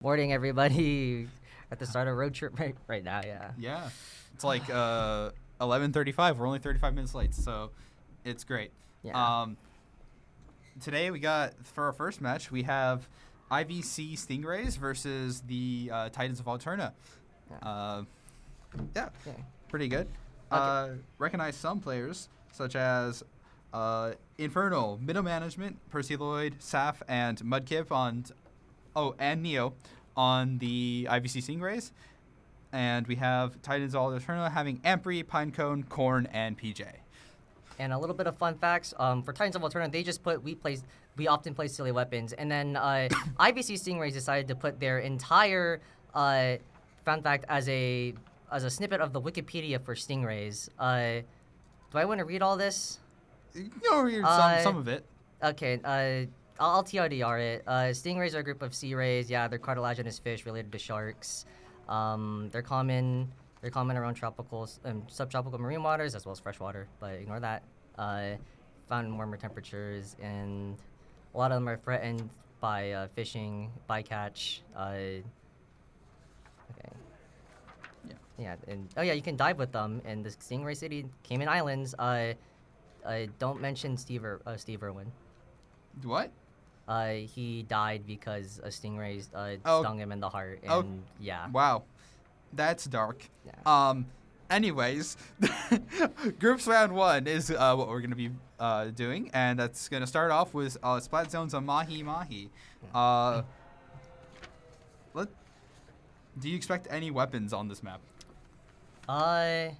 Morning, everybody. At the start of road trip right now, yeah. Yeah, it's like 11:35. We're only 35 minutes late, so it's great. Yeah. Today we got, for our first match, we have IVC Stingrays versus the Titans of Alterna. Yeah, pretty good. Okay. Recognize some players such as Infernal, Middle Management, Percy Lloyd, Saf, and Mudkip and Neo on the IVC Stingrays. And we have Titans of Alterna having Ampri, Pinecone, Corn, and PJ. And a little bit of fun facts. For Titans of Alterna, they just put we often play silly weapons, and then IVC Stingrays decided to put their entire fun fact as a snippet of the Wikipedia for Stingrays. Do I want to read all this? You'll read some of it. Okay. I'll TLDR it. Stingrays are a group of sea rays. Yeah, they're cartilaginous fish related to sharks. They're common around tropical, subtropical marine waters as well as freshwater, but ignore that. Found in warmer temperatures, and a lot of them are threatened by fishing, bycatch. Okay. Yeah, and you can dive with them. And the Stingray City, Cayman Islands. Don't mention Steve Irwin. What? He died because a stingray stung him in the heart, and yeah. Wow, that's dark. Yeah. Anyways, groups round 1 is what we're gonna be doing, and that's gonna start off with Splat Zones on Mahi Mahi. Do you expect any weapons on this map? If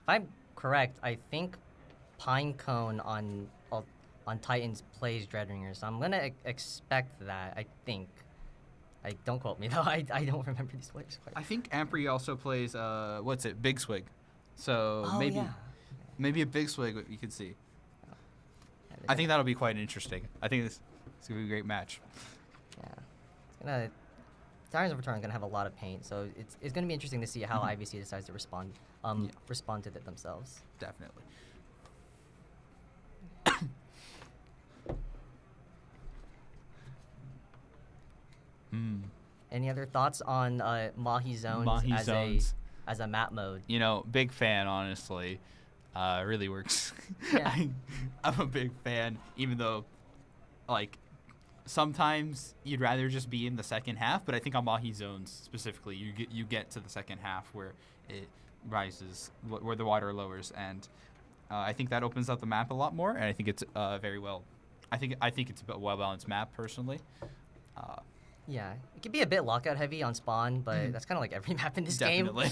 I'm correct, I think Pinecone on Titans plays Dreadringer, so I'm gonna expect that. I think. Don't quote me though. I don't remember these players quite. I think Ampri also plays Big Swig, so maybe a Big Swig you could see. I think that'll be quite interesting. I think it's gonna be a great match. Yeah, Titans of Return are gonna have a lot of paint, so it's gonna be interesting to see how IVC decides to respond to it themselves. Definitely. Any other thoughts on Mahi Zones as a map mode? You know, big fan, honestly. Really works. Yeah. I'm a big fan, even though, like, sometimes you'd rather just be in the second half, but I think on Mahi Zones specifically, you get to the second half where it rises, where the water lowers, and I think that opens up the map a lot more, and I think it's very well. I think it's a well-balanced map, personally. Yeah, it can be a bit lockout heavy on spawn, but that's kind of like every map in this game. Definitely.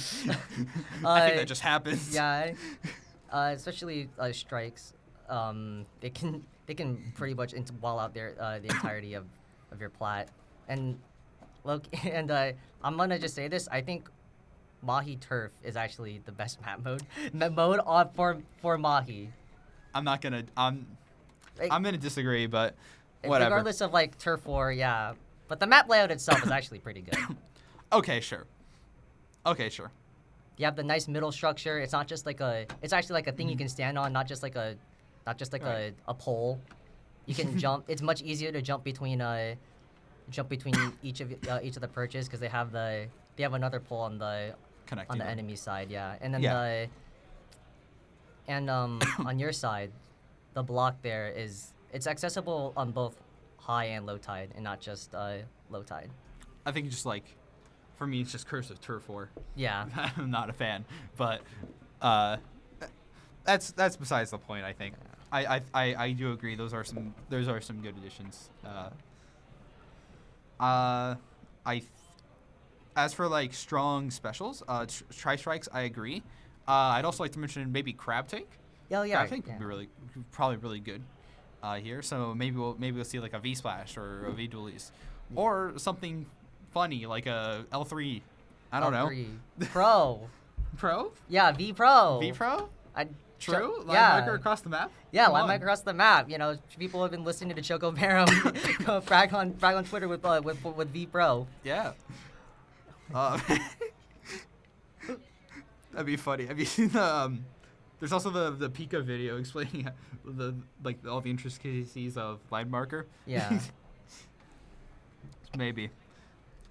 I think that just happens. Yeah, especially strikes. They can pretty much wall out the entirety of your plat. And look, I'm gonna just say this. I think Mahi Turf is actually the best map mode for Mahi. I'm gonna disagree, but whatever. Regardless of like Turf War, yeah. But the map layout itself is actually pretty good. Okay, sure. You have the nice middle structure. It's not just it's actually like a thing you can stand on, not just like a pole. You can jump. It's much easier to jump between each of the perches because they have another pole on the enemy side, yeah. And then on your side, the block there it's accessible on both high and low tide, and not just low tide. I think for me, it's just Curse of Turf War. Yeah. I'm not a fan, but that's besides the point. I think I do agree. Those are some good additions. As for like strong specials, tri-strikes, I agree. I'd also like to mention maybe Crab Tank. Oh yeah. Crab Tank would be probably really good. Here, so maybe we'll see like a V Splash or a V Dualies, or something funny like a L3. I don't know. Pro. Pro? Yeah, V Pro. V Pro? True. Line marker across the map. Yeah, line marker across the map. You know, people have been listening to Choco Barum brag on Twitter with V Pro. Yeah. That'd be funny. Have you seen the There's also the Pika video explaining all the intricacies of line marker. Yeah. Maybe.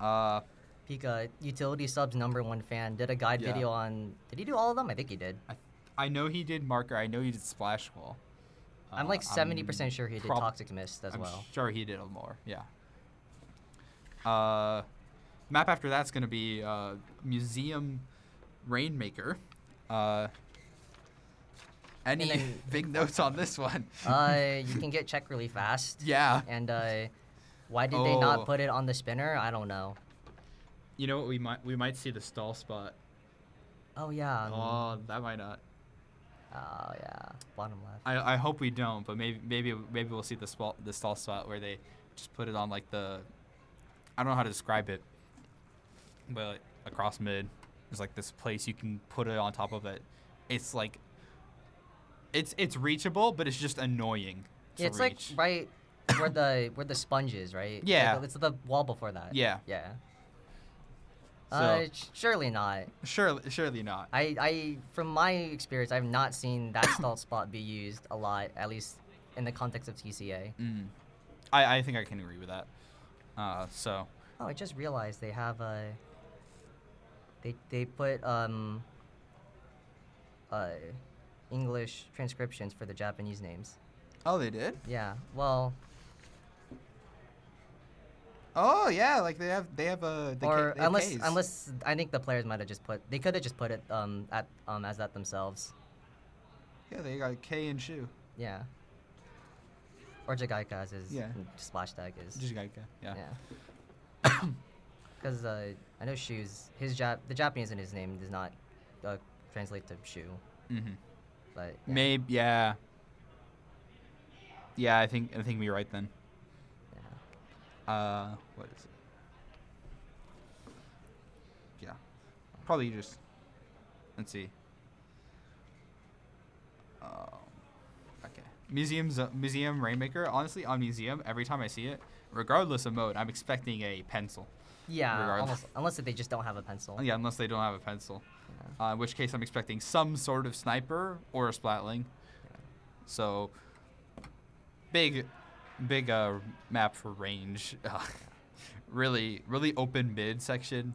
Pika, utility subs #1 fan, did a guide Yeah. video on. Did he do all of them? I think he did. I know he did Marker. I know he did Splash Wall. I'm like 70% sure he did Toxic Mist as well. I'm sure he did more. Yeah. Map after that's gonna be Museum Rainmaker. Any big notes on this one? You can get check really fast. Yeah. And why did they not put it on the spinner? I don't know. You know what? We might see the stall spot. Oh yeah. That might not. Oh yeah. Bottom left. I hope we don't, but maybe we'll see the stall spot where they just put it on like the. I don't know how to describe it, but across mid, there's like this place you can put it on top of it. It's like. It's reachable, but it's just annoying. Yeah, it's reach. Like right where the sponge is, right? Yeah. Like it's the wall before that. Yeah. Yeah. So, surely not. Surely not. I from my experience, I've not seen that stall spot be used a lot, at least in the context of TCA. I think I can agree with that. So. Oh, I just realized they have they put English transcriptions for the Japanese names. Oh, they did? Yeah. Well. Oh yeah, like they have or unless I think the players might have just put, they could have just put it as that themselves. Yeah, they got K and Shu. Yeah. Or Jagaika as his splash tag is. Jagaika, yeah. Yeah. Because I know Shu's the Japanese in his name does not translate to Shu. But yeah. Maybe yeah. Yeah, I think we're right then. Yeah. What is it? Yeah. Probably just. Let's see. Okay. Museum Rainmaker. Honestly, on Museum, every time I see it, regardless of mode, I'm expecting a pencil. Yeah. Unless they just don't have a pencil. Yeah, unless they don't have a pencil. Yeah. In which case, I'm expecting some sort of sniper or a splatling. Yeah. So, big map for range. Really open mid section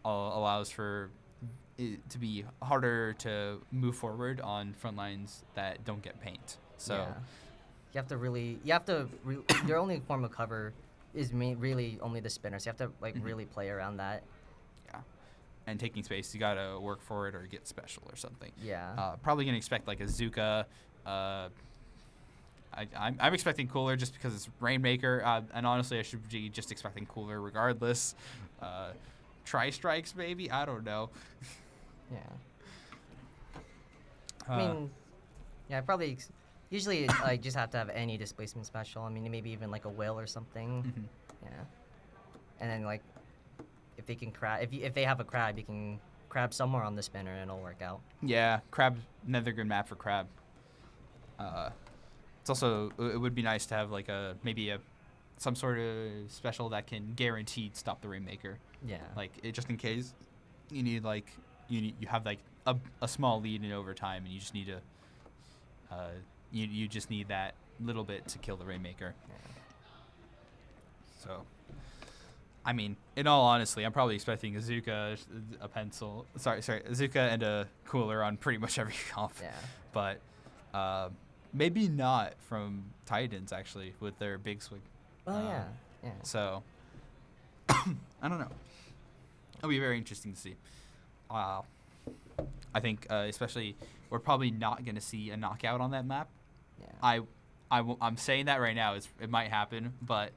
allows for it to be harder to move forward on front lines that don't get paint. So, your only form of cover is really only the spinner. So you have to really play around that. Yeah. And taking space, you gotta work for it or get special or something. Yeah. Probably gonna expect like a Zuka. I'm expecting cooler just because it's Rainmaker, and honestly, I should be just expecting cooler regardless. Tri-strikes maybe, I don't know. Yeah. I mean, yeah, probably. Usually, I just have to have any displacement special. I mean, maybe even like a will or something. Yeah. And then like, if they can crab, if they have a crab, you can crab somewhere on the spinner and it'll work out. Yeah, crab. Another good map for crab. It's also, it would be nice to have like some sort of special that can guaranteed stop the Rainmaker. Yeah. Like just in case you need you have like a small lead in overtime and you just need to you just need that little bit to kill the Rainmaker. Yeah. So, I mean, in all honesty, I'm probably expecting a Zuka, a pencil. Sorry, a Zuka and a cooler on pretty much every comp. Yeah. But maybe not from Titans actually with their big swing. Oh yeah. Yeah. So I don't know. It'll be very interesting to see. I think especially we're probably not going to see a knockout on that map. Yeah. I'm saying that right now. It might happen, but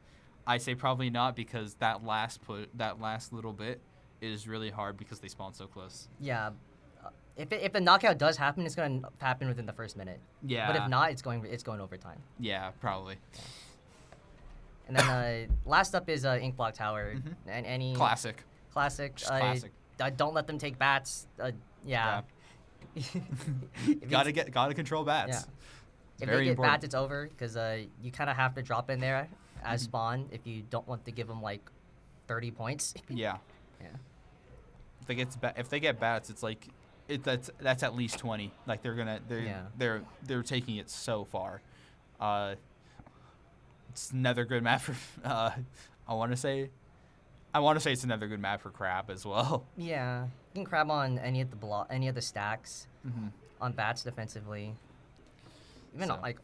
I say probably not because that last little bit is really hard because they spawn so close. Yeah. If the knockout does happen, it's going to happen within the first minute. Yeah. But if not, it's going overtime. Yeah, probably. Yeah. And then last up is Ink Block Tower. And any classic. Classic. Don't let them take bats. Yeah. Gotta control bats. Yeah. If Very they get important. bats, it's over because you kind of have to drop in there as spawn if you don't want to give them like 30 points. Yeah. Yeah. If they get bats, it's like that's at least 20. Like they're taking it so far. It's another good map for I want to say I want to say it's another good map for crab as well. Yeah, you can crab on any of the stacks Mm-hmm. on bats defensively. Even So- like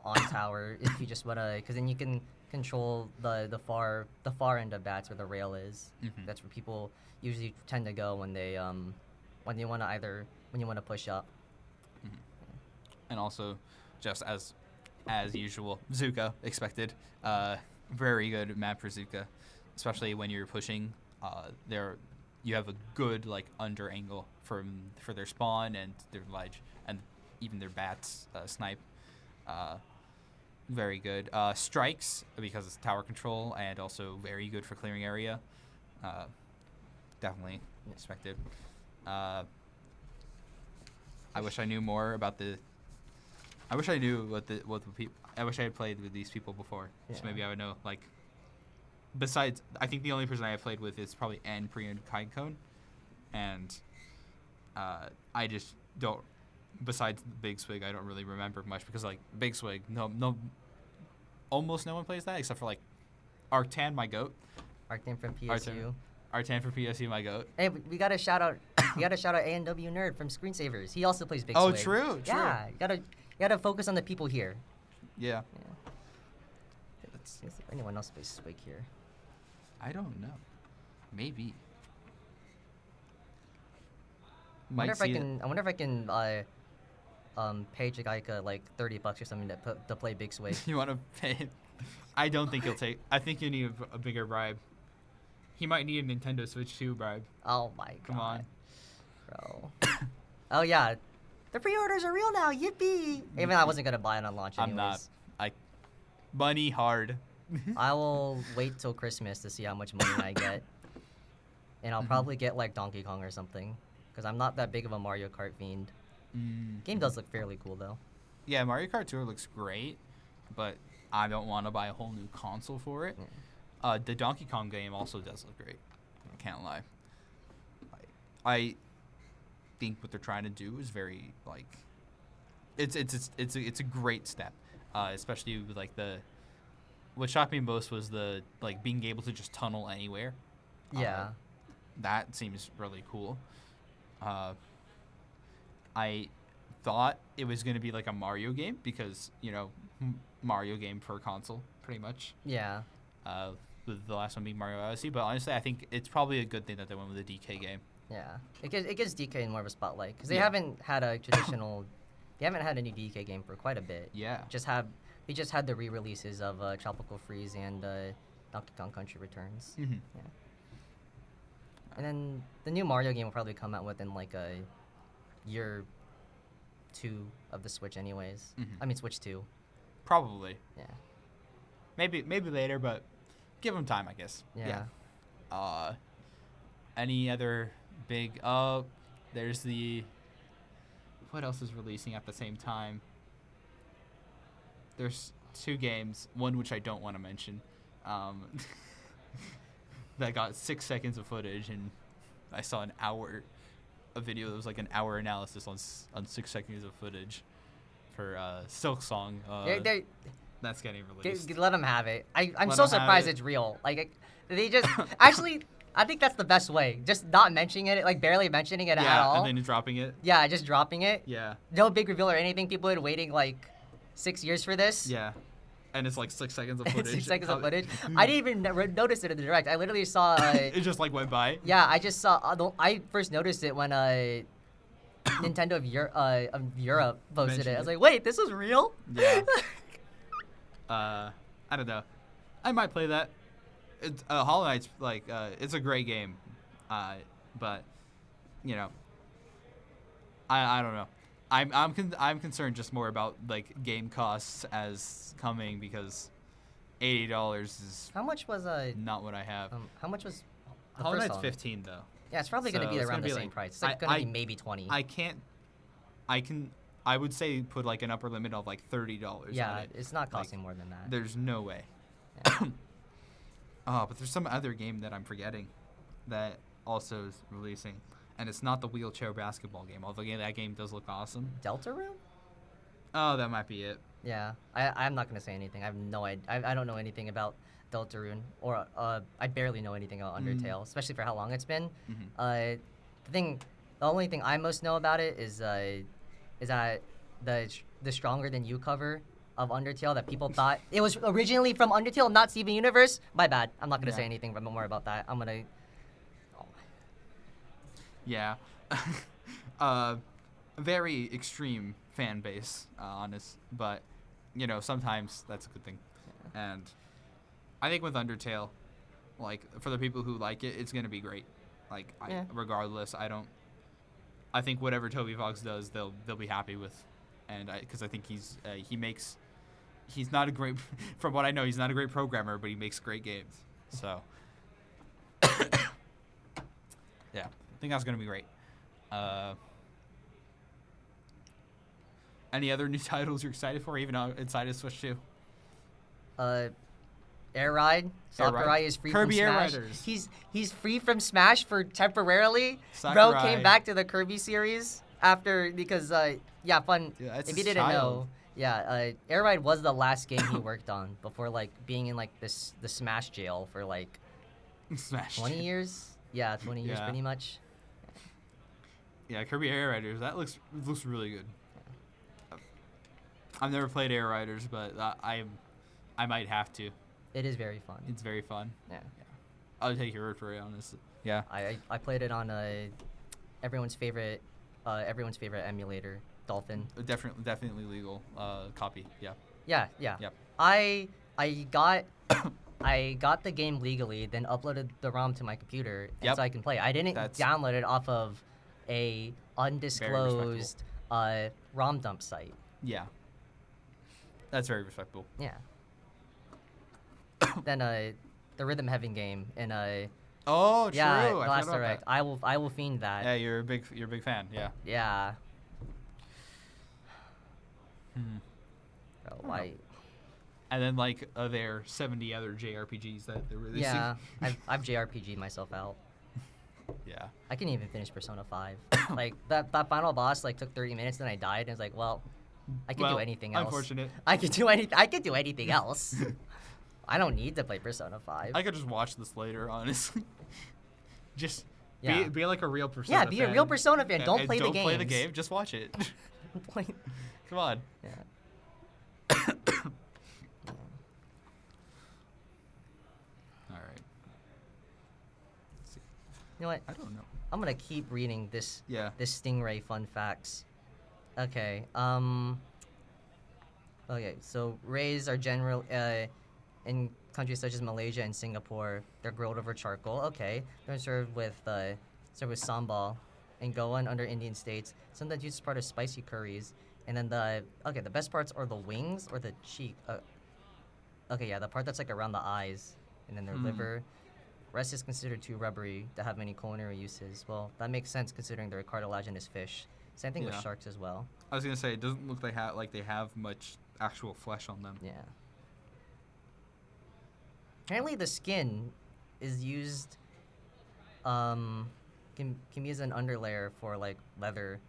on tower if you just wanna, because then you can control the far end of bats where the rail is. Mhm. That's where people usually tend to go when you want to push up. And also, just as usual, Zuka expected. Very good map for Zuka, especially when you're pushing. You have a good like under angle for their spawn and their ledge and even their bats snipe. Very good. Strikes because it's tower control and also very good for clearing area. Definitely expected. I wish I knew more about the. I wish I knew what the people. I wish I had played with these people before. So Yeah. maybe I would know. Like, besides, I think the only person I have played with is probably Ann, Pri, and Kaikon, and I just don't. Besides Big Swig, I don't really remember much because like Big Swig, almost no one plays that except for like Arctan, my goat. Arctan from PSU. Arctan for PSU, my goat. Hey, we gotta shout out A&W Nerd from Screensavers. He also plays Big Oh, Swig. true. Yeah, you gotta focus on the people here. Yeah. Let's see if anyone else plays Swig here. I don't know. Maybe. I wonder if I can pay Jagaika like $30 or something to play Big Swig. You want to pay? I don't think he'll take. I think you need a bigger bribe. He might need a Nintendo Switch 2 bribe. Oh my god. Come on. Bro. Oh yeah. The pre-orders are real now. Yippee! Even though I wasn't gonna buy it on launch anyways. I'm not. Money hard. I will wait till Christmas to see how much money I get. And I'll probably get like Donkey Kong or something. Because I'm not that big of a Mario Kart fiend. Game does look fairly cool though. Yeah, Mario Kart Tour looks great, but I don't want to buy a whole new console for it. The Donkey Kong game also does look great. I can't lie. I think what they're trying to do is very like it's a great step, especially with like what shocked me most was the like being able to just tunnel anywhere. Yeah. That seems really cool. I thought it was going to be like a Mario game because, Mario game for console, pretty much. Yeah. With the last one being Mario Odyssey. But honestly, I think it's probably a good thing that they went with a DK game. Yeah. It gives DK more of a spotlight. Because they Yeah. haven't had a traditional... They haven't had any DK game for quite a bit. Yeah. They just had the re-releases of Tropical Freeze and Donkey Kong Country Returns. Mm-hmm. Yeah. And then the new Mario game will probably come out within like a year 2 of the Switch anyways. Mhm. I mean Switch 2. Probably. Yeah. Maybe later, but give them time, I guess. Yeah. Any other big... there's the... What else is releasing at the same time? There's 2 games, one which I don't want to mention, that got 6 seconds of footage, and I saw a video that was like an hour analysis on 6 seconds of footage for Silk Song. That's getting released. Let them have it. I'm Let so 'em have surprised it. it's real. Like they just actually. I think that's the best way. Just not mentioning it, like barely mentioning it at all. And then dropping it. Yeah, just dropping it. Yeah. No big reveal or anything. People had waiting like 6 years for this. Yeah. And it's like 6 seconds of footage. 6 seconds of footage. I didn't even notice it in the direct. I literally saw. It just like went by. Yeah, I just saw. I first noticed it when Nintendo of Europe posted Mentioned it. I was it. like, wait, this was real? Yeah. I don't know. I might play that. It's Hollow Knight's like it's a great game, but I don't know. I'm concerned just more about like game costs as coming because $80 is How much was not what I have. How much was the Hollow first Knight's one? 15 though. Yeah, it's probably going to So be it's around gonna the be same like- price. It's like going to be maybe 20. I would say put like an upper limit of like $30 on yeah, it. it's not Like, costing more than that. There's no way. Yeah. Oh, but there's some other game that I'm forgetting that also is releasing. And it's not the wheelchair basketball game, although that game does look awesome. Delta Room? Oh, that might be it. Yeah, I'm not going to say anything. I have no idea. I don't know anything about Deltarune, or I barely know anything about Undertale, especially for how long it's been. Mm-hmm. The only thing I most know about it is that the Stronger Than You cover of Undertale that people thought it was originally from Undertale, not Steven Universe. My bad. I'm not gonna say anything more about that. I'm gonna. Oh. Yeah. Very extreme fan base, honest, but you know, sometimes that's a good thing. Yeah. And I think with Undertale, like for the people who like it, it's gonna be great. Like regardless, I think whatever Toby Fox does, they'll be happy with, and because I think he's not a great, from what I know, he's not a great programmer, but he makes great games. So yeah, I think that's gonna be great. Any other new titles you're excited for, even inside of Switch 2? Air Ride. Sakurai is free Kirby from Air Smash. Riders. He's free from Smash for temporarily. Sakurai. Bro came back to the Kirby series because fun. Yeah, if you didn't know, Air Ride was the last game he worked on before like being in like the Smash jail for like 20 years. Yeah, 20 years pretty much. Yeah, Kirby Air Riders. That looks really good. I've never played Air Riders, but I might have to. It is very fun. It's very fun. Yeah. I'll take your word for it, honestly. Yeah. I played it on everyone's favorite emulator, Dolphin. Definitely legal copy. Yeah. Yeah. Yep. I got the game legally, then uploaded the ROM to my computer, so I can play. I didn't download it off of a undisclosed ROM dump site. Yeah. That's very respectable. Yeah. Then the Rhythm Heaven game and oh, true. yeah, I Last Direct. I will fiend that. Yeah, you're a big fan. Yeah. Yeah. Oh, why? And then like there 70 other JRPGs that they're releasing. Yeah, I've JRPG'd myself out. Yeah. I couldn't even finish Persona 5. Like that final boss like took 30 minutes, then I died, and it's like, well, I could do anything else. Unfortunate. I could do anything else. I don't need to play Persona 5. I could just watch this later, honestly. Just be like a real Persona fan. Yeah, be a real Persona fan. Don't play the game. Don't play the game. Just watch it. Come on. Yeah. All right. You know what? I don't know. I'm gonna keep reading this. Yeah. This Stingray fun facts. Okay. Okay. So rays are general in countries such as Malaysia and Singapore. They're grilled over charcoal. Okay. They're served with sambal and goan under Indian states. Sometimes used as part of spicy curries. And then the best parts are the wings or the cheek. Okay, yeah, the part that's like around the eyes, and then their liver. Rest is considered too rubbery to have many culinary uses. Well, that makes sense considering they're a cartilaginous fish. Same thing with sharks as well. I was gonna say it doesn't look like they have much actual flesh on them. Yeah. Apparently, the skin is used. Can be used as an underlayer for like leather.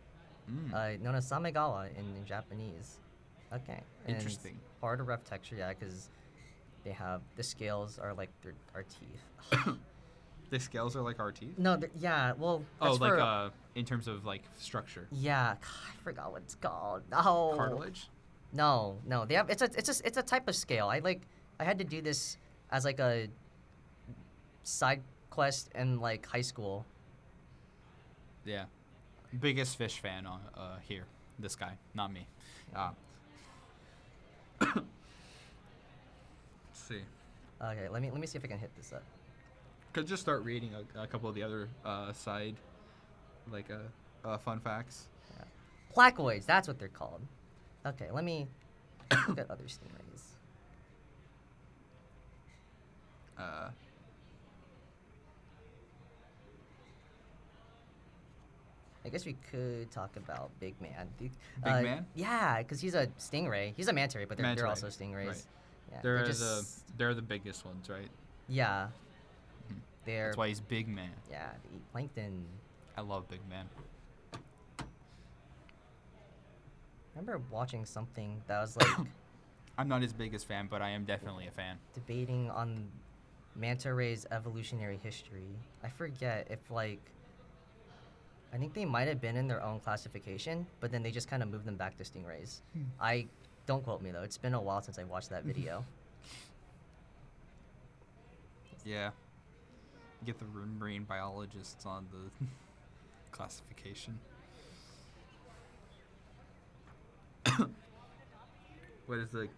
Known as samegawa in Japanese. Okay. Interesting. Hard or rough texture, yeah, because they have the scales are like our teeth. The scales are like our teeth? No, yeah, well. In terms of like structure. Yeah, I forgot what it's called. No. Cartilage? No. They have it's a type of scale. I had to do this as like a side quest in like high school. Yeah. Biggest fish fan on here. This guy, not me. Let's see. Okay, let me see if I can hit this up. Could just start reading a couple of the other side, like fun facts. Yeah. Placoids, that's what they're called. Okay, let me look at other stingrays. I guess we could talk about Big Man. Big Man? Yeah, because he's a stingray. He's a manta ray, but they're also stingrays. Right. Yeah, they're the biggest ones, right? Yeah. That's why he's Big Man. Yeah, they eat plankton. I love Big Man. I remember watching something that was like I'm not his biggest fan, but I am definitely a fan. Debating on manta rays' evolutionary history. I forget if like. I think they might have been in their own classification, but then they just kind of moved them back to stingrays. I don't quote me though. It's been a while since I watched that video. Yeah. Get the marine biologists on the classification. What is like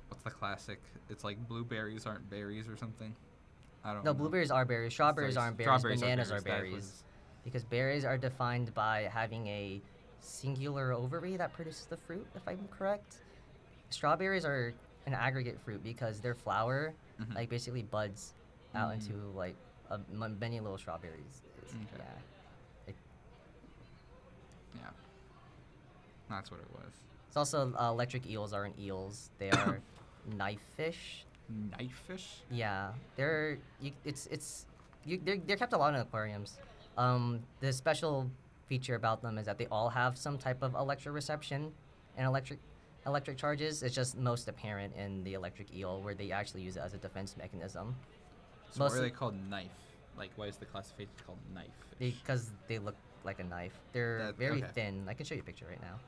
what's the classic? It's like blueberries aren't berries or something. I don't know. No, blueberries are berries. Strawberries Sorry, aren't berries. strawberries Bananas are are berries. That berries. was- Because berries are defined by having a singular ovary that produces the fruit, if I'm correct. Strawberries are an aggregate fruit because their flower, Mhm. like, basically buds out into, like, many little strawberries. Okay. Yeah. Yeah. That's what it was. It's also, electric eels aren't eels. They are knife fish. Knife fish? Yeah. They're kept a lot in aquariums. The special feature about them is that they all have some type of electroreception and electric charges. It's just most apparent in the electric eel, where they actually use it as a defense mechanism. So why are Mostly- they called knife? Like, why is the classification called knife fish? Because they look like a knife. They're That- very okay. thin. I can show you a picture right now.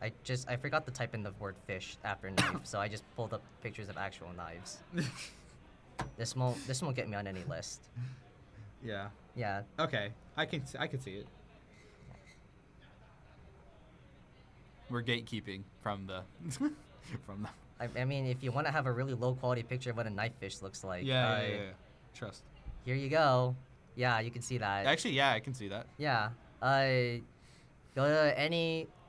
I forgot to type in the word fish after knife, so I just pulled up pictures of actual knives. This won't get me on any list. Yeah. Yeah. Okay. I can see it. We're gatekeeping from the from the I mean, if you want to have a really low quality picture of what a knife fish looks like, yeah. Trust. here you go. Yeah, you can see that. Actually, yeah, I can see that. Yeah.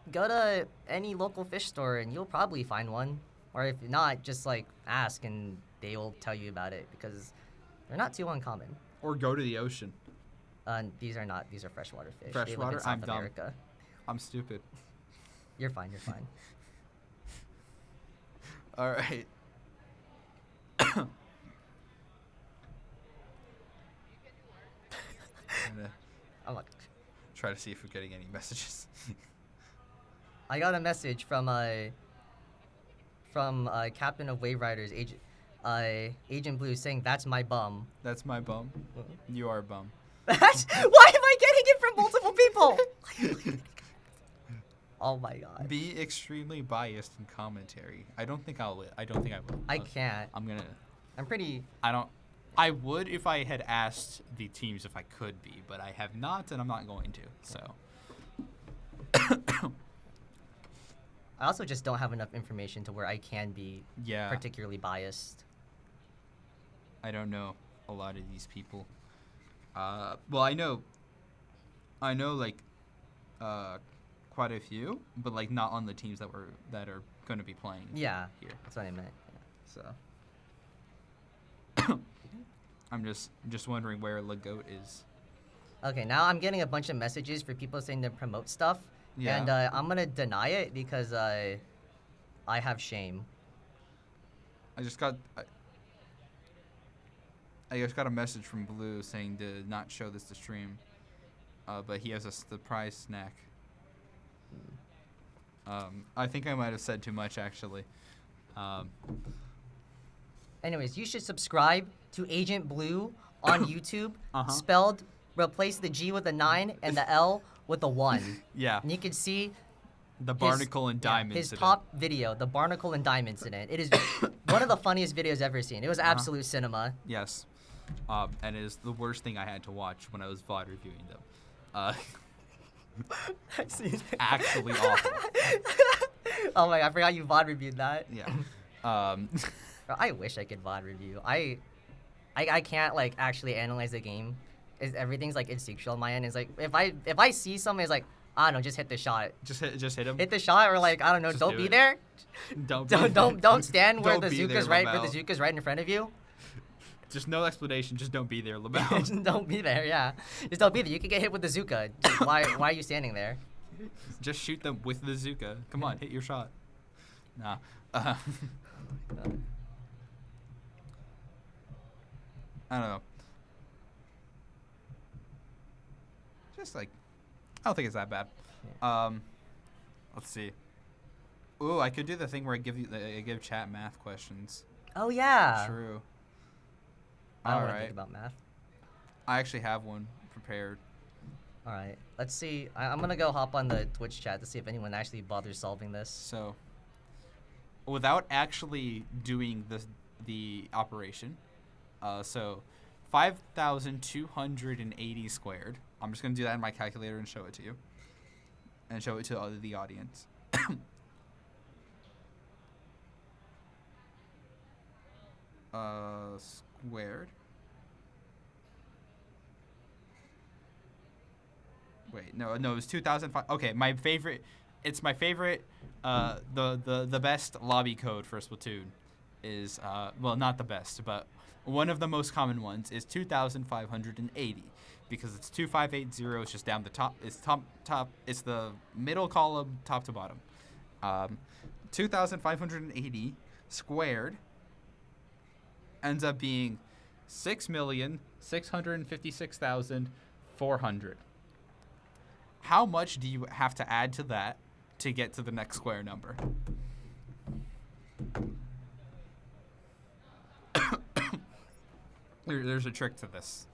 Go to any local fish store and you'll probably find one. Or if not, just like ask and they will tell you about it because they're not too uncommon. Or go to the ocean. These are freshwater fish. They live Freshwater? in South I'm dumb. America. I'm stupid. You're fine. You're fine. All right. I'm gonna I'm like, try to see if we're getting any messages. I got a message from Captain of Wave Riders, Agent Blue, saying that's my bum. That's my bum. You are a bum. Why am I getting it from multiple people? Oh my god. Be extremely biased in commentary. I don't think I will. I can't. I'm pretty. I would if I had asked the teams if I could be, but I have not, and I'm not going to. So. I also just don't have enough information to where I can be Yeah. particularly biased. I don't know a lot of these people. Well, I know like quite a few, but like not on the teams that are going to be playing. Yeah, Here. that's what I meant. So. I'm just wondering where Lagoat is. Okay, now I'm getting a bunch of messages for people saying to promote stuff. Yeah. And I'm gonna deny it because I have shame. I just got a message from Blue saying to not show this to stream, but he has a surprise snack. I think I might have said too much actually. Anyways, you should subscribe to Agent Blue on YouTube. Uh-huh. Spelled, replace the G with a 9 and the L with a 1. Yeah. And you can see The Barnacle and Dime his incident. top video, the Barnacle and Dime incident. It is one of the funniest videos ever seen. It was absolute cinema. Yes. And it is the worst thing I had to watch when I was VOD reviewing them. Actually awful. Oh my god, I forgot you VOD reviewed that. Yeah. Bro, I wish I could VOD review. I can't like actually analyze the game. Everything's like instinctual on my end. It's like if I see something, it's like I don't know, just hit the shot. Just hit him. Hit the shot, or like I don't know, Just don't do be it. there. Don't Don't stand where Don't the be there, Zuka's right Lamau. in front of you. Just no explanation. Just don't be there, Lamau. Just don't be there. Yeah, just don't be there. You could get hit with the Zuka. Just why are you standing there? Just shoot them with the Zuka. Come on, hit your shot. Nah. I don't know. Just like, I don't think it's that bad. Let's see. Ooh, I could do the thing where I give chat math questions. Oh yeah. True. I don't All want to right. think about math. I actually have one prepared. All right. Let's see. I'm gonna go hop on the Twitch chat to see if anyone actually bothers solving this. So, without actually doing the operation, so 5,280 squared. I'm just gonna do that in my calculator and show it to you, and show it to the audience. Squared. Wait, no, it was 2005. Okay, my favorite. It's my favorite. The best lobby code for Splatoon is well, not the best, but one of the most common ones is 2,580 because it's 2580. It's just down the top. It's top. It's the middle column, top to bottom. 2,580 squared ends up being 6,656,400. How much do you have to add to that to get to the next square number? There's a trick to this.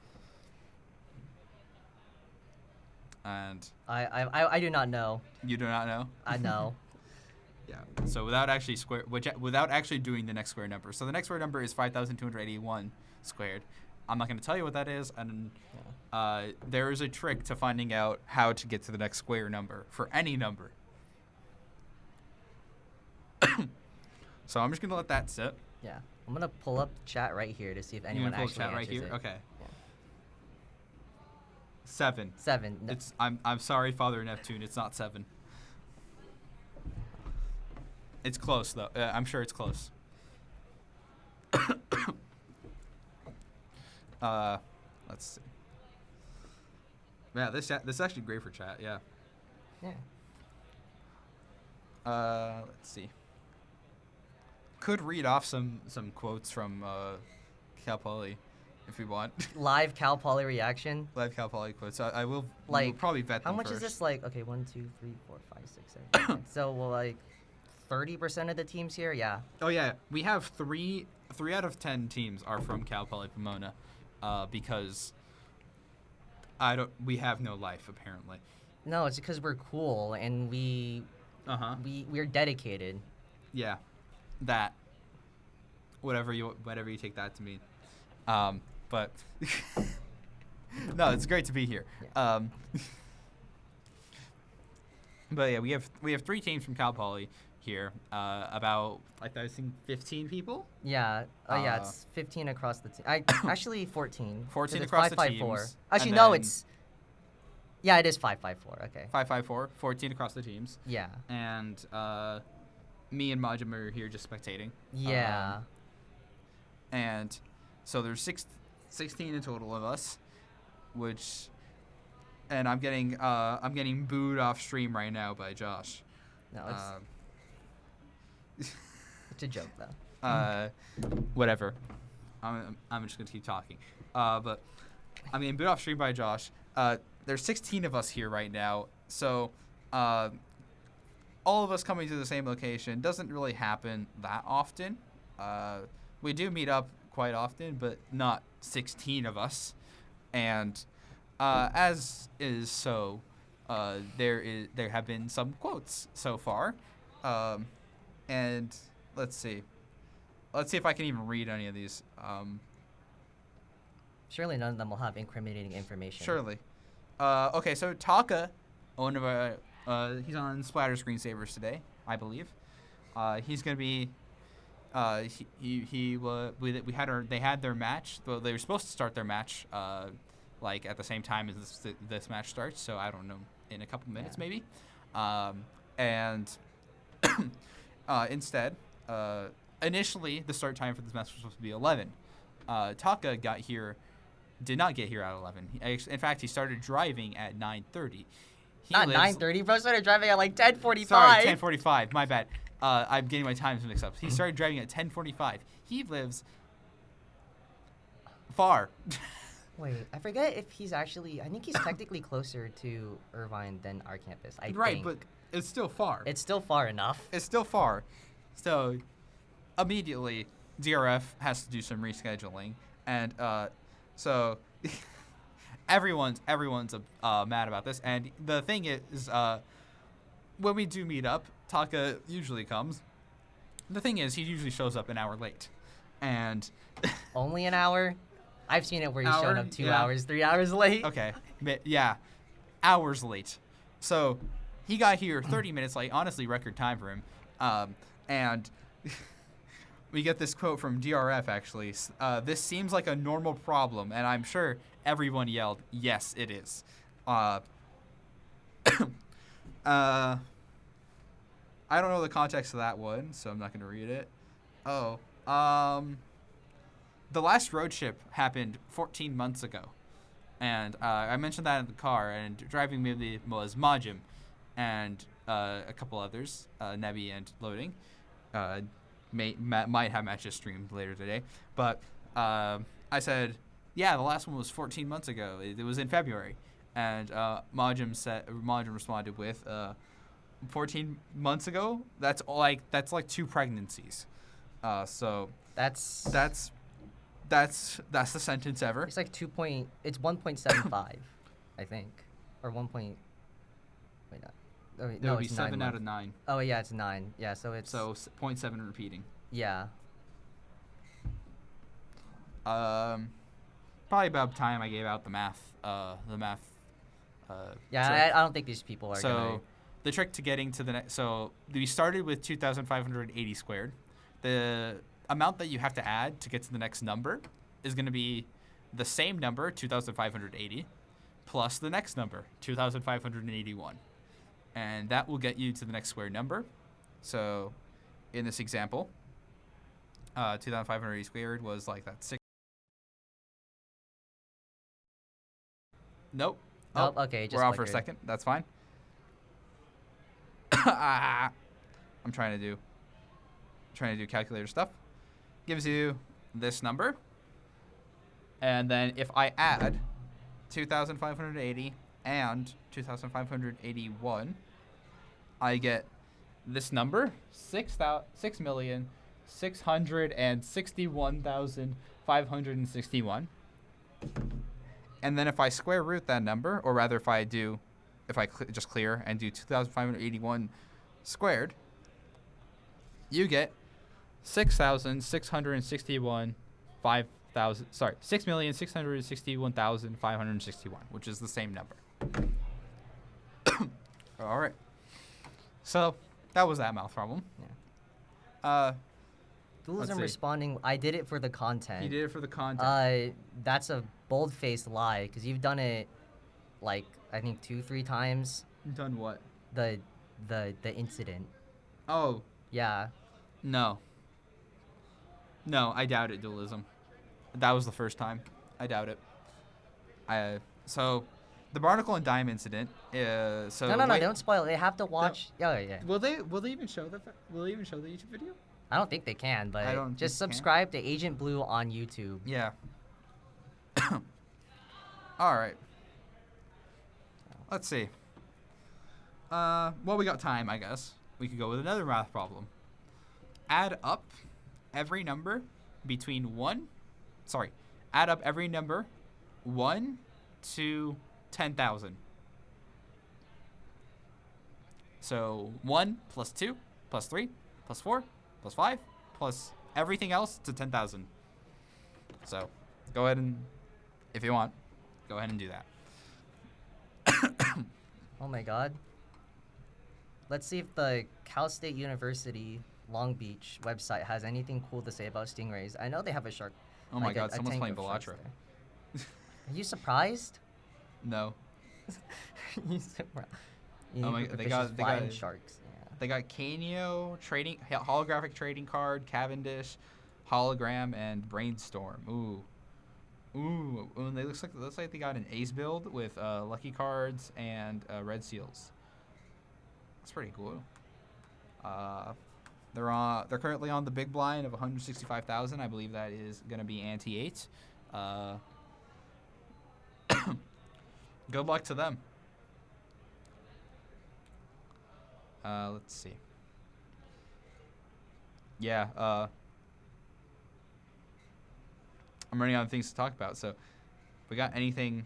And I do not know. you do not know? I know. Yeah. So without actually without actually doing the next square number. So the next square number is 5,281 squared. I'm not going to tell you what that is, and there is a trick to finding out how to get to the next square number for any number. So I'm just going to let that sit. Yeah. I'm gonna pull up chat right here to see if anyone pull actually chat right answers here? it. Okay. Yeah. 7. 7. No. It's I'm sorry, Father Neptune. It's not 7. It's close though. I'm sure it's close. Let's see. Yeah, this is actually great for chat. Yeah. Yeah. Let's see. Could read off some quotes from Cal Poly if we want. Live Cal Poly reaction. Live Cal Poly quotes. I will Like, we'll probably vet How them much first. is this? Like, okay, 1, 2, 3, 4, 5, 6, 7. 8. So, well, like, 30% of the teams here, yeah. Oh yeah, we have 3 out of 10 teams are from Cal Poly Pomona, because we have no life apparently. No, it's because we're cool and we're dedicated. Yeah, that. Whatever you take that to mean. But no, it's great to be here. Yeah. But yeah, we have 3 teams from Cal Poly here. About I think 15 people. Yeah. Yeah, it's 15 across the team. Actually 14. 14 'cause it's across the 5-5-4. teams, Actually, and no, then- it's. Yeah, it is 5-5-4. Okay. 5-5-4, 14 across the teams. Yeah. And me and Majim are here just spectating. Yeah. And so there's 16 in total of us, and I'm getting booed off stream right now by Josh. No, it's a joke though. Whatever. I'm just gonna keep talking. But I'm getting booed off stream by Josh. There's 16 of us here right now, so all of us coming to the same location doesn't really happen that often. We do meet up quite often, but not 16 of us. And as is so, there have been some quotes so far. And let's see if I can even read any of these. Surely none of them will have incriminating information. Surely. Okay, so Taka, one of our, he's on SplatterScreen Savers today, I believe. He's gonna be. They had their match. Well, they were supposed to start their match like at the same time as this match starts. So I don't know, in a couple minutes maybe. And instead, initially the start time for this match was supposed to be 11. Taka did not get here at 11. In fact, he started driving at 9:30. Not 9:30, bro. Started driving at like 10:45. Sorry, 10:45. My bad. I'm getting my times mixed up. He started driving at 10:45. He lives far. Wait, I forget if he's actually. I think he's technically closer to Irvine than our campus. I Right, think. but it's still far. It's still far enough. It's still far. So immediately, DRF has to do some rescheduling, and so everyone's mad about this. And the thing is, when we do meet up, Taka usually comes. The thing is, he usually shows up an hour late, and Only an hour? I've seen it where he's Hour? shown up 2 Yeah. hours, 3 hours late. okay, yeah, hours late. So he got here 30 minutes late. Honestly, record time for him. And we get this quote from DRF, actually. This seems like a normal problem, and I'm sure everyone yelled, yes, it is. I don't know the context of that one, so I'm not going to read it. The last road trip happened 14 months ago. And I mentioned that in the car, and driving with me was Majim and a couple others, Nebi and Loading. Might have matches streamed later today. But I said, yeah, the last one was 14 months ago. It was in February. And Majim responded with, 14 months ago? That's like 2 pregnancies. So That's the sentence ever. it's like it's 1.75, I think, or 1. Wait, no, oh, wait, It no, would be it's 7 9 out of 9. Oh yeah, it's 9. Yeah, so it's So 0.7 repeating. yeah. Probably about time I gave out the math. Yeah, trick. I don't think these people are gonna. So the trick to getting to the next. So we started with 2,580 squared. The amount that you have to add to get to the next number is going to be the same number, 2,580, plus the next number, 2,581. And that will get you to the next square number. So in this example, 2,580 squared was like that 6. Nope. Nope, okay, just we're out for a flickered. second. That's fine. I'm trying to do calculator stuff. Gives you this number. And then if I add 2,580 and 2,581, I get this number, 6,661,561. And then if I square root that number, or rather if I just clear and do 2,581 squared, you get 6,661,561, which is the same number. All right. So that was that mouth problem. Yeah. Let's Dualism see. responding, I did it for the content. He did it for the content. That's a bold-faced lie, because you've done it, like, I think 2-3 times. Done what? The incident. Oh, Yeah. no. No, I doubt it, Dualism. That was the first time. I doubt it. So, the Barnacle and Dime incident. So No, don't spoil it. They have to watch. Yeah. Will they even show the YouTube video? I don't think they can, but I don't just think they can. subscribe to Agent Blue on YouTube. Yeah. All right. Let's see. Well, we got time, I guess. We could go with another math problem. Add up every number between 1 to 10,000. So 1 plus 2 plus 3 plus 4 plus 5 plus everything else to 10,000. So go ahead and, if you want, go ahead and do that. Oh my god. Let's see if the Cal State University Long Beach website has anything cool to say about stingrays. I know they have a shark. Oh my like god, a someone's tank playing of sharks Bellatra. there. Are you surprised? No. You surprised? Oh my god, they got sharks. Yeah. They got Canio, holographic trading card, Cavendish, hologram, and Brainstorm. Ooh, and they looks like they got an ace build with lucky cards and red seals. That's pretty cool. They're currently on the big blind of 165,000. I believe that is gonna be ante-8. Good luck to them. Let's see. Yeah. I'm running out of things to talk about. So, we got anything?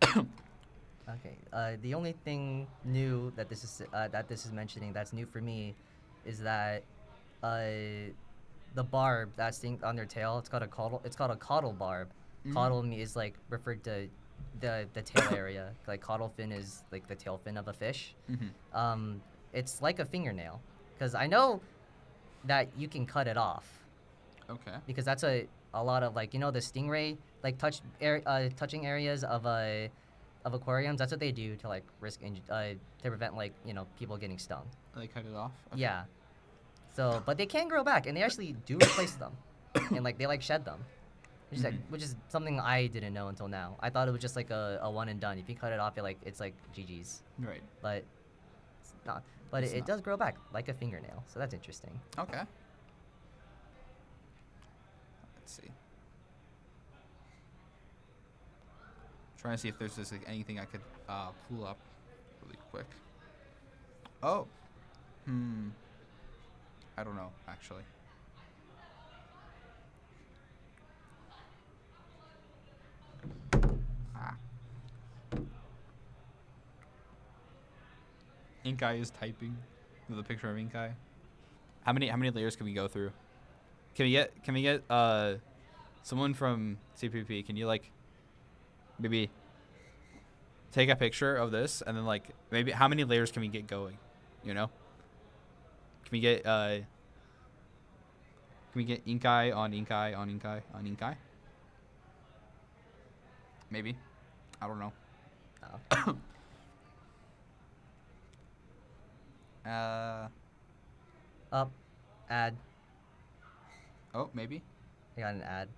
Okay. The only thing new that this is mentioning that's new for me is that the barb that's thing on their tail, it's called a caudal. It's called a caudal barb. Caudal is like referred to the tail area. Like caudal fin is like the tail fin of a fish. It's like a fingernail, because I know that you can cut it off. Okay. Because that's a lot of, like, you know, the stingray like touching areas of aquariums. That's what they do to like to prevent, like, you know, people getting stung. They cut it off. Okay. Yeah. So, but they can grow back, and they actually do replace them, and like they like shed them, which is something I didn't know until now. I thought it was just like a one and done. If you cut it off, it's like GG's. Right. But it's not. But it does grow back like a fingernail, so that's interesting. Okay. Let's see. Trying to see if there's just like anything I could pull up really quick. Oh. I don't know, actually. Inkai is typing with a picture of Inkai. How many layers can we go through? Can we get someone from CPP? Can you like maybe take a picture of this and then like maybe how many layers can we get going? You know? Can we get Inkai on Inkai on Inkai on Inkai? Maybe. I don't know. Oh. Up. Ad. Oh, maybe. I got an ad.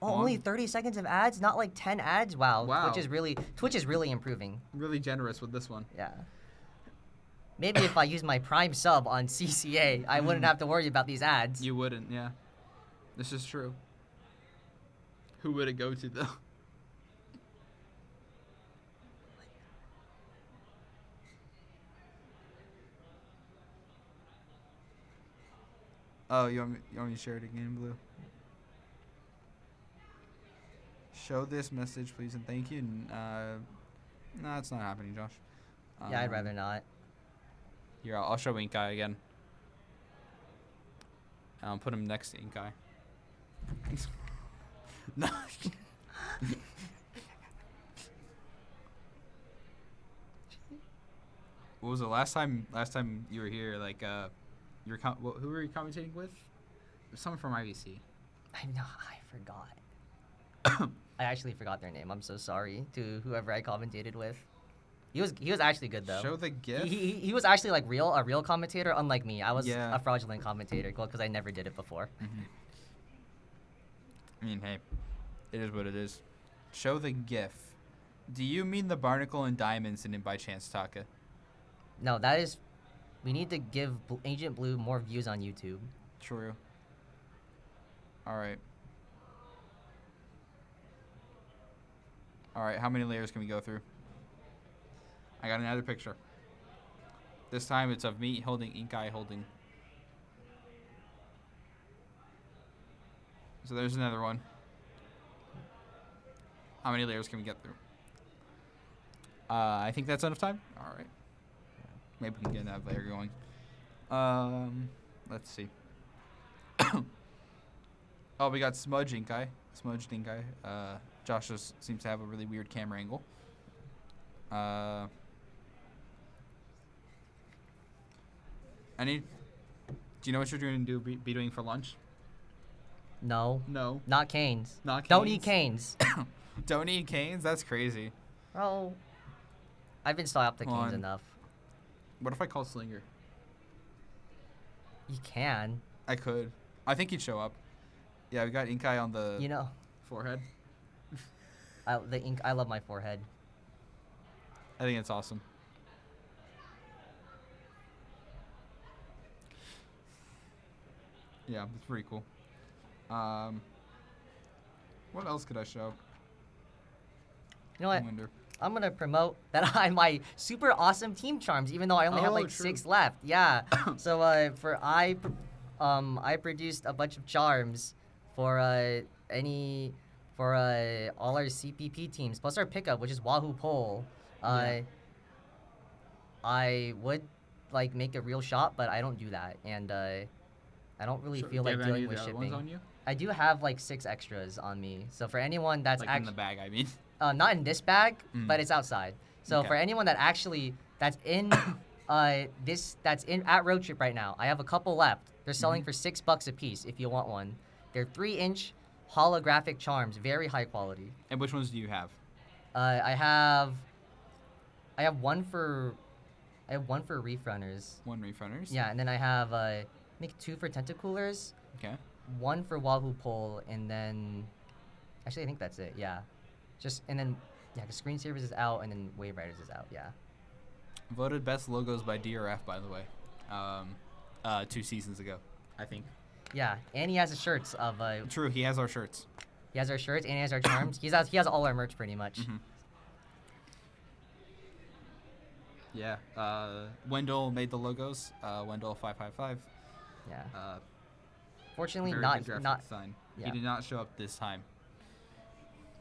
Oh, only 30 seconds of ads, not like 10 ads. Wow. Twitch is really improving. Really generous with this one. Yeah. Maybe if I use my Prime sub on CCA, I wouldn't have to worry about these ads. You wouldn't, yeah. This is true. Who would it go to though? Oh, you want me to share it again, Blue? Show this message, please, and thank you. No, it's not happening, Josh. Yeah, I'd rather not. Here, I'll show Inkai again. And I'll put him next to Inkai. No. What was the last time you were here? Like, who were you commentating with? It was someone from IVC. I know. I forgot. I actually forgot their name. I'm so sorry to whoever I commentated with. He was actually good though. Show the GIF. He was actually like a real commentator, unlike me. I was a fraudulent commentator, because I never did it before. I mean, hey, it is what it is. Show the GIF. Do you mean the barnacle and diamond incident by chance, Taka? No, that is. We need to give Agent Blue more views on YouTube. True. All right. All right. How many layers can we go through? I got another picture. This time it's of me holding Inkai holding. So there's another one. How many layers can we get through? I think that's enough time. All right. Maybe we can get another layer going. Let's see. Oh, we got Smudge Inkai. Smudged Inkai. Josh just seems to have a really weird camera angle. Do you know what you're going to be doing for lunch? No. No. Not canes. Not canes. Don't eat canes. Don't eat canes? That's crazy. Bro, I've been stopped the canes enough. What if I call Slinger? You can. I could. I think he'd show up. Yeah, we got Inkai on the forehead. I love my forehead. I think it's awesome. Yeah, it's pretty cool. What else could I show? You know what? gonna promote that I my super awesome team charms, even though I only have Oh, like true. 6 left. Yeah. So I produced a bunch of charms for all our CPP teams plus our pickup, which is Wahoo Pole. Yeah. I would like make a real shop, but I don't do that, and I don't really Sure. feel Do you like have any dealing of with the other shipping. ones on you? I do have like 6 extras on me. So for anyone that's Like in the bag, I mean. not in this bag, Mm. but it's outside. So Okay. for anyone that actually that's in that's in at Road Trip right now, I have a couple left. They're selling Mhm. for $6 a piece if you want one. They're 3-inch holographic charms, very high quality. And which ones do you have? I have one for Reef runners. One Reef runners. Yeah, and then I have I think 2 for tentacoolers, Okay. 1 for Wahoo Pole, and then actually I think that's it. Yeah, and then the screensavers is out, and then Wave Riders is out. Yeah. Voted best logos by DRF, by the way. 2 seasons ago, I think. Yeah, and he has the shirts of True, he has our shirts. he has our shirts and he has our charms. He has all our merch pretty much. Mhm. Yeah. Wendell made the logos. Wendell 555. Yeah. Uh, Fortunately, very not good graphic not. design. yeah. He did not show up this time.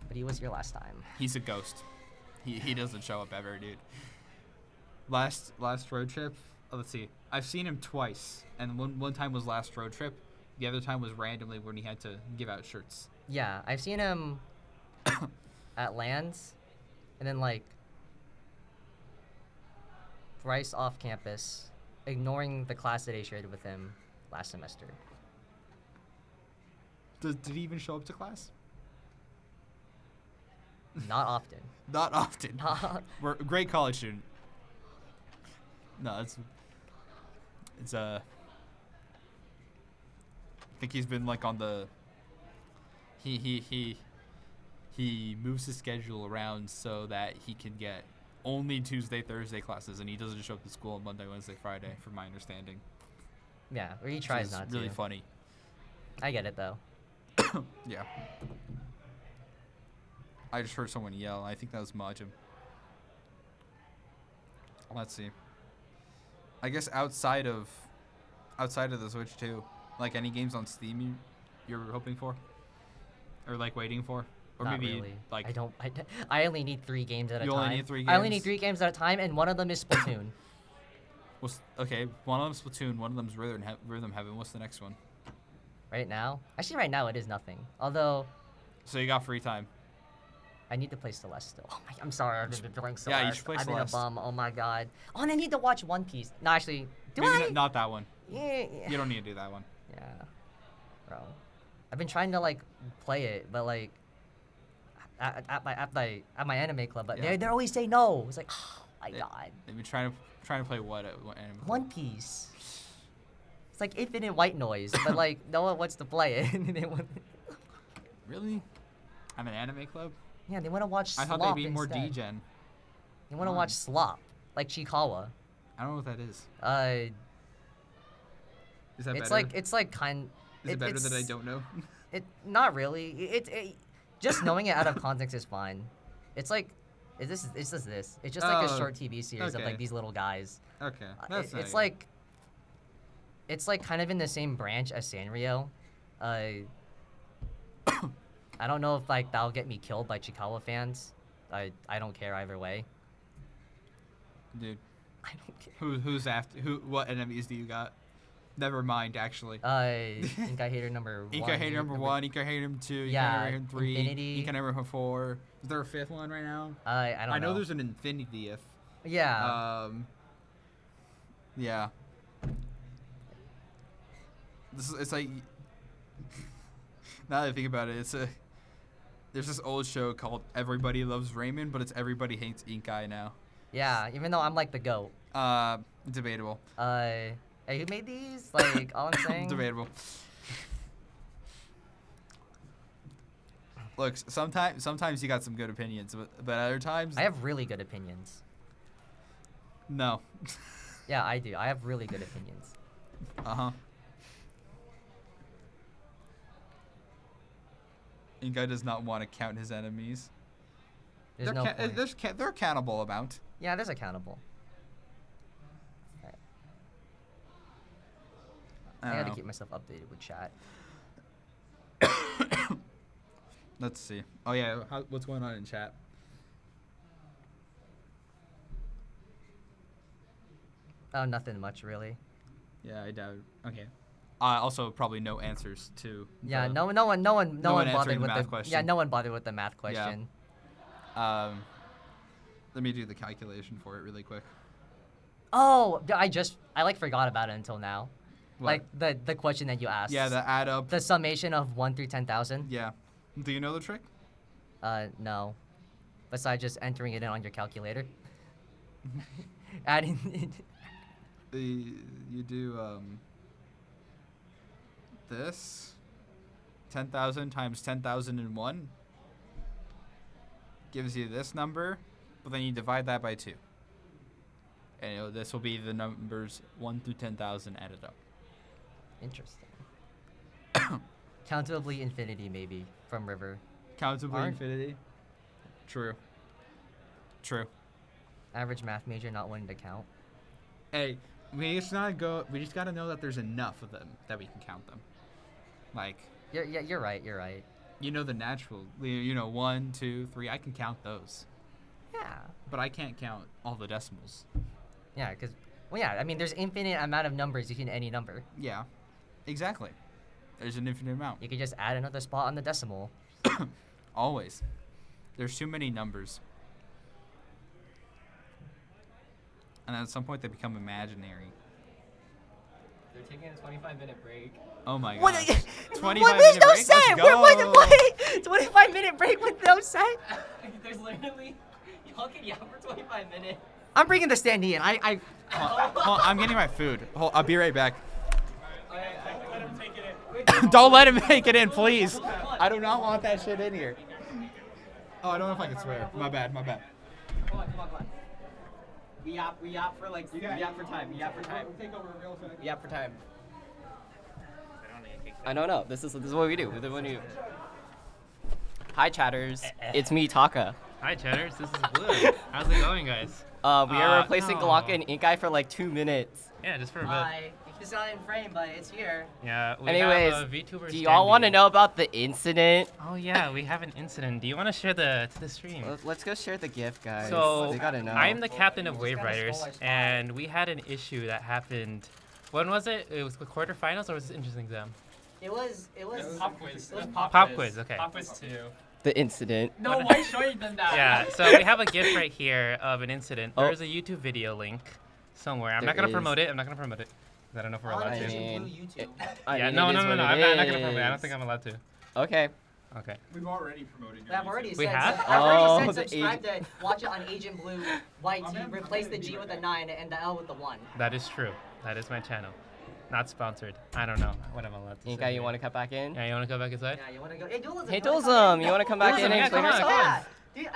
But he was here last time. He's a ghost. He doesn't show up ever, dude. Last road trip. Let's see. I've seen him twice, and one time was last road trip. The other time was randomly when he had to give out shirts. Yeah, I've seen him at LANs, and then like thrice off campus, ignoring the class that I shared with him last semester. Did he even show up to class? Not often. Not often. We're a great college student. No, I think he's been like on the. He moves his schedule around so that he can get only Tuesday, Thursday classes, and he doesn't show up to school on Monday, Wednesday, Friday, from my understanding. Yeah, or he tries not really to. funny. I get it though. Yeah. I just heard someone yell. I think that was Majim. Let's see. I guess outside of the Switch too, like any games on Steam you're hoping for, or like waiting for, or Not maybe really. like I only need 3 games at a You time. only need 3 I only need games? 3 games at a time, and one of them is Splatoon. okay, one of them's Splatoon, one of them's Rhythm Heaven. What's the next one? Right now, right now it is nothing. Although So you got free time. I need to play Celeste still. Oh my, I'm sorry, I've just been playing Celeste. Yeah, you should play I've been a Celeste. bum. Oh my god. Oh, and I need to watch One Piece. No, actually, do Maybe I? not that one. Yeah. You don't need to do that one. Yeah, bro. I've been trying to like play it, but like at my anime club, but Yeah. they always say no. It's like, oh my They- god. They've been trying to play what anime? One Piece. It's like infinite white noise, but like no one wants to play it. They want- Really? I'm an anime club. yeah, they want to watch. I thought Slop they'd be more instead. D-Gen. They want to Come watch on. Slop, like Chikawa. I don't know what that is. Is that It's better? it's like kind. Is it better that I it's- don't know? It not really. Just knowing it out of context is fine. It's like, it's just this. It's just like a Oh, short TV series of okay. like these little guys. Okay. That's not It's even- like, it's like kind of in the same branch as Sanrio. I don't know if like that'll get me killed by Chikawa fans. I don't care either way. Dude, I don't care. who's after what enemies do you got? Never mind, actually. Inkai Hater number 1. Inca Hater number 1, Inca Hater number 2, Yeah, Inca Hater 3, Infinity. Inca number 4. Is there a 5th one right now? I don't know. I know there's an Infinity if. Yeah. Yeah. It's like now that I think about it, there's this old show called Everybody Loves Raymond, but it's Everybody Hates Inkai now. Yeah. Even though I'm like the goat. Debatable. Hey, who made these? Like, all I'm saying. Debatable. Look, sometimes you got some good opinions, but other times I have really good opinions. no. Yeah, I do. I have really good opinions. Uh-huh. Inkai does not want to count his enemies. There's no point. They're a countable amount. Yeah, there's a countable. Right. I gotta keep myself updated with chat. Let's see. Oh yeah, what's going on in chat? Oh, nothing much really. Yeah, I doubt. Okay. Also, probably no answers to. Yeah, no one bothered with the math question. Yeah, no one bothered with the math question. Yeah. Let me do the calculation for it really quick. Oh, I like forgot about it until now. What? Like the question that you asked. Yeah, the add up. The summation of 1 through 10,000. Yeah. Do you know the trick? No. Besides just entering it in on your calculator. Adding. You do this 10,000 times 10,001 gives you this number, but then you divide that by 2. And this will be the numbers 1 through 10,000 added up. Interesting. Countably infinity, maybe, from River. Countably infinity? True. Average math major not wanting to count. Hey, we just gotta know that there's enough of them that we can count them. Like. You're right. You know the natural. 1, 2, 3. I can count those. Yeah. But I can't count all the decimals. Yeah, because I mean, there's infinite amount of numbers you can any number. Yeah, exactly. There's an infinite amount. You could just add another spot on the decimal. Always. There's too many numbers. And at some point they become imaginary. They're taking a 25-minute break. Oh my god. What? 25-minute There's no break? set. Let's go. What? 25-minute break with no set? There's literally, y'all can yell for 25 minutes. I'm bringing the standee in. Hold on, I'm getting my food. I'll be right back. Let him take it in. Don't let him make it in, please. I do not want that shit in here. Oh, I don't know if I can swear. My bad. Come on. We yap for time. We yap for time. I don't know. This is what we do. Hi, chatters. It's me, Taka. Hi, chatters. This is Blue. How's it going, guys? We are replacing no. Galaka and Ink Eye for like 2 minutes. Yeah, just for a bit. Hi. It's not in frame, but it's here. Yeah. We Anyways, have a VTuber do y'all want to standee. know about the incident? Oh yeah, we have an incident. Do you want to share the stream? Let's go share the gift, guys. So they gotta know. I'm the captain of Wave Riders, and we had an issue that happened. When was it? It was the quarterfinals, or was it entrance exam? It was Pop quiz. It was Pop quiz. Okay. Pop quiz 2. The incident. No, why showing them that? Yeah. So we have a gift right here of an incident. There's a YouTube video link somewhere. I'm not gonna promote it. 'Cause I don't know if we're allowed to. I mean, No. it is what I'm it not gonna promote it. I don't is. think I'm allowed to. Okay. Okay. We've already promoted your I've already YouTube. We said, have? I've already Oh, said the subscribe to watch it on Agent Blue White to replace the G with a 9 and the L with the 1. That is true. That is my channel. Not sponsored. I don't know what I'm allowed to Ink say. Eye, you want to cut back in? Yeah, you want to go back inside? Yeah, you want to go? Hey, Dualism. Hey, Dualism, you want to come back in and yeah, explain come on, yourself? come on. Dude,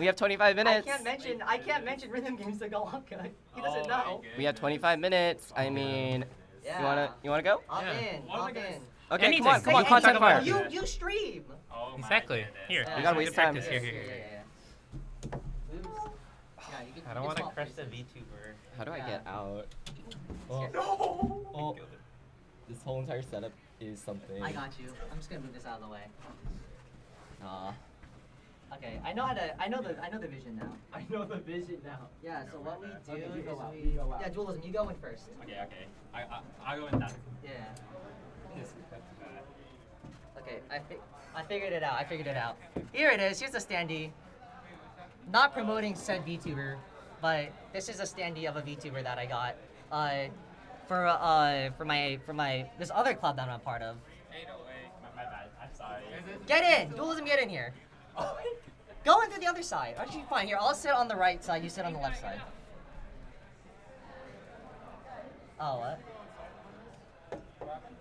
We have 25 minutes. I can't mention rhythm games to Galaka. He doesn't know. We have 25 minutes. I mean, Yeah. you wanna go? Hop Yeah. in. What am I Hop gonna in. say? Okay, Anything. come on, Say content anything. fire. You stream. Oh my Exactly. goodness. Here. Yeah. We gotta Good waste time. practice. Here. Oops. Yeah, you I don't want to crush the VTuber. How do I Yeah. get out? No! Oh, this whole entire setup is something. I got you. I'm just gonna move this out of the way. Nah. Okay, I know the vision now. I know the vision now. Yeah, so what we do Okay, you is go out, we you go out. yeah, dualism, you go in first. Okay. I'll go with that. Yeah. Okay, I figured it out. Here it is. Here's the standee. Not promoting said VTuber, but this is a standee of a VTuber that I got. For my this other club that I'm a part of. Hey, no way. My bad. I'm sorry. Get in! Dualism, get in here. Go into the other side. Actually, fine. Here, I'll sit on the right side. You sit on the left side. Oh, what?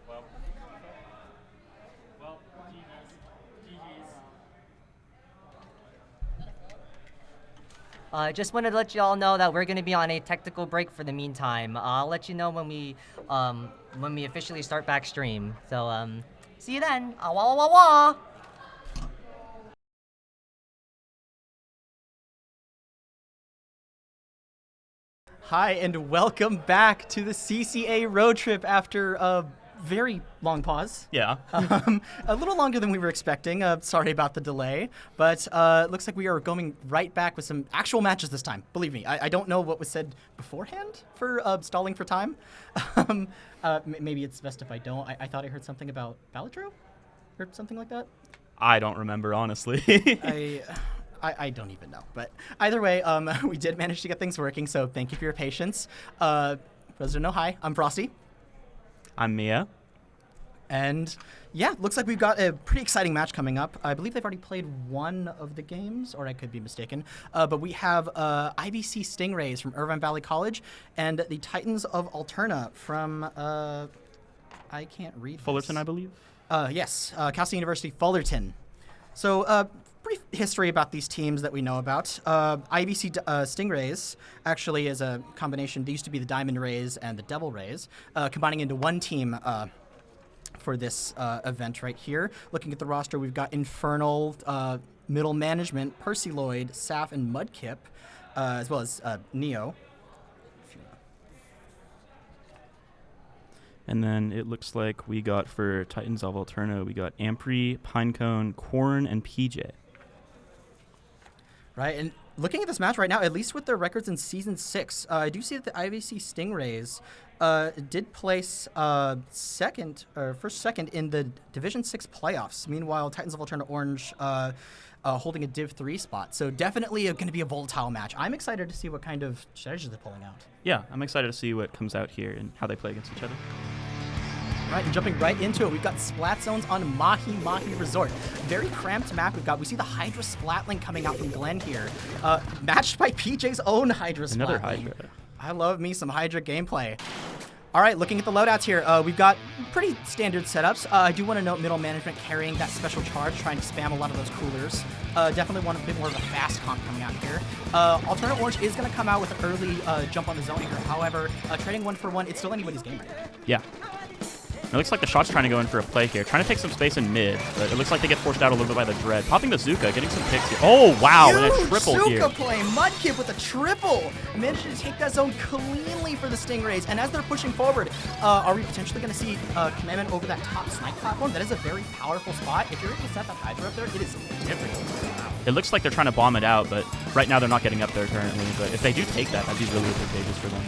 Well, GG's. Just wanted to let you all know that we're going to be on a technical break for the meantime. I'll let you know when we officially start back stream. So see you then. Wah wah wah wah. Hi, and welcome back to the CCA road trip after a very long pause. Yeah. A little longer than we were expecting. Sorry about the delay. But it looks like we are going right back with some actual matches this time. Believe me, I don't know what was said beforehand for stalling for time. Maybe it's best if I don't. I thought I heard something about Balatro or something like that. I don't remember, honestly. I don't even know. But either way, we did manage to get things working, so thank you for your patience. For those who don't know, hi, I'm Frosty. I'm Mia. And yeah, looks like we've got a pretty exciting match coming up. I believe they've already played one of the games, or I could be mistaken. But we have IBC Stingrays from Irvine Valley College and the Titans of Alterna from, I can't read Fullerton, this. I believe. Yes, Cal State University Fullerton. So, brief history about these teams that we know about. IBC Stingrays actually is a combination. They used to be the Diamond Rays and the Devil Rays, combining into one team for this event right here. Looking at the roster, we've got Infernal, Middle Management, Percy Lloyd, Saf, and Mudkip, as well as Neo. And then it looks like we got for Titans of Alterna, we got Ampri, Pinecone, Corn, and PJ. Right, and looking at this match right now, at least with their records in Season 6, I do see that the IVC Stingrays did place first second in the Division 6 playoffs. Meanwhile, Titans of Alterna Orange holding a Div 3 spot. So definitely going to be a volatile match. I'm excited to see what kind of strategies they're pulling out. Yeah, I'm excited to see what comes out here and how they play against each other. Right, and jumping right into it, we've got Splat Zones on Mahi Resort. Very cramped map we see the Hydra Splatling coming out from Glen here. Matched by PJ's own Hydra Splatling. Another Hydra. I love me some Hydra gameplay. All right, looking at the loadouts here, we've got pretty standard setups. I do want to note Middle Management carrying that special charge, trying to spam a lot of those coolers. Definitely want a bit more of a fast comp coming out here. Alterna Orange is going to come out with an early jump on the zone here. However, trading 1-for-1, it's still anybody's game right now. Yeah. It looks like the shot's trying to go in for a play here. Trying to take some space in mid, but it looks like they get forced out a little bit by the Dread. Popping the Zuka, getting some picks here. Oh, wow, and a triple Zuka here. Zuka play. Mudkip with a triple. Managed to take that zone cleanly for the Stingrays. And as they're pushing forward, are we potentially going to see Commandment over that top snipe platform? That is a very powerful spot. If you're able to set that Hydra up there, it is different. It looks like they're trying to bomb it out, but right now they're not getting up there currently. But if they do take that, that'd be really advantageous for them.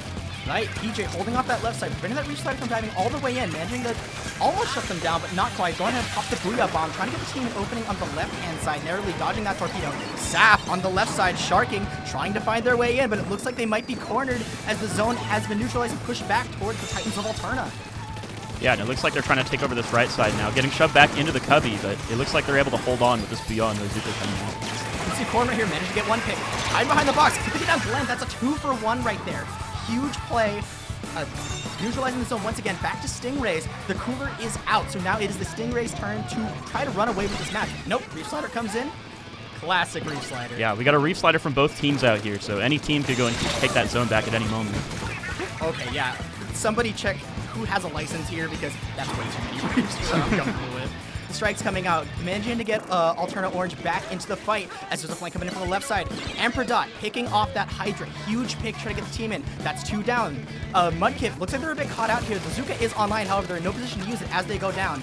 Right, PJ holding off that left side, preventing that Reef slider from diving all the way in, managing to almost shut them down, but not quite. Going ahead and pop the Booyah Bomb, trying to get the team an opening on the left-hand side, narrowly dodging that torpedo. Saf on the left side, sharking, trying to find their way in, but it looks like they might be cornered as the zone has been neutralized and pushed back towards the Titans of Alterna. Yeah, and it looks like they're trying to take over this right side now, getting shoved back into the cubby, but it looks like they're able to hold on with this beyond the Zuka coming out. You see Corn right here, managed to get one pick. Hide behind the box, keeping it down Glenn, that's a 2-for-1 right there. Huge play. Neutralizing the zone once again, back to Stingrays. The cooler is out, so now it is the Stingrays' turn to try to run away with this match. Nope, Reef Slider comes in. Classic Reef Slider. Yeah, we got a Reef Slider from both teams out here, so any team could go and take that zone back at any moment. Okay, yeah. Somebody check who has a license here, because that's way too many Reefs that I'm comfortable with. The strike's coming out, managing to get Alterna Orange back into the fight as there's a flank coming in from the left side. Emperor Dot picking off that Hydra. Huge pick, trying to get the team in. That's 2 down. Mudkip, looks like they're a bit caught out here. The Zuka is online, however, they're in no position to use it as they go down.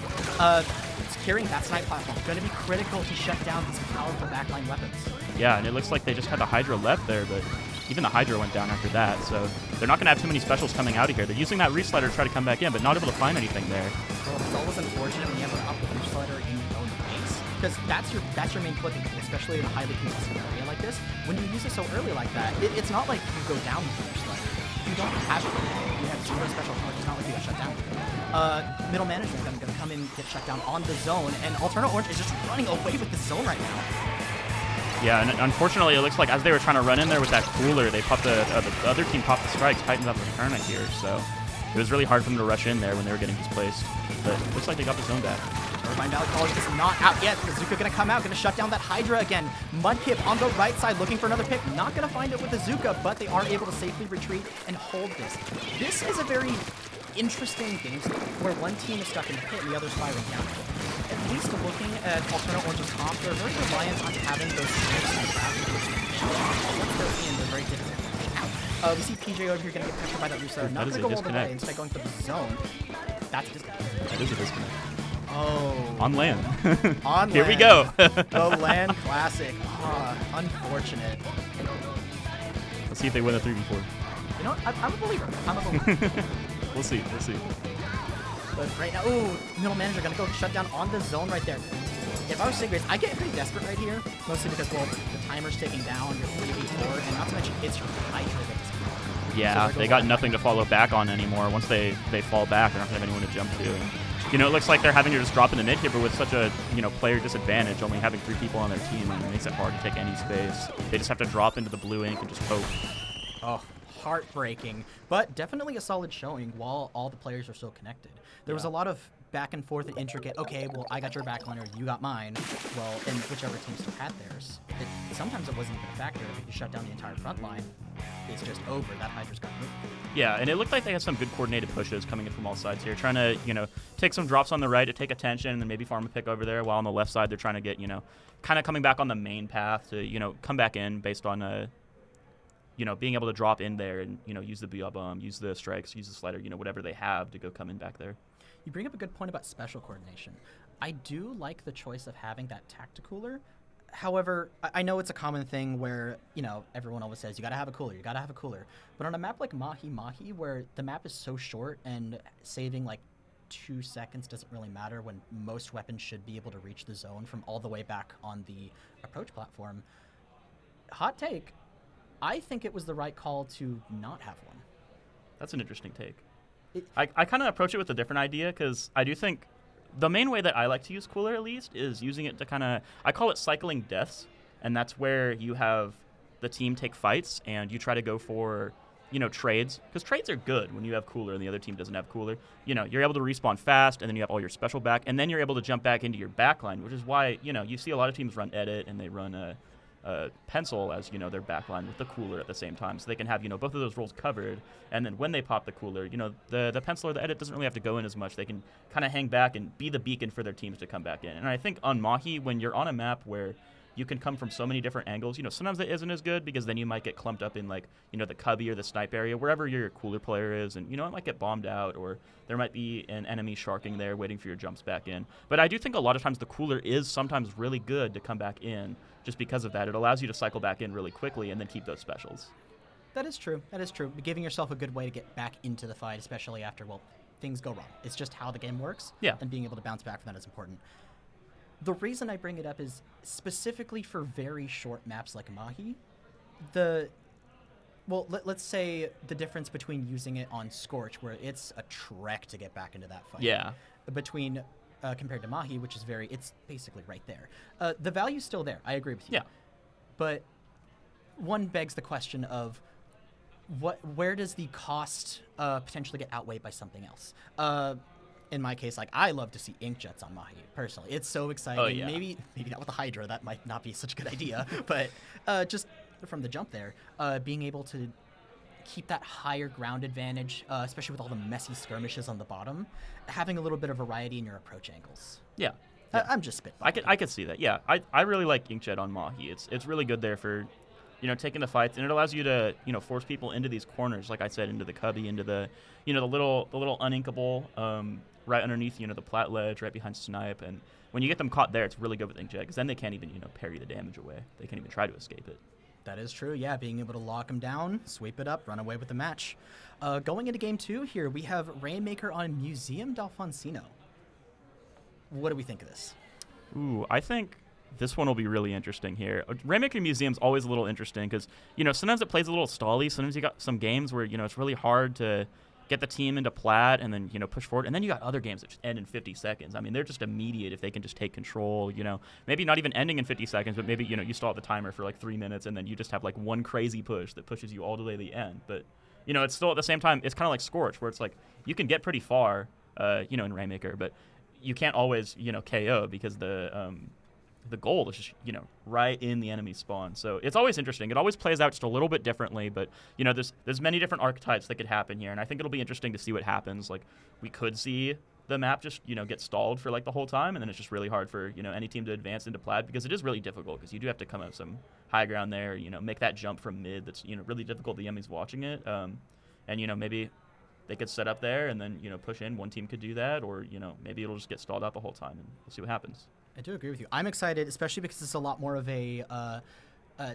Securing that snipe platform. Going to be critical to shut down these powerful backline weapons. Yeah, and it looks like they just had the Hydra left there, but even the Hydra went down after that, so they're not going to have too many specials coming out of here. They're using that Reef Slider to try to come back in, but not able to find anything there. Well, it's always unfortunate when you have an up Reef Slider in your own base, because that's your main flipping tool, especially in a highly contested area like this. When you use it so early like that, it's not like you go down with the Reef Slider. You don't have it. You have 0 special charge. It's not like you got shut down. Middle Management then going to come in and get shut down on the zone, and Alterna Orange is just running away with the zone right now. Yeah, and unfortunately, it looks like as they were trying to run in there with that cooler, they popped the other team popped the strikes, Titans up Alterna here, so it was really hard for them to rush in there when they were getting displaced. But it looks like they got the zone back. Irvine Valley College is not out yet. Bazooka going to come out, going to shut down that Hydra again. Mudkip on the right side looking for another pick. Not going to find it with the Zuka, but they are able to safely retreat and hold this. This is a very interesting game state where one team is stuck in the pit and the other's firing down. At least looking at Alterna Orange's comp, they're very reliant on having those strikes and traps. Once they're in, they're very difficult to get out. We see PJ over here going to get pressured by that Lusa. Not is going to a go all the way, disconnect. instead going for the zone. That's a disconnect. That is a disconnect. Oh. On LAN. On Here we LAN. go. The LAN Classic. Unfortunate. Let's see if they win the 3v4. You know what? I'm a believer. I'm a believer. We'll see. We'll see. But right now, ooh, middle manager going to go shut down on the zone right there. If I was Stingrays, I get pretty desperate right here, mostly because, well, the timer's ticking down, you're 3v4, and not to mention it's your Hydra that's Yeah, so they got nothing to follow back on anymore. Once they fall back, they're not going to have anyone to jump to. And, you know, it looks like they're having to just drop in the mid here, but with such a, you know, player disadvantage, only having 3 people on their team, it makes it hard to take any space. They just have to drop into the blue ink and just hope. Oh, heartbreaking, but definitely a solid showing while all the players are so connected. There was a lot of back and forth and intricate, okay, well, I got your backliner, you got mine. Well, and whichever team still had theirs. Sometimes it wasn't even a factor. If you shut down the entire front line, it's just over. That Hydra's got moved. Yeah, and it looked like they had some good coordinated pushes coming in from all sides here, trying to, you know, take some drops on the right to take attention and then maybe farm a pick over there, while on the left side they're trying to get, you know, kind of coming back on the main path to, you know, come back in based on, you know, being able to drop in there and, you know, use the bomb, use the strikes, use the slider, you know, whatever they have to go come in back there. You bring up a good point about special coordination. I do like the choice of having that tacticooler. However, I know it's a common thing where, you know, everyone always says, you gotta have a cooler, you gotta have a cooler. But on a map like Mahi Mahi, where the map is so short and saving like 2 seconds doesn't really matter when most weapons should be able to reach the zone from all the way back on the approach platform, hot take, I think it was the right call to not have one. That's an interesting take. I kind of approach it with a different idea, because I do think the main way that I like to use cooler, at least, is using it to kind of, I call it cycling deaths, and that's where you have the team take fights and you try to go for, you know, trades, because trades are good when you have cooler and the other team doesn't have cooler. You know, you're able to respawn fast, and then you have all your special back, and then you're able to jump back into your backline, which is why, you know, you see a lot of teams run edit and they run a pencil as, you know, their backline with the cooler at the same time, so they can have, you know, both of those roles covered, and then when they pop the cooler, you know, the pencil or the edit doesn't really have to go in as much. They can kind of hang back and be the beacon for their teams to come back in. And I think on Mahi, when you're on a map where you can come from so many different angles, you know, sometimes it isn't as good, because then you might get clumped up in, like, you know, the cubby or the snipe area, wherever your cooler player is, and, you know, it might get bombed out, or there might be an enemy sharking there waiting for your jumps back in. But I do think a lot of times the cooler is sometimes really good to come back in, just because of that. It allows you to cycle back in really quickly and then keep those specials. That is true. That is true. Giving yourself a good way to get back into the fight, especially after, well, things go wrong. It's just how the game works. Yeah. And being able to bounce back from that is important. The reason I bring it up is specifically for very short maps like Mahi, let's say the difference between using it on Scorch, where it's a trek to get back into that fight. Yeah. Between, compared to Mahi, which is it's basically right there. The value's still there. I agree with you. Yeah. But one begs the question of, where does the cost potentially get outweighed by something else? In my case, like, I love to see inkjets on Mahi, personally. It's so exciting. Oh, yeah. Maybe not with the Hydra, that might not be such a good idea, but just from the jump there, being able to keep that higher ground advantage, especially with all the messy skirmishes on the bottom, having a little bit of variety in your approach angles. Yeah. I'm just spitballing. I could see that. Yeah, I really like inkjet on Mahi. It's really good there for, you know, taking the fights, and it allows you to, you know, force people into these corners, like I said, into the cubby, into the, you know, the little uninkable, right underneath, you know, the plat ledge, right behind snipe, and when you get them caught there, it's really good with inkjet, because then they can't even, you know, parry the damage away. They can't even try to escape it. That is true, yeah. Being able to lock them down, sweep it up, run away with the match. Going into game 2 here, we have Rainmaker on Museum d'Alfonsino. What do we think of this? Ooh, I think this one will be really interesting here. Rainmaker Museum's always a little interesting, because, you know, sometimes it plays a little stally. Sometimes you got some games where, you know, it's really hard to get the team into plat and then, you know, push forward. And then you got other games that just end in 50 seconds. I mean, they're just immediate if they can just take control, you know. Maybe not even ending in 50 seconds, but maybe, you know, you stall the timer for like 3 minutes and then you just have like one crazy push that pushes you all the way to the end. But, you know, it's still at the same time, it's kind of like Scorch, where it's like you can get pretty far, you know, in Rainmaker, but you can't always, you know, KO, because the goal is just, you know, right in the enemy spawn. So it's always interesting. It always plays out just a little bit differently, but, you know, there's many different archetypes that could happen here, and I think it'll be interesting to see what happens. Like, we could see the map just, you know, get stalled for like the whole time, and then it's just really hard for, you know, any team to advance into plat, because it is really difficult, because you do have to come out some high ground there, make that jump from mid that's, really difficult. The Yummy's watching it. And, maybe they could set up there and then, push in. One team could do that, or, maybe it'll just get stalled out the whole time, and we'll see what happens. I do agree with you. I'm excited, especially because it's a lot more of a,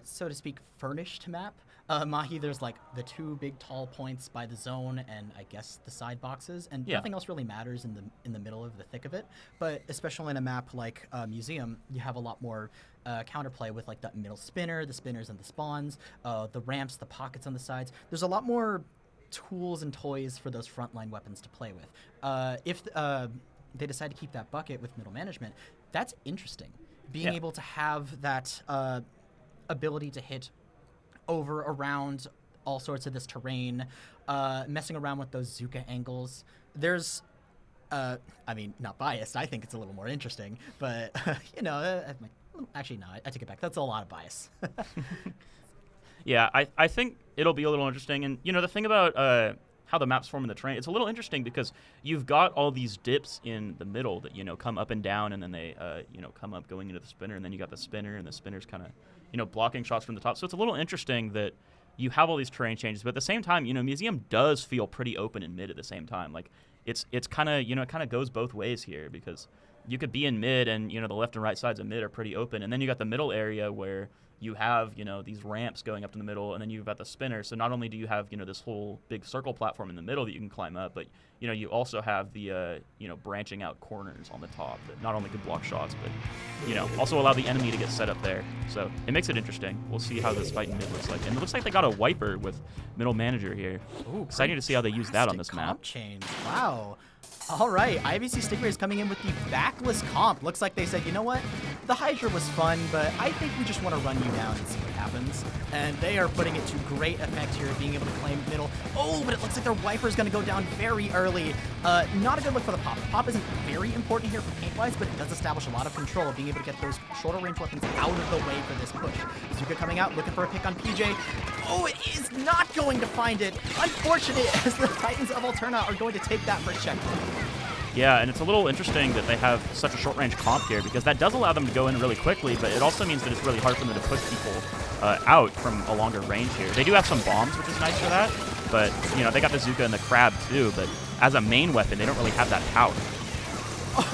so to speak, furnished map. Mahi, there's like the 2 big tall points by the zone and I guess the side boxes, and nothing else really matters in the middle of the thick of it. But especially in a map like Museum, you have a lot more counterplay with like the middle spinner, the spinners and the spawns, the ramps, the pockets on the sides. There's a lot more tools and toys for those frontline weapons to play with. If they decide to keep that bucket with middle management, that's interesting. Being able to have that ability to hit over, around all sorts of this terrain, messing around with those Zuka angles. There's, I mean, not biased, I think it's a little more interesting, but, actually, no, I take it back. That's a lot of bias. Yeah, I think it'll be a little interesting. And, the thing about how the maps form in the terrain, it's a little interesting because you've got all these dips in the middle that, come up and down, and then they, come up going into the spinner, and then you got the spinner, and the spinner's kind of, blocking shots from the top. So it's a little interesting that you have all these terrain changes, but at the same time, Museum does feel pretty open in mid at the same time. Like, it's kind of, it kind of goes both ways here, because you could be in mid and, the left and right sides of mid are pretty open, and then you got the middle area where you have, these ramps going up to the middle, and then you've got the spinner. So not only do you have, this whole big circle platform in the middle that you can climb up, but, you also have the, branching out corners on the top that not only can block shots, but, also allow the enemy to get set up there. So it makes it interesting. We'll see how this fight in mid looks like. And it looks like they got a wiper with middle manager here. Ooh, exciting to see how they use that on this map. Change. Wow. All right, IVC Stingrays coming in with the backless comp. Looks like they said, you know what? The Hydra was fun, but I think we just want to run you down and see what happens. And they are putting it to great effect here, being able to claim middle. Oh, but it looks like their wiper is going to go down very early. Not a good look for the pop. The pop isn't very important here for paint-wise, but it does establish a lot of control, being able to get those shorter range weapons out of the way for this push. Zuka coming out, looking for a pick on PJ. Oh, it is not going to find it. Unfortunate, as the Titans of Alterna are going to take that first checkpoint. Yeah, and it's a little interesting that they have such a short-range comp here, because that does allow them to go in really quickly, but it also means that it's really hard for them to push people out from a longer range here. They do have some bombs, which is nice for that, but, they got the Zuka and the Crab too, but as a main weapon, they don't really have that power.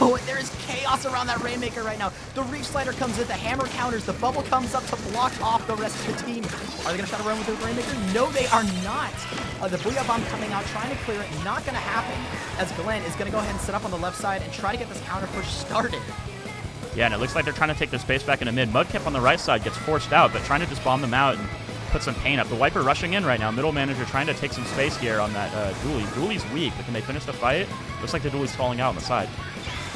Oh, there is chaos around that Rainmaker right now. The Reef Slider comes in, the hammer counters, the bubble comes up to block off the rest of the team. Are they going to try to run with the Rainmaker? No, they are not. The Booyah Bomb coming out, trying to clear it, not going to happen, as Glenn is going to go ahead and set up on the left side and try to get this counter push started. Yeah, and it looks like they're trying to take their space back into mid. Mudkip on the right side gets forced out, but trying to just bomb them out and put some pain up. The Wiper rushing in right now. Middle manager trying to take some space here on that Dooley. Dooley's weak, but can they finish the fight? Looks like the Dooley's falling out on the side.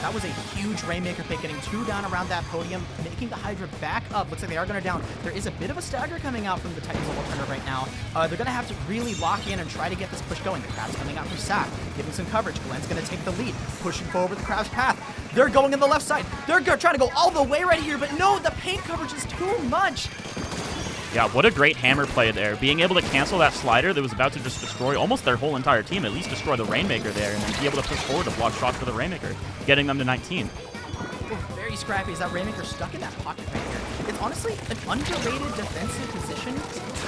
That was a huge Rainmaker pick, getting 2 down around that podium, making the Hydra back up. Looks like they are going to down. There is a bit of a stagger coming out from the Titans of Alterna right now. They're going to have to really lock in and try to get this push going. The Crab's coming out from Sack, giving some coverage. Glenn's going to take the lead, pushing forward the Crab's path. They're going in the left side. They're trying to go all the way right here, but no, the paint coverage is too much. Yeah, what a great hammer play there. Being able to cancel that slider that was about to just destroy almost their whole entire team, at least destroy the Rainmaker there, and then be able to push forward to block shots for the Rainmaker, getting them to 19. Very scrappy as that Rainmaker stuck in that pocket right here. It's honestly an underrated defensive position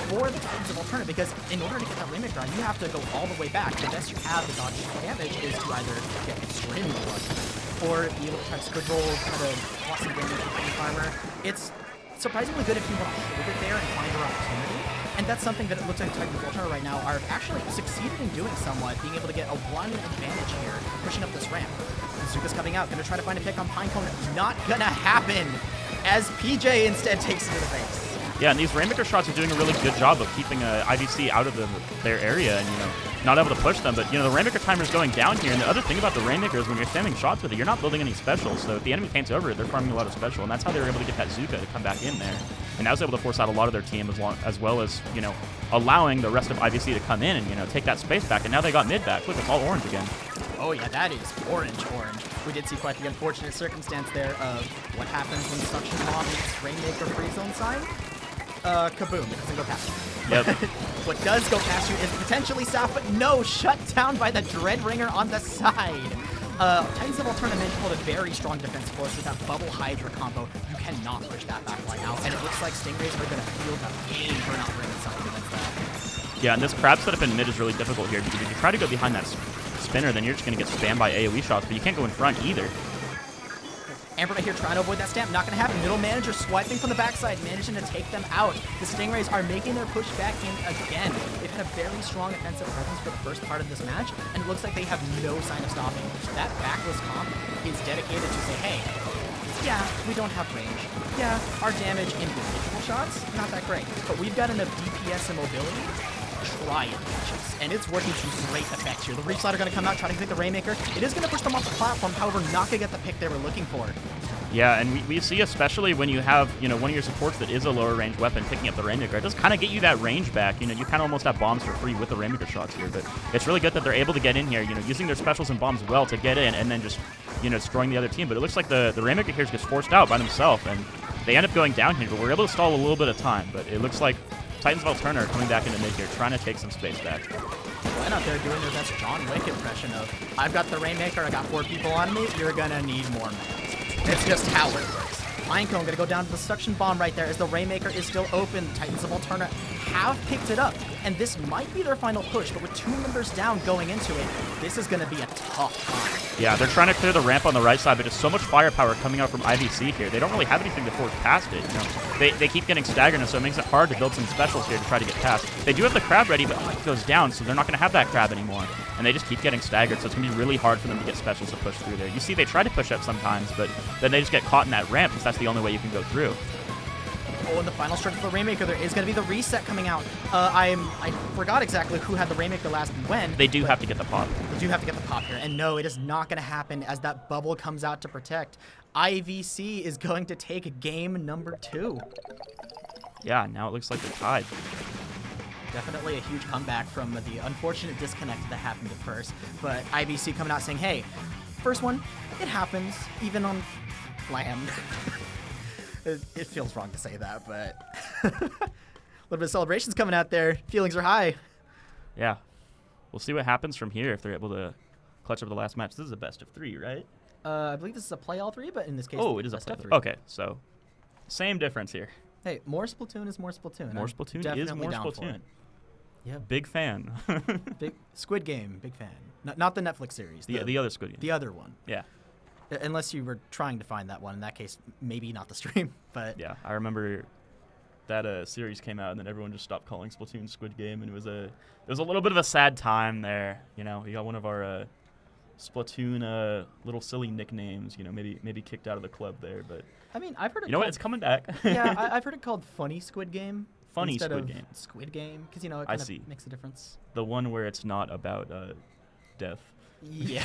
for the Titans of Alterna, because in order to get that Rainmaker on, you have to go all the way back. The best you have to dodge damage is to either get extremely lucky or be able to try to squid roll, try to block some damage with the farmer. It's surprisingly good if you want to hold it there and find your opportunity. And that's something that it looks like the Titans of Alterna right now are actually succeeded in doing somewhat, being able to get a 1 advantage here, pushing up this ramp. Zuka's coming out, going to try to find a pick on Pinecone. Not going to happen, as PJ instead takes it to the face. Yeah, and these Rainmaker shots are doing a really good job of keeping IVC out of their area and, not able to push them. But, the Rainmaker timer is going down here. And the other thing about the Rainmaker is when you're spamming shots with it, you're not building any specials. So if the enemy paints over it, they're farming a lot of special. And that's how they were able to get that Zuka to come back in there. And that was able to force out a lot of their team as well as, allowing the rest of IVC to come in and, take that space back. And now they got mid back. Look, it's all orange again. Oh, yeah, that is orange. We did see quite the unfortunate circumstance there of what happens when Suction Bomb meets Rainmaker free zone sign. Kaboom, it doesn't go past you. Yep. What does go past you is potentially Saf, but no, shut down by the Dreadringer on the side. Titans of Alterna managed to hold a very strong defense force with that Bubble Hydra combo. You cannot push that back line out, and it looks like Stingrays are going to feel the pain for not bringing something against that. Yeah, and this crab setup in mid is really difficult here because if you try to go behind that spinner, then you're just going to get spammed by AoE shots, but you can't go in front either. Amber right here trying to avoid that stamp. Not going to happen. Middle manager swiping from the backside, managing to take them out. The Stingrays are making their push back in again. They've had a very strong offensive presence for the first part of this match, and it looks like they have no sign of stopping. That backless comp is dedicated to say, hey, yeah, we don't have range. Yeah, our damage in individual shots, not that great. But we've got enough DPS and mobility. Try it, bitches. And it's working to great effect here. The Reef Slide are going to come out, trying to pick the Rainmaker. It is going to push them off the platform, however, not going to get the pick they were looking for. Yeah, and we see especially when you have, you know, one of your supports that is a lower range weapon picking up the Rainmaker, it does kind of get you that range back. You know, you kind of almost have bombs for free with the Rainmaker shots here, but it's really good that they're able to get in here, you know, using their specials and bombs well to get in and then just, you know, destroying the other team. But it looks like the Rainmaker here gets forced out by themselves, and they end up going down here, but we're able to stall a little bit of time. But it looks like Titans of Alterna are coming back into mid here, trying to take some space back. Glenn out there doing their best John Wick impression of, I've got the Rainmaker, I got 4 people on me, you're gonna need more men. It's just how it works. Minecone gonna go down to the suction bomb right there as the Rainmaker is still open. Titans of Alterna have picked it up, and this might be their final push, but with 2 members down going into it, this is gonna be a tough time. Yeah, they're trying to clear the ramp on the right side, but just so much firepower coming out from IVC here. They don't really have anything to force past it, you know. They keep getting staggered, and so it makes it hard to build some specials here to try to get past. They do have the crab ready, but it goes down, so they're not gonna have that crab anymore. And they just keep getting staggered, so it's gonna be really hard for them to get specials to push through there. You see they try to push up sometimes, but then they just get caught in that ramp because that's the only way you can go through. Oh, and the final stroke of the Rainmaker, there is going to be the reset coming out. I forgot exactly who had the Rainmaker last and when. They do have to get the pop. They do have to get the pop here. And no, it is not going to happen as that bubble comes out to protect. IVC is going to take game number 2. Yeah, now it looks like they're tied. Definitely a huge comeback from the unfortunate disconnect that happened at first. But IVC coming out saying, hey, first one, it happens, even on LAN. It feels wrong to say that, but a little bit of celebrations coming out there. Feelings are high. Yeah. We'll see what happens from here if they're able to clutch up the last match. This is a best of 3, right? I believe this is a play all 3, but in this case, oh, it is a best play of 3. Okay, so same difference here. Hey, more Splatoon is more Splatoon. More I'm Splatoon is definitely more down for Splatoon. it. Yeah, Big fan. big Squid Game, big fan. Not the Netflix series. the other Squid Game. The other one. Yeah. Unless you were trying to find that one. In that case, maybe not the stream. But Yeah, I remember that series came out and then everyone just stopped calling Splatoon Squid Game, and it was a little bit of a sad time there. You know, we got one of our Splatoon little silly nicknames. You know, maybe kicked out of the club there, but I mean, I've heard it. you know what? It's coming back. Yeah, I've heard it called Funny Squid Game. Funny instead Squid of Game. Squid Game, because you know it I kind see. of makes a difference. The one where it's not about death. Yeah.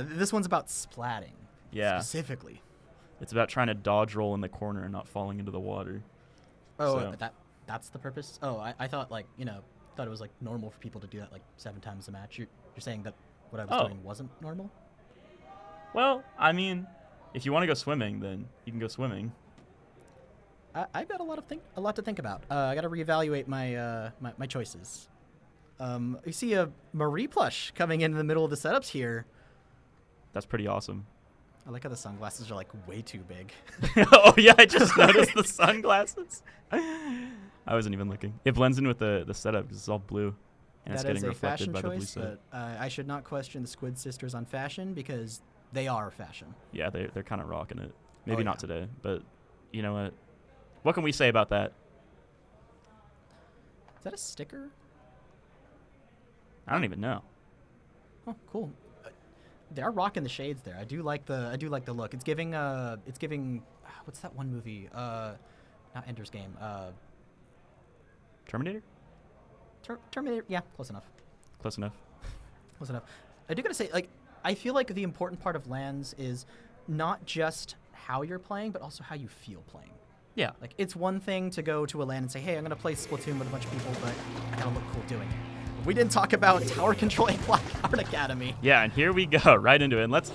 This one's about splatting. Yeah. Specifically. It's about trying to dodge roll in the corner and not falling into the water. Oh, So- that's the purpose. Oh, I thought thought it was like normal for people to do that like 7 times a match. You're saying that what I was Oh. doing wasn't normal? Well, I mean, if you want to go swimming, then you can go swimming. I've got a lot to think about. I got to reevaluate my my choices. You see a Marie plush coming in the middle of the setups here. That's pretty awesome. I like how the sunglasses are like way too big. Oh yeah, I just noticed the sunglasses. I wasn't even looking. It blends in with the setup because it's all blue, and it's That is getting a reflected fashion by the blue choice, set. but I should not question the Squid Sisters on fashion because they are fashion. Yeah, they're kind of rocking it. Maybe Oh, not yeah. today, but you know what? What can we say about that? Is that a sticker? I don't even know. Oh, cool. They are rocking the shades there. I do like the look. It's giving what's that one movie? Not Ender's Game. Terminator? Terminator. Yeah, close enough. Close enough. Close enough. I do gotta say, like, I feel like the important part of LANs is not just how you're playing, but also how you feel playing. Yeah. Like, it's one thing to go to a LAN and say, hey, I'm gonna play Splatoon with a bunch of people, but I gotta look cool doing it. We didn't talk about Tower Control and Black Art Academy. Yeah, and here we go, right into it. And let's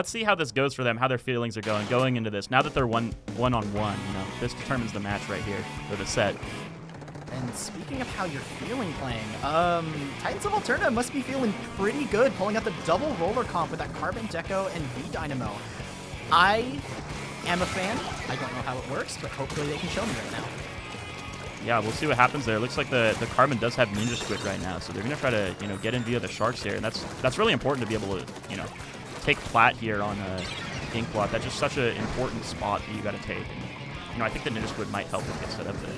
see how this goes for them, how their feelings are going into this. Now that they're one-on-one, you know, this determines the match right here, or the set. And speaking of how you're feeling playing, Titans of Alterna must be feeling pretty good pulling out the double roller comp with that Carbon Deco and V Dynamo. I am a fan. I don't know how it works, but hopefully they can show me right now. Yeah, we'll see what happens there. It looks like the Carbon does have Ninja Squid right now, so they're going to try to, get in via the Sharks here. And that's really important to be able to, take Plat here on Inkblot. That's just such an important spot that you got to take. And, I think the Ninja Squid might help them get set up there.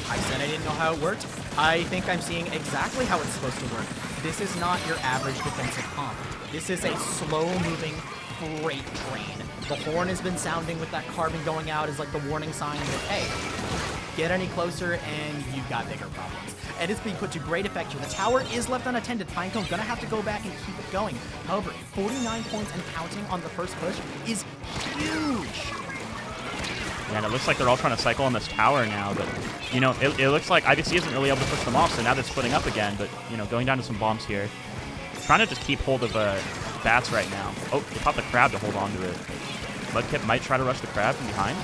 I said I didn't know how it worked. I think I'm seeing exactly how it's supposed to work. This is not your average defensive comp. This is a slow-moving freight train. The horn has been sounding with that Carbon going out as like the warning sign that, hey, get any closer and you've got bigger problems. And it's being put to great effect here. The tower is left unattended. Pinecone gonna have to go back and keep it going. However, 49 points and counting on the first push is huge. Yeah, and it looks like they're all trying to cycle on this tower now, but, it looks like IBC isn't really able to push them off, so now they're splitting up again, but, going down to some bombs here. Trying to just keep hold of bats right now. Oh, they popped the crab to hold on to it. Mudkip might try to rush the crab from behind.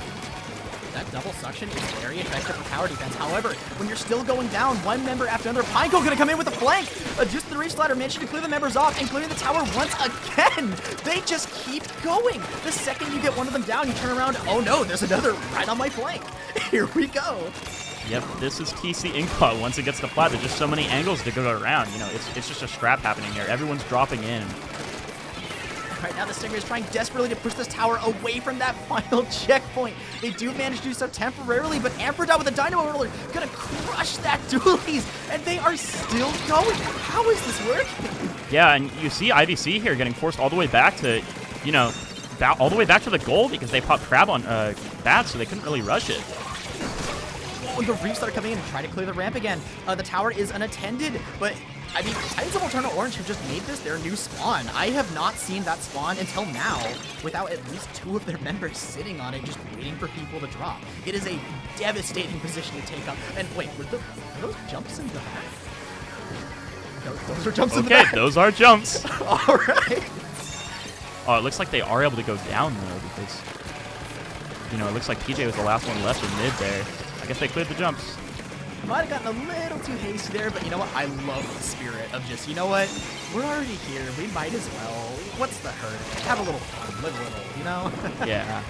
That double suction is very effective for tower defense. However, when you're still going down, one member after another, Pinecone gonna come in with a flank. Just the Reef Slider managed to clear the members off and clearing the tower once again. They just keep going. The second you get one of them down, you turn around. Oh no, there's another right on my flank. Here we go. Yep, this is TC Inkblot. Once it gets to Plat, there's just so many angles to go around. It's just a scrap happening here. Everyone's dropping in. Right now, the Stingrays is trying desperately to push this tower away from that final checkpoint. They do manage to do so temporarily, but Amphrodite with a Dynamo Roller gonna crush that Dualies, and they are still going. How is this working? Yeah, and you see IVC here getting forced all the way back to, all the way back to the goal because they popped crab on bats, so they couldn't really rush it. Oh, the Reefs are coming in and try to clear the ramp again. The tower is unattended, but Titans of Alterna Orange have just made this their new spawn. I have not seen that spawn until now without at least 2 of their members sitting on it just waiting for people to drop. It is a devastating position to take up. And wait, are those jumps in the back? Those are jumps in the back. Okay, those are jumps. All right. Oh, it looks like they are able to go down, though, because, it looks like PJ was the last one left in mid there. I guess they cleared the jumps. Might have gotten a little too hasty there, but you know what? I love the spirit of just, you know what? We're already here. We might as well. What's the hurt? Have a little fun. Live a little, you know? Yeah.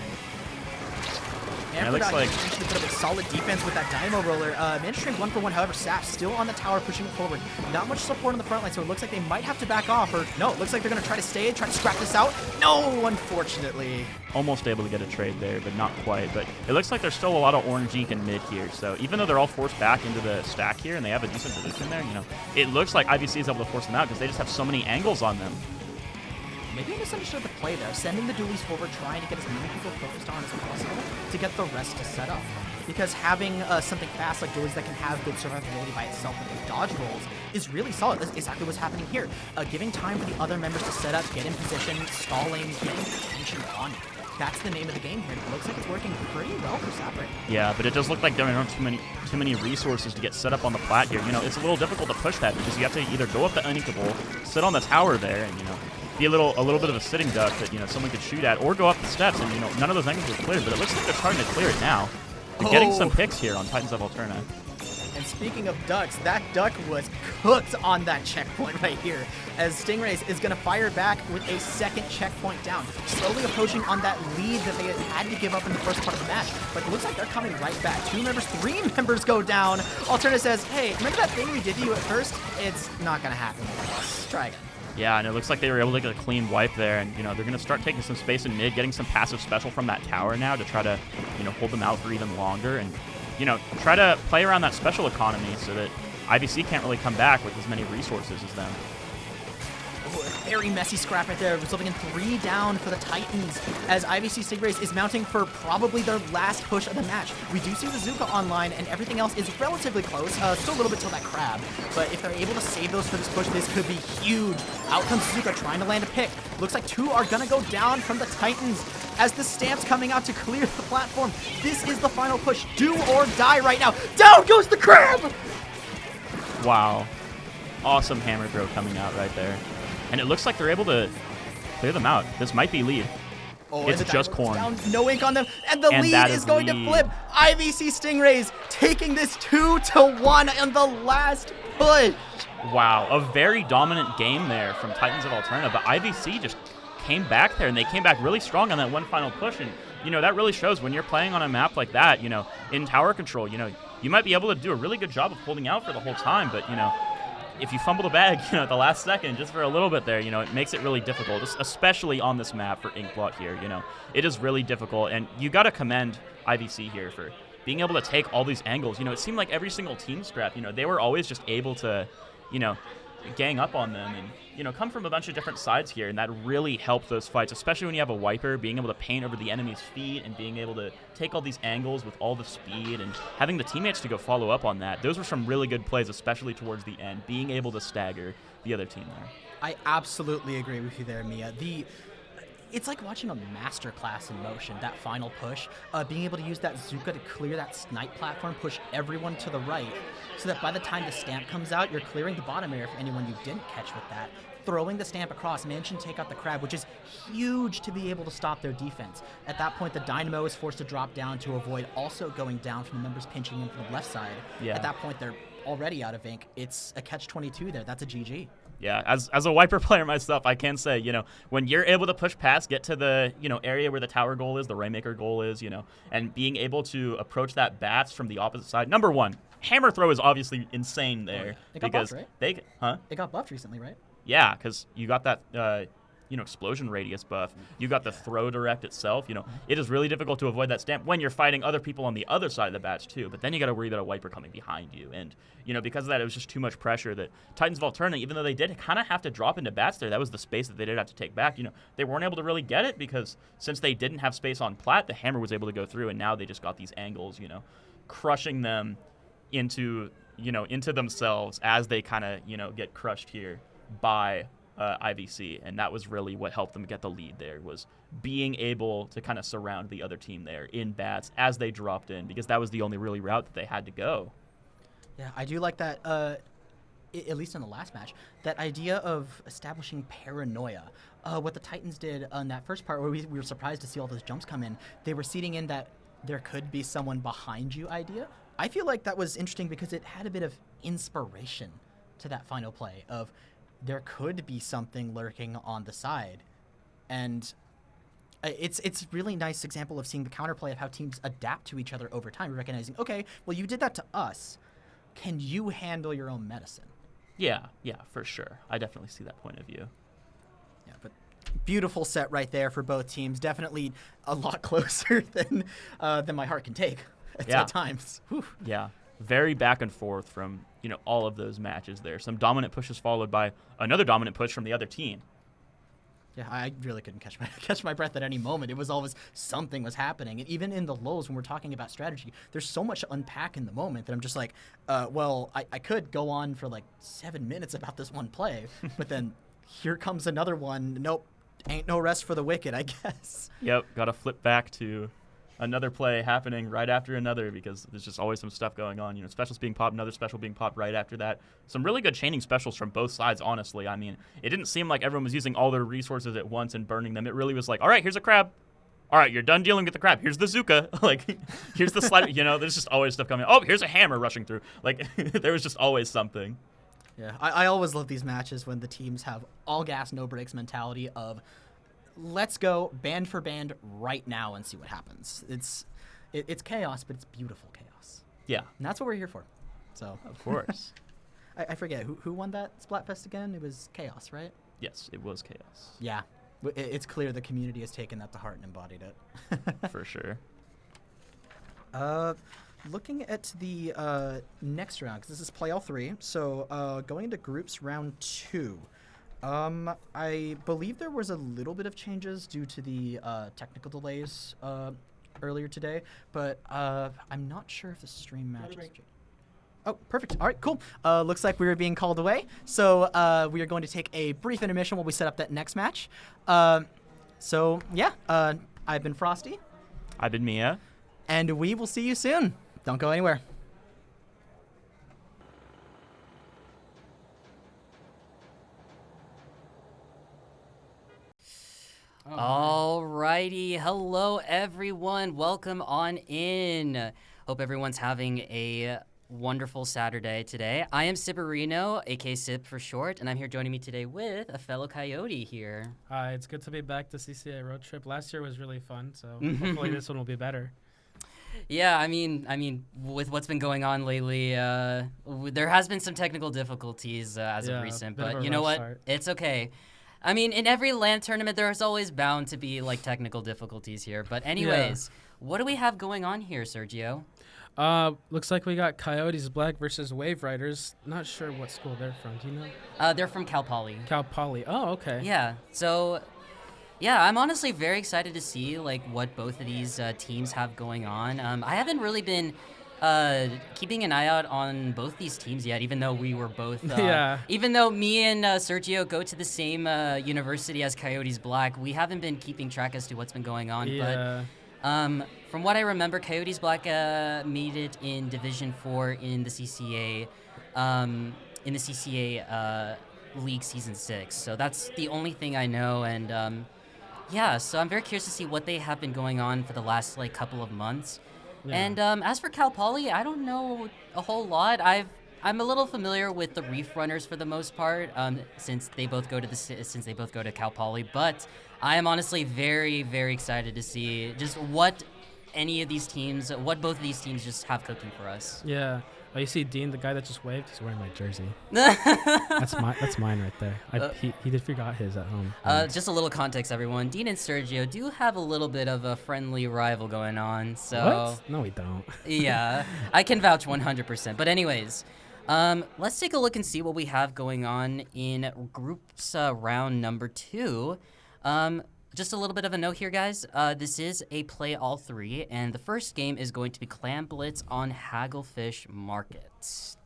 And it looks like actually put up a solid defense with that Dynamo Roller. Managed to 1 for 1, however, Sap still on the tower pushing it forward. Not much support on the front line, so it looks like they might have to back off. Or no, it looks like they're going to try to stay and try to scrap this out. No, unfortunately. Almost able to get a trade there, but not quite. But it looks like there's still a lot of orange ink in mid here. So even though they're all forced back into the stack here and they have a decent position there, it looks like IBC is able to force them out because they just have so many angles on them. Maybe I misunderstood the play there, sending the dualies forward, trying to get as many people focused on as possible to get the rest to set up. Because having something fast like dualies that can have good survivability by itself with the dodge rolls is really solid. That's exactly what's happening here. Giving time for the other members to set up, get in position, stalling, getting tension on it. That's the name of the game here. It looks like it's working pretty well for Sap right now. Yeah, but it does look like there aren't too many resources to get set up on the plat here. It's a little difficult to push that because you have to either go up the uninkable, sit on the tower there, and be a little bit of a sitting duck that someone could shoot at, or go up the steps, and none of those angles are cleared. But it looks like they're starting to clear it now. They're getting some picks here on Titans of Alterna. And speaking of ducks, that duck was cooked on that checkpoint right here, as Stingrays is going to fire back with a second checkpoint down, slowly approaching on that lead that they had to give up in the first part of the match. But it looks like they're coming right back. 2 members, 3 members go down. Alterna says, hey, remember that thing we did to you at first? It's not going to happen with us. Try again. Yeah, and it looks like they were able to get a clean wipe there, and they're going to start taking some space in mid, getting some passive special from that tower now to try to hold them out for even longer, and try to play around that special economy so that IBC can't really come back with as many resources as them. Very messy scrap right there, resulting in 3 down for the Titans, as IVC Stingrays is mounting for probably their last push of the match. We do see the Zuka online, and everything else is relatively close. Still a little bit till that crab, but if they're able to save those for this push, this could be huge. Out comes Zuka trying to land a pick. Looks like 2 are gonna go down from the Titans as the Stamp's coming out to clear the platform. This is the final push. Do or die right now. Down goes the crab! Wow. Awesome hammer throw coming out right there. And it looks like they're able to clear them out. This might be lead. Oh, It's and the just Dynamo goes corn. down, no ink on them, and the And lead that is is going to lead. flip. IVC Stingrays taking this 2-1 in the last push. Wow, a very dominant game there from Titans of Alterna, but IVC just came back there, and they came back really strong on that one final push, and, you know, that really shows when you're playing on a map like that, you know, in tower control, you know, you might be able to do a really good job of holding out for the whole time, but, you know, if you fumble the bag, you know, at the last second, just for a little bit there, you know, it makes it really difficult, especially on this map for Inkblot here, you know. It is really difficult, and you got to commend IVC here for being able to take all these angles. You know, it seemed like every single team strat, you know, they were always just able to, you know, gang up on them and, you know, come from a bunch of different sides here, and that really helped those fights, especially when you have a wiper, being able to paint over the enemy's feet and being able to take all these angles with all the speed and having the teammates to go follow up on that. Those were some really good plays, especially towards the end, being able to stagger the other team there. I absolutely agree with you there, Mia. It's like watching a masterclass in motion, that final push. Being able to use that Zuka to clear that snipe platform, push everyone to the right, so that by the time the stamp comes out, you're clearing the bottom area for anyone you didn't catch with that. Throwing the stamp across, managing to take out the crab, which is huge to be able to stop their defense. At that point, the Dynamo is forced to drop down to avoid also going down from the members pinching in from the left side. Yeah. At that point, they're already out of ink. It's a catch-22 there. That's a GG. Yeah, as a wiper player myself, I can say, you know, when you're able to push past, get to the, you know, area where the tower goal is, the Rainmaker goal is, you know, and being able to approach that bats from the opposite side. Number one, hammer throw is obviously insane there. It got because buffed, right? Huh? It got buffed recently, right? Yeah, because you got that, you know, explosion radius buff. You got the throw direct itself. You know, it is really difficult to avoid that stamp when you're fighting other people on the other side of the bats too. But then you got to worry about a wiper coming behind you. And, you know, because of that, it was just too much pressure that Titans of Alterna, even though they did kind of have to drop into bats there, that was the space that they did have to take back. You know, they weren't able to really get it because since they didn't have space on plat, the hammer was able to go through, and now they just got these angles, you know, crushing them into, you know, into themselves as they kind of, you know, get crushed here by IVC, and that was really what helped them get the lead there, was being able to kind of surround the other team there in bats as they dropped in, because that was the only really route that they had to go. Yeah, I do like that, at least in the last match, that idea of establishing paranoia. What the Titans did on that first part where we were surprised to see all those jumps come in, they were seeding in that there could be someone behind you idea. I feel like that was interesting because it had a bit of inspiration to that final play of there could be something lurking on the side. And it's really nice example of seeing the counterplay of how teams adapt to each other over time, recognizing, okay, well, you did that to us. Can you handle your own medicine? Yeah, for sure. I definitely see that point of view. Yeah, but beautiful set right there for both teams. Definitely a lot closer than my heart can take at times. Whew. Yeah, very back and forth from, you know, all of those matches there. Some dominant pushes followed by another dominant push from the other team. Yeah, I really couldn't catch my breath at any moment. It was always something was happening. And even in the lulls when we're talking about strategy, there's so much to unpack in the moment that I'm just like, well, I could go on for like 7 minutes about this one play, but then here comes another one. Nope, ain't no rest for the wicked, I guess. Yep, got to flip back to another play happening right after another, because there's just always some stuff going on. You know, specials being popped, another special being popped right after that. Some really good chaining specials from both sides, honestly. I mean, it didn't seem like everyone was using all their resources at once and burning them. It really was like, all right, here's a crab. All right, you're done dealing with the crab. Here's the Zuka. Like, here's the slide. You know, there's just always stuff coming. Oh, here's a hammer rushing through. Like, there was just always something. Yeah, I always love these matches when the teams have all gas, no brakes mentality of let's go band for band right now and see what happens. It's chaos, but it's beautiful chaos. Yeah. And that's what we're here for. So Of course. I forget who won that Splatfest again. It was Chaos, right? Yes, it was chaos. Yeah, it's clear the community has taken that to heart and embodied it. For sure. Looking at the next round, because this is play all three. So going into groups round 2. I believe there was a little bit of changes due to the technical delays earlier today, but I'm not sure if the stream matches. Oh, perfect. All right, cool. Looks like we were being called away. So we are going to take a brief intermission while we set up that next match. So, yeah, I've been Frosty. I've been Mia. And we will see you soon. Don't go anywhere. Alrighty, hello everyone. Welcome on in. Hope everyone's having a wonderful Saturday today. I am Ciberino, aka Cib for short, and I'm here joining me today with a fellow Coyote here. Hi, it's good to be back to CCA road trip. Last year was really fun, so hopefully this one will be better. Yeah, I mean, with what's been going on lately, there has been some technical difficulties as of recent, but you know what? Start. It's okay. I mean, in every LAN tournament, there's always bound to be like technical difficulties here. But anyways, what do we have going on here, Sergio? Looks like we got Coyotes Black versus Wave Riders. Not sure what school they're from. Do you know? They're from Cal Poly. Cal Poly. Oh, okay. Yeah. So, yeah, I'm honestly very excited to see like what both of these teams have going on. I haven't really been keeping an eye out on both these teams yet, even though we were both. Even though me and Sergio go to the same university as Coyotes Black, we haven't been keeping track as to what's been going on. Yeah. But from what I remember, Coyotes Black made it in Division 4 in the CCA. League Season 6. So that's the only thing I know, and yeah, so I'm very curious to see what they have been going on for the last like couple of months. Yeah. And as for Cal Poly, I don't know a whole lot. I'm a little familiar with the Reef runners for the most part, since they both go to Cal Poly. But I am honestly very, very excited to see just what both of these teams just have cooking for us. Yeah. Oh, you see Dean, the guy that just waved? He's wearing my jersey. That's mine right there. He did forgot his at home. Just a little context, everyone. Dean and Sergio do have a little bit of a friendly rival going on. So what? No, we don't. Yeah, I can vouch 100%. But anyways, let's take a look and see what we have going on in groups round number 2. Just a little bit of a note here, guys. This is a play all 3, and the first game is going to be Clam Blitz on Hagglefish Market.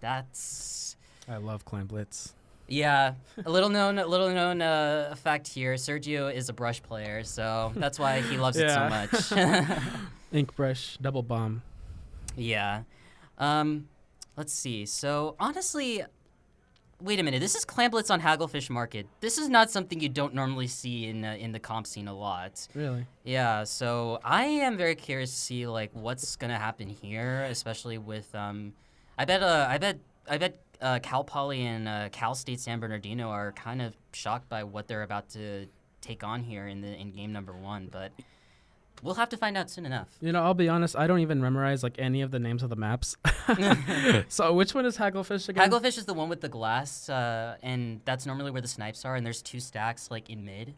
I love Clam Blitz. Yeah, a little known fact here. Sergio is a brush player, so that's why he loves it so much. Ink brush, double bomb. Yeah. Let's see. So honestly, wait a minute. This is Clam Blitz on Hagglefish Market. This is not something you don't normally see in the comp scene a lot. Really? Yeah. So I am very curious to see like what's gonna happen here, especially with I bet Cal Poly and Cal State San Bernardino are kind of shocked by what they're about to take on here in game number 1, but we'll have to find out soon enough. You know, I'll be honest, I don't even memorize like any of the names of the maps. So which one is Hagglefish again? Hagglefish is the one with the glass, and that's normally where the snipes are, and there's 2 stacks like in mid.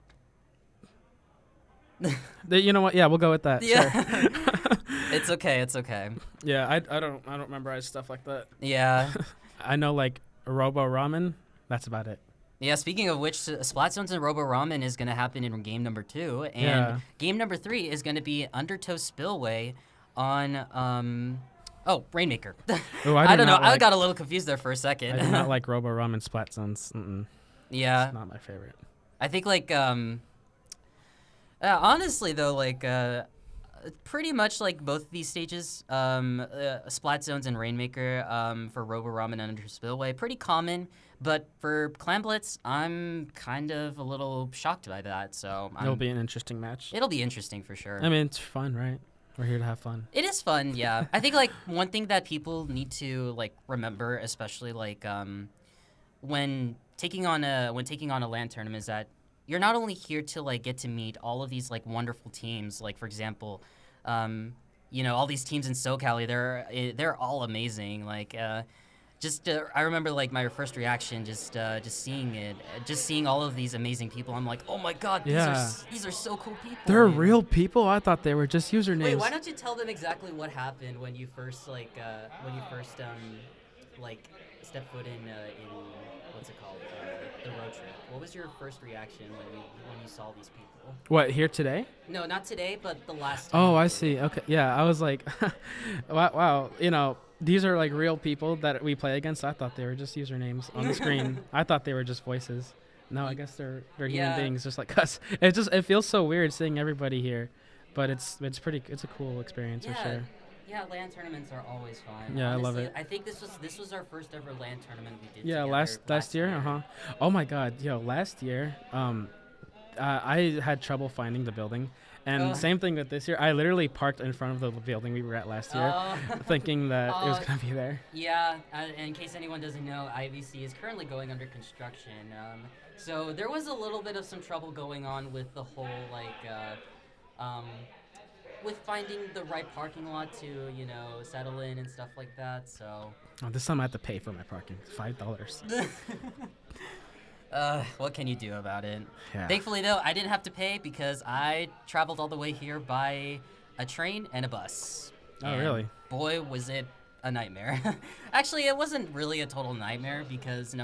You know what? Yeah, we'll go with that. Yeah. Sure. It's okay. Yeah, I don't memorize stuff like that. Yeah. I know like Robo Ramen. That's about it. Yeah, speaking of which, Splat Zones and Robo Ramen is going to happen in game number 2, and game number 3 is going to be Undertow Spillway on Rainmaker. Ooh, I don't know. I got a little confused there for a second. I do not like Robo Ramen Splat Zones. Yeah. It's not my favorite. I think like honestly though, like pretty much like both of these stages, Splat Zones and Rainmaker for Robo Ramen and Undertow Spillway, pretty common. But for Clam Blitz, I'm kind of a little shocked by that. So it'll be an interesting match. It'll be interesting for sure. I mean, it's fun, right? We're here to have fun. It is fun, yeah. I think like one thing that people need to like remember, especially like when taking on a LAN tournament, is that you're not only here to like get to meet all of these like wonderful teams. Like for example, all these teams in SoCal, they're all amazing. Like. I remember like my first reaction, just seeing all of these amazing people. I'm like, oh my god, these are so cool people. They're real people. I thought they were just usernames. Wait, why don't you tell them exactly what happened when you first stepped foot in what's it called, the road trip? What was your first reaction when you saw these people? What, here today? No, not today, but the last time. Oh, I see. Okay, yeah, I was like, wow, these are like real people that we play against. I thought they were just usernames on the screen. I thought they were just voices. No, I guess they're human beings just like us. It feels so weird seeing everybody here, but it's a cool experience for sure. Yeah, LAN tournaments are always fun. Yeah, honestly, I love it. I think this was our first ever LAN tournament we did. Yeah, together last year. Oh my god, last year. I had trouble finding the building. And same thing with this year. I literally parked in front of the building we were at last year, thinking that it was going to be there. Yeah, in case anyone doesn't know, IVC is currently going under construction. So there was a little bit of some trouble going on with the whole, with finding the right parking lot to, settle in and stuff like that, so. Oh, this time I have to pay for my parking. $5. What can you do about it? Yeah. Thankfully, though, I didn't have to pay because I traveled all the way here by a train and a bus. Oh, And really? Boy, was it a nightmare. Actually, it wasn't really a total nightmare because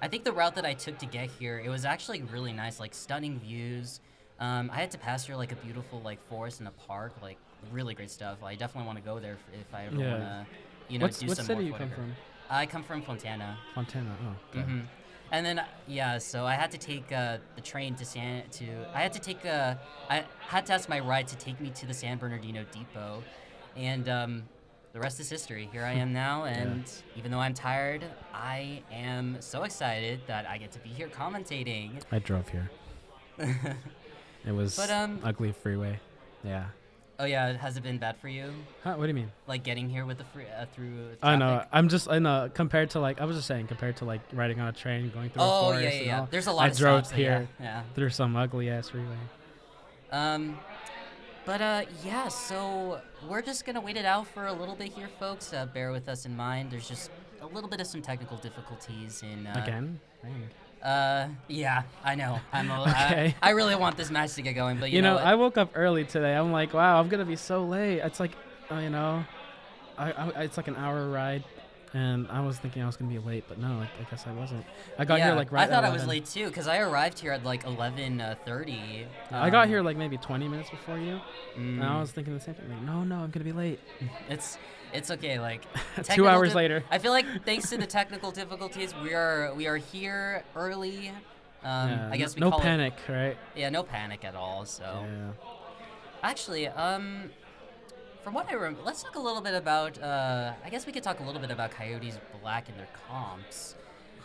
I think the route that I took to get here, it was actually really nice, like stunning views. I had to pass through like a beautiful forest and a park, like really great stuff. I definitely want to go there if I ever want to, do what some more. What city you come from? I come from Fontana. Fontana. Oh. Okay. Mm-hmm. And then so I had to take the train I had to ask my ride to take me to the San Bernardino Depot, and the rest is history. Here I am now, and even though I'm tired, I am so excited that I get to be here commentating. I drove here. It was ugly freeway. Yeah. Oh yeah, has it been bad for you? Huh? What do you mean? Like getting here with the through traffic? I know. I know. Compared to riding on a train, going through a forest. Yeah. All, There's a lot of drove stops, here yeah. through some ugly ass freeway. So we're just gonna wait it out for a little bit here, folks. Bear with us in mind. There's just a little bit of some technical difficulties in. Again? Dang. Yeah, I know. Okay. I really want this match to get going, but you know I woke up early today. I'm like, wow, I'm gonna be so late. It's like, it's like an hour ride, and I was thinking I was gonna be late, but no, I guess I wasn't. I got here right. I thought at I was late too, cause I arrived here at 11:30. I got here maybe 20 minutes before you, and I was thinking the same thing. Like, no, I'm gonna be late. It's okay. 2 hours later. I feel like thanks to the technical difficulties, we are here early. I guess we no call panic, right? Yeah, no panic at all. So, actually, from what I remember, let's talk a little bit about. I guess we could talk a little bit about Coyotes Black and their comps.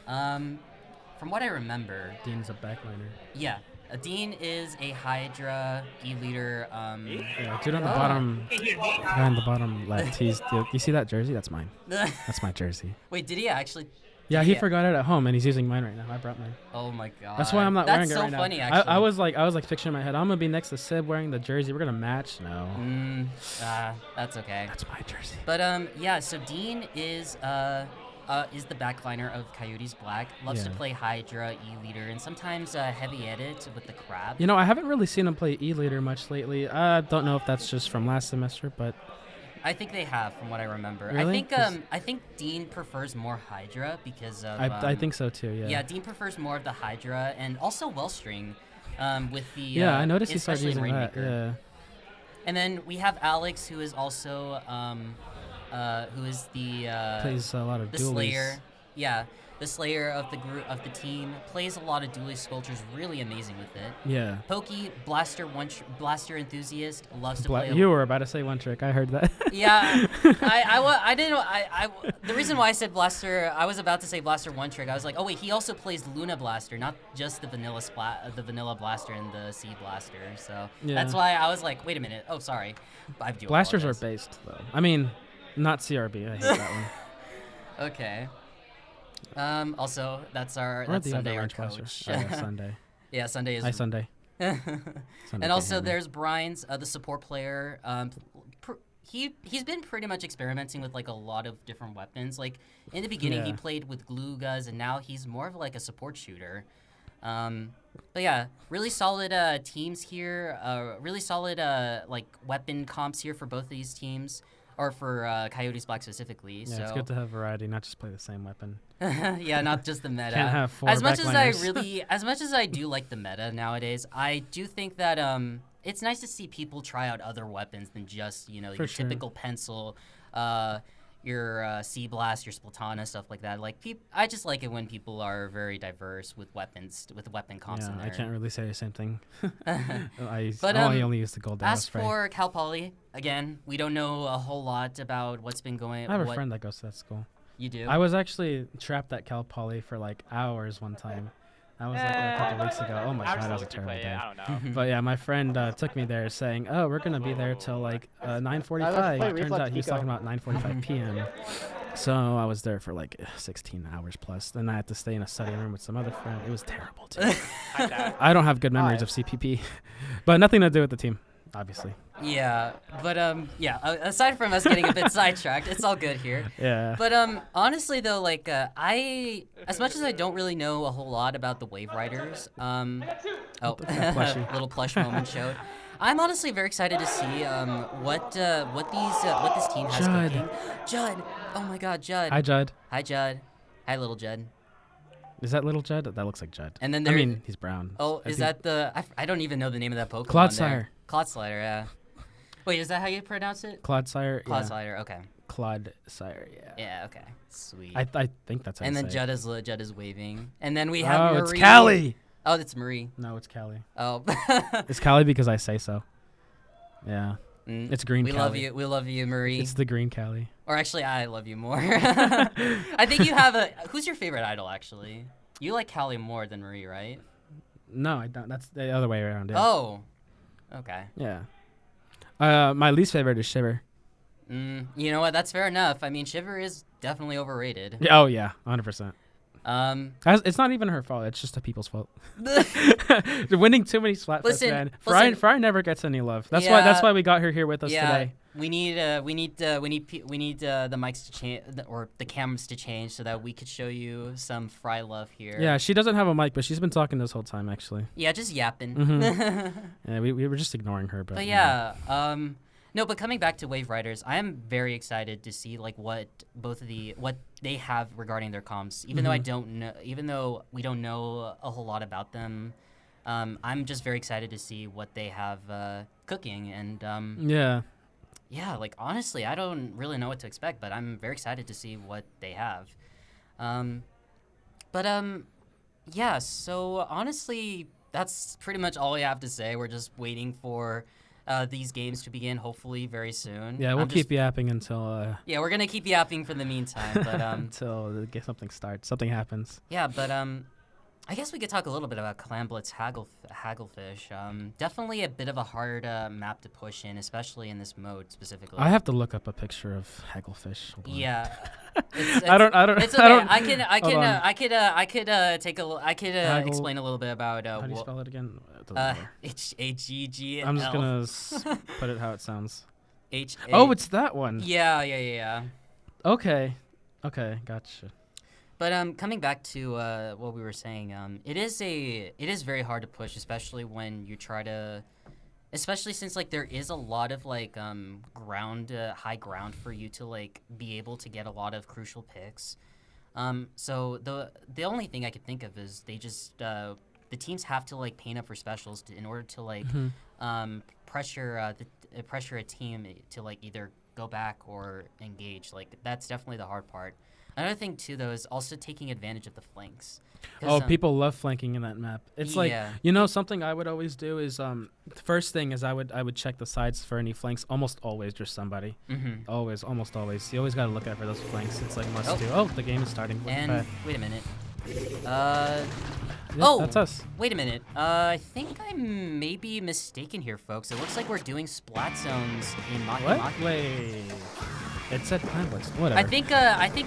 From what I remember, Dean's a backliner. Yeah. Dean is a Hydra E-leader. Dude on the bottom left. You see that jersey? That's mine. That's my jersey. Wait, did he actually? Yeah, he forgot it at home, and he's using mine right now. I brought mine. Oh my god. That's why I'm not wearing it right now. That's so funny, actually. I was like picturing in my head, I'm gonna be next to Sib wearing the jersey. We're gonna match. No. That's okay. That's my jersey. But so Dean is the backliner of Coyotes Black. Loves to play Hydra, E-leader, and sometimes heavy edit with the crab. I haven't really seen him play E-leader much lately. I don't know if that's just from last semester, but I think they have, from what I remember. Really? I think Dean prefers more Hydra because of. I think so too. Yeah. Yeah, Dean prefers more of the Hydra and also Wellstring, with the. Yeah, I noticed he started especially using that. Rainmaker. Yeah. And then we have Alex, who is also who is the plays a lot of the dualies. Slayer. Yeah, the Slayer of the team, plays a lot of dually sculptures, really amazing with it. Yeah. Pokey, blaster enthusiast, loves to play. You were about to say one trick. I heard that. Yeah, I didn't. The reason why I said blaster, I was about to say blaster one trick. I was like, oh wait, he also plays Luna Blaster, not just the vanilla blaster and the C blaster. So that's why I was like, wait a minute. Oh, sorry. I do Blasters apologize. are based though. I mean, not CRB. I hate that one. Okay. Also, that's Sunday, our coach. Oh, yeah, Sunday. Yeah, Sunday is. Hi, Sunday. And also, there's Brian's, the support player. He's been pretty much experimenting with a lot of different weapons. Like in the beginning, he played with glue guns, and now he's more of a support shooter. But yeah, really solid teams here. Really solid weapon comps here for both of these teams. Or for Coyotes Black specifically. Yeah, so it's good to have variety, not just play the same weapon. Yeah, not just the meta. Can't have four as much backliners. as much as I do like the meta nowadays, I do think that it's nice to see people try out other weapons than just your typical pencil, your C Blast, your Splatana, stuff like that. I just like it when people are very diverse with weapons, with weapon comps in there. I can't really say the same thing. I But, only use the gold arrow As spray. for Cal Poly, again, we don't know a whole lot about what's been going. I have a friend that goes to that school. You do? I was actually trapped at Cal Poly for hours one time. That was like a couple weeks ago. Oh my god, that was a terrible play, day. I don't know. But yeah, my friend took me there saying, "Oh, we're gonna be there till like 9:45." Turns out he was talking about 9:45 p.m. So I was there for like 16 hours plus. Then I had to stay in a study room with some other friend. It was terrible too. I don't have good memories of CPP, but nothing to do with the team, obviously. Yeah, but yeah. Aside from us getting a bit sidetracked, it's all good here. Yeah. But honestly though, like as much as I don't really know a whole lot about the Wave Riders, little plush moment showed. I'm honestly very excited to see what this team has Judd. cooking. Judd, oh my God, Judd. Hi, Judd. Hi, Judd. Hi, little Judd. Is that little Judd? That looks like Judd. And then I mean, he's brown. Oh, is that the? I don't even know the name of that Pokemon. Clodsire. Clodsire, yeah. Wait, is that how you pronounce it? Clodsire? Yeah. Clodsire, okay. Clodsire, yeah. Yeah, okay. Sweet. I think that's how and you then say it. Judd is waving. And then we have Marie. Oh, it's Callie! Oh, it's Marie. No, it's Callie. Oh. It's Callie because I say so. Yeah. Mm, It's green we Callie. love you. We love you, Marie. It's the green Callie. Or actually, I love you more. I think you have a... Who's your favorite idol, actually? You like Callie more than Marie, right? No, I don't. That's the other way around. Yeah. Oh. Okay. Yeah. My least favorite is Shiver. You know what? That's fair enough. I mean, Shiver is definitely overrated. Yeah, oh, yeah. 100%. It's not even her fault. It's just the people's fault. They're winning too many Splatfests, man. Fry never gets any love. That's why we got her here with us today. We need the mics to change or the cameras to change so that we could show you some Fry love here. Yeah, she doesn't have a mic, but she's been talking this whole time actually. Yeah, just yapping. Yeah, we were just ignoring her, but yeah. No, but coming back to Wave Riders, I am very excited to see like what they have regarding their comps. Even though we don't know a whole lot about them, I'm just very excited to see what they have cooking and yeah, like honestly, I don't really know what to expect, but I'm very excited to see what they have. Yeah. So honestly, that's pretty much all we have to say. We're just waiting for these games to begin, hopefully very soon. Yeah, we'll keep yapping until. Yeah, we're gonna keep yapping for the meantime, but until something starts, something happens. Yeah, but I guess we could talk a little bit about Clan Blitz Hagglefish. Definitely a bit of a hard map to push in, especially in this mode specifically. I have to look up a picture of Hagglefish. Yeah. I don't. It's okay. I could explain a little bit about. How do you spell it again? H-A-G-G-L. I'm just gonna put it how it sounds. H-A. Oh, it's that one. Yeah. Okay, gotcha. But coming back to what we were saying, it is very hard to push, especially when you try to, especially since like there is a lot of like high ground for you to like be able to get a lot of crucial picks. So the only thing I could think of is they just the teams have to like paint up for specials in order to like pressure a team to like either go back or engage. Like that's definitely the hard part. Another thing too, though, is also taking advantage of the flanks. Oh, people love flanking in that map. It's like something I would always do is the first thing is I would check the sides for any flanks. Almost always just somebody. Almost always. You always gotta look out for those flanks. It's like must do. Oh, the game is starting. And wait a minute. That's us. Wait a minute. I think I may be mistaken here, folks. It looks like we're doing splat zones in Maki Maki. Wait. It said Clan Blitz. Whatever. I think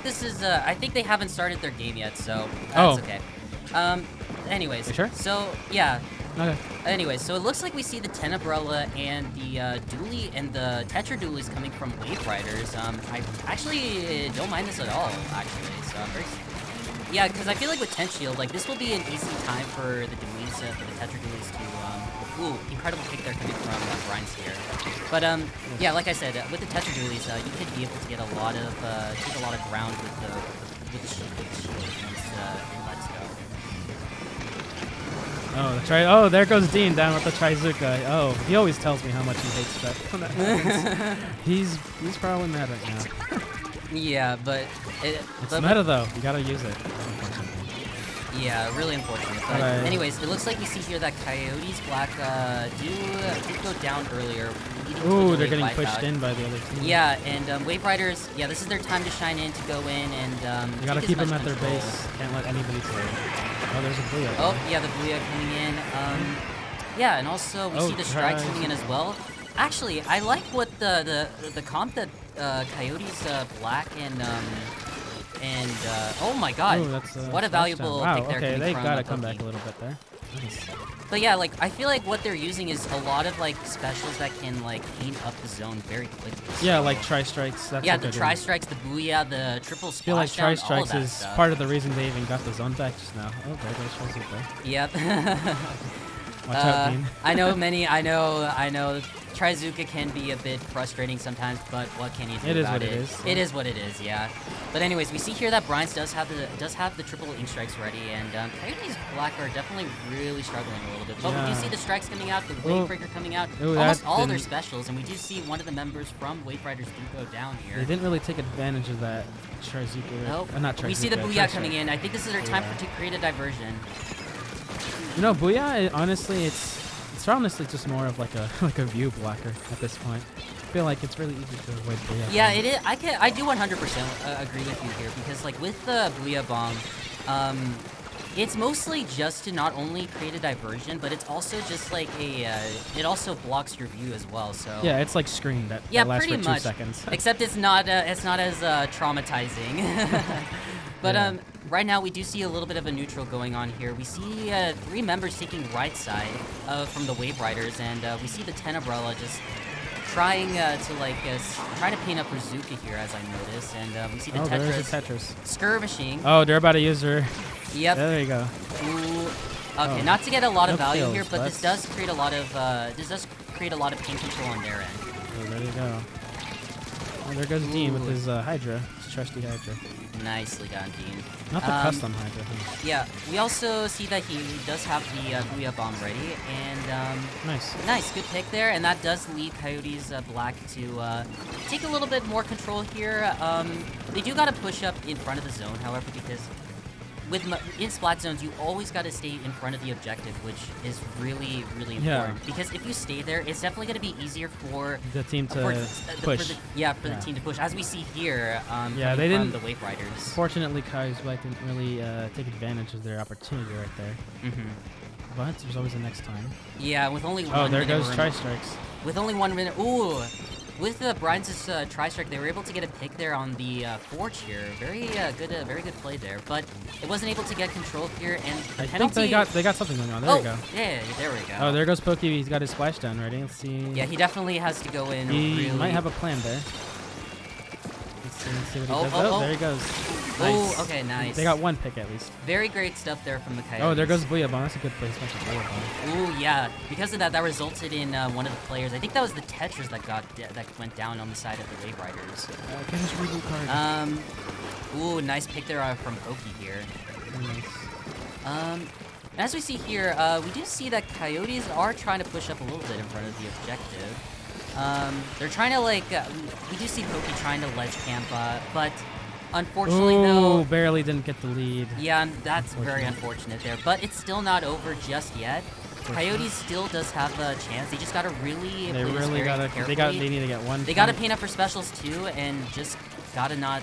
this is. I think they haven't started their game yet, so that's okay. Anyways. You sure? So yeah. Okay. Anyways, so it looks like we see the 10 Umbrella and the dually and the Tetra dualies coming from Wave Riders. I actually don't mind this at all, actually. So I'm very. Yeah, because I feel like with 10 Shield, like this will be an easy time for the dualies, for the Tetra dualies to. Ooh, incredible pick there coming from Brian's here. But yeah, like I said, with the Tetra dualies, you could be able to get a lot of take a lot of ground with the shield and let's go. Oh, that's right. Oh, there goes Dean down with the Trizuka. Oh, he always tells me how much he hates that when that happens. He's probably mad right now. Yeah, but it's meta though. You gotta use it. Yeah, really unfortunate. But anyways, it looks like we see here that Coyotes Black did go down earlier. Ooh, they're getting pushed in by the other team. Yeah, and Wave Riders, yeah, this is their time to shine in, to go in, and you gotta keep them at their base. Can't let anybody through. Oh, there's a Booyah. Oh, yeah, the Booyah coming in. Yeah, and also we see the strikes coming in as well. Actually, I like what the comp that Coyotes Black and oh my God, Ooh, that's, what a valuable wow, pick there. okay, coming they from gotta Poki. come back a little bit there. Nice. But yeah, like I feel like what they're using is a lot of like specials that can like paint up the zone very quickly. Yeah, like tri-strikes. That's Yeah, a the good one. tri-strikes, the Booyah, the triple I feel like splashdown, all of tri-strikes that is stuff. part of the reason they even got the zone back just now. Oh, there goes Trizuka. Yep. Watch out, Dean. I know Trizuka can be a bit frustrating sometimes, but what can you do It is about what it? it is. It is what it is, yeah. But anyways, we see here that Bryans does have the triple ink strikes ready, and Coyotes Black are definitely really struggling a little bit. But we do see the strikes coming out, the Wavebreaker coming out, almost all of their specials, and we do see one of the members from Wave Riders do go down here. They didn't really take advantage of that Trizuka. Nope. Not Trizuka. We see the Booyah coming Tri-strike. in. I think this is their time to create a diversion. You know, Booyah, honestly, it's honestly just more of like a view blocker at this point. I feel like it's really easy to avoid Booyah. Yeah, it is. I do 100% agree with you here because like with the Booyah Bomb, it's mostly just to not only create a diversion, but it's also just like it also blocks your view as well. So yeah, it's like screen that lasts pretty for 2 much. seconds. Except it's not as traumatizing. But Yeah. right now we do see a little bit of a neutral going on here. We see 3 members taking right side from the Wave Riders, and we see the 10 Umbrella just trying to paint up for Zuka here, as I notice, and we see the there's Tetris, a Tetris. skirmishing. Oh, they're about to use her. Yep. There you go. Ooh. Okay, not to get a lot of No value kills, here, but this but- does create a lot of paint control on their end. Oh, there you go. Oh, there goes Dean with his Hydra, his trusty Hydra. Nicely done, Dean. Not the custom Hydra. Huh? Yeah, we also see that he does have the Booyah Bomb ready, and Nice. good pick there, and that does lead Coyotes Black to take a little bit more control here. They do got to push up in front of the zone, however, because in splat zones, you always got to stay in front of the objective, which is really, really important. Because if you stay there, it's definitely going to be easier for The team to push. the team to push. As we see here, Yeah, they from didn't- the Wave Riders. Fortunately, Coyotes Black didn't really take advantage of their opportunity right there. But there's always a next time. Yeah, with only one Oh, there minute goes remaining. Tri-Strikes. With only 1 minute. Ooh! With Bryans' tri-strike, they were able to get a pick there on the Forge here. Very good play there. But it wasn't able to get control here, and the I penalty. think they got something going on. There you go. Yeah, there we go. Oh, there goes Pokey. He's got his splashdown ready. Let's see. Yeah, he definitely has to go in. He really. might have a plan there. Let's see what he does. There he goes. Oh, Nice. okay, nice. They got 1 pick at least. Very great stuff there from the Coyotes. Oh, there goes Booyah Bomb. That's a good placement for Booyah Bomb. Ooh, yeah. Because of that, that resulted in one of the players. I think that was the Tetris that went down on the side of the Wave Riders. Get his reboot card. Ooh, nice pick there from Pokey here. Nice. As we see here, we do see that Coyotes are trying to push up a little bit in front of the objective. They're trying to we do see Pokey trying to ledge camp, but unfortunately, Ooh, no. barely didn't get the lead. Yeah, that's very unfortunate there. But it's still not over just yet. Coyotes still does have a chance. They just gotta really They play this really very gotta. carefully. They need to get 1. They gotta paint up for specials too, and just gotta not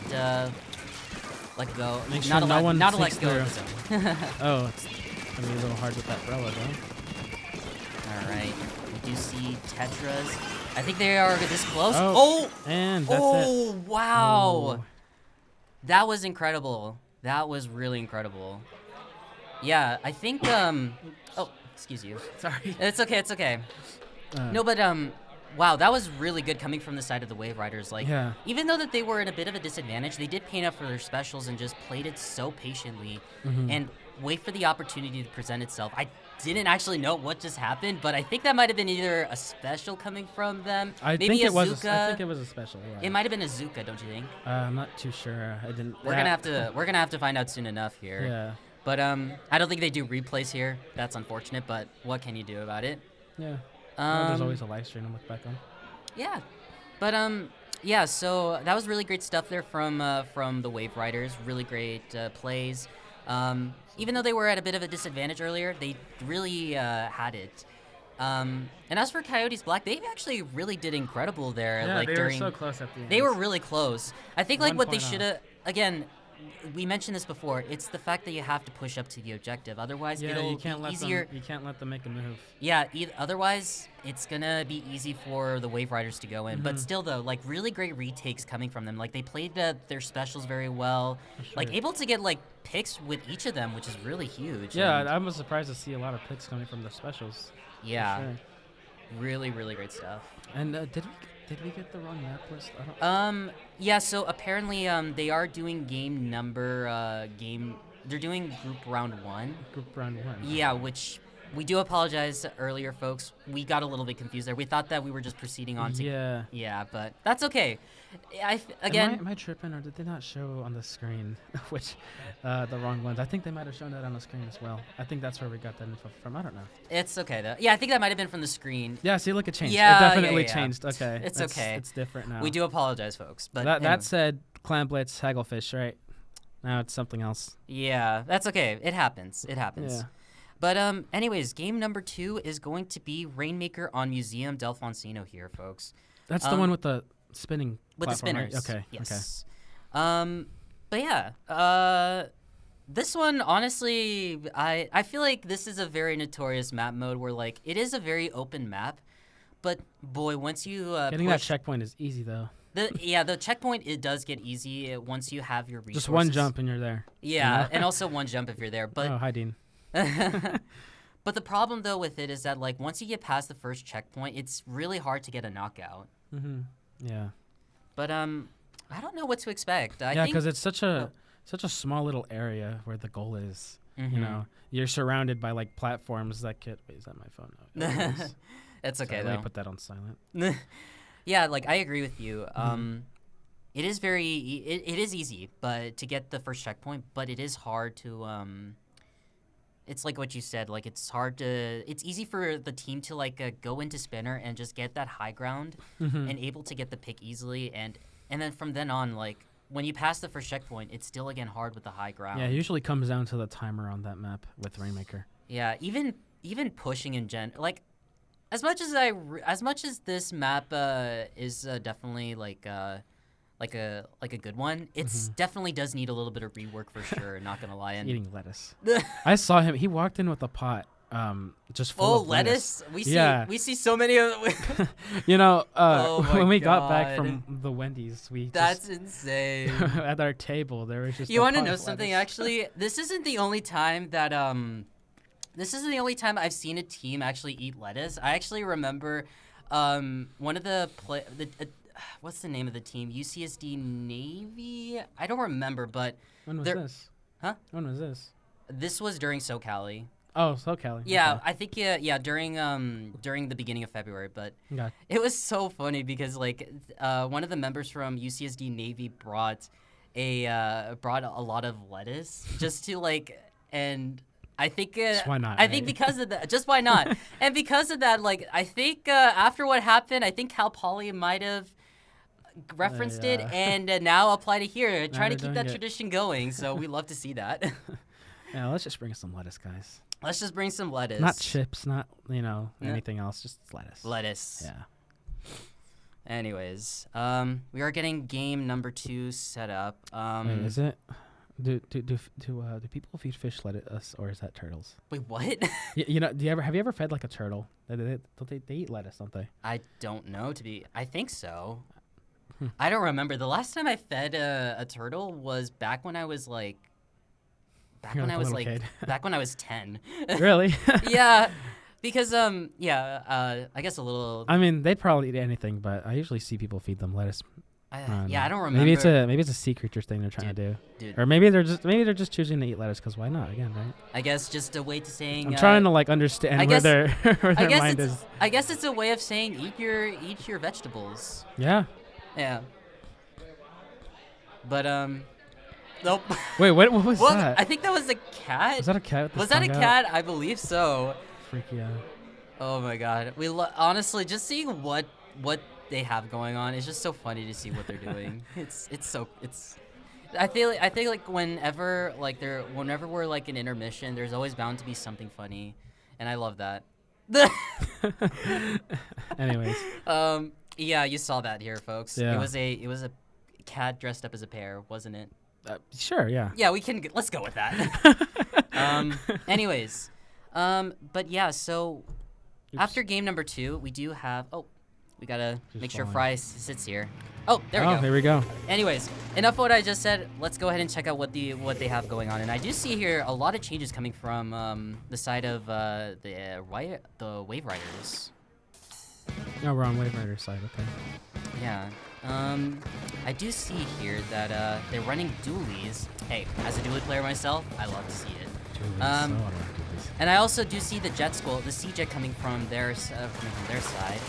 let go. Make sure not no one not to let sneaks go of through. the zone. Oh, it's gonna be a little hard with that Brella though. All right, we do see Tetras. I think they are this close. Oh, and that's it. Wow. Ooh. That was incredible. That was really incredible. Yeah, I think oh, excuse you. Sorry. It's okay, it's okay. No, but wow, that was really good coming from the side of the Wave Riders. Like, Yeah. even though that they were in a bit of a disadvantage, they did paint up for their specials and just played it so patiently and wait for the opportunity to present itself. I didn't actually know what just happened, but I think that might have been either a special coming from them, maybe think a it was. Zuka. I think it was a special. Yeah. It might have been a Zuka, don't you think? I'm not too sure. I didn't. We're gonna have to find out soon enough here. Yeah. But I don't think they do replays here. That's unfortunate, but what can you do about it? Yeah. Well, there's always a live stream to look back on. Yeah, but yeah. So that was really great stuff there from the Wave Riders. Really great plays. Even though they were at a bit of a disadvantage earlier, they really had it. And as for Coyotes Black, they actually really did incredible there. Yeah, like they during, were so close at the end. They were really close. I think like 1 what they point should have, again, we mentioned this before. It's the fact that you have to push up to the objective. Otherwise, it'll you can't be let easier. them. You can't let them make a move. Yeah, otherwise it's gonna be easy for the Wave Riders to go in. But Mhm. still, though, like really great retakes coming from them. Like they played their specials very well. Like sure. able to get like picks with each of them, which is really huge. Yeah, and I was surprised to see a lot of picks coming from the specials. for yeah, sure. really great stuff. And did we get the wrong map list? I don't. Yeah. So apparently, they are doing game number They're doing group round 1. Group round 1. Yeah, which we do apologize earlier, folks. We got a little bit confused there. We thought that we were just proceeding on to. Yeah. Yeah, but that's okay. Am I tripping, or did they not show on the screen which the wrong ones? I think they might have shown that on the screen as well. I think that's where we got that info from. I don't know. It's okay though. Yeah, I think that might have been from the screen. Yeah, see, look, it changed. Yeah, it yeah, definitely yeah. changed. Okay. It's That's- okay. It's different now. We do apologize, folks. But That anyway. said, Clan Blitz, Hagglefish, right? Now it's something else. Yeah, that's okay. It happens. It happens. Yeah. But anyways, game number 2 is going to be Rainmaker on Museum Del Foncino here, folks. That's the one with the spinning With the platform, right? spinners. Okay. Yes. But yeah. This one, honestly, I feel like this is a very notorious map mode where like it is a very open map, but boy, once you Getting that push- checkpoint is easy though. the checkpoint, it does get easy once you have your resources. Just one jump and you're there. Yeah, you know? and also one jump if you're there. But Oh, hi Dean. but the problem though with it is that like once you get past the first checkpoint, it's really hard to get a knockout. Mm-hmm. Yeah. But I don't know what to expect. I Yeah, think because it's such a small little area where the goal is. Mhm. You know, you're surrounded by like platforms that could. Wait, is that my phone? No, it is. it's okay Sorry, though. Let me put that on silent. Yeah, like I agree with you. It is it is easy, but to get the first checkpoint, but it is hard to it's like what you said, like it's easy for the team to like go into spinner and just get that high ground Mhm. and able to get the pick easily and then from then on, like when you pass the first checkpoint, it's still again hard with the high ground. Yeah, it usually comes down to the timer on that map with Rainmaker. Yeah, even pushing in like as much as this map is definitely like a good one, it's definitely does need a little bit of rework for sure. Not gonna lie. And Eating lettuce. I saw him. He walked in with a pot, just full of lettuce. We see so many of. You know, Oh my when we got back God. from the Wendy's, we That's just, insane. at our table there was just. You want want to know something? Actually, this isn't the only time that I've seen a team actually eat lettuce. I actually remember one of the what's the name of the team? UCSD Navy? I don't remember, but When was there- this? Huh? When was this? this was during SoCali. Oh, SoCali. Yeah, Okay. I think during the begining of February, but Got- it was so funny because like one of the members from UCSD Navy brought a lot of lettuce just to like and I think why not, I think right? because of that, just why not? And because of that, like I think after what happened, I think Cal Poly might have referenced it yeah. and now applied it here, trying to they're keep that doing it. tradition going. So we love to see that. Yeah, let's just bring some lettuce, guys. Let's just bring some lettuce. Not chips, not No. anything else, just lettuce. Lettuce. Yeah. Anyways, we are getting game number 2 set up. Wait, is it? Do people feed fish lettuce or is that turtles? Wait, what? You know, have you ever fed like a turtle? They eat lettuce, don't they? I don't know. I think so. I don't remember. The last time I fed a turtle was back when I was like. Back You're when like I a was little like. kid. Back when I was 10. Really? Yeah, because I guess a little. I mean, they'd probably eat anything, but I usually see people feed them lettuce. Yeah, I don't remember. Maybe it's a sea creature thing they're trying to do, dude. or maybe they're just choosing to eat lettuce because why not? Again, right? I guess just a way to saying. I'm trying to like understand I where guess- their where I their guess mind it's. is. I guess it's a way of saying eat your vegetables. Yeah. Yeah. But nope. Wait, what was Well, that? I think that was a cat. Was that a cat? With the Was that a tongue out? cat? I believe so. Freaky out. Oh my god. Honestly, just seeing what they have going on is just so funny to see what they're doing. I feel like whenever we're like in intermission, there's always bound to be something funny, and I love that. Anyways. Yeah, you saw that here, folks. Yeah. It was a cat dressed up as a pear, wasn't it? Sure, yeah. Yeah, we can. Let's go with that. Anyways, but yeah. So after game number 2, we do have. Oh, we gotta make sure Fry sits here. Oh, there we go. Here we go. Anyways, enough of what I just said. Let's go ahead and check out what they have going on. And I do see here a lot of changes coming from the side of the Wave Riders. No, we're on Wave Rider side. Okay. Yeah. I do see here that they're running dualies. Hey, as a dualie player myself, I love to see it. And I also do see the Jet School, the C-Jet coming from their side.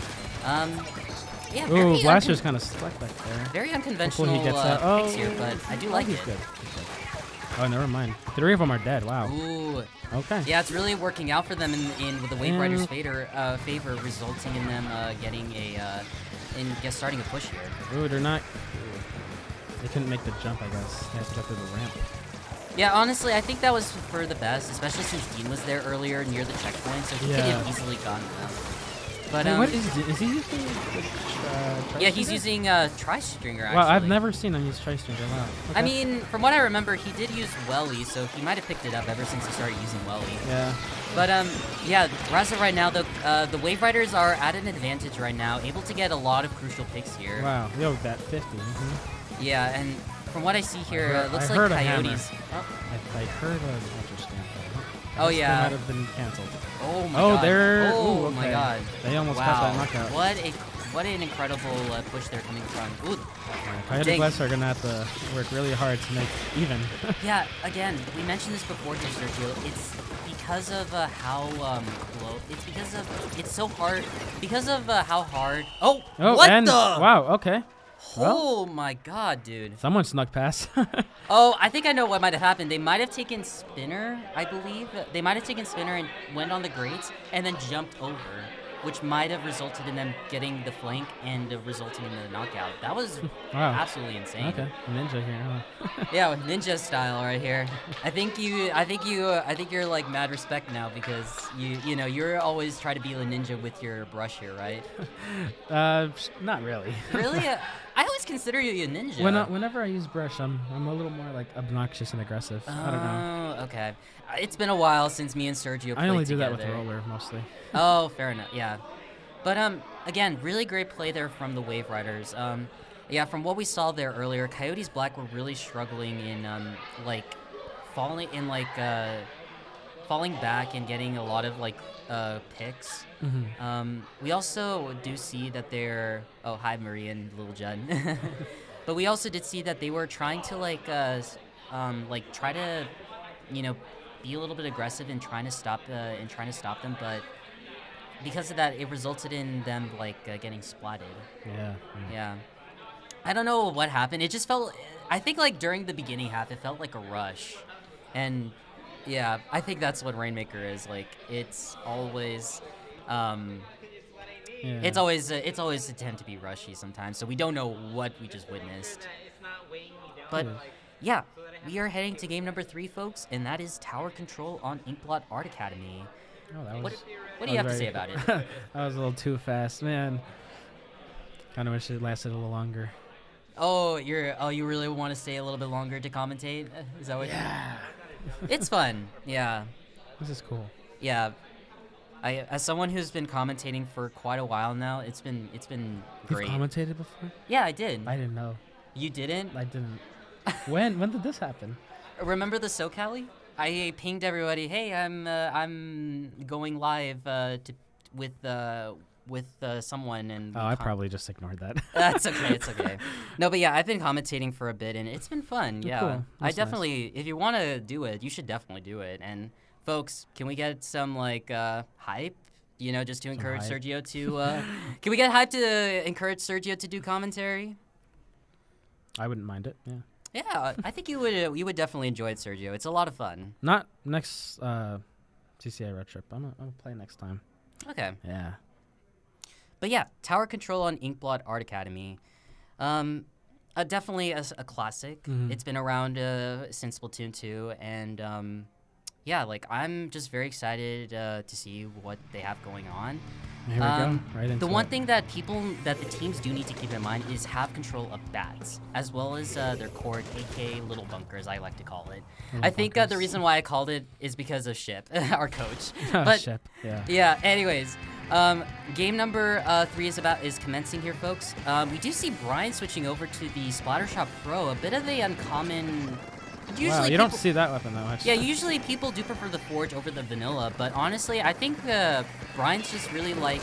Yeah, ooh, Blaster's kind of stuck back there. Very unconventional picks here, but I do like it. He's good. Oh, never mind. 3 of them are dead. Wow. Ooh. Okay. Yeah, it's really working out for them in with the Wave Riders' favor, resulting in them getting starting a push here. Ooh, they're not. They couldn't make the jump, I guess. They have to go through the ramp. Yeah, honestly, I think that was for the best, especially since Dean was there earlier near the checkpoint, so he could have easily gotten them. But hey, what is he using? Yeah, he's using Tri-Stringer, actually. Wow, I've never seen him use Tri-Stringer. Wow. Okay. I mean, from what I remember, he did use Welly, so he might have picked it up ever since he started using Welly. Yeah. But yeah, as of right now, the Wave Riders are at an advantage right now, able to get a lot of crucial picks here. Wow, yo, that 50. Mm-hmm. Yeah, and from what I see here, it looks like Coyotes. I heard a Ultra Stamp. Oh yeah. Might have been canceled. Oh my god. They're. Oh okay. my god. They almost got that knockout. What an incredible push they're coming from. Ooh. Coyote Bless are gonna have to work really hard to make even. Yeah. Again, we mentioned this before, Sergio. It's because of how low. It's because of it's so hard. Because of how hard. Oh. What the? Wow. Okay. Oh my god, dude. Someone snuck past. Oh, I think I know what might have happened. They might have taken Spinner, I believe. They might have taken Spinner and went on the grates and then jumped over, which might have resulted in them getting the flank and resulting in the knockout. That was absolutely insane. Okay, ninja here. Huh? Yeah, with ninja style right here. I think you're like mad respect now because you're always try to be a ninja with your brush here, right? Not really. Really? I always consider you a ninja. Whenever I use brush, I'm a little more like obnoxious and aggressive. I don't know. Oh, okay. It's been a while since me and Sergio played together. I only do that with roller mostly. Oh, fair enough. Yeah. But again, really great play there from the Wave Riders. Yeah, from what we saw there earlier, Coyotes Black were really struggling in falling back and getting a lot of picks. Mm-hmm. We also do see that they're hi Marie and Little Jen. But we also did see that they were trying to try to be a little bit aggressive in trying to stop them, but because of that, it resulted in them getting splatted. Yeah. I don't know what happened. It just felt. I think during the beginning half, it felt like a rush, and yeah, I think that's what Rainmaker is like. It's always. It's always a tend to be rushy sometimes, so we don't know what we just witnessed. But yeah, we are heading to game number 3, folks, and that is Tower Control on Inkblot Art Academy. Oh, what do you have to say about it? That was a little too fast, man. Kind of wish it lasted a little longer. Oh, you really want to stay a little bit longer to commentate? Is that what? Yeah. It's fun. Yeah. This is cool. Yeah. As someone who's been commentating for quite a while now, it's been great. You've commentated before? Yeah, I did. I didn't know. You didn't? I didn't. When did this happen? Remember the SoCali? I pinged everybody. Hey, I'm going live with someone, and I probably just ignored that. That's okay. It's okay. No, but yeah, I've been commentating for a bit, and it's been fun. Yeah, cool. I definitely. Nice. If you want to do it, you should definitely do it. And folks, can we get some hype? Just to encourage Sergio to. Can we get hype to encourage Sergio to do commentary? I wouldn't mind it. Yeah. Yeah, I think you would definitely enjoy it, Sergio. It's a lot of fun. Not next CCA road trip. I'm gonna play next time. Okay. Yeah. But yeah, Tower Control on Inkblot Art Academy. Definitely a classic. Mm-hmm. It's been around since Splatoon 2, and yeah, like I'm just very excited to see what they have going on. Here we go. Right into The one it. thing that the teams do need to keep in mind is have control of bats, as well as their court, aka little bunkers, I like to call it. I think the bunkers. reason why I called it is because of Ship, our coach. Oh, But Shep, yeah. yeah, anyways, game number 3 is commencing here, folks. We do see Brian switching over to the Splattershot Pro, a bit of a uncommon. Usually Wow, you people, don't see that weapon that much. Yeah, usually people do prefer the Forge over the Vanilla, but honestly, I think Brian's just really like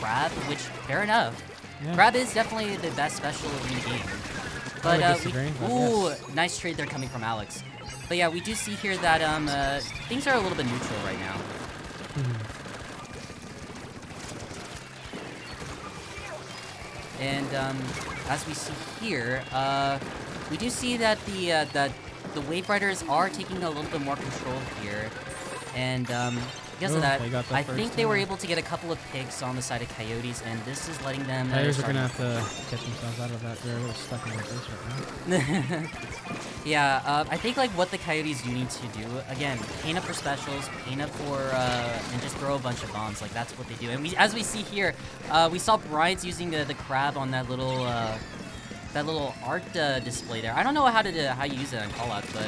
Crab, which, fair enough. Yeah. Crab is definitely the best special in the game. I But, would disagree, but ooh, yes. nice trade there coming from Alex. But yeah, we do see here that things are a little bit neutral right now. And as we see here, we do see that the Wave Riders are taking a little bit more control here, and because of Ooh, that, they got the I first think they were one. able to get a couple of picks on the side of Coyotes, and this is letting them. Players are start- gonna have to get themselves out of that. They're a little stuck in their base right now. Yeah, I think like what the Coyotes do need to do again, paint up for specials, paint up for and just throw a bunch of bombs. Like that's what they do. And as we see here, we saw Brian's using the crab on that little art display there. I don't know how you use it on callouts, but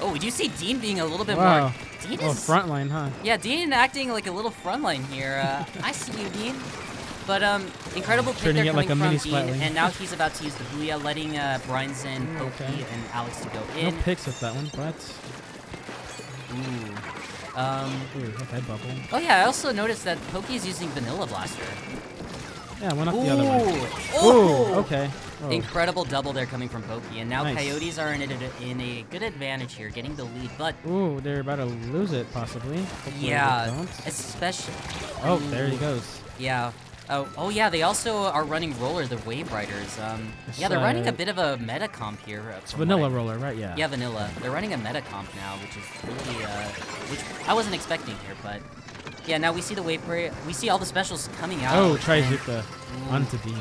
oh, we do see Dean being a little bit Wow. more. Dean Oh, is front line, huh? Yeah, Dean acting like a little front line here. I see you, Dean. But incredible pick Turning there it like coming a mini from Dean, Splatling. and now he's about to use the Booyah, letting Brian's in, Pokey, Okay. and Alex to go No in. picks with that one, but Ooh. ooh, okay, bubble. Oh yeah, I also noticed that Pokey is using Vanilla Blaster. Yeah, one up the other one. Oh! Ooh, okay. Oh. Incredible double there coming from Pokey, and now Nice. Coyotes are in a good advantage here, getting the lead. But Ooh, they're about to lose it, possibly. Hopefully they yeah, don't. especially. Oh, there he Ooh. goes. Yeah. Oh yeah, they also are running Roller, the Wave Riders. It's, Yeah, they're running a bit of a meta comp here. It's from what vanilla I- roller, right? Yeah. Yeah, Vanilla. They're running a meta comp now, which is really, which I wasn't expecting here, but yeah, now we see the Wave Riders, we see all the specials coming out. Oh, and- Trizuka Ooh. onto Dean.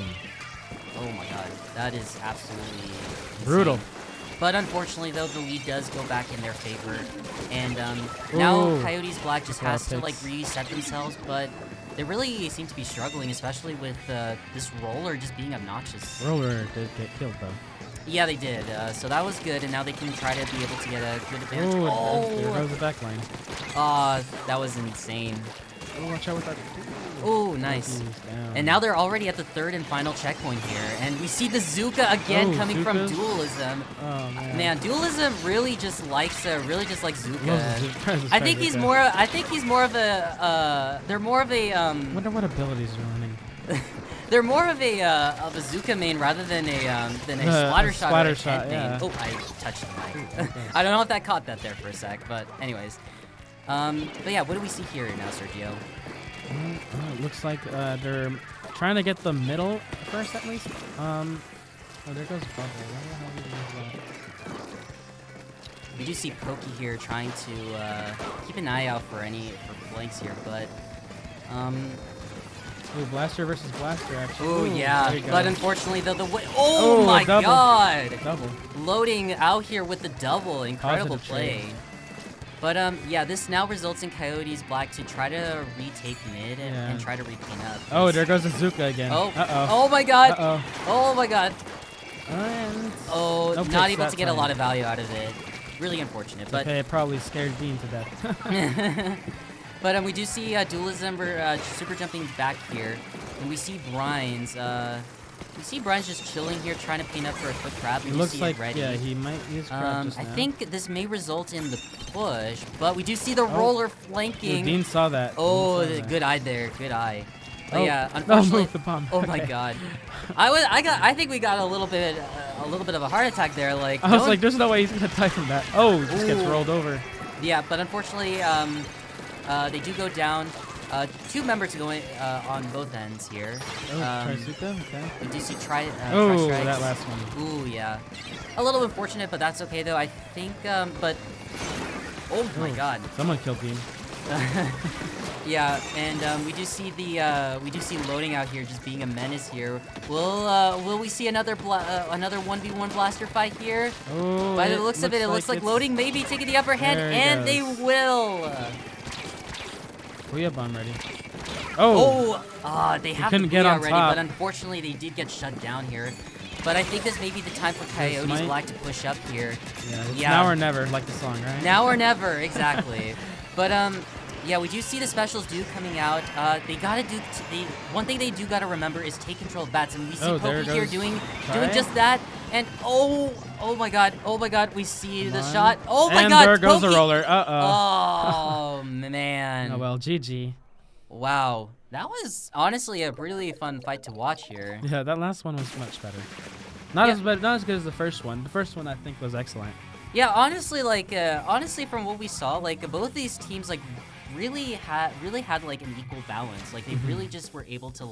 Oh my god, that is absolutely insane. Brutal. But unfortunately, though, the lead does go back in their favor, and now Ooh. Coyotes Black just Wow, has to like picks. reset themselves, but they really seem to be struggling, especially with this roller just being obnoxious. Roller did get killed though. Yeah, they did. So that was good, and now they can try to be able to get a good advantage. Ooh, there goes the back line. That was insane. Oh, watch out with that. Oh, nice. He's down. And now they're already at the third and final checkpoint here, and we see the Zuka again Oh, coming from Zukas? Dualism. Oh man. Man, Dualism really just likes Zuka. Loves the Zuka. I think he's more. I think he's more of a. They're more of a. Wonder what abilities are running. They're more of a Zuka main rather than a A Splattershot or a Splattershot, Ted main. yeah. Oh, I touched the mic. okay. I don't know if that caught that there for a sec, but anyways. But yeah, what do we see here now, Sergio? It looks like they're trying to get the middle first at least. Oh, there goes Bubble. Why the hell did he use that? We do see Pokey here trying to keep an eye out for flanks here, but Ooh, Blaster versus Blaster actually. oh Ooh, yeah, there you go. but unfortunately oh my double. god, Double. loading out here with the double, incredible Positive play. trade. But yeah, this now results in Coyotes Black to try to retake mid Yeah. and try to repaint up. Oh, there goes the Zuka again. Oh, Uh-oh. oh my god, Uh-oh. oh my god. And Oh, no not picks able that to get a time. lot of value out of it. Really unfortunate, but okay, it probably scared Dean to death. but we do see Dualism super jumping back here, and we see Brian's. We see Brian's just chilling here, trying to paint up for a quick crab. It We looks see like, it ready. yeah, he might use crab just I now. think this may result in the push, but we do see the Oh. roller Ooh, flanking. Dean saw that. Oh, Dean saw that. good eye there, good eye. But Oh, yeah, no, unfortunately. move the bomb. Oh my Okay. god, I think we got a little bit of a heart attack there. Like I was don't- like, there's no way he's gonna die from that. Oh, he just gets Ooh. rolled over. yeah, but unfortunately, they do go down. 2 members going on both ends here. Oh, Trizuka, okay. We do see try. Oh, strikes. that last one. Ooh, yeah. A little unfortunate, but that's okay though. I think, but. Oh my Oh, god. Someone killed Dean. Yeah, and we do see loading out here just being a menace here. Will we see another 1v1 blaster fight here? Oh, By the looks of it, it looks like it's- loading may be taking the upper hand, There he and they goes. will. We have bomb ready. Oh, They have couldn't the get Booyah on ready, top. but unfortunately they did get shut down here. But I think this may be the time for Coyotes might- Black to push up here. yeah, it's Yeah. now or never, like the song, right? Now or never, exactly. But yeah, we do see the specials coming out. They gotta do. One thing they do gotta remember is take control of bats, and we see Oh, there Pokey here goes doing Try. just that. And oh my God, we see the Come on. shot. Oh my And God, there goes the Pokey! roller. Oh man. Oh well, GG. Wow, that was honestly a really fun fight to watch here. Yeah, that last one was much better. Not Yeah. not as good as the first one. The first one I think was excellent. Yeah, honestly, honestly, from what we saw, both these teams really had like an equal balance. Like they really just were able to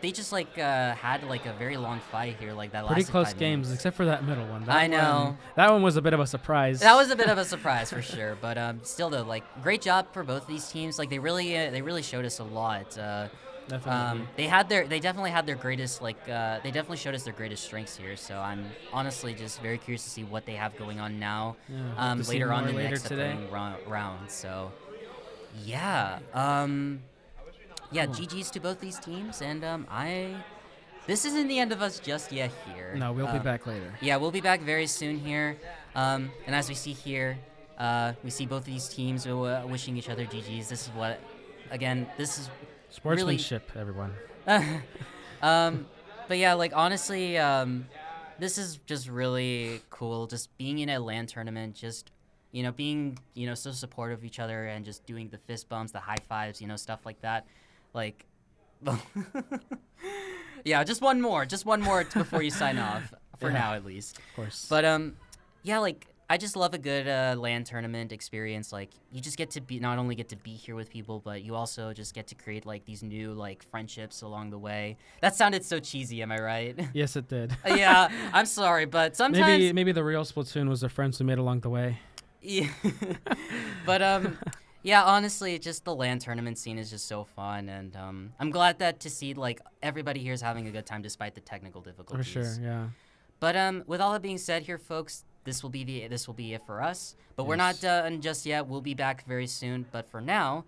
they just had like a very long fight here, like that Pretty lasted close 5 games, minutes. except for that middle one. That I know. That one was a bit of a surprise. That was a bit of a surprise for sure, but still though, great job for both of these teams. Like they really showed us a lot. Definitely. They definitely had their greatest they definitely showed us their greatest strengths here. So I'm honestly just very curious to see what they have going on now. Yeah, hope to see Later on more in the later next today. upcoming round. So yeah, yeah, GGs to both these teams, and this isn't the end of us just yet here. No, we'll be back later. Yeah, we'll be back very soon here. And as we see here, we see both of these teams wishing each other GGs. This is what, again, this is Sportsmanship, everyone. but yeah, honestly, this is just really cool. Just being in a LAN tournament, just being so supportive of each other and just doing the fist bumps, the high fives, stuff like that. Yeah, just one more before you sign off. For now, at least. Of course. But yeah, I just love a good LAN tournament experience. You just get to not only get to be here with people, but you also just get to create these new friendships along the way. That sounded so cheesy, am I right? Yes, it did. Yeah, I'm sorry, but sometimes maybe the real Splatoon was the friends we made along the way. yeah. But yeah, honestly, just the LAN tournament scene is just so fun, and I'm glad that to see everybody here is having a good time despite the technical For difficulties. sure, yeah. But with all that being said here, folks, this will be it for us. But we're not done just yet. We'll be back very soon. But for now,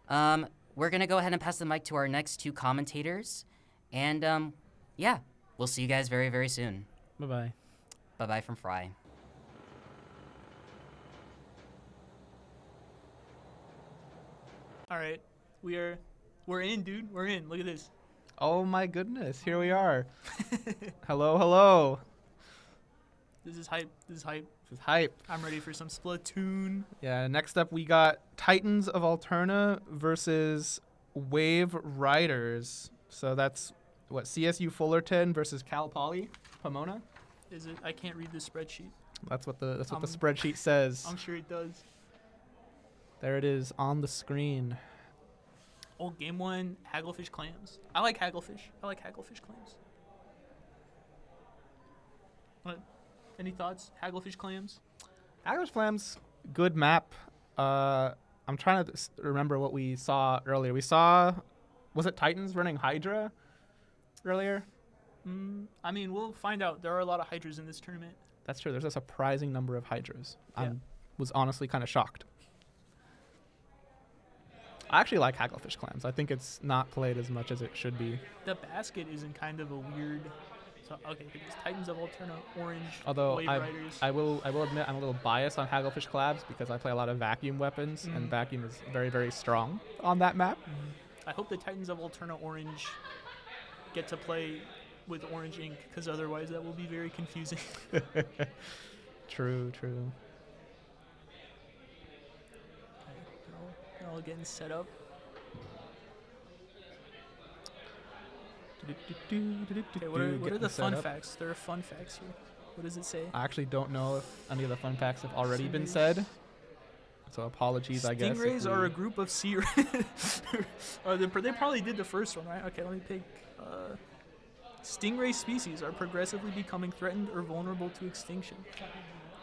we're gonna go ahead and pass the mic to our next two commentators, and yeah, we'll see you guys very, very soon. Bye-bye. Bye-bye from Fry. All right, we're in, dude. We're in. Look at this. Oh my goodness, here we are. Hello. This is hype. This is hype. This is hype. I'm ready for some Splatoon. Yeah, next up we got Titans of Alterna versus Wave Riders. So that's what, CSU Fullerton versus Cal Poly Pomona? Is it? I can't read this spreadsheet. That's what the spreadsheet says. I'm sure it does. There it is on the screen. Oh, game one, Hagglefish Clams. I like Hagglefish. Clams. What? Any thoughts? Hagglefish Clams? Hagglefish Clams, good map. I'm trying to remember what we saw earlier. We saw, was it Titans running Hydra earlier? I mean, we'll find out. There are a lot of Hydras in this tournament. That's true. There's a surprising number of Hydras. Yeah. I was honestly kind of shocked. I actually like Hagglefish Clams. I think it's not played as much as it should be. The basket is in kind of a weird. So okay, it's Titans of Alterna, orange. Although Wave Riders. I will admit I'm a little biased on Hagglefish Clams because I play a lot of vacuum weapons and vacuum is very, very strong on that map. I hope the Titans of Alterna orange get to play with orange ink, because otherwise that will be very confusing. True. They're all getting set up. Okay, what are the fun facts? There are fun facts here. What does it say? I actually don't know if any of the fun facts have already been said. So apologies, I guess. Stingrays are a group of sea. They probably did the first one, right? Okay, let me pick. Stingray species are progressively becoming threatened or vulnerable to extinction.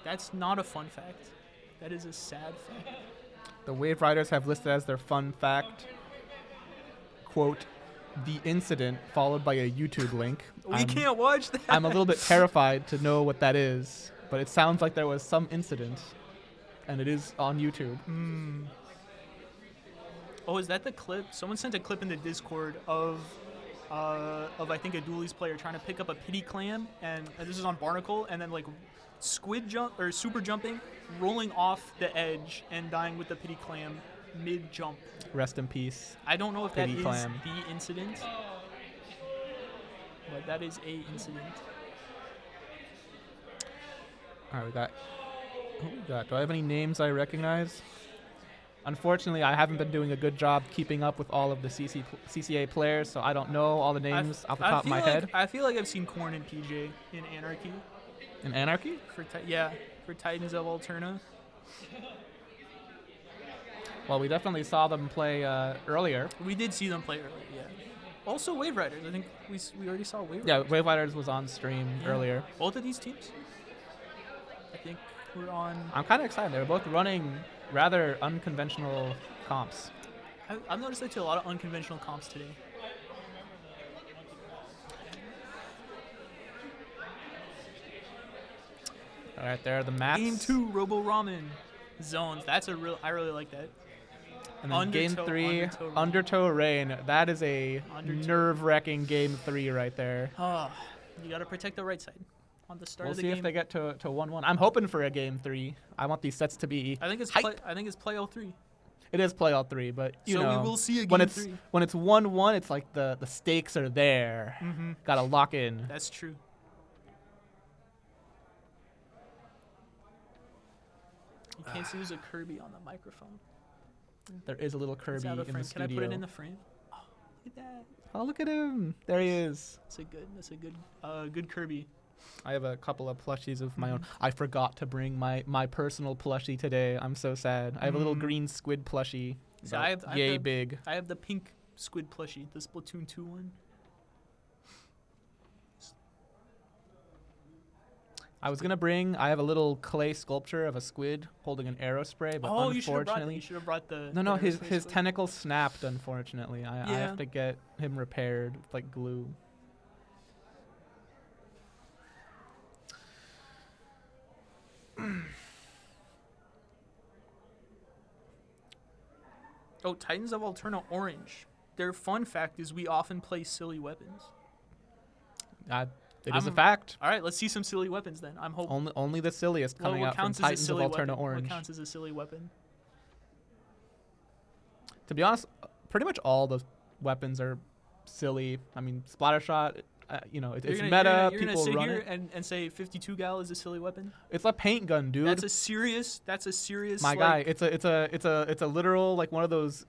That's not a fun fact. That is a sad fact. The Wave Riders have listed as their fun fact, quote, the incident followed by a YouTube link. We can't watch that. I'm a little bit terrified to know what that is, but it sounds like there was some incident, and it is on YouTube. Oh, is that the clip? Someone sent a clip in the Discord of I think a dualies player trying to pick up a pity clam, and this is on Barnacle, and then like squid jump or super jumping, rolling off the edge and dying with the pity clam mid jump. Rest in peace. I don't know if Pity that is clam. the incident, but that is a incident. All right, we got. Do I have any names I recognize? Unfortunately, I haven't been doing a good job keeping up with all of the CCA players, so I don't know all the names off the top of my head. I feel like I've seen Korn and PJ in Anarchy. In Anarchy? For Titans of Alterna. Well, we definitely saw them play earlier. We did see them play earlier, yeah. Also Wave Riders. I think we already saw Wave Riders. Yeah, Wave Riders was on stream earlier. Both of these teams, I think, were on. I'm kind of excited. They were both running rather unconventional comps. I've noticed that to a lot of unconventional comps today. All right, there are the maps. Game 2, Robo Ramen zones. That's a real. I really like that. And then Game 3, Undertow Rain. That is a nerve-wracking Game 3 right there. You gotta protect the right side on the start We'll of the see game. if they get to 1-1. I'm hoping for a Game 3. I want these sets to be. I think it's hype. play all 3. It is play all 3, but you know, we will see a when Game it's 3. when it's 1-1, it's like the stakes are there. Gotta lock in. That's true. You can't see there's a Kirby on the microphone. There is a little Kirby It's out of in frame. the Can I studio. put it in the frame? Oh, look at that. Oh, look at him! There he is. That's a good Kirby. I have a couple of plushies of my own. I forgot to bring my personal plushie today. I'm so sad. I have a little green squid plushie. So about yay big. I have the pink squid plushie, the Splatoon 2 one. I was gonna bring. I have a little clay sculpture of a squid holding an arrow spray, but unfortunately, you should have brought the. no, the his aerospace tentacle snapped. Unfortunately, I Yeah. have to get him repaired with like glue. Oh, Titans of Alterna Orange. Their fun fact is we often play silly weapons. It is a fact. All right, let's see some silly weapons then. I'm hoping. Only the silliest coming what out from counts as a Titans of silly Alterna weapon? Orange. What counts as a silly weapon? To be honest, pretty much all the weapons are silly. I mean, splatter shot. It's meta. You're people gonna sit run here it. and say 52 gal is a silly weapon? It's a paint gun, dude. That's a serious. My guy, it's a literal like one of those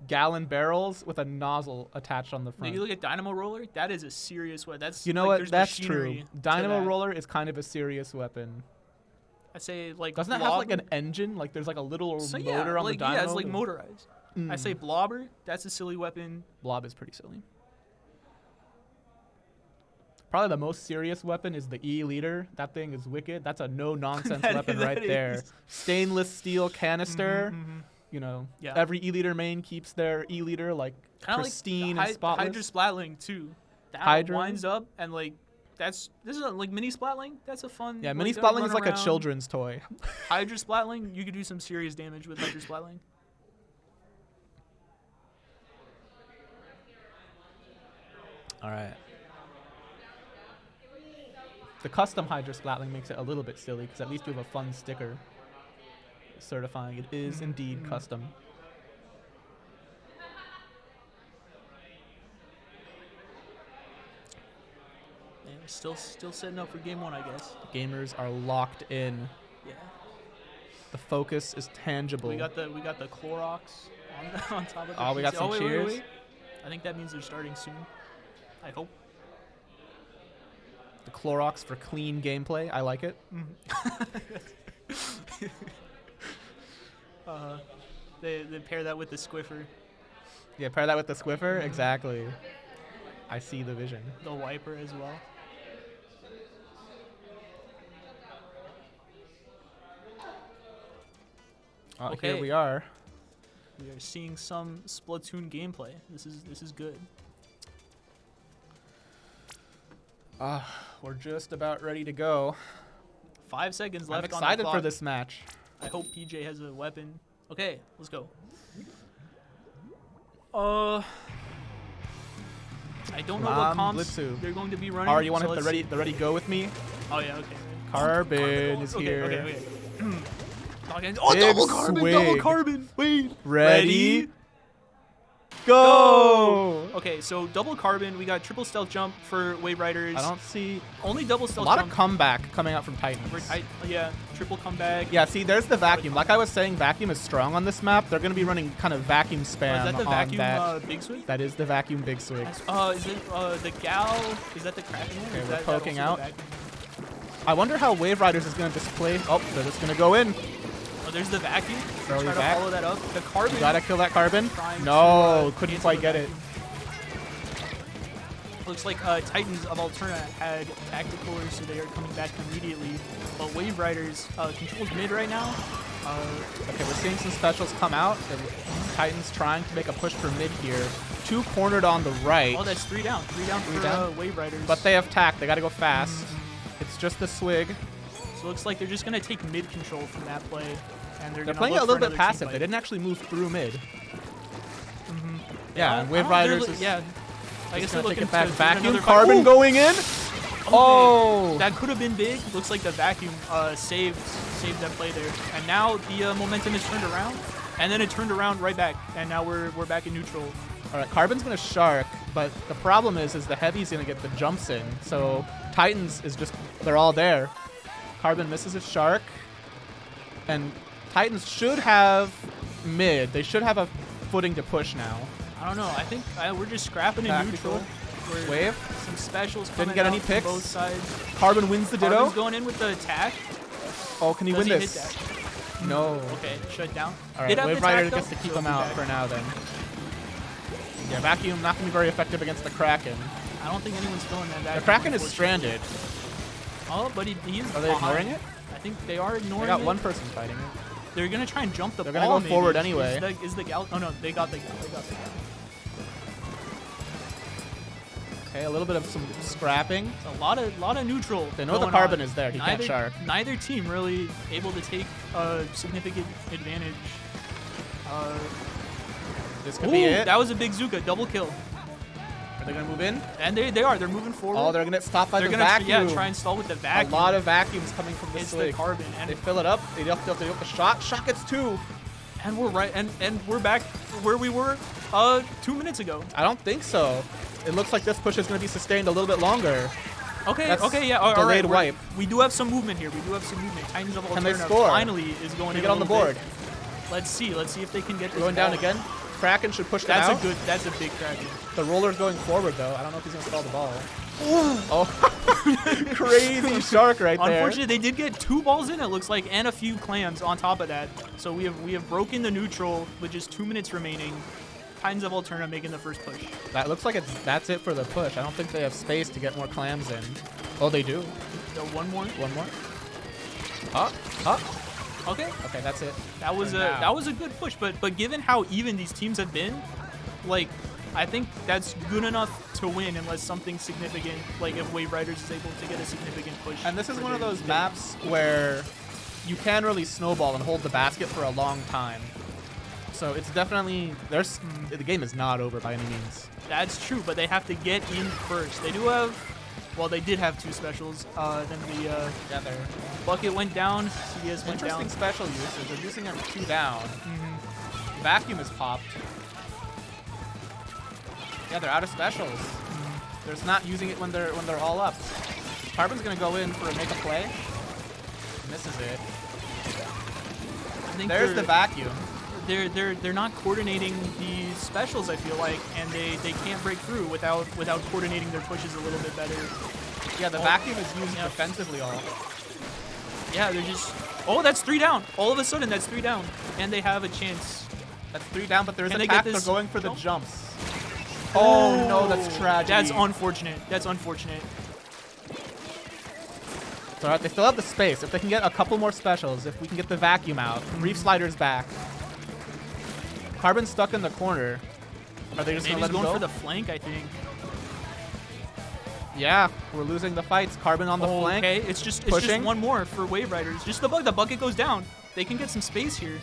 gallon barrels with a nozzle attached on the front. You look at Dynamo Roller. That is a serious weapon. That's what? That's true. machinery to Dynamo that. Roller is kind of a serious weapon. I say like. Doesn't it have like an engine? Like there's like a little motor on the Dynamo. Yeah, it's like motorized. I say Blobber. That's a silly weapon. Blob is pretty silly. Probably the most serious weapon is the E-liter. That thing is wicked. That's a no-nonsense weapon right there. Stainless steel canister. Every E-liter main keeps their E-liter like Kinda pristine like and spotless. Hydra Splatling too. That Hydra? winds up and like this is like mini Splatling. That's a fun. Yeah, mini like, Splatling run is like a around. children's toy. Hydra Splatling, you could do some serious damage with Hydra Splatling. All right. The custom Hydra Splatling makes it a little bit silly because at least you have a fun sticker certifying it is indeed custom. Man, we're still setting up for game 1, I guess. Gamers are locked in. Yeah. The focus is tangible. We got the Clorox on top of the. Oh, we got PC. some cheers. Wait. I think that means they're starting soon. I hope. The Clorox for clean gameplay. I like it. They pair that with the Squiffer. Yeah, pair that with the Squiffer. Exactly. I see the vision. The wiper as well. Oh, Okay. Here we are. We are seeing some Splatoon gameplay. This is good. We're just about ready to go. 5 seconds left. I'm excited on the for clock. this match. I hope PJ has a weapon. Okay, let's go. I don't know what comps Blitzu. they're going to be running. Are you want so to hit the ready go with me? Oh yeah, okay. Carbon is here. Okay. Oh, Big double carbon, double swig. carbon. Wait. Ready? Go! Okay, so double carbon. We got triple stealth jump for Wave Riders. I don't see Only double a stealth lot jump. of comeback coming out from Titans. Yeah, triple comeback. Yeah, see, there's the vacuum. Like I was saying, vacuum is strong on this map. They're going to be running kind of vacuum spam Is that the on vacuum that. big swing? That is the vacuum big swig. Is it the gal? Is that the Kraken one? Okay, Is we're that poking also out. the vacuum? I wonder how Wave Riders is going to display. Oh, they're just going to go in. Oh, there's the vacuum. Throw Try you to back. follow that up. The carbon. You got to kill that carbon. Trying No, to, couldn't cancel quite the get it. vacuum. Looks like Titans of Alterna had tacticalers, so they are coming back immediately. But Wave Riders controls mid right now. Okay, we're seeing some specials come out. The Titans trying to make a push for mid here. 2 cornered on the right. Oh, that's 3 down. 3 down for down. Wave Riders. But they have tack. They got to go fast. It's just the swig. So it looks like they're just going to take mid control from that play. And they're Playing it look a for little bit another team passive. fight. They didn't actually move through mid. Yeah, and Wave Oh, Riders is yeah. I guess they're gonna looking take it back. to Vacuum another carbon fight. going in. Oh! That could have been big. Looks like the vacuum saved that play there. And now the momentum is turned around. And then it turned around right back. And now we're back in neutral. All right, Carbon's gonna shark, but the problem is the Heavy's gonna get the jumps in. So Titans is just, they're all there. Carbon misses his shark. And Titans should have mid. They should have a footing to push now. I don't know. I think we're just scrapping in Tactical. neutral. We're Wave. Some specials coming Didn't get any out from picks. both sides. Carbon wins the ditto. Carbon's going in with the attack. Oh, can he Does win he this? hit that? No. Okay, shut down. All right, Did have Wave the attack, Rider though, gets to keep so him he'll be out back. for now then. Yeah, Vacuum not gonna be very effective against the Kraken. I don't think anyone's feeling that. The Kraken is unfortunately. stranded. Oh, but he is. Are they ignoring it? I think they are ignoring They got it. one person fighting it. They're gonna try and jump the They're ball. gonna go maybe. forward anyway. Is the gal? Oh no, they got the gal. Okay, a little bit of some scrapping. It's a lot of neutral. They know the going Carbon on. is there. He can't shark. Neither team really able to take a significant advantage. This could be Ooh, it. that was a big Zuka, double kill. Are they gonna move in? And they are. They're moving forward. Oh, they're gonna get stopped by They're the gonna vacuum. try and stall with the vacuum. A lot of vacuums coming from this It's the swig. Carbon, and They fill it up. They have the shot. Shot gets 2. and we're right, and we're back where we were 2 minutes ago. I don't think so. It looks like this push is gonna be sustained a little bit longer. Okay, That's okay, yeah, all right. delayed wipe. We do have some movement here. We do have some movement. Titans of Can they Alterna score? finally is going Can in they get a on the little board? bit. Let's see if they can get this Going down ball. again. Kraken should push them out. That's a big Kraken. The roller's going forward though. I don't know if he's gonna stall the ball. Oh, crazy shark right there. Unfortunately, they did get 2 balls in, it looks like, and a few clams on top of that. So we have broken the neutral with just 2 minutes remaining. Titans of Alterna making the first push. That looks like that's it for the push. I don't think they have space to get more clams in. Oh, they do. So one more. One more. Huh? Okay. Okay, that's it. That was For a now. that was a good push, but given how even these teams have been, like, I think that's good enough to win unless something significant, like if Wave Riders is able to get a significant push. And this is for one of their those day. maps where you can really snowball and hold the basket for a long time. So it's definitely the game is not over by any means. That's true, but they have to get in first. They do have, well, they did have 2 specials. Then the bucket went down. CDS went down. Interesting special uses. They're using them 2 down. Vacuum is popped. Yeah, they're out of specials. They're just not using it when they're all up. Carbon's gonna go in for a make a play. Misses it. I think There's the vacuum. They're not coordinating the specials, I feel like, and they can't break through without coordinating their pushes a little bit better. Yeah, the vacuum is used defensively all. Yeah, they're just. Oh, that's 3 down. All of a sudden, that's 3 down, and they have a chance. That's 3 down, but there's Can a they get attack. They're this going for the jump? jumps. Oh no, that's tragic. That's unfortunate. That's unfortunate. It's alright, they still have the space. If they can get a couple more specials, if we can get the vacuum out, Reef Slider's back. Carbon's stuck in the corner. Are they just Maybe gonna let he's him going go? for the flank, I think. Yeah, we're losing the fights. Carbon on the flank. Okay, it's just pushing. one more for Wave Riders. Just the bug. The bucket goes down. They can get some space here.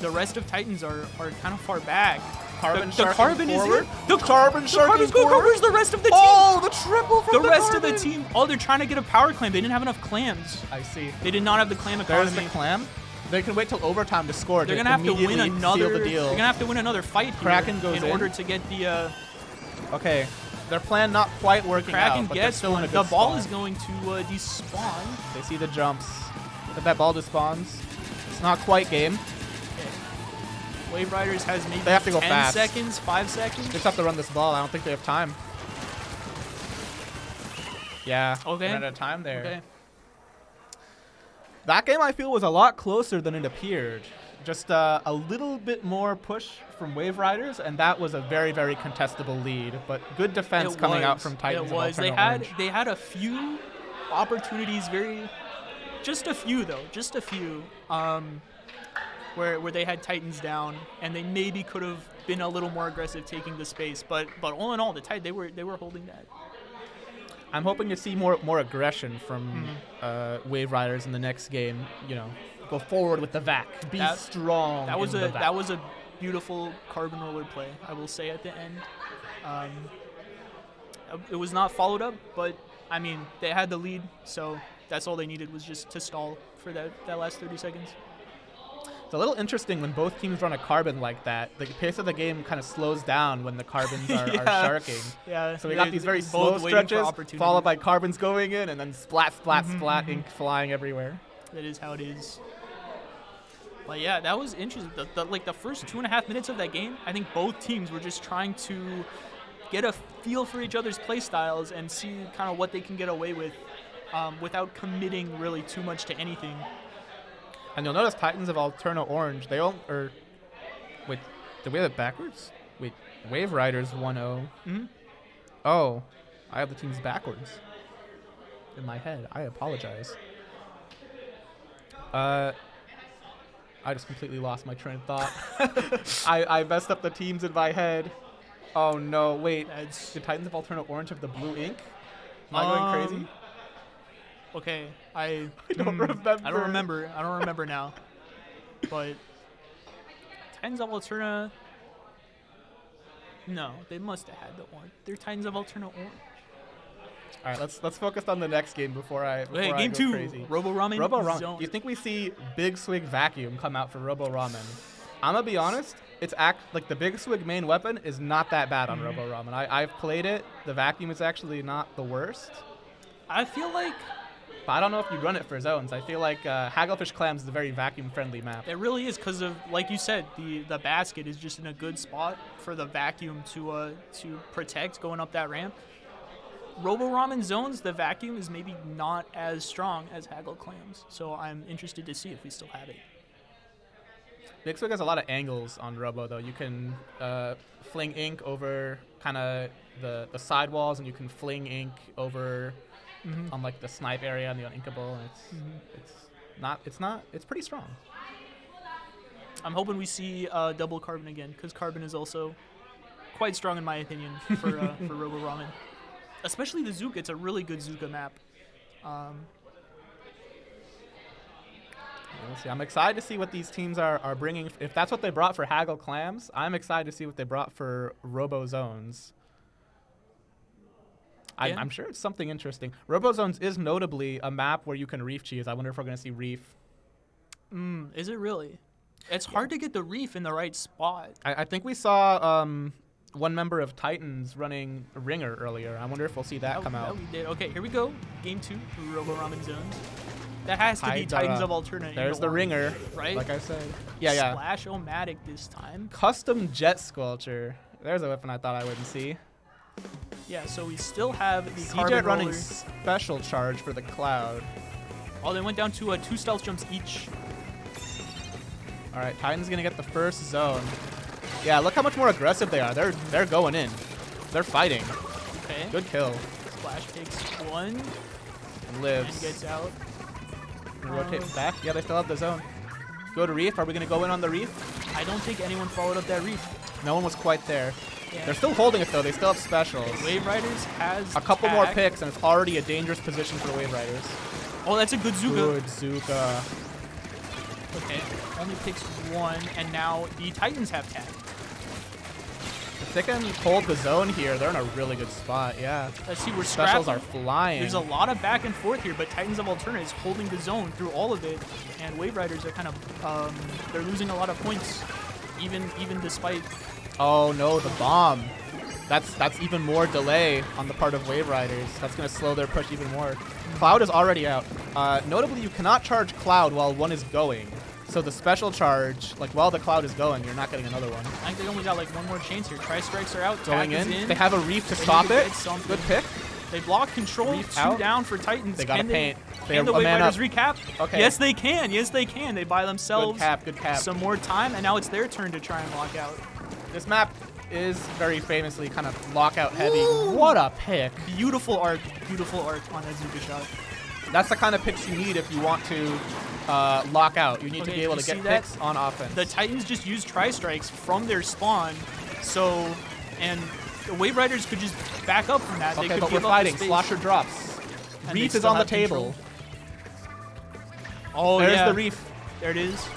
The rest of Titans are kind of far back. Carbon the Carbon is forward. here. The Carbon's Carbon's going. forward. Where's the rest of the team? Oh, the triple from the rest Carbon. of the team. Oh, they're trying to get a power clam. They didn't have enough clams. I see. They did not have the clam economy. There's the clam. They can wait till overtime to score. They're gonna have to win another. Seal the deal. They're gonna have to win another fight here Kraken goes in in. order to get the. Okay, their plan not quite working Kraken out. But they're gets still in one. a The good ball spot. is going to despawn. They see the jumps. If that ball despawns, it's not quite game. Wave Riders has maybe They have to go 10 fast. seconds, 5 seconds. They just have to run this ball. I don't think they have time. Yeah. Okay. Ran out of time there. Okay. That game I feel was a lot closer than it appeared. Just a little bit more push from Wave Riders, and that was a very, very contestable lead. But good defense coming out from Titans. It was. They of had Orange. they had a few opportunities, just a few though, just a few, where they had Titans down, and they maybe could have been a little more aggressive taking the space. But all in all, they were holding that. I'm hoping to see more aggression from Wave Riders in the next game. You know, go forward with the vac. Be strong. That was in the a vac. that was a beautiful carbon roller play, I will say at the end. It was not followed up, but I mean they had the lead, so that's all they needed was just to stall for that last 30 seconds. It's a little interesting when both teams run a carbon like that. The pace of the game kind of slows down when the carbons are sharking. Yeah. So we got these very both slow waiting for stretches, opportunities. followed by carbons going in, and then splat, splat, splat, ink flying everywhere. That is how it is. But yeah, that was interesting. Like the first 2.5 minutes of that game, I think both teams were just trying to get a feel for each other's play styles and see kind of what they can get away with without committing really too much to anything. And you'll notice Titans of Alterna Orange, they all, or, wait, did we have it backwards? Wait, Wave Riders 1-0. Mm-hmm. Oh, I have the teams backwards in my head. I apologize. I just completely lost my train of thought. I messed up the teams in my head. Oh no, wait. The Titans of Alterna Orange have the blue ink? Am I going crazy? Okay, I don't remember. I don't remember now. But Titans of Alterna. No, they must have had the orange. They're Titans of Alterna Orange. All right, let's focus on the next game before I game go 2. crazy. Robo Ramen. Robo Ramen. Zone. Do you think we see Big Swig Vacuum come out for Robo Ramen? I'm gonna be honest. It's like the Big Swig main weapon is not that bad on Robo Ramen. I've played it. The vacuum is actually not the worst. I feel like. But I don't know if you run it for zones. I feel like Hagglefish Clams is a very vacuum-friendly map. It really is because of, like you said, the basket is just in a good spot for the vacuum to protect going up that ramp. Robo Ramen zones, the vacuum is maybe not as strong as Haggle Clams, so I'm interested to see if we still have it. Big Swig has a lot of angles on Robo, though. You can fling ink over kind of the sidewalls, and you can fling ink over on like the snipe area and the uninkable. And it's pretty strong. I'm hoping we see double Carbon again, because Carbon is also quite strong in my opinion for Robo Ramen. Especially the Zuka. It's a really good Zuka map. Let's see. I'm excited to see what these teams are bringing. If that's what they brought for Haggle Clams, I'm excited to see what they brought for Robo Zones. Yeah. I'm sure it's something interesting. Robo Zones is notably a map where you can Reef cheese. I wonder if we're going to see Reef. Is it really? It's hard to get the Reef in the right spot. I think we saw one member of Titans running Ringer earlier. I wonder if we'll see that come out. We did. Okay, here we go. Game 2, Robo Ramen zones. That has to be Titans of Alterna. There's the Ringer, right? Like I said. Yeah. Splash-O-Matic this time. Custom Jet Squelcher. There's a weapon I thought I wouldn't see. Yeah, so we still have the C-Jet Carbon running roller. special charge for the Cloud. Oh, they went down to 2 stealth jumps each. All right, Titan's gonna get the first zone. Yeah, look how much more aggressive they are. They're going in. They're fighting. Okay. Good kill. Splash takes 1. Lives. And gets out. Rotate back. Yeah, they still have the zone. Go to Reef. Are we going to go in on the Reef? I don't think anyone followed up that Reef. No one was quite there. Yeah. They're still holding it, though. They still have specials. Wave Riders has A couple more tag. picks, and it's already a dangerous position for the Wave Riders. Oh, that's a good Zuka. Good Zuka. Okay, only picks one, and now the Titans have tag. If they can hold the zone here, they're in a really good spot, yeah. Let's see, we're Specials scrapping. are flying. There's a lot of back and forth here, but Titans of Alterna is holding the zone through all of it, and Wave Riders are kind of, they're losing a lot of points, even despite. Oh no, the bomb. That's even more delay on the part of Wave Riders. That's going to slow their push even more. Cloud is already out. Notably, you cannot charge Cloud while one is going. So the special charge, like while the Cloud is going, you're not getting another one. I think they only got like one more chance here. Tri-strikes are out. Going tag is in. They have a Reef to stop it. Good pick. They block control. Reef 2 out. down for Titans. They got a paint. Can the Wave Riders recap? Okay. Yes, they can. Yes, they can. They buy themselves Good cap. some more time, and now it's their turn to try and lock out. This map is very famously kind of lockout heavy. What a pick. Beautiful arc on that Zuka shot. That's the kind of picks you need if you want to lock out. You need to be able to get picks on offense. The Titans just use tri-strikes from their spawn, and the Wave Riders could just back up from that. Okay, they could but we're give up fighting. the space. Slosher drops. And Reef they is still on the have table. Oh, There's yeah. the Reef. There it is.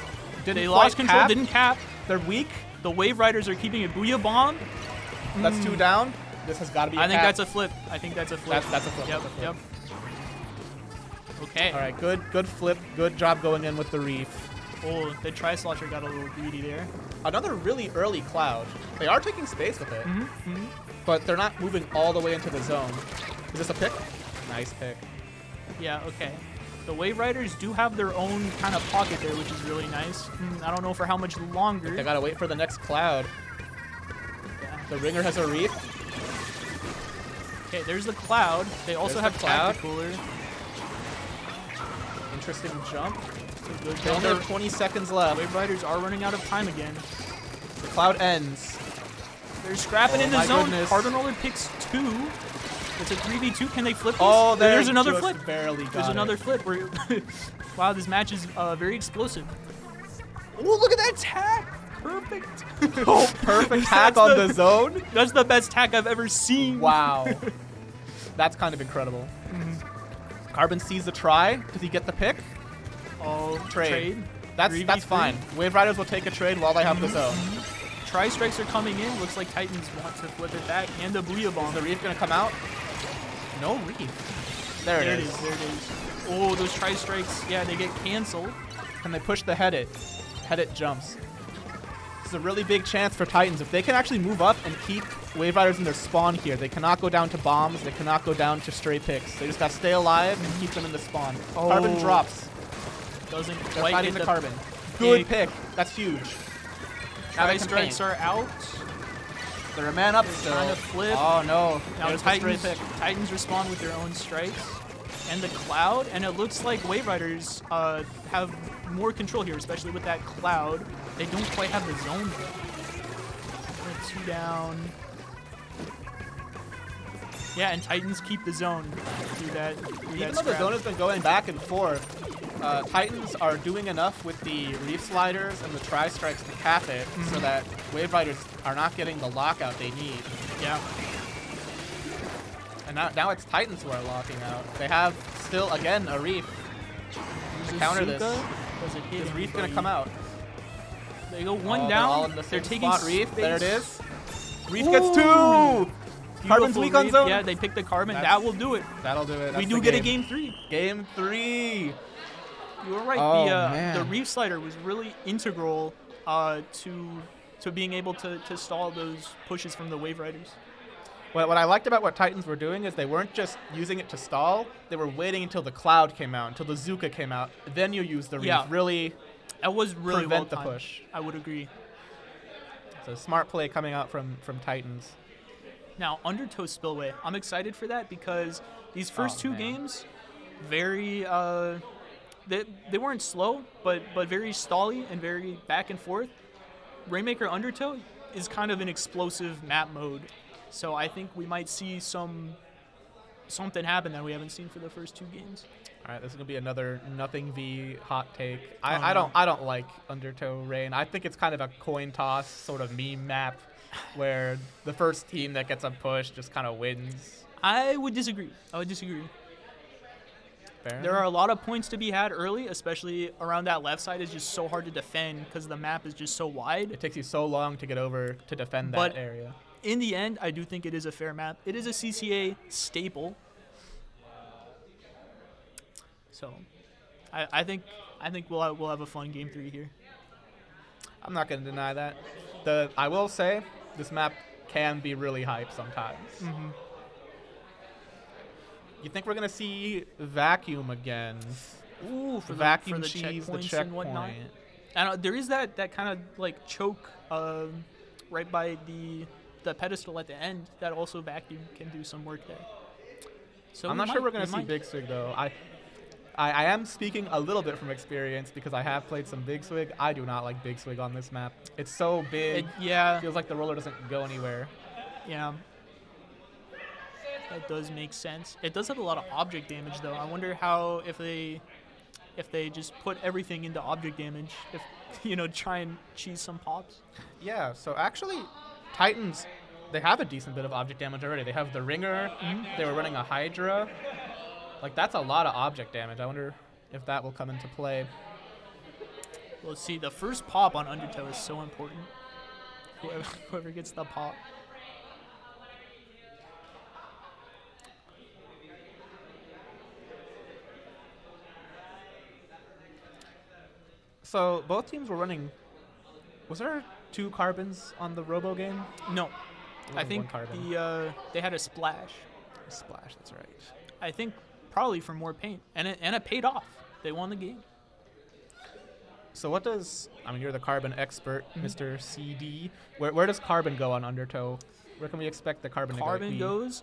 Didn't They quite lost control, cap. didn't cap. They're weak. The Wave Riders are keeping it. Booyah Bomb. That's 2 down. This has got to be I think that's a flip. That's a flip. That's a flip. Yep, That's a flip. yep. Okay. All right, good flip. Good job going in with the Reef. Oh, the Tri-Slosher got a little greedy there. Another really early Cloud. They are taking space with it, but they're not moving all the way into the zone. Is this a pick? Nice pick. Yeah, okay. The Wave Riders do have their own kind of pocket there, which is really nice. I don't know for how much longer. They gotta wait for the next Cloud. Yeah. The Ringer has a Reef. Okay, there's the Cloud. They also There's have the Cloud. Tacticooler. Interesting jump. Good They jump only there. have 20 seconds left. Wave Riders are running out of time again. The Cloud ends. They're scrapping Oh in the my zone. goodness. Carbon Roller picks 2. It's a 3v2. Can they flip this? Oh, there's another just flip. Barely got There's it. another flip. Wow, this match is very explosive. Oh, look at that tag. Perfect. Oh, perfect hack on the zone. That's the best hack I've ever seen. Wow. That's kind of incredible. Carbon sees the try. Does he get the pick? Oh, Trade. That's 3v3. fine. Wave Riders will take a trade while they have the zone. Tri-strikes are coming in. Looks like Titans want to flip it back. And the Booyah Bomb. Is the Reef gonna come out? No Reef. There it is. There it is. Oh, those Tri-strikes. Yeah, they get canceled. Can they push the head it? Head it jumps. This is a really big chance for Titans. If they can actually move up and keep Wave Riders in their spawn here, they cannot go down to bombs. They cannot go down to stray picks. They just gotta stay alive and keep them in the spawn. Oh. Carbon drops. Doesn't They're quite fighting hit the Carbon. Good pick. pick. That's huge. Now they can Tri-strikes paint. are out. They're a man up They're still. trying to flip. Oh no. Now There's the stray Titans, pick. Titans respond with their own strikes. And the Cloud, and it looks like Wave Riders have more control here, especially with that Cloud. They don't quite have the zone though. They're 2 down. Yeah, and Titans keep the zone through that. Even though the zone has been going back and forth, Titans are doing enough with the Reef Sliders and the Tri-Strikes to cap it so that Wave Riders are not getting the lockout they need. Yeah. And now it's Titans who are locking out. They have still, again, a Reef to counter this. Does it hit Is Reef going to anybody? come out? They go 1 Oh, down. They're all in the They're same taking spot. Reef, space. there it is. Reef gets 2! Carbon's Beautiful weak on Reef. zone. Yeah, they pick the Carbon. That's- That will do it. That'll do it. We That's do the get a game. game 3. Game 3. You were right. Oh, the man. Reef Slider was really integral to being able to stall those pushes from the Wave Riders. What I liked about what Titans were doing is they weren't just using it to stall. They were waiting until the Cloud came out, until the Zuka came out. Then you use the Reef. Yeah. Really That was really prevent the well timed. push. I would agree. So smart play coming out from Titans. Now, Undertow Spillway. I'm excited for that because these first 2 man. games, very they weren't slow, but very stally and very back and forth. Rainmaker Undertow is kind of an explosive map mode. So I think we might see some something happen that we haven't seen for the first 2 games. All right, this is gonna be another nothing v hot take. Oh, I no. don't like Undertow Rain. I think it's kind of a coin toss sort of meme map, where the first team that gets a push just kind of wins. I would disagree. Fair There are a lot of points to be had early, especially around that left side. Is just so hard to defend because the map is just so wide. It takes you so long to get over to defend that But area. in the end, I do think it is a fair map. It is a CCA staple. So, I think we'll have a fun game 3 here. I'm not gonna deny that. I will say this map can be really hype sometimes. Mm-hmm. You think we're gonna see Vacuum again? Ooh, for Vacuum the cheese, the checkpoints and whatnot. checkpoint. And there is that kind of like choke right by the pedestal at the end that also Vacuum can do some work there. So I'm not sure we're gonna see Big Swig though. I am speaking a little bit from experience because I have played some Big Swig. I do not like Big Swig on this map. It's so big. Yeah. Feels like the roller doesn't go anywhere. Yeah. That does make sense. It does have a lot of object damage though. I wonder how if they just put everything into object damage, if try and cheese some pops. Yeah, so actually Titans, they have a decent bit of object damage already. They have the Ringer, they were running a Hydra. Like that's a lot of object damage. I wonder if that will come into play. Well, see, the first pop on Undertow is so important. Whoever gets the pop. So both teams were running. Was there 2 carbons on the Robo game? No, There I was think one carbon. they had a splash. Splash, that's right. I think probably for more paint, and it paid off. They won the game. So what does, you're the carbon expert, Mr. CD. Where does carbon go on Undertow? Where can we expect the carbon to go? Carbon goes,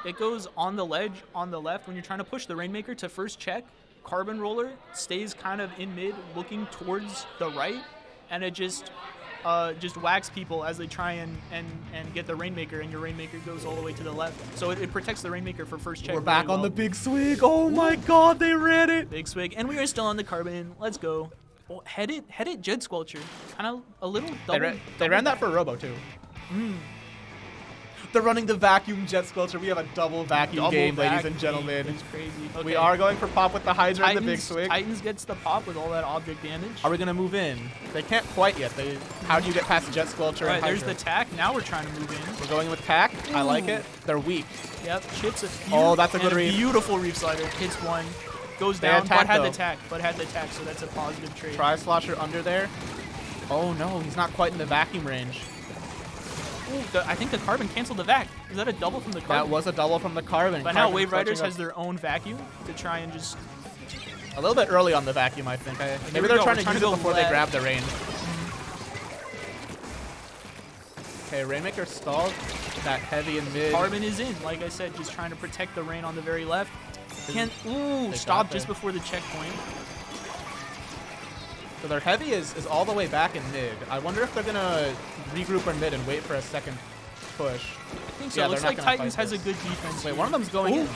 it goes on the ledge on the left when you're trying to push the Rainmaker to first check. Carbon roller stays kind of in mid, looking towards the right, and it just whacks people as they try and get the Rainmaker, and your Rainmaker goes all the way to the left. So it protects the Rainmaker for first check. We're back on the Big Swig. Oh my God, they ran it. Big Swig, and we are still on the Carbon. Let's go. Oh, head it, Jet Squelcher. Kind of a little double. They ran that for Robo too. They're running the Vacuum Jet Squelcher. We have a double vacuum game, ladies and gentlemen. It's crazy. Okay. We are going for pop with the Hydra and the Big Swig. Titans gets the pop with all that object damage. Are we going to move in? They can't quite yet. How do you get past Jet Squelcher All right, and Hydra? there's the tack. Now we're trying to move in. We're going with tack. I like it. They're weak. Yep, chips a few. Oh, that's a good read. Beautiful Reef Slider. Hits one. Goes They down, attack, but had though. the tack, so that's a positive trade. Tri-Slosher under there. Oh no, he's not quite in the vacuum range. Ooh, I think the Carbon canceled the vac. Is that a double from the Carbon? That was a double from the Carbon. But now Carbon Wave Riders clutching has up their own vacuum to try and just... a little bit early on the vacuum, I think. Maybe they're trying to use it go before they left. grab the range. Okay, Rainmaker stalled that heavy in mid. Carbon is in, like I said, just trying to protect the rain on the very left. They Stop got just there. before the checkpoint. So their heavy is all the way back in mid. I wonder if they're gonna regroup in mid and wait for a second push. I think so. Yeah, It looks they're like not gonna Titans fight has a this. good defense. Wait, here. one of them's going Ooh. in.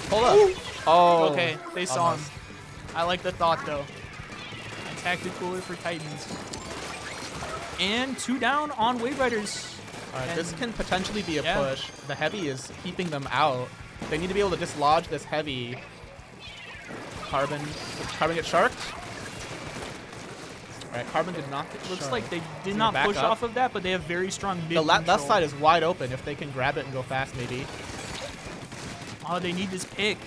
Hold up. Oh. Okay, they saw almost. him. I like the thought, though. Tactic cooler for Titans. And 2 down on Wave Riders. All right, And- this can potentially be a yeah. push. The heavy is keeping them out. They need to be able to dislodge this heavy. Carbon get sharked? All right, Carbon did not get Looks sharked. like they did Gonna not back push up. off of that, but they have very strong mid The left control. side is wide open. If they can grab it and go fast, maybe. Oh, they need this pick.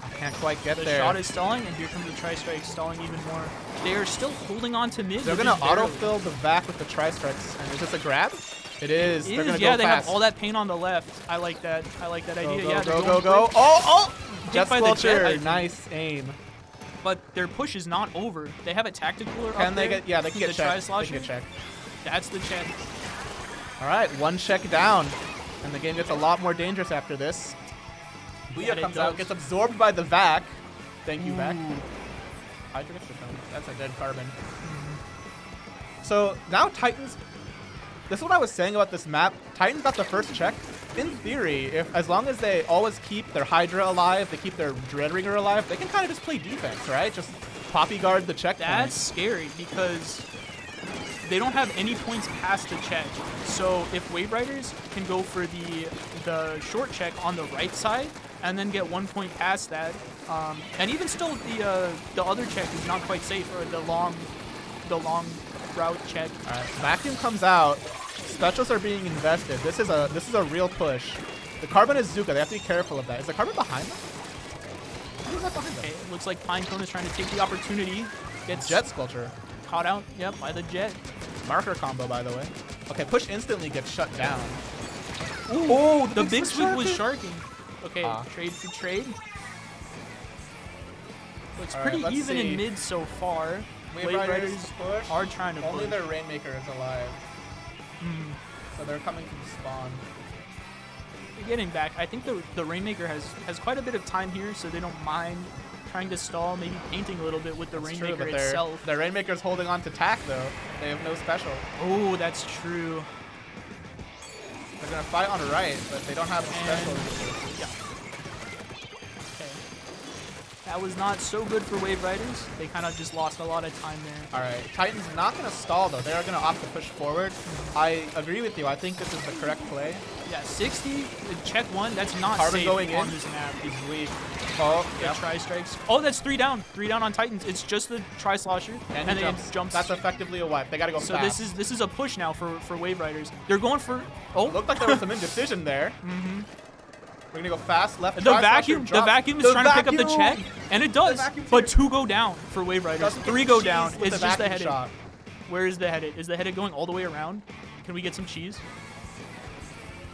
I can't quite get The there. shot is stalling, and here comes the Tri-Strike stalling even more. They are still holding on to mid. They're which gonna is barely. autofill the back with the Tri-Strikes. And is this a grab? It is. It They're gonna is, yeah, go they fast. have all that paint on the left. I like that. I like that idea. Go, yeah, they're go, going go, go. quick. Oh! Hit Jet by the jet, I Squelcher. think. Nice aim. But their push is not over. They have a tactic cooler Can up they there. get? Yeah, they can get the checked. They Tri-Slosher. can get checked. That's the check. All right, one check down, and the game gets a lot more dangerous after this. Booyah it comes out, does. gets absorbed by the vac. Thank you, vac. Hydra gets the phone. That's a dead Carbon. So now Titans. This is what I was saying about this map. Titans got the first check, in theory, if as long as they always keep their Hydra alive, they keep their Dreadringer alive, they can kind of just play defense, right? Just poppy guard the checkpoint. That's scary because they don't have any points past the check. So if Wave Riders can go for the short check on the right side and then get 1 point past that, and even still the other check is not quite safe, or the long route check. All right, Vacuum comes out. Specials are being invested. This is a real push. The Carbon is Zuka. They have to be careful of that. Is the Carbon behind them? Who's that behind them? Okay, it looks like Pinecone is trying to take the opportunity. Gets Jet Sculpture. caught out, yep, by the Jet. Marker combo, by the way. Okay, push instantly gets shut down. Ooh, the big swig was sharking. Okay, trade for trade. It's All pretty right, let's even see. in mid so far. Wave Riders push. are trying to Only push. their Rainmaker is alive. So they're coming from spawn. Getting back, I think the Rainmaker has quite a bit of time here, so they don't mind trying to stall, maybe painting a little bit with the That's Rainmaker true, but itself. their Rainmaker's holding on to tack, though. They have no special. Oh, that's true. They're going to fight on right, but they don't have a special. Yeah. Okay. That was not so good for Wave Riders. They kind of just lost a lot of time there. All right, Titan's not going to stall, though. They are going to opt to push forward. I agree with you. I think this is the correct play. Yeah, 60, check one. That's not Carbon safe going on in. this map. He's weak. Oh, The yeah. tri-strikes. Oh, that's 3 down. 3 down on Titans. It's just the tri-slosher. And then he jumps. That's effectively a wipe. They got to go So fast. this is a push now for Wave Riders. They're going for... Oh. It looked like there was some indecision there. Mm-hmm. We're going to go fast. Left The vacuum is trying to pick up the check, and it does. But 2 go down for Wave Riders. 3 go down. It's just the headed. Shot. Where is the headed? Is the headed going all the way around? Can we get some cheese?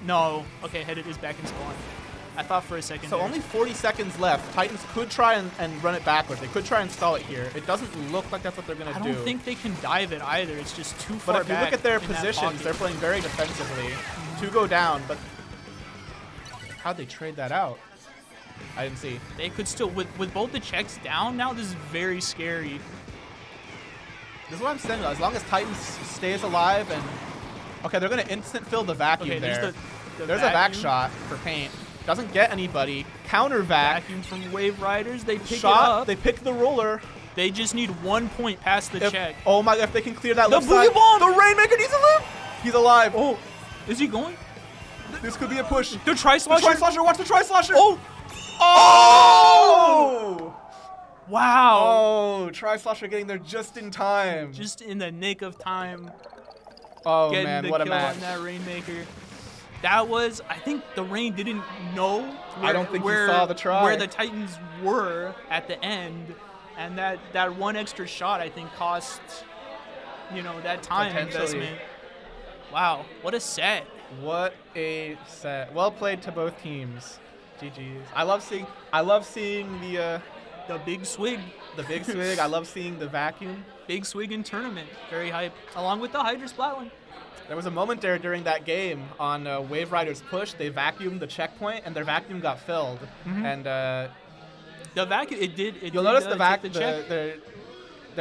No. Okay, headed is back in spawn. I thought for a second. So there. only 40 seconds left. Titans could try and run it backwards. They could try and stall it here. It doesn't look like that's what they're going to do. I don't think they can dive it either. It's just too far But if you back look at their in that positions, pocket. they're playing very defensively. 2 go down, but how'd they trade that out? I didn't see. They could still, with both the checks down now, this is very scary. This is what I'm saying, though. As long as Titans stays alive and... Okay, they're going to instant fill the vacuum Okay, there. there's a vac vacuum. shot for paint. Doesn't get anybody. Counter vac. Vacuum from Wave Riders. They pick Shot. it up. They pick the roller. They just need 1 point past the check. Oh my, if they can clear that The left side. Booyah Bomb! The Rainmaker needs to live. He's alive. Oh, is he going? This could be a push. The tri-slosher. The tri-slosher. Watch the tri-slosher. Oh! Oh! Wow. Oh, tri-slosher getting there just in time. Just in the nick of time. Oh Getting man, the what a kill match. on that Rainmaker. That was, I think the Rain didn't know I don't think he saw the try. where the Titans were at the end, and that one extra shot I think cost, that time Potentially. investment. Wow, what a set. What a set. Well played to both teams. GG's. I love seeing the big swig. The big swig. I love seeing the vacuum. Big swig in tournament. Very hype. Along with the Hydra Splatling. There was a moment there during that game on Wave Riders push. They vacuumed the checkpoint and their vacuum got filled. And the vacuum, it did. You'll notice their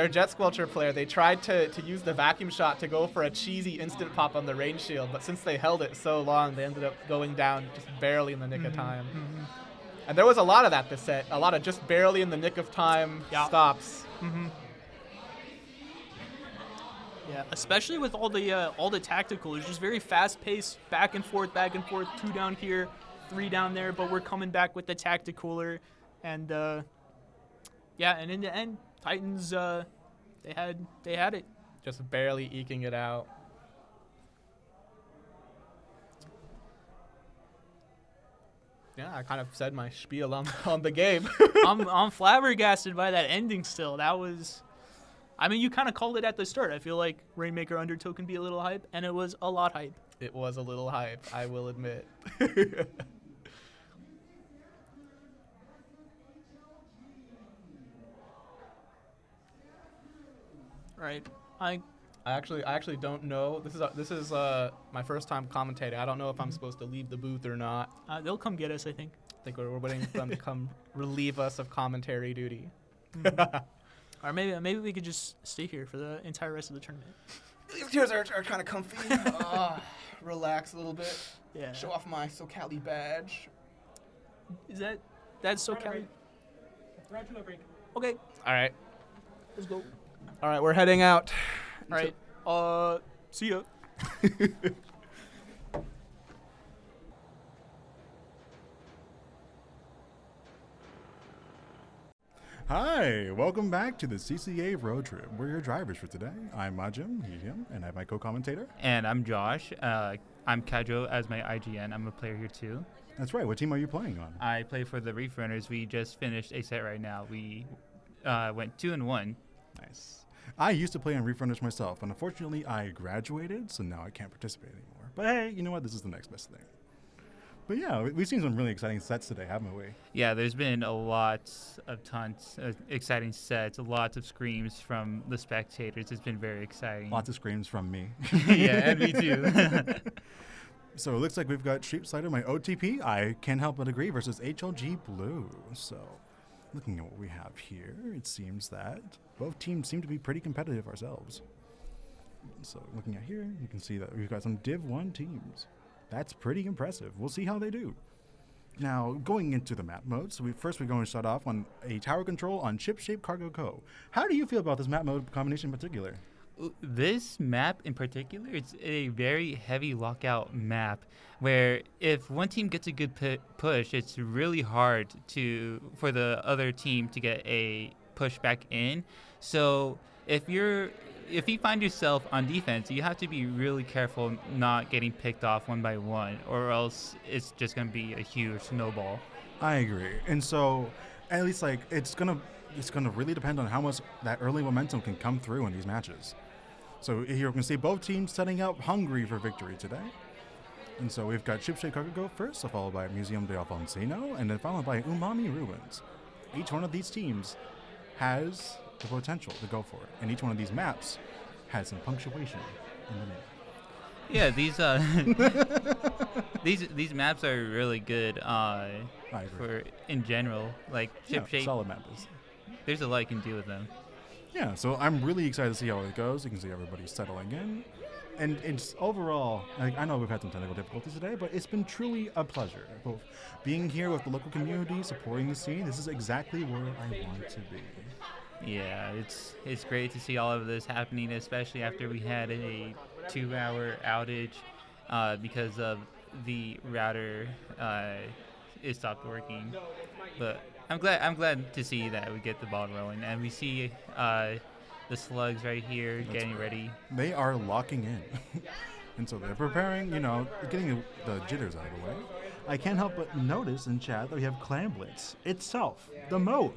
Jet Squelcher player, they tried to use the vacuum shot to go for a cheesy instant pop on the range shield, but since they held it so long, they ended up going down just barely in the nick of time. And there was a lot of that this set, a lot of just barely in the nick of time stops. Yeah, especially with all the tactical, it's just very fast paced, back and forth, 2 down here, 3 down there, but we're coming back with the tacticaler, and and in the end, Titans they had it. Just barely eking it out. Yeah, I kind of said my spiel on the game. I'm flabbergasted by that ending still. That was, I mean, you kind of called it at the start. I feel like Rainmaker Undertow can be a little hype, and it was a lot hype. It was a little hype, I will admit. Right. I actually don't know. This is my first time commentating. I don't know if I'm supposed to leave the booth or not. They'll come get us, I think. I think we're waiting for them to come relieve us of commentary duty. Or maybe we could just stay here for the entire rest of the tournament. These chairs are kind of comfy. Relax a little bit. Yeah. Show off my SoCali badge. That's so Kelly? Okay. All right. Let's go. All right, we're heading out. All right. See ya. Hi, welcome back to the CCA Road Trip. We're your drivers for today. I'm Majim, he's him, and I have my co-commentator. And I'm Josh. I'm Kajo as my IGN. I'm a player here too. That's right. What team are you playing on? I play for the Reef Runners. We just finished a set right now. We went 2-1. Nice. I used to play on Reef Runners myself, and unfortunately I graduated, so now I can't participate anymore. But hey, you know what? This is the next best thing. But yeah, we've seen some really exciting sets today, haven't we? Yeah, there's been a lot of tons of exciting sets, lots of screams from the spectators. It's been very exciting. Lots of screams from me. Yeah, and me too. So it looks like we've got Street Slider, my OTP. I can't help but agree, versus HLG Blue. So looking at what we have here, it seems that both teams seem to be pretty competitive ourselves. So looking at here, you can see that we've got some Div 1 teams. That's pretty impressive. We'll see how they do. Now, going into the map mode, so we're going to start off on a tower control on Ship Shape Cargo Co. How do you feel about this map mode combination in particular? This map in particular, it's a very heavy lockout map where if one team gets a good push, it's really hard for the other team to get a push back in. So if you find yourself on defense, you have to be really careful not getting picked off one by one, or else it's just going to be a huge snowball. I agree. And so at least it's gonna really depend on how much that early momentum can come through in these matches. So here we can see both teams setting up hungry for victory today. And so we've got Ship Shape Cargo Go first, followed by Museum de Alfonsino, and then followed by Umami Ruins. Each one of these teams has the potential to go for it, and each one of these maps has some punctuation in the name. Yeah, these maps are really good for in general. Like Ship Shape, solid map is. There's a lot you can do with them. Yeah, so I'm really excited to see how it goes. You can see everybody settling in. And it's overall, I know we've had some technical difficulties today, but it's been truly a pleasure. Both being here with the local community, supporting the scene, this is exactly where I want to be. Yeah, it's great to see all of this happening, especially after we had a 2-hour outage because of the router it stopped working. But I'm glad to see that we get the ball rolling, and we see the slugs right here getting ready. They are locking in. And so they're preparing, getting the jitters out of the way. I can't help but notice in chat that we have Clan Blitz itself, the mode,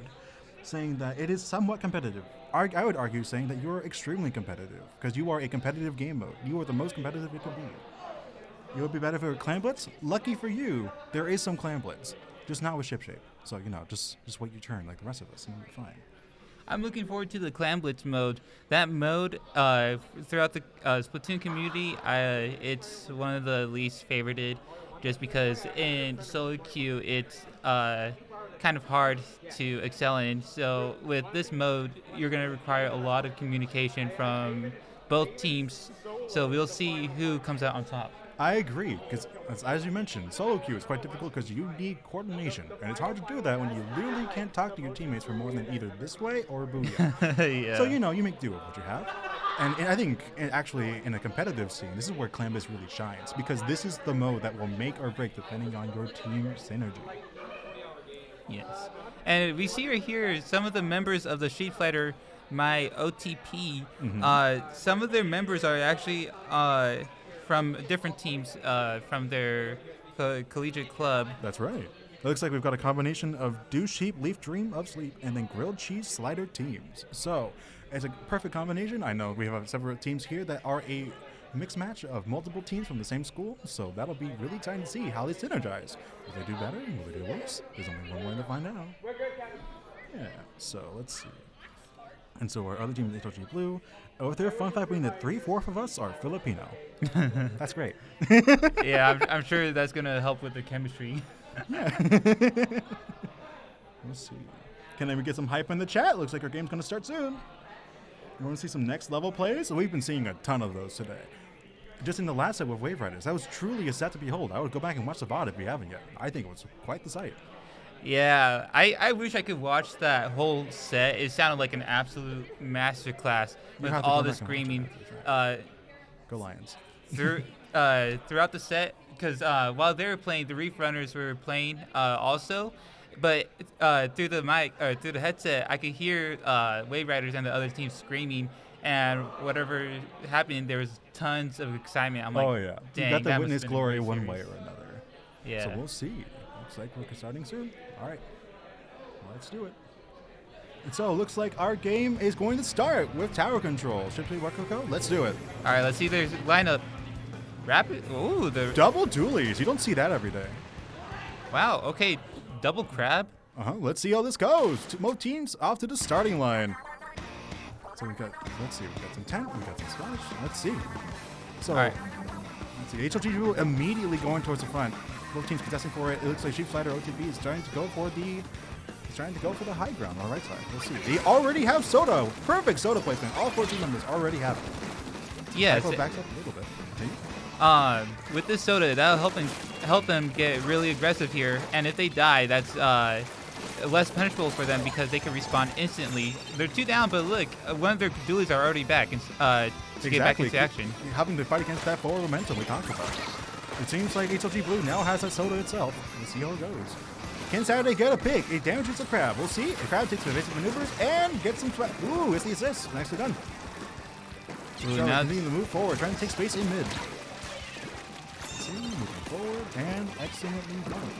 saying that it is somewhat competitive. I would argue saying that you're extremely competitive, because you are a competitive game mode. You are the most competitive it could be. You would be better for Clan Blitz? Lucky for you, there is some Clan Blitz, just not with Ship Shape. So, just wait your turn like the rest of us, and you'll be fine. I'm looking forward to the Clan Blitz mode. That mode, throughout the Splatoon community, it's one of the least favorited, just because in solo queue, it's kind of hard to excel in. So with this mode, you're going to require a lot of communication from both teams. So we'll see who comes out on top. I agree, because as you mentioned, solo queue is quite difficult because you need coordination, and it's hard to do that when you literally can't talk to your teammates for more than either this way or booyah. Yeah. So you make do with what you have. And I think actually in a competitive scene, this is where Clan Blitz really shines, because this is the mode that will make or break depending on your team synergy. Yes. And we see right here some of the members of the Street Fighter, my OTP. Some of their members are actually from different teams from their collegiate club. That's right. It looks like we've got a combination of Dew Sheep, Leaf Dream of Sleep, and then Grilled Cheese Slider teams. So it's a perfect combination. I know we have several teams here that are a mixed match of multiple teams from the same school, so that'll be really exciting to see how they synergize. Will they do better? Will they do worse? There's only one way to find out. Yeah, so let's see. And so our other team is HLG Blue. Oh, with their fun fact being that 3/4 of us are Filipino. That's great. Yeah, I'm sure that's going to help with the chemistry. Yeah. Let's see. Can we get some hype in the chat? Looks like our game's going to start soon. You want to see some next level plays? We've been seeing a ton of those today. Just in the last set with Wave Riders, that was truly a set to behold. I would go back and watch the VOD if you haven't yet. I think it was quite the sight. Yeah, I wish I could watch that whole set. It sounded like an absolute masterclass with all the screaming. Go Lions. Throughout the set, because while they were playing, the Reef Runners were playing also. But through the mic or through the headset, I could hear Wave Riders and the other teams screaming, and whatever happened, there was tons of excitement. I'm like, oh yeah, dang, you got that to must witness have been a glory great one series. way or another. Yeah. So we'll see. Looks like we're starting soon. All right, let's do it. And so it looks like our game is going to start with tower control. Should we Wakoko? Let's do it. All right, let's see their lineup. Rapid. Ooh, the double dualies. You don't see that every day. Wow. Okay, double crab. Let's see how this goes. Both teams off to the starting line. So we got. Let's see. We got some tent. We got some splash. Let's see. So. All right. Let's see. HLG immediately going towards the front. Both teams contesting for it. It looks like Sheep Slider OTP is trying to go for the. He's trying to go for the high ground on the right side. Let's see. They already have Soda. Perfect Soda placement. All 14 members already have it. Yeah. Backs up a little bit. With this Soda, that'll help them get really aggressive here. And if they die, that's less punishable for them because they can respawn instantly. They're 2 down, but look, one of their dualies are already back and to get back into action. Having to fight against that forward momentum we talked about. It seems like HLG Blue now has that Soda itself. We'll see how it goes. Can Saturday get a pick? It damages the Crab. We'll see. The Crab takes the evasive maneuvers and gets some sweat. Ooh, it's the assist. Nicely done. Now needing to move forward, trying to take space in mid. Let's see, moving forward and excellently done.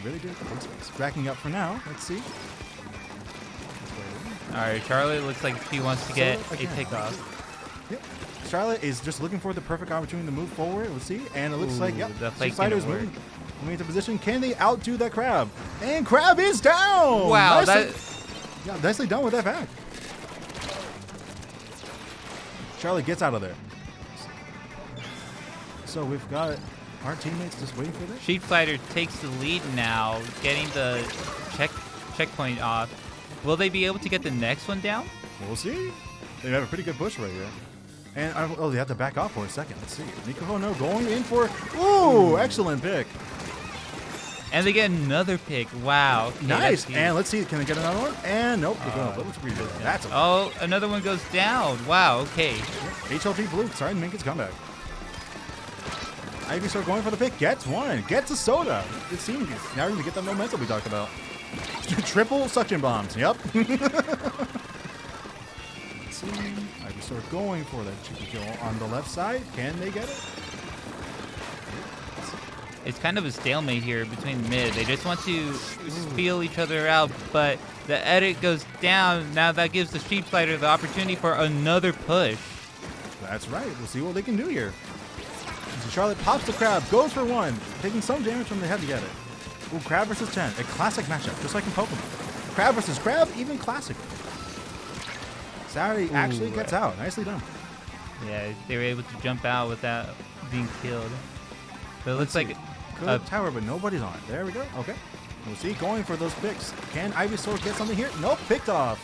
Really good take space. Backing up for now. Let's see. All right, Charlotte looks like she wants to get a takeoff. Yep. Charlotte is just looking for the perfect opportunity to move forward. We'll see. And it looks like, yep, the Slider's moving into position. Can they outdo that Crab? And Crab is down! Wow, nicely done with that back. Charlotte gets out of there. So we've got our teammates just waiting for this. Sheep Fighter takes the lead now, getting the checkpoint off. Will they be able to get the next one down? We'll see. They have a pretty good push right here. And, they have to back off for a second. Let's see. Nico Hono going in for, ooh, excellent pick. And they get another pick. Wow. Okay, nice. And let's see, can they get another one? And nope, they're going a little too greedy. That's another one goes down. Wow, okay. HLG Blue starting to make its comeback. Ivy start going for the pick, gets one, gets a Soda. It seems now we're going to get that momentum we talked about. Triple suction bombs, yep. Let's see, Ivy start going for that cheeky kill on the left side. Can they get it? It's kind of a stalemate here between mid. They just want to feel each other out, but the edit goes down. Now that gives the Sheep Fighter the opportunity for another push. That's right. We'll see what they can do here. So Charlotte pops the Crab, goes for one, taking some damage from the head to get it. Ooh, Crab versus 10, a classic matchup, just like in Pokemon. Crab versus Crab, even classic. Saturday actually gets out. Nicely done. Yeah, they were able to jump out without being killed. But it looks like good tower, but nobody's on it. There we go. Okay. We'll see. Going for those picks. Can Ivysaur get something here? Nope. Picked off.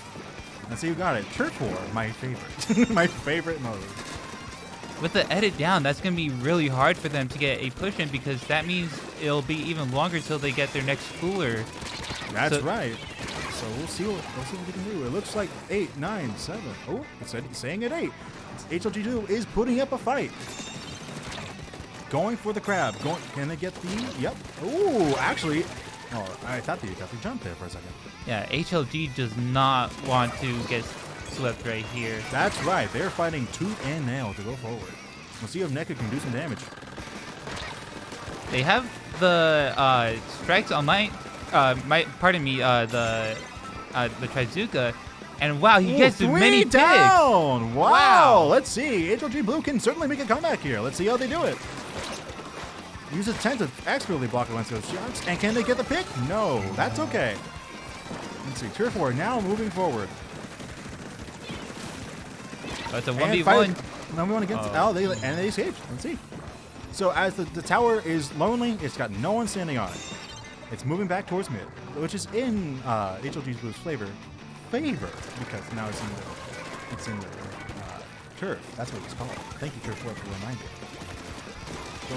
Let's see who got it. Turf War, my favorite. My favorite mode. With the edit down, that's going to be really hard for them to get a push in because that means it'll be even longer until they get their next cooler. That's right. So we'll see what we can do. It looks like 8, 9, 7. Oh, it's saying at 8. HLG2 is putting up a fight. Going for the Crab. Can they get the? Yep. Ooh, actually. Oh, I thought they got the jump there for a second. Yeah, HLG does not want to get swept right here. That's right. They're fighting tooth and nail to go forward. We'll see if Neko can do some damage. They have the strikes on the Trizuka, and wow, he gets many down. picks. Wow. Let's see. HLG Blue can certainly make a comeback here. Let's see how they do it. Use a 10 to expertly block against those shots. And can they get the pick? No. That's okay. Let's see. Turf War now moving forward. That's a 1v1. No, we want to get they escaped. Let's see. So as the tower is lonely, it's got no one standing on it. It's moving back towards mid, which is in HLG Blue's favor, because now it's in the middle. It's in the Turf. That's what it's called. Thank you, Turf, for the reminder. So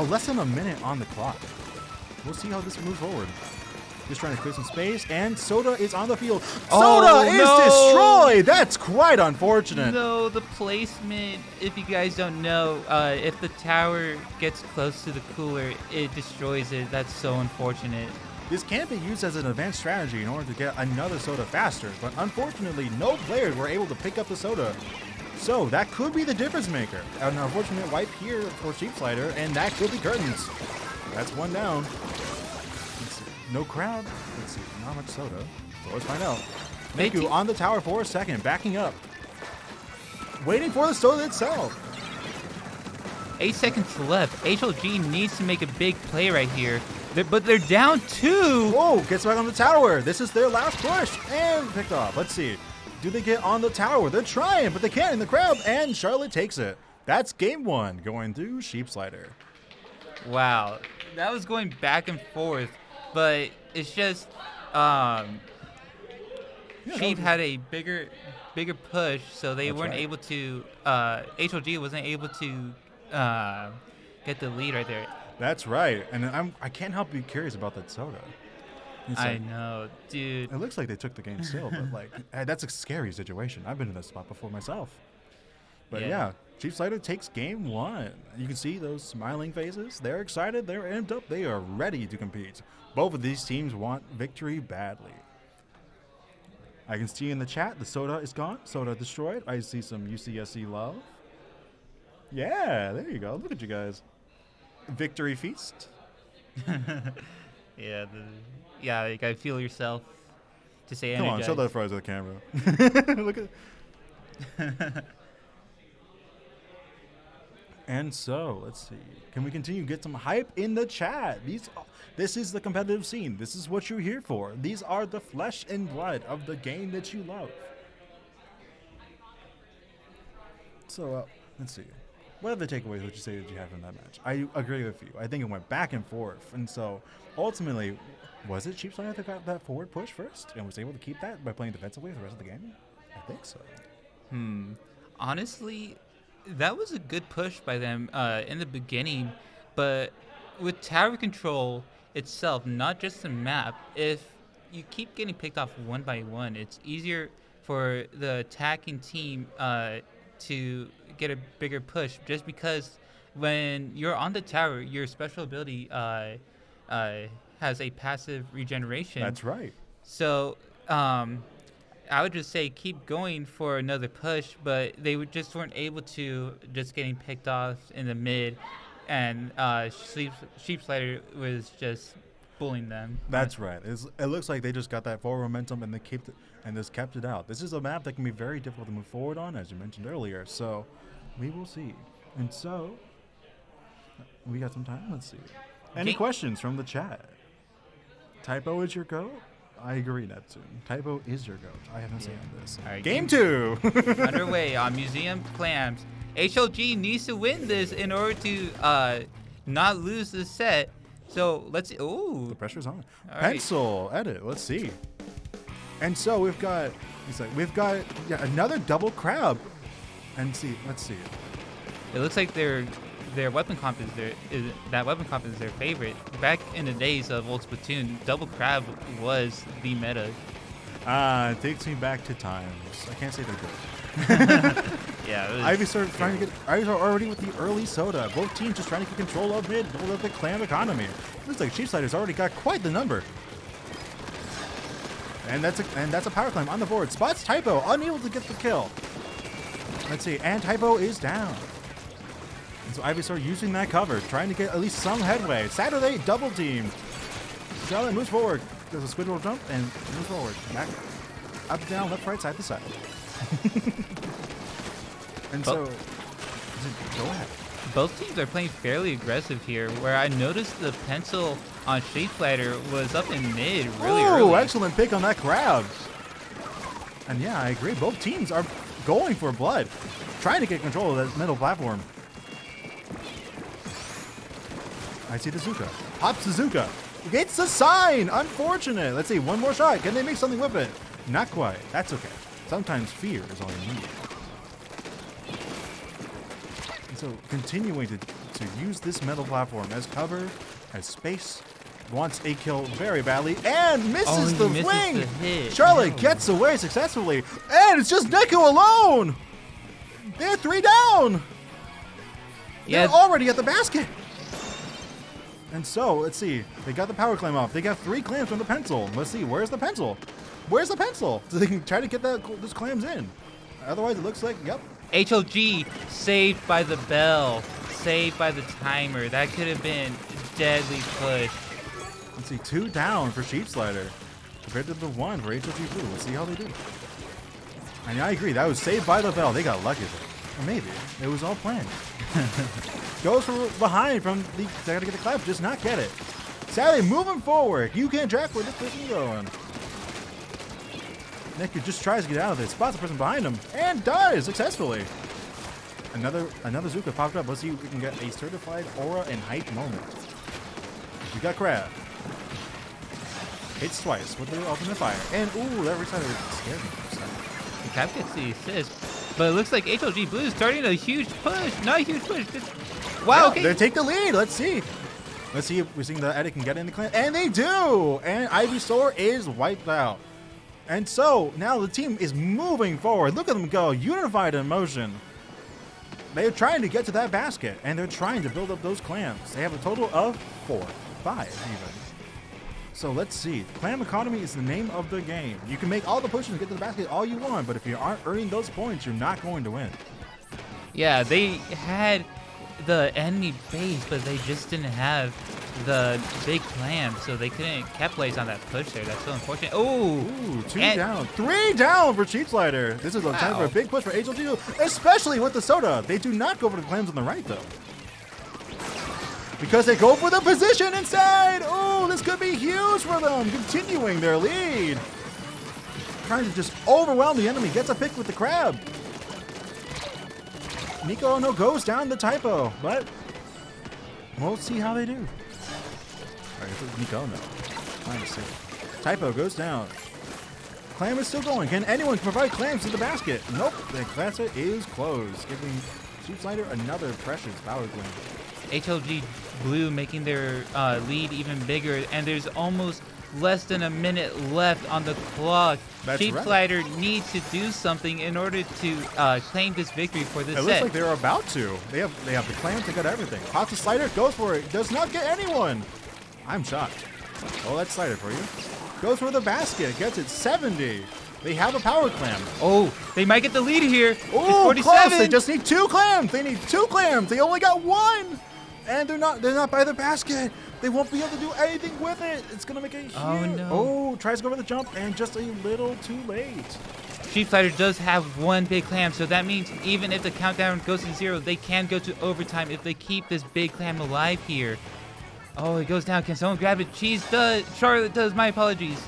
we're less than a minute on the clock. We'll see how this moves forward. Just trying to clear some space, and Soda is on the field. Soda is destroyed! That's quite unfortunate. No, the placement, if you guys don't know, if the tower gets close to the cooler, it destroys it. That's so unfortunate. This can be used as an advanced strategy in order to get another Soda faster, but unfortunately, no players were able to pick up the Soda. So that could be the difference maker. An unfortunate wipe here for Sheep Slider, and that could be curtains. That's one down. No crowd. Let's see. Not much Soda. So let's find out. Miku on the tower for a second, backing up. Waiting for the Soda itself. 8 seconds left. HLG needs to make a big play right here. But they're down 2. Whoa, gets back on the tower. This is their last push. And picked off. Let's see. Do they get on the tower? They're trying, but they can't in the crowd. And Charlotte takes it. That's game 1 going through Sheep Slider. Wow. That was going back and forth. But it's just Sheep had a bigger push, so they weren't able to. HLG wasn't able to get the lead right there. That's right, and I can't help be curious about that Soda. I know, dude. It looks like they took the game still, but like that's a scary situation. I've been in this spot before myself. But yeah, Sheep Slider takes game 1. You can see those smiling faces. They're excited. They're amped up. They are ready to compete. Both of these teams want victory badly. I can see in the chat the Soda is gone. Soda destroyed. I see some UCSD love. Yeah, there you go. Look at you guys. Victory feast. Yeah, you gotta feel yourself to say Come energized. on, show that fries to the camera. Look at. And so, let's see. Can we continue to get some hype in the chat? This is the competitive scene. This is what you're here for. These are the flesh and blood of the game that you love. So, let's see. What other takeaways would you say that you have from that match? I agree with you. I think it went back and forth. And so, ultimately, was it Sheep Slider that got that forward push first and was able to keep that by playing defensively for the rest of the game? I think so. Honestly, that was a good push by them in the beginning, but with tower control itself, not just the map, if you keep getting picked off one by one, it's easier for the attacking team to get a bigger push, just because when you're on the tower, your special ability has a passive regeneration. That's right. So I would just say keep going for another push, but they just weren't able to, just getting picked off in the mid, and Sheep Slider was just bullying them. That's right. It looks like they just got that forward momentum and they just kept it out. This is a map that can be very difficult to move forward on, as you mentioned earlier. So we will see. And so we got some time. Let's see. Any questions from the chat? Typo is your GOAT? I agree, Neptune. Typo is your GOAT. I have no say on this. All right, game 2. Underway on Museum Clams. HLG needs to win this in order to not lose the set. So let's see. Ooh. The pressure's on. All Pencil, edit. Let's see. And so we've got another double crab. And let's see. It looks like their weapon comp that weapon comp is their favorite. Back in the days of old Splatoon, double crab was the meta. It takes me back to times. I can't say they're good. Yeah. Ivysaur already with the early Soda. Both teams just trying to get control of mid, build up the clam economy. Looks like Sheep Slider's already got quite the number. And that's a power climb on the board. Spots Typo, unable to get the kill. Let's see, and Typo is down. And so Ivysaur using that cover, trying to get at least some headway. Saturday double team. Charlotte moves forward. Does a squid roll jump and moves forward. Back, up, down, left, right, side to side. And so, go ahead. Both teams are playing fairly aggressive here, where I noticed the pencil on Sheep Slider was up in mid really early. Oh, excellent pick on that crowd. And yeah, I agree. Both teams are going for blood, trying to get control of that middle platform. I see the Zuka. Pops the Zuka. It's a sign. Unfortunate. Let's see. One more shot. Can they make something with it? Not quite. That's okay. Sometimes fear is all you need. And so continuing to use this metal platform as cover, as space, wants a kill very badly, and misses the fling! The hit. Charlotte gets away successfully, and it's just Neko alone! They're 3 down! Yeah. They're already at the basket! And so, let's see. They got the power clam off. They got 3 clams from the pencil. Let's see, where's the pencil? Where's the pencil? So they can try to get those clams in. Otherwise, it looks like, yep. HLG saved by the bell, saved by the timer. That could have been deadly push. Let's see, 2 down for Sheep Slider compared to the 1 for HLG Blue. Let's see how they do. And I agree, that was saved by the bell. They got lucky there. Or maybe. It was all planned. Goes from behind from the, they gotta get the clap, just not get it. Sadly, moving forward. You can't track where this person's going. Nick just tries to get out of it, spots the person behind him, and dies successfully. Another Zuka popped up. Let's see if we can get a certified aura and hype moment. We got Crab. Hits twice with the ultimate fire. And ooh, that restarter scared me for a second. The Cap gets the assist, but it looks like HLG Blue is starting a huge push. Not a huge push. Wow, Yeah, okay. they take the lead. Let's see. Let's see if we're seeing the Edit can get in the clan. And they do! And Ivysaur is wiped out. And so, now the team is moving forward. Look at them go, unified in motion. They're trying to get to that basket, and they're trying to build up those clams. They have a total of 4, 5 even. So let's see. Clam economy is the name of the game. You can make all the pushes and get to the basket all you want, but if you aren't earning those points, you're not going to win. Yeah, they had the enemy base, but they just didn't have the big clam, so they couldn't capitalize on that push there. That's so unfortunate. Ooh, 2 down. 3 down for Cheap Slider. This is a time for a big push for HLG, especially with the soda. They do not go for the clams on the right, though. Because they go for the position inside. Oh, this could be huge for them, continuing their lead. Trying to just overwhelm the enemy. Gets a pick with the crab. Nico Ono goes down the typo, but we'll see how they do. All right, it's Nico Ono. Trying to see. Typo goes down. Clam is still going. Can anyone provide clams to the basket? Nope. The basket is closed, giving Sheep Slider another precious power clam. HLG Blue making their lead even bigger, and there's almost less than a minute left on the clock. That's Sheep right. Slider needs to do something in order to claim this victory for this It set. looks like they're about to. They have the clams, they got everything. Pops the Slider, goes for it, does not get anyone. I'm shocked. Oh, that's Slider for you. Goes for the basket, gets it 70. They have a power clam. Oh, they might get the lead here. Oh, it's 47. close. They just need 2 clams. They need 2 clams. They only got 1. And they're not by the basket. They won't be able to do anything with it. It's gonna make a huge. Oh, no. Oh, tries to go for the jump and just a little too late. Sheep Slider does have 1 big clam, so that means even if the countdown goes to 0, they can go to overtime if they keep this big clam alive here. Oh, it goes down. Can someone grab it? Cheese does. Charlotte does. My apologies.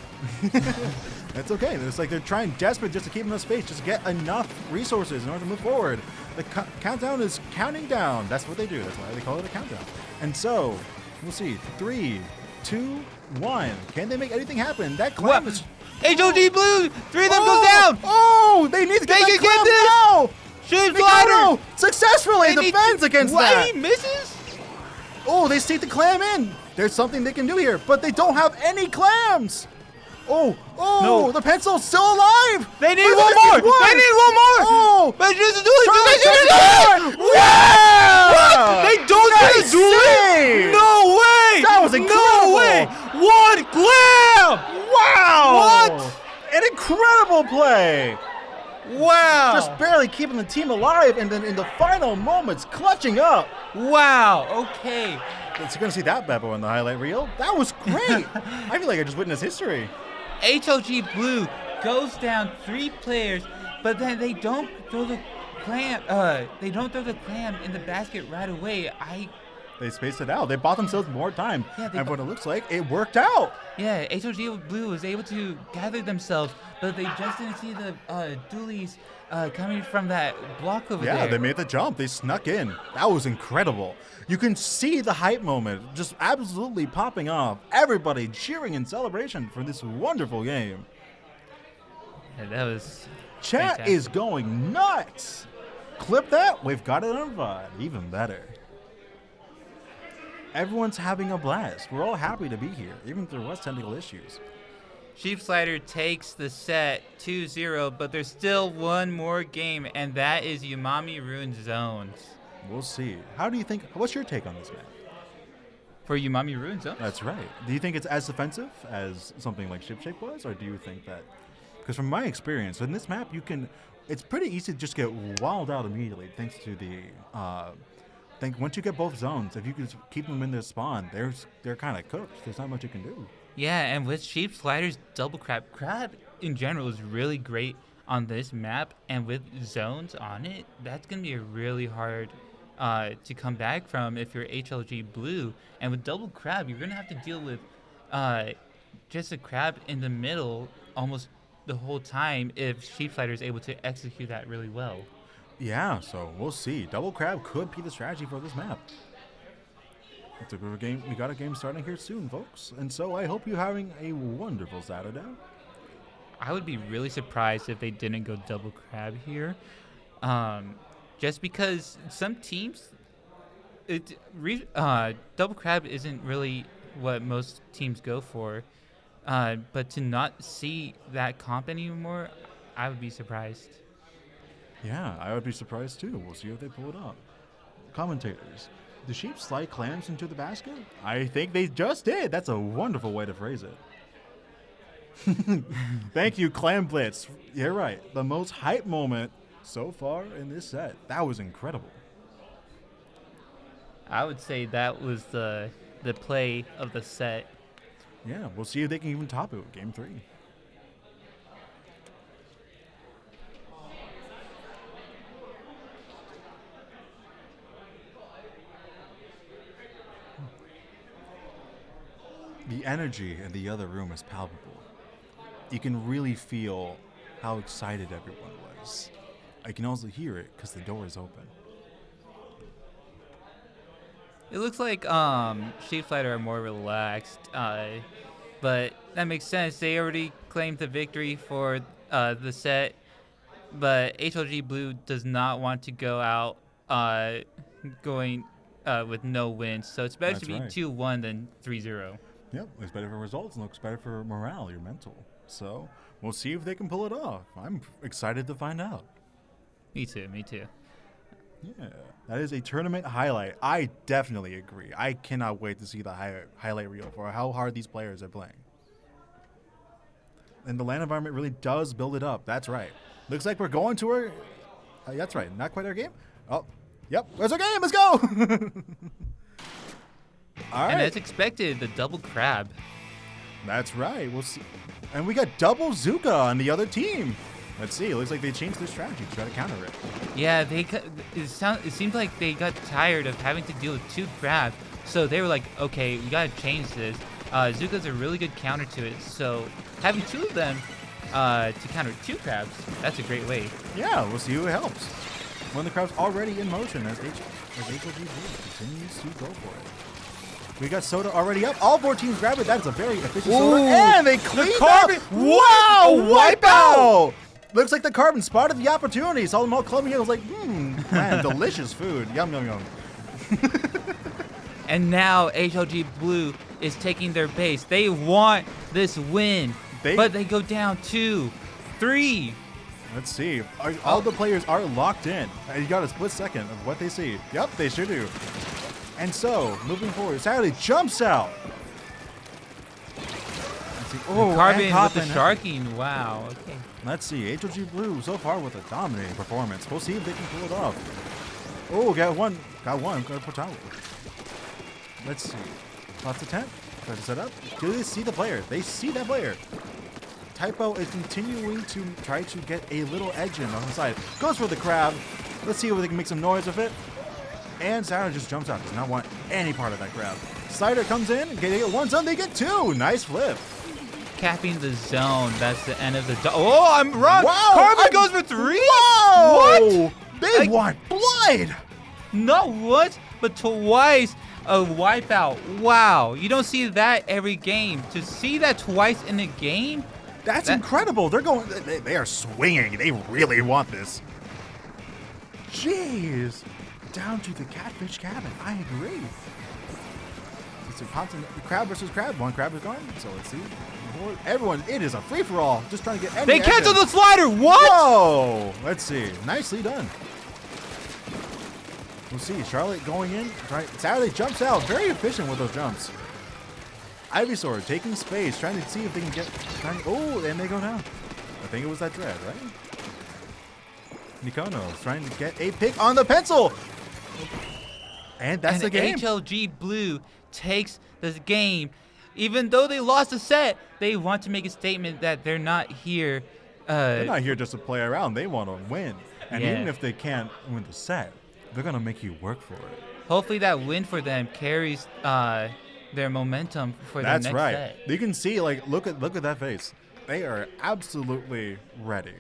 That's okay. It's like they're trying desperate just to keep enough space, just get enough resources in order to move forward. The countdown is counting down. That's what they do. That's why they call it a countdown. And so, we'll see. 3, 2, 1. Can they make anything happen? That clam is... HOG Blue! 3 of them goes down! Oh! They need to get They that can clam get this! now! Sheep Slider! Mikado successfully defends against Why that! he misses? Oh, they sneak the clam in. There's something they can do here, but they don't have any clams. Oh, No. the pencil's still alive. They need But one there's more! one. They need one more! Oh, But just do Charlotte it! does it! Yeah! What? They don't Nice get to do save! it? No way! That was No incredible! way! 1 clam! Wow! What? An incredible play. Wow! Just barely keeping the team alive, and then in the final moments, clutching up. Wow! Okay. So you're gonna see that Beppo in the highlight reel. That was great. I feel like I just witnessed history. HLG Blue goes down 3 players, but then they don't throw the clam. They don't throw the clam in the basket right away. They spaced it out. They bought themselves more time. Yeah, and what it looks like, it worked out. Yeah, HOG Blue was able to gather themselves, but they just didn't see the dualies coming from that block over there. Yeah, they made the jump. They snuck in. That was incredible. You can see the hype moment just absolutely popping off. Everybody cheering in celebration for this wonderful game. Yeah, that was Chat Fantastic. is going nuts. Clip that. We've got it on VOD. Even better. Everyone's having a blast. We're all happy to be here, even if there was technical issues. Sheep Slider takes the set 2-0, but there's still one more game, and that is Umami Ruin Zones. We'll see. How do you think? What's your take on this map? For Umami Ruin Zones? That's right. Do you think it's as defensive as something like Ship Shape was, or do you think that? Because from my experience, in this map, it's pretty easy to just get walled out immediately, thanks to the. Once you get both zones, if you can just keep them in their spawn, they're kind of cooked. There's not much you can do. Yeah, and with Sheep Slider's double crab in general is really great on this map, and with zones on it, that's going to be really hard to come back from if you're HLG Blue. And with double crab, you're going to have to deal with just a crab in the middle almost the whole time if Sheep Slider is able to execute that really well. Yeah, so we'll see. Double crab could be the strategy for this map. It's a good game. We got a game starting here soon, folks. And so I hope you're having a wonderful Saturday. I would be really surprised if they didn't go double crab here. Just because some teams, double crab isn't really what most teams go for. But to not see that comp anymore, I would be surprised. Yeah, I would be surprised too. We'll see if they pull it up. Commentators, the sheep slide clams into the basket? I think they just did. That's a wonderful way to phrase it. Thank you, Clam Blitz. You're right. The most hype moment so far in this set. That was incredible. I would say that was the play of the set. Yeah, we'll see if they can even top it with Game 3. The energy in the other room is palpable. You can really feel how excited everyone was. I can also hear it because the door is open. It looks like Sheep Slider are more relaxed, but that makes sense. They already claimed the victory for the set, but HLG Blue does not want to go out going with no wins, so it's better That's to be right. 2-1 than 3-0. Yep, looks better for results and looks better for morale, your mental. So we'll see if they can pull it off. I'm excited to find out. Me too. Yeah, that is a tournament highlight. I definitely agree. I cannot wait to see the highlight reel for how hard these players are playing. And the LAN environment really does build it up. That's right. Looks like we're going to our... that's right. Not quite our game. Oh, yep. Where's our game? Let's go! All right. And as expected, the double crab. That's right. We'll see. And we got double Zuka on the other team. Let's see. It looks like they changed their strategy to try to counter it. Yeah, it seemed like they got tired of having to deal with two crabs, so they were like, okay, we gotta change this. Zuka's a really good counter to it, so having two of them to counter two crabs, that's a great way. Yeah, we'll see who helps. One of the crabs already in motion as HLG continues to go for it. We got Soda already up. All 4 teams grab it. That's a very efficient Soda. And they clean Carbon. Wow, wipeout! Looks like the Carbon spotted the opportunity. Saw them all clubbing it. Was like, man, delicious food. Yum, yum, yum. And now HLG Blue is taking their base. They want this win, but they go down 2-3. Let's see. All the players are locked in. You got a split second of what they see. Yep, they sure do. And so, moving forward, Saturday jumps out. Let's see. Oh, Carbon with the sharking. Wow. Okay. Let's see. HLG Blue so far with a dominating performance. We'll see if they can pull it off. Oh, got one. Got Portalo. Let's see. Lots of tent. Try to set up. Do they see the player? They see that player. Typo is continuing to try to get a little edge in on the side. Goes for the crab. Let's see if they can make some noise with it. And Saturn just jumps out. Does not want any part of that grab. Slider comes in. They get one zone. They get 2. Nice flip. Capping the zone. That's the end of the... Oh, I'm wrong. Wow, Carbon goes for 3? Whoa! What? They want blood. Not once, but twice a wipeout. Wow. You don't see that every game. To see that twice in a game, That's incredible. They're going. They are swinging. They really want this. Jeez. Down to the catfish cabin. I agree. It's a constant crab versus crab. One crab is gone. So let's see. Everyone, it is a free for all. Just trying to get. They canceled the slider. What? Whoa! Let's see. Nicely done. We'll see. Charlotte going in. Right. Saturday jumps out. Very efficient with those jumps. Ivysaur taking space, trying to see if they can get. Oh, and they go down. I think it was that dread, right? Nikono is trying to get a pick on the pencil. And that's the game. HLG Blue takes this game. Even though they lost the set, they want to make a statement that they're not here. They're not here just to play around. They want to win. And Yeah. even if they can't win the set, they're going to make you work for it. Hopefully that win for them carries their momentum for the next That's right. set. You can see, like, look at that face. They are absolutely ready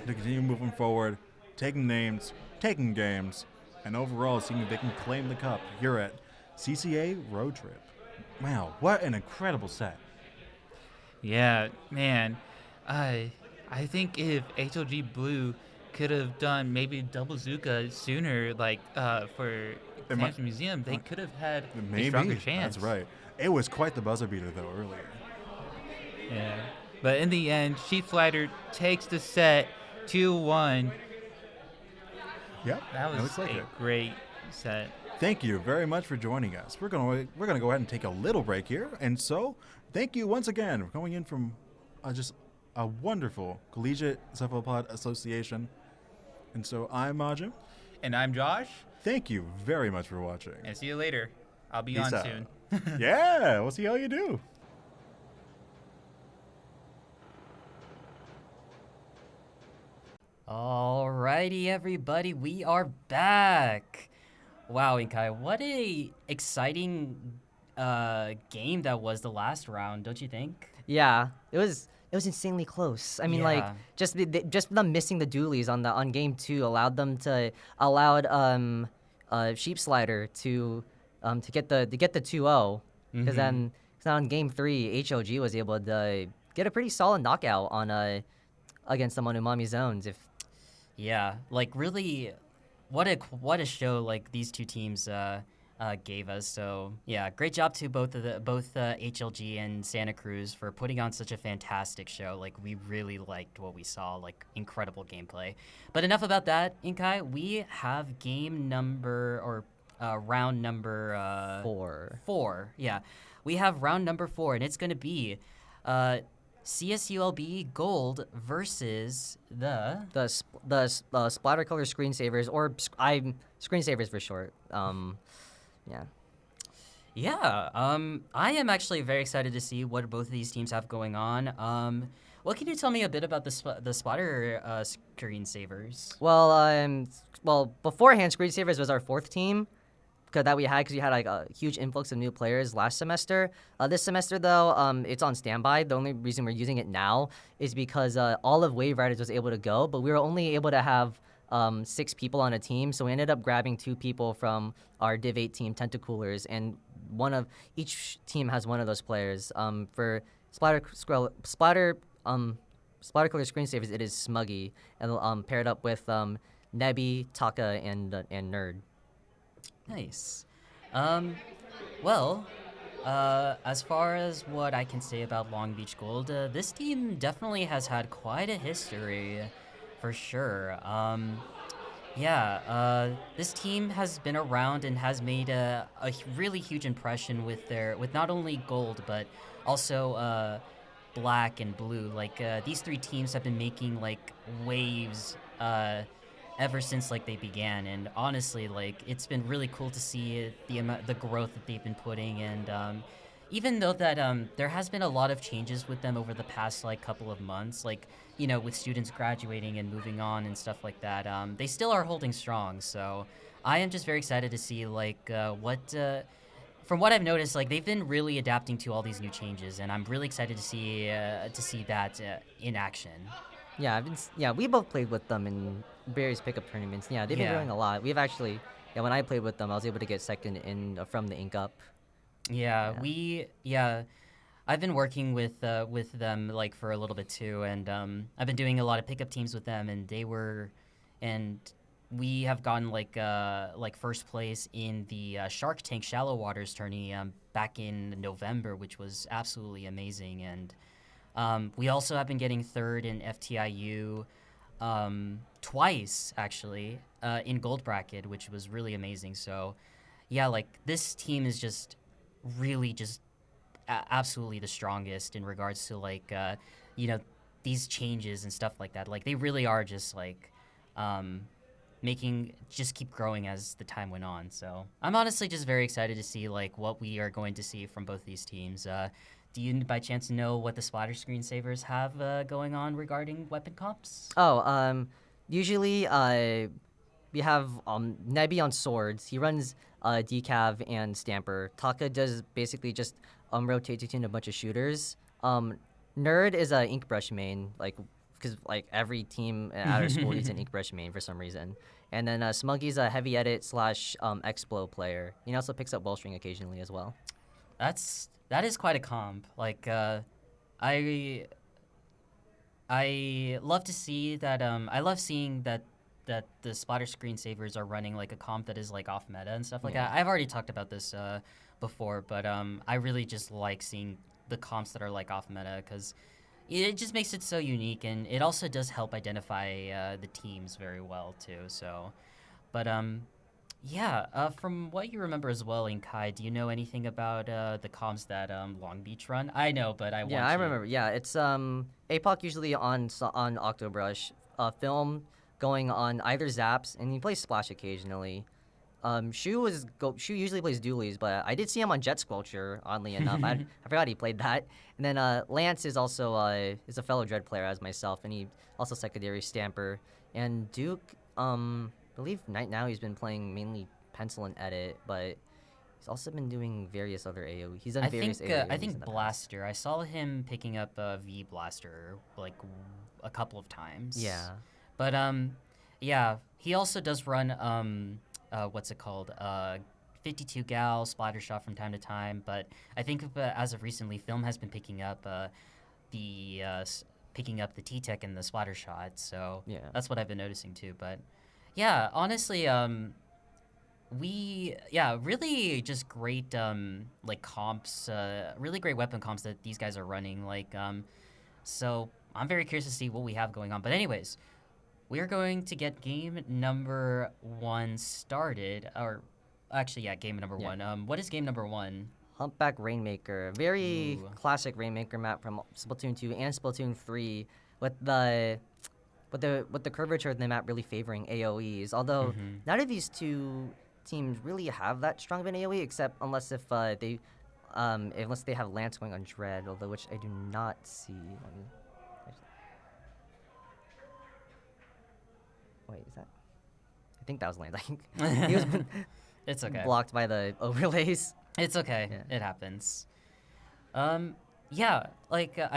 to continue moving forward, taking names, taking games, and overall seeing if they can claim the cup here at CCA Road Trip. Wow, what an incredible set. Yeah, man. I think if HLG Blue could have done maybe double Zuka sooner, like for Samson Museum, they could have had a stronger chance. That's right. It was quite the buzzer beater, though, earlier. Yeah. But in the end, Sheep Slider takes the set 2-1. Yep. That was looks like a great set. Thank you very much for joining us. We're gonna go ahead and take a little break here, and so thank you once again for going in from just a wonderful Collegiate Cephalopod Association. And so I'm Majim. And I'm Josh. Thank you very much for watching. And see you later. I'll be Peace on out. soon. Yeah, we'll see how you do. Alrighty, everybody, we are back. Wow, Inkai, what a exciting game that was the last round, don't you think? Yeah, it was insanely close. I mean, like Yeah. just them missing the dualies on game 2 allowed Sheep Slider to get the 2-0 because then on game 3 HOG was able to get a pretty solid knockout on against the Umami zones. Yeah, like really, what a show like these two teams gave us. So yeah, great job to both HLG and Santa Cruz for putting on such a fantastic show. Like we really liked what we saw, like incredible gameplay. But enough about that, Inkai. We have game number or round number 4. 4. Yeah, we have round number 4, and it's gonna be CSULB Gold versus the Splatter Color Screensavers, or Screensavers for short. Yeah. Yeah, I am actually very excited to see what both of these teams have going on. What can you tell me a bit about the Splatter Screensavers? Well, beforehand, Screensavers was our 4th team because we had like a huge influx of new players last semester. This semester, though, it's on standby. The only reason we're using it now is because all of Wave Riders was able to go, but we were only able to have 6 people on a team, so we ended up grabbing 2 people from our Div 8 team, Tentacoolers, and each team has one of those players. For Splatter Color Screensavers, it is Smuggy, and paired up with Nebby, Taka, and Nerd. Nice. As far as what I can say about Long Beach Gold, this team definitely has had quite a history, for sure. This team has been around and has made a really huge impression with not only Gold but also Black and Blue. Like these 3 teams have been making like waves ever since like they began, and honestly, like it's been really cool to see the growth that they've been putting, and even though that there has been a lot of changes with them over the past like couple of months, like with students graduating and moving on and stuff like that, they still are holding strong. So I am just very excited to see like from what I've noticed, like they've been really adapting to all these new changes, and I'm really excited to see that in action. Yeah, we both played with them in various pickup tournaments. Yeah, they've been doing a lot. We've actually, when I played with them, I was able to get second from the Ink Up. I've been working with them like for a little bit too, and I've been doing a lot of pickup teams with them, and we have gotten like first place in the Shark Tank Shallow Waters tourney back in November, which was absolutely amazing. And we also have been getting third in FTIU twice actually in Gold Bracket, which was really amazing. So yeah, like this team is just really just absolutely the strongest in regards to like these changes and stuff like that. Like they really are just like just keep growing as the time went on. So I'm honestly just very excited to see like what we are going to see from both these teams. Do you by chance know what the SplatterScreen Savers have going on regarding weapon comps? Usually we have Nebby on swords. He runs Decav and Stamper. Taka does basically just rotate between a bunch of shooters. Nerd is a Inkbrush main, because like every team at our school needs an Inkbrush main for some reason. And then Smuggy's a heavy edit / Explo player. He also picks up Wellstring occasionally as well. That is quite a comp. Like I love to see that. I love seeing that the SplatterScreen Savers are running like a comp that is like off meta and stuff like that. I've already talked about this before, but I really just like seeing the comps that are like off meta because it just makes it so unique, and it also does help identify the teams very well too. So, but from what you remember as well, Inkai, do you know anything about the comps that Long Beach run? I know, but I want I remember. Yeah, it's APOC usually on Octobrush, Film going on either Zaps, and he plays Splash occasionally. Shu usually plays dualies, but I did see him on Jet Squelcher, oddly enough. I forgot he played that. And then Lance is also is a fellow Dread player as myself, and he also secondary Stamper. And Duke, I believe right now he's been playing mainly Pencil and Edit, but he's also been doing various other AoE. He's done various AoEs. I think Blaster. I saw him picking up V Blaster like a couple of times. Yeah. But he also does run what's it called? 52 Gal, Splattershot from time to time, but I think as of recently, Film has been picking up the T-Tech and the Splattershot, so that's what I've been noticing too. But yeah, honestly, really just great like comps, really great weapon comps that these guys are running. Like, so I'm very curious to see what we have going on. But anyways, we are going to get game number 1 started, or actually, game number 1. What is game number 1? Humpback Rainmaker, very classic Rainmaker map from Splatoon 2 and Splatoon 3, with the curvature of the map really favoring AoEs. Although none of these two teams really have that strong of an AoE, except unless they have Lance going on Dread, although which I do not see. Wait, is that? I think that was Lance. I think he was it's okay. Blocked by the overlays. It's okay. Yeah. It happens. I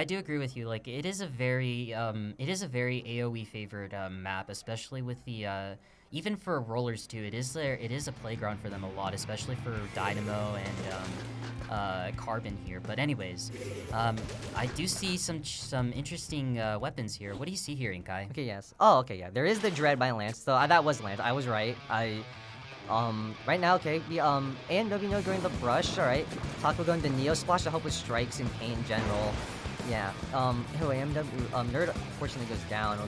do agree with you. Like, it is a very AoE favored map, especially with the even for rollers too. It is a playground for them a lot, especially for Dynamo and Carbon here. But anyways, I do see some interesting weapons here. What do you see here, Inkai? Okay, yes. Oh, okay, yeah. There is the Dread by Lance. So that was Lance. I was right. Right now, okay, the AMW node going the brush, alright. Taco going the Neo Splash to help with strikes and paint in general. Yeah. AMW Nerd unfortunately goes down.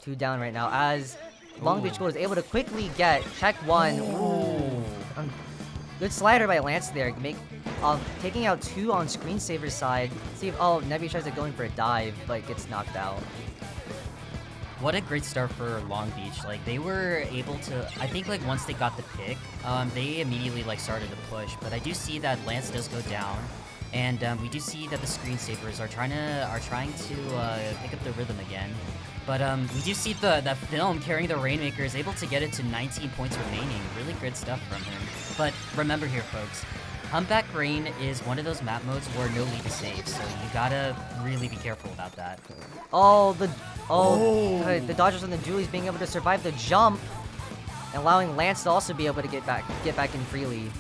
Two down right now as Long Beach Gold is able to quickly get check 1. Ooh. Good slider by Lance there, taking out 2 on Screensaver's side. See if Nebby tries to go in for a dive, but gets knocked out. What a great start for Long Beach. Like, they were able to, I think, like, once they got the pick, they immediately, like, started to push. But I do see that Lance does go down, and we do see that the Screensavers are trying to pick up the rhythm again. But we do see that Film carrying the Rainmaker is able to get it to 19 points remaining. Really good stuff from him. But remember here, folks, Humpback Rain is one of those map modes where no lead is safe, so you gotta really be careful about that. The Dodgers and the Dualies being able to survive the jump, and allowing Lance to also be able to get back in freely.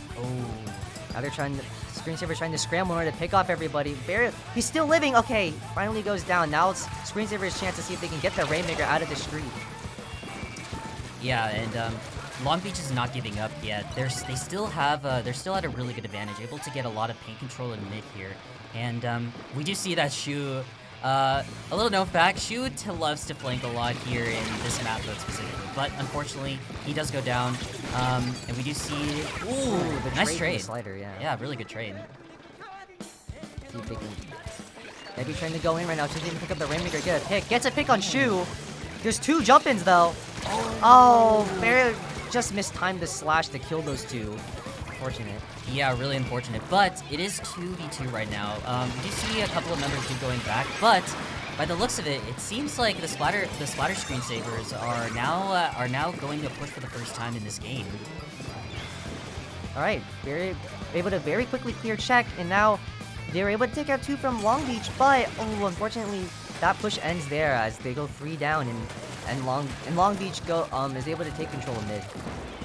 Now they're trying to, Screensaver's trying to scramble in order to pick off everybody. He's still living. Okay, finally goes down. Now it's Screensaver's chance to see if they can get the Rainmaker out of the street. Yeah, and Long Beach is not giving up yet. They're still at a really good advantage, able to get a lot of paint control in mid here. And we do see that Shu, a little known fact, Shu loves to flank a lot here in this map mode specifically. But unfortunately, he does go down. And we do see, The nice trade. Slider, yeah. Yeah, really good trade. See if they can, maybe trying to go in right now. Just didn't pick up the Rainmaker. Get a pick. Gets a pick on Shu. There's 2 jump-ins though. Oh, Barry just mistimed the slash to kill those 2. Unfortunate. Yeah, really unfortunate. But it is 2v2 right now. We do see a couple of members going back, but by the looks of it, it seems like the SplatterScreen savers are now going to push for the first time in this game. All right, very able to very quickly clear check, and now they were able to take out 2 from Long Beach, but unfortunately that push ends there as they go 3 down, and Long Beach is able to take control of mid.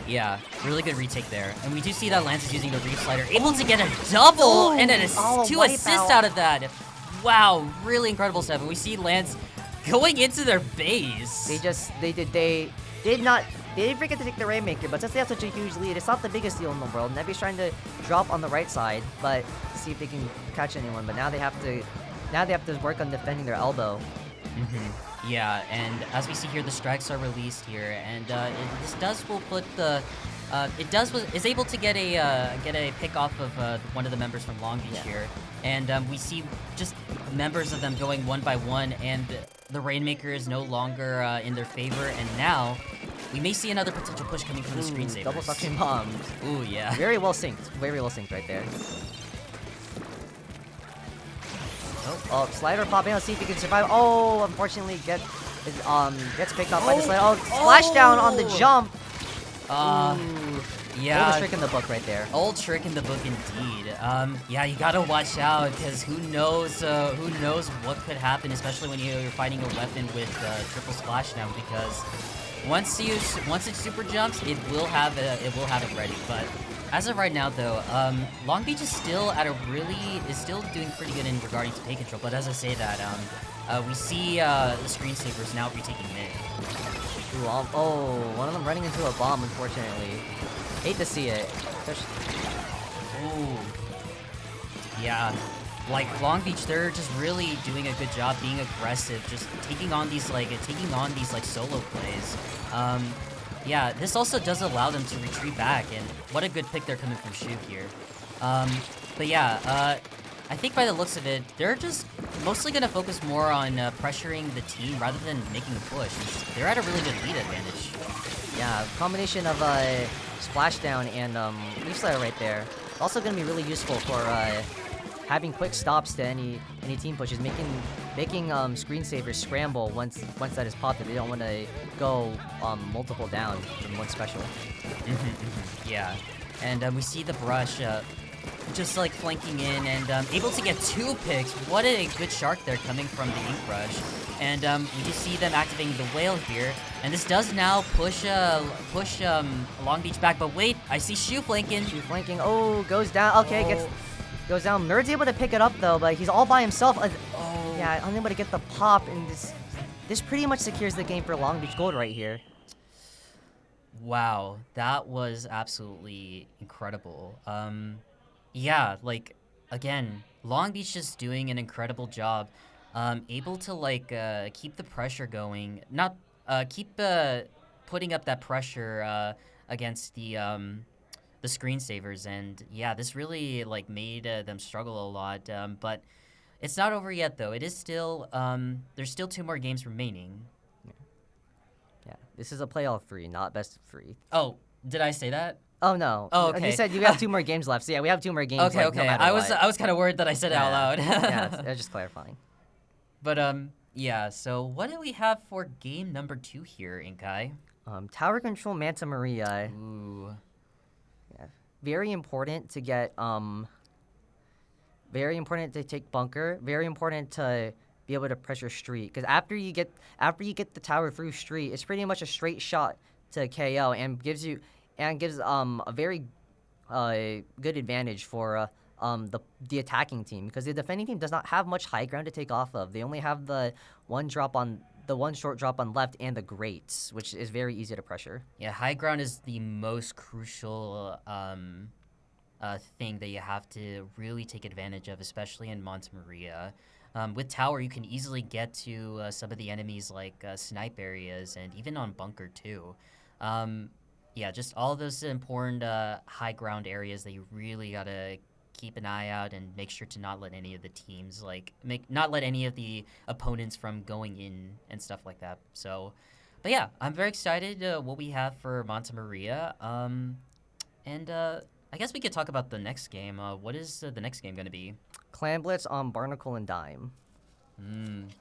Yeah, really good retake there. And we do see that Lance is using the Reef slider, able to get a double and then 2 assists out of that. Wow, really incredible stuff. And we see Lance going into their base. They didn't forget to take the Rainmaker, but since they have such a huge lead, it's not the biggest deal in the world. Nevi's trying to drop on the right side, but to see if they can catch anyone. But now they have to work on defending their elbow. Yeah, and as we see here, the strikes are released here, and is able to get a pick off of one of the members from Long Beach here, and we see just members of them going one by one, and the Rainmaker is no longer in their favor, and now we may see another potential push coming from the Screensavers. Double suction bombs. Ooh, yeah. Very well synced right there. Oh, slider popping out, see if he can survive. Oh, unfortunately gets picked off by the slider. Oh, splashdown on the jump. Yeah. Old trick in the book right there. Old trick in the book indeed. Yeah, you gotta watch out, because who knows what could happen, especially when you're fighting a weapon with triple splashdown, because once it super jumps, it will have it ready. But as of right now, though, Long Beach is still doing pretty good in regarding to pay control. But as I say that, we see the Screensavers now retaking mid. Ooh, one of them running into a bomb, unfortunately. Hate to see it. Ooh. Yeah. Like Long Beach, they're just really doing a good job being aggressive, just taking on these solo plays. Yeah, this also does allow them to retreat back, and what a good pick they're coming from Shu here. But yeah, I think by the looks of it, they're just mostly going to focus more on pressuring the team rather than making a push. They're at a really good lead advantage. Yeah, combination of splashdown and Reef Slider right there. Also going to be really useful for having quick stops to any team pushes, making Screensavers scramble once that is popped. If they don't want to go multiple down from one special. Yeah, and we see the Brush just like flanking in and able to get 2 picks. What a good shark there coming from the Ink Brush. And we just see them activating the Whale here, and this does now push Long Beach back. But wait, I see Shu flanking. Oh, goes down. Okay, goes down. Nerd's able to pick it up though, but he's all by himself. Yeah, unable to get the pop, and this pretty much secures the game for Long Beach Gold right here. Wow, that was absolutely incredible. Yeah, like again, Long Beach just doing an incredible job, able to keep the pressure going, not keep putting up that pressure against the Screensavers, and yeah, this really made them struggle a lot. But it's not over yet, though. It is still there's still 2 more games remaining. Yeah, this is a playoff 3, not best of 3. Oh, did I say that? Oh no. Oh, okay. You said you have 2 more games left. So yeah, we have 2 more games. Okay, No matter I what. was kind of worried that I said it out loud. Yeah, I was just clarifying. But yeah. So what do we have for game number 2 here, Inkai? Tower control Manta Maria. Ooh. Yeah. Very important to get. Very important to take bunker. Very important to be able to pressure street. Because after you get the tower through street, it's pretty much a straight shot to KO and gives a very good advantage for the attacking team, because the defending team does not have much high ground to take off of. They only have the one short drop on left and the grates, which is very easy to pressure. Yeah, high ground is the most crucial thing that you have to really take advantage of, especially in Monte Maria. With tower, you can easily get to some of the enemies like snipe areas, and even on bunker too. Yeah, just all those important high ground areas that you really gotta keep an eye out and make sure to not let any of the teams not let any of the opponents from going in and stuff like that. So, but yeah, I'm very excited what we have for Monte Maria. And I guess we could talk about the next game. What is the next game going to be? Clan Blitz on Barnacle and Dime.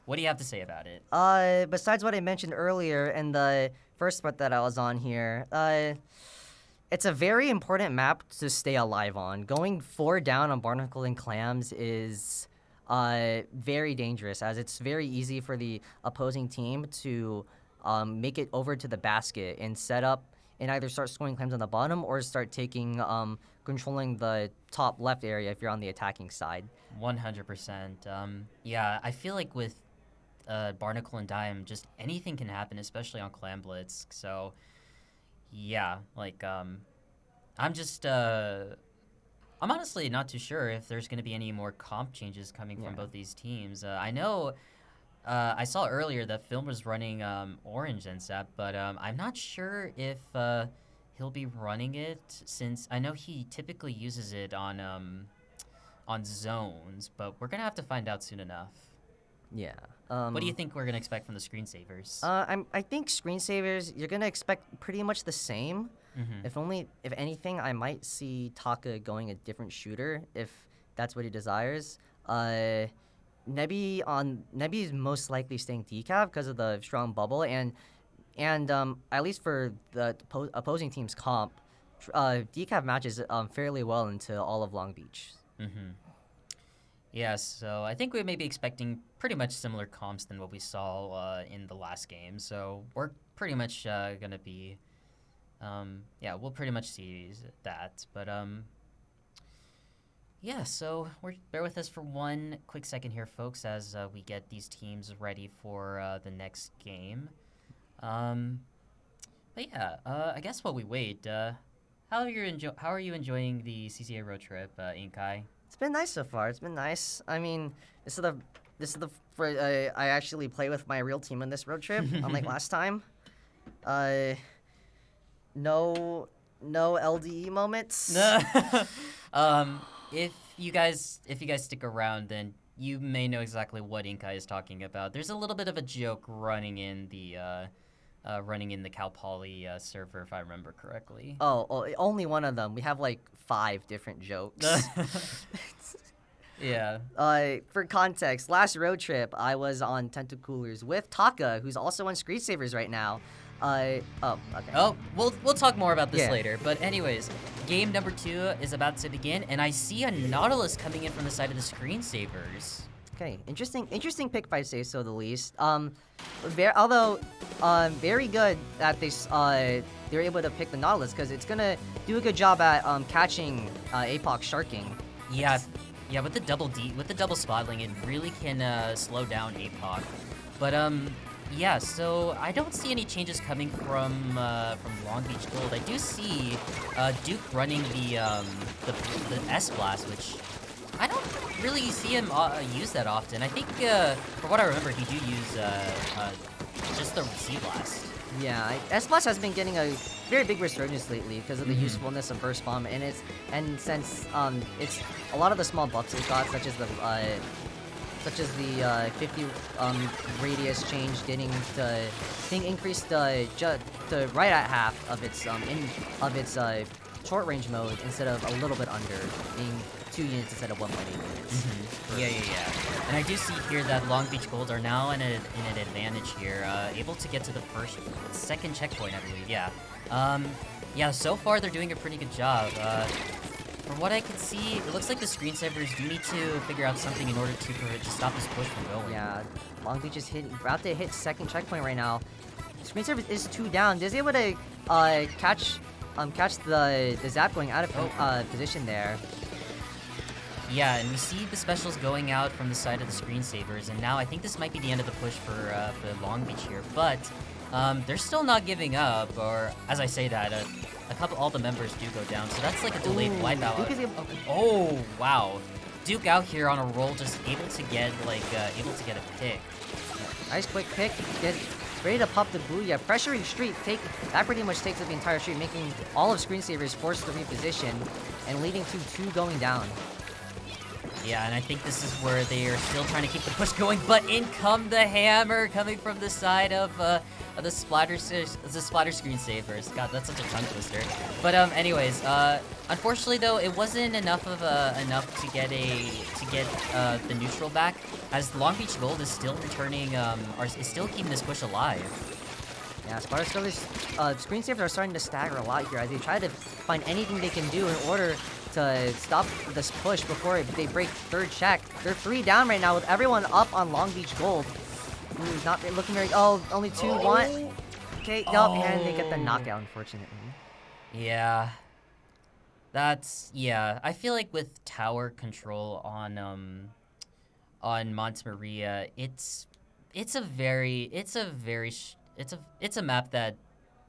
What do you have to say about it? Besides what I mentioned earlier in the first part that I was on here, it's a very important map to stay alive on. Going 4 down on Barnacle and Clams is very dangerous, as it's very easy for the opposing team to make it over to the basket and set up and either start scoring clams on the bottom or start taking controlling the top left area if you're on the attacking side. 100%. Yeah, I feel like with Barnacle and Dime, just anything can happen, especially on Clan Blitz. So, yeah, like, I'm honestly not too sure if there's going to be any more comp changes coming from both these teams. I know I saw earlier that Film was running Orange NSAP, but I'm not sure if he'll be running it, since I know he typically uses it on zones, but we're going to have to find out soon enough. Yeah. What do you think we're going to expect from the screensavers? I think screensavers, you're going to expect pretty much the same. If anything, I might see Taka going a different shooter if that's what he desires. Nebby is most likely staying decav because of the strong bubble, and at least for the opposing team's comp, decav matches fairly well into all of Long Beach. Yeah, so I think we may be expecting pretty much similar comps than what we saw in the last game. So we're pretty much gonna be, we'll pretty much see that. But yeah, so bear with us for one quick second here, folks, as we get these teams ready for the next game. But yeah, I guess while we wait, how are you enjoying the CCA road trip, Inkai? It's been nice so far. It's been nice. I mean, this is the I actually play with my real team on this road trip, unlike last time. No LDE moments. If you guys stick around, then you may know exactly what Inkai is talking about. There's a little bit of a joke running in the Cal Poly server, if I remember correctly. Oh, only one of them. We have like 5 different jokes. Yeah. For context, last road trip I was on Tentacoolers with Taka, who's also on Screensavers right now. Okay. Oh, we'll talk more about this later. But anyways, game number 2 is about to begin, and I see a Nautilus coming in from the side of the Screensavers. Okay, interesting pick, if I say so the least. Very good that they're able to pick the Nautilus, because it's gonna do a good job at catching APOC sharking. Yeah, with the double spotling, it really can slow down APOC. But yeah, so I don't see any changes coming from Long Beach Gold. I do see Duke running the S Blast, which I don't really see him use that often. I think, for what I remember, he do use just the C Blast. Yeah, S Blast has been getting a very big resurgence lately because of the usefulness of Burst Bomb, and since it's a lot of the small buffs it got, such as the 50 radius change, getting the thing increased to right at half of its short range mode instead of a little bit under, being 2 units instead of 1.8 units. Yeah. And I do see here that Long Beach Gold are now in an advantage here, able to get to the second checkpoint, I believe. Yeah, so far they're doing a pretty good job. From what I can see, it looks like the screensavers do need to figure out something in order to stop this push from going. Yeah, Long Beach is about to hit second checkpoint right now. Screensavers is 2 down. Is able to catch catch the zap going out of position there. Yeah, and we see the specials going out from the side of the screensavers, and now I think this might be the end of the push for Long Beach here, but they're still not giving up, or as I say that, all the members do go down, so that's like a delayed wipeout. Oh, wow. Duke out here on a roll, just able to get a pick. Nice quick pick, get ready to pop the Booyah. Pressuring Street, that pretty much takes up the entire street, making all of screensavers forced to reposition, and leading to 2 going down. Yeah, and I think this is where they are still trying to keep the push going, but in come the hammer coming from the side of the splatter screensavers. God, that's such a tongue twister. But anyways, unfortunately though, it wasn't enough to get the neutral back, as Long Beach Gold is still returning, is still keeping this push alive. Yeah, screensavers are starting to stagger a lot here as they try to find anything they can do in order to stop this push before they break third check. They're 3 down right now with everyone up on Long Beach Gold. Ooh, not looking very. Oh, only 2 1. Okay, nope, and they get the knockout, unfortunately. Yeah. I feel like with tower control on Montemaria, it's a map that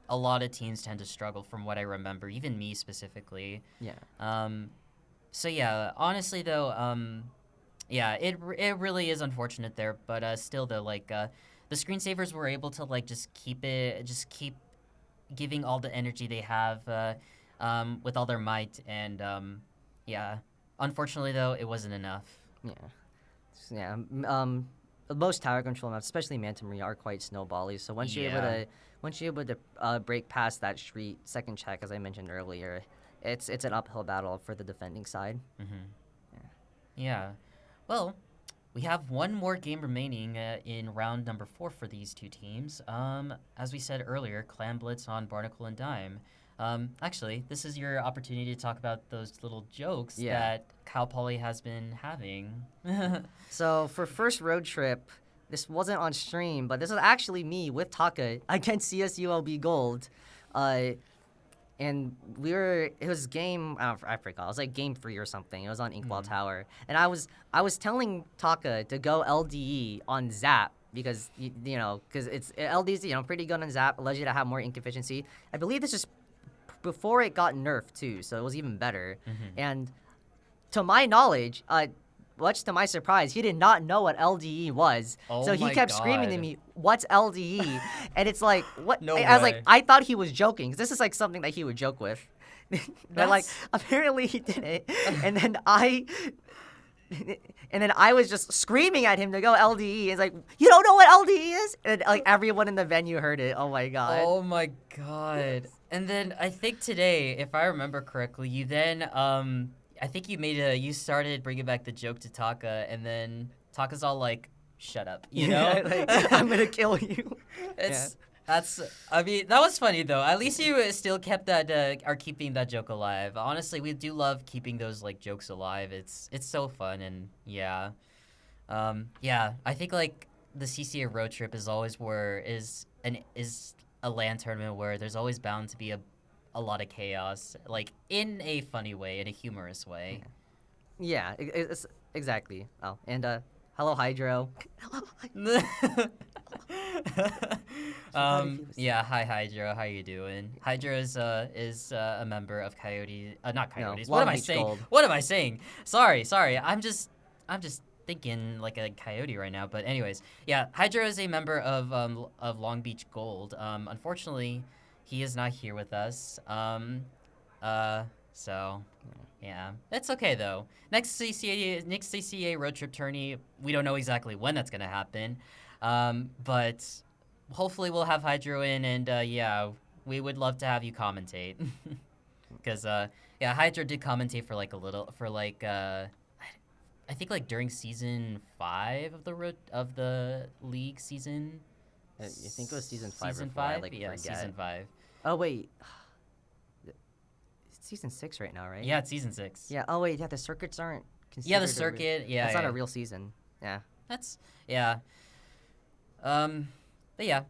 a lot of teams tend to struggle, from what I remember, even me specifically. Yeah. So yeah, honestly though, it really is unfortunate there, but still though, like the screensavers were able to like just keep giving all the energy they have with all their might, and yeah, unfortunately though, it wasn't enough. Yeah. Most tower control maps, especially Montemaria, are quite snowbally. So once you're able to break past that street second check, as I mentioned earlier, it's an uphill battle for the defending side. Yeah. Well, we have one more game remaining in round number 4 for these two teams. As we said earlier, Clan Blitz on Barnacle and Dime. Actually, this is your opportunity to talk about those little jokes that Cal Poly has been having. So for first road trip, this wasn't on stream, but this was actually me with Taka against CSULB Gold. And it was game, I forgot, it was like game 3 or something. It was on Inkwell Tower. And I was telling Taka to go LDE on Zap, because, because it's LD's, pretty good on Zap, allows you to have more ink efficiency. I believe this is before it got nerfed too, so it was even better. And to my knowledge, much to my surprise, he did not know what LDE was. So he kept screaming to me, "What's LDE?" And it's like, what? I was like, I thought he was joking, 'cause this is like something that he would joke with. But like, apparently he didn't. And then I was just screaming at him to go LDE. It's like, you don't know what LDE is? And like everyone in the venue heard it. Oh my god. Oh my god. And then I think today, if I remember correctly, you then I think you started bringing back the joke to Taka, and then Taka's all like, "Shut up," you know? Like, I'm gonna kill you. I mean, that was funny though. At least you still kept are keeping that joke alive. Honestly, we do love keeping those like jokes alive. It's so fun, and yeah. I think like the CCA road trip is always is a LAN tournament where there's always bound to be a lot of chaos, like in a funny way, in a humorous way. Yeah, it's exactly. Oh, and hello Hydro. Yeah, hi Hydro, how you doing? Hydro is a member of Coyotes, not Coyotes. No, what am I Beach saying? Gold. What am I saying? Sorry. I'm just thinking like a Coyote right now. But anyways, yeah, Hydro is a member of Long Beach Gold. Unfortunately, he is not here with us. So yeah, it's okay though. Next CCA road trip tourney, we don't know exactly when that's gonna happen. But hopefully we'll have Hydro in, and yeah, we would love to have you commentate. Because Hydro did commentate for I think like during season 5 of the league season. You think it was season 5 Season or 4? 5? I Yeah, forget. season 5. Oh wait, it's season 6 right now, right? Yeah, it's season 6. Yeah. Oh wait, yeah, the circuits aren't considered. Yeah, the circuit. That's not a real season. Yeah. That's yeah. But yeah,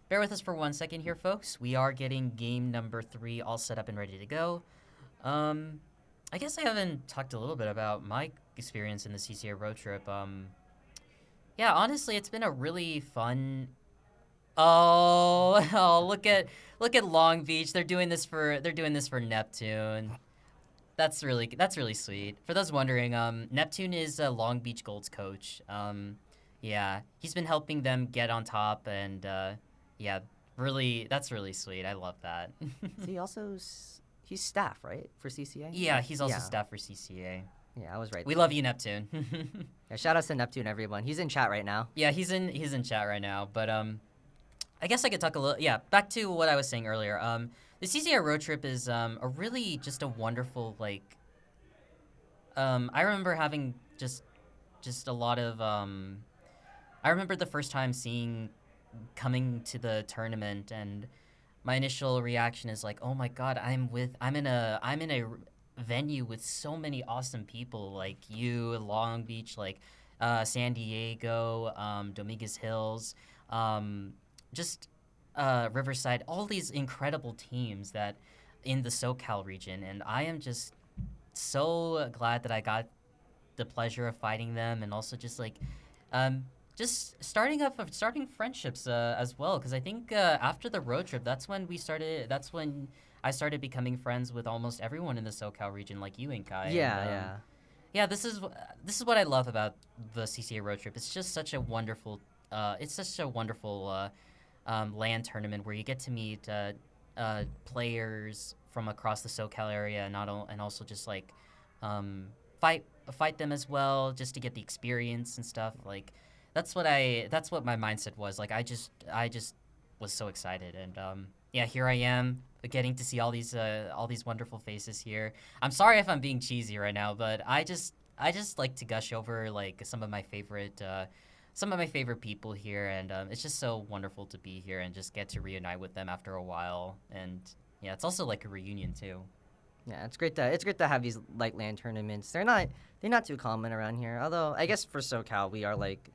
bear with us for 1 second here, folks. We are getting game number 3 all set up and ready to go. I guess I haven't talked a little bit about my experience in the CCA road trip. Yeah, honestly, it's been a really fun. Oh, look at Long Beach. They're doing this for Neptune. That's really sweet. For those wondering, Neptune is Long Beach Gold's coach. Yeah, he's been helping them get on top, and yeah, that's really sweet. I love that. He's staff, right, for CCA? Yeah, he's also staff for CCA. Yeah, I was right. We love you, Neptune. Yeah, shout out to Neptune, everyone. He's in chat right now. Yeah, he's in chat right now. But I guess I could talk a little. Yeah, back to what I was saying earlier. The CCA road trip is a really just a wonderful like. I remember having just a lot of. I remember the first time coming to the tournament, and my initial reaction is like, oh my god, I'm in a venue with so many awesome people like you, Long Beach, like San Diego, Dominguez Hills, just Riverside, all these incredible teams that in the SoCal region, and I am just so glad that I got the pleasure of fighting them, and also just like just starting friendships as well, because I think after the road trip, that's when I started becoming friends with almost everyone in the SoCal region, like you and Kai. Yeah. This is what I love about the CCA road trip. It's just such a wonderful LAN tournament where you get to meet players from across the SoCal area, and also just like fight them as well, just to get the experience and stuff. Like that's what my mindset was. Like I just was so excited, and yeah, here I am getting to see all these wonderful faces here. I'm sorry if I'm being cheesy right now, but I just like to gush over like some of my favorite people here, and it's just so wonderful to be here and just get to reunite with them after a while. And yeah, it's also like a reunion too. Yeah, it's great to have these like LAN tournaments. They're not too common around here. Although I guess for SoCal, we are like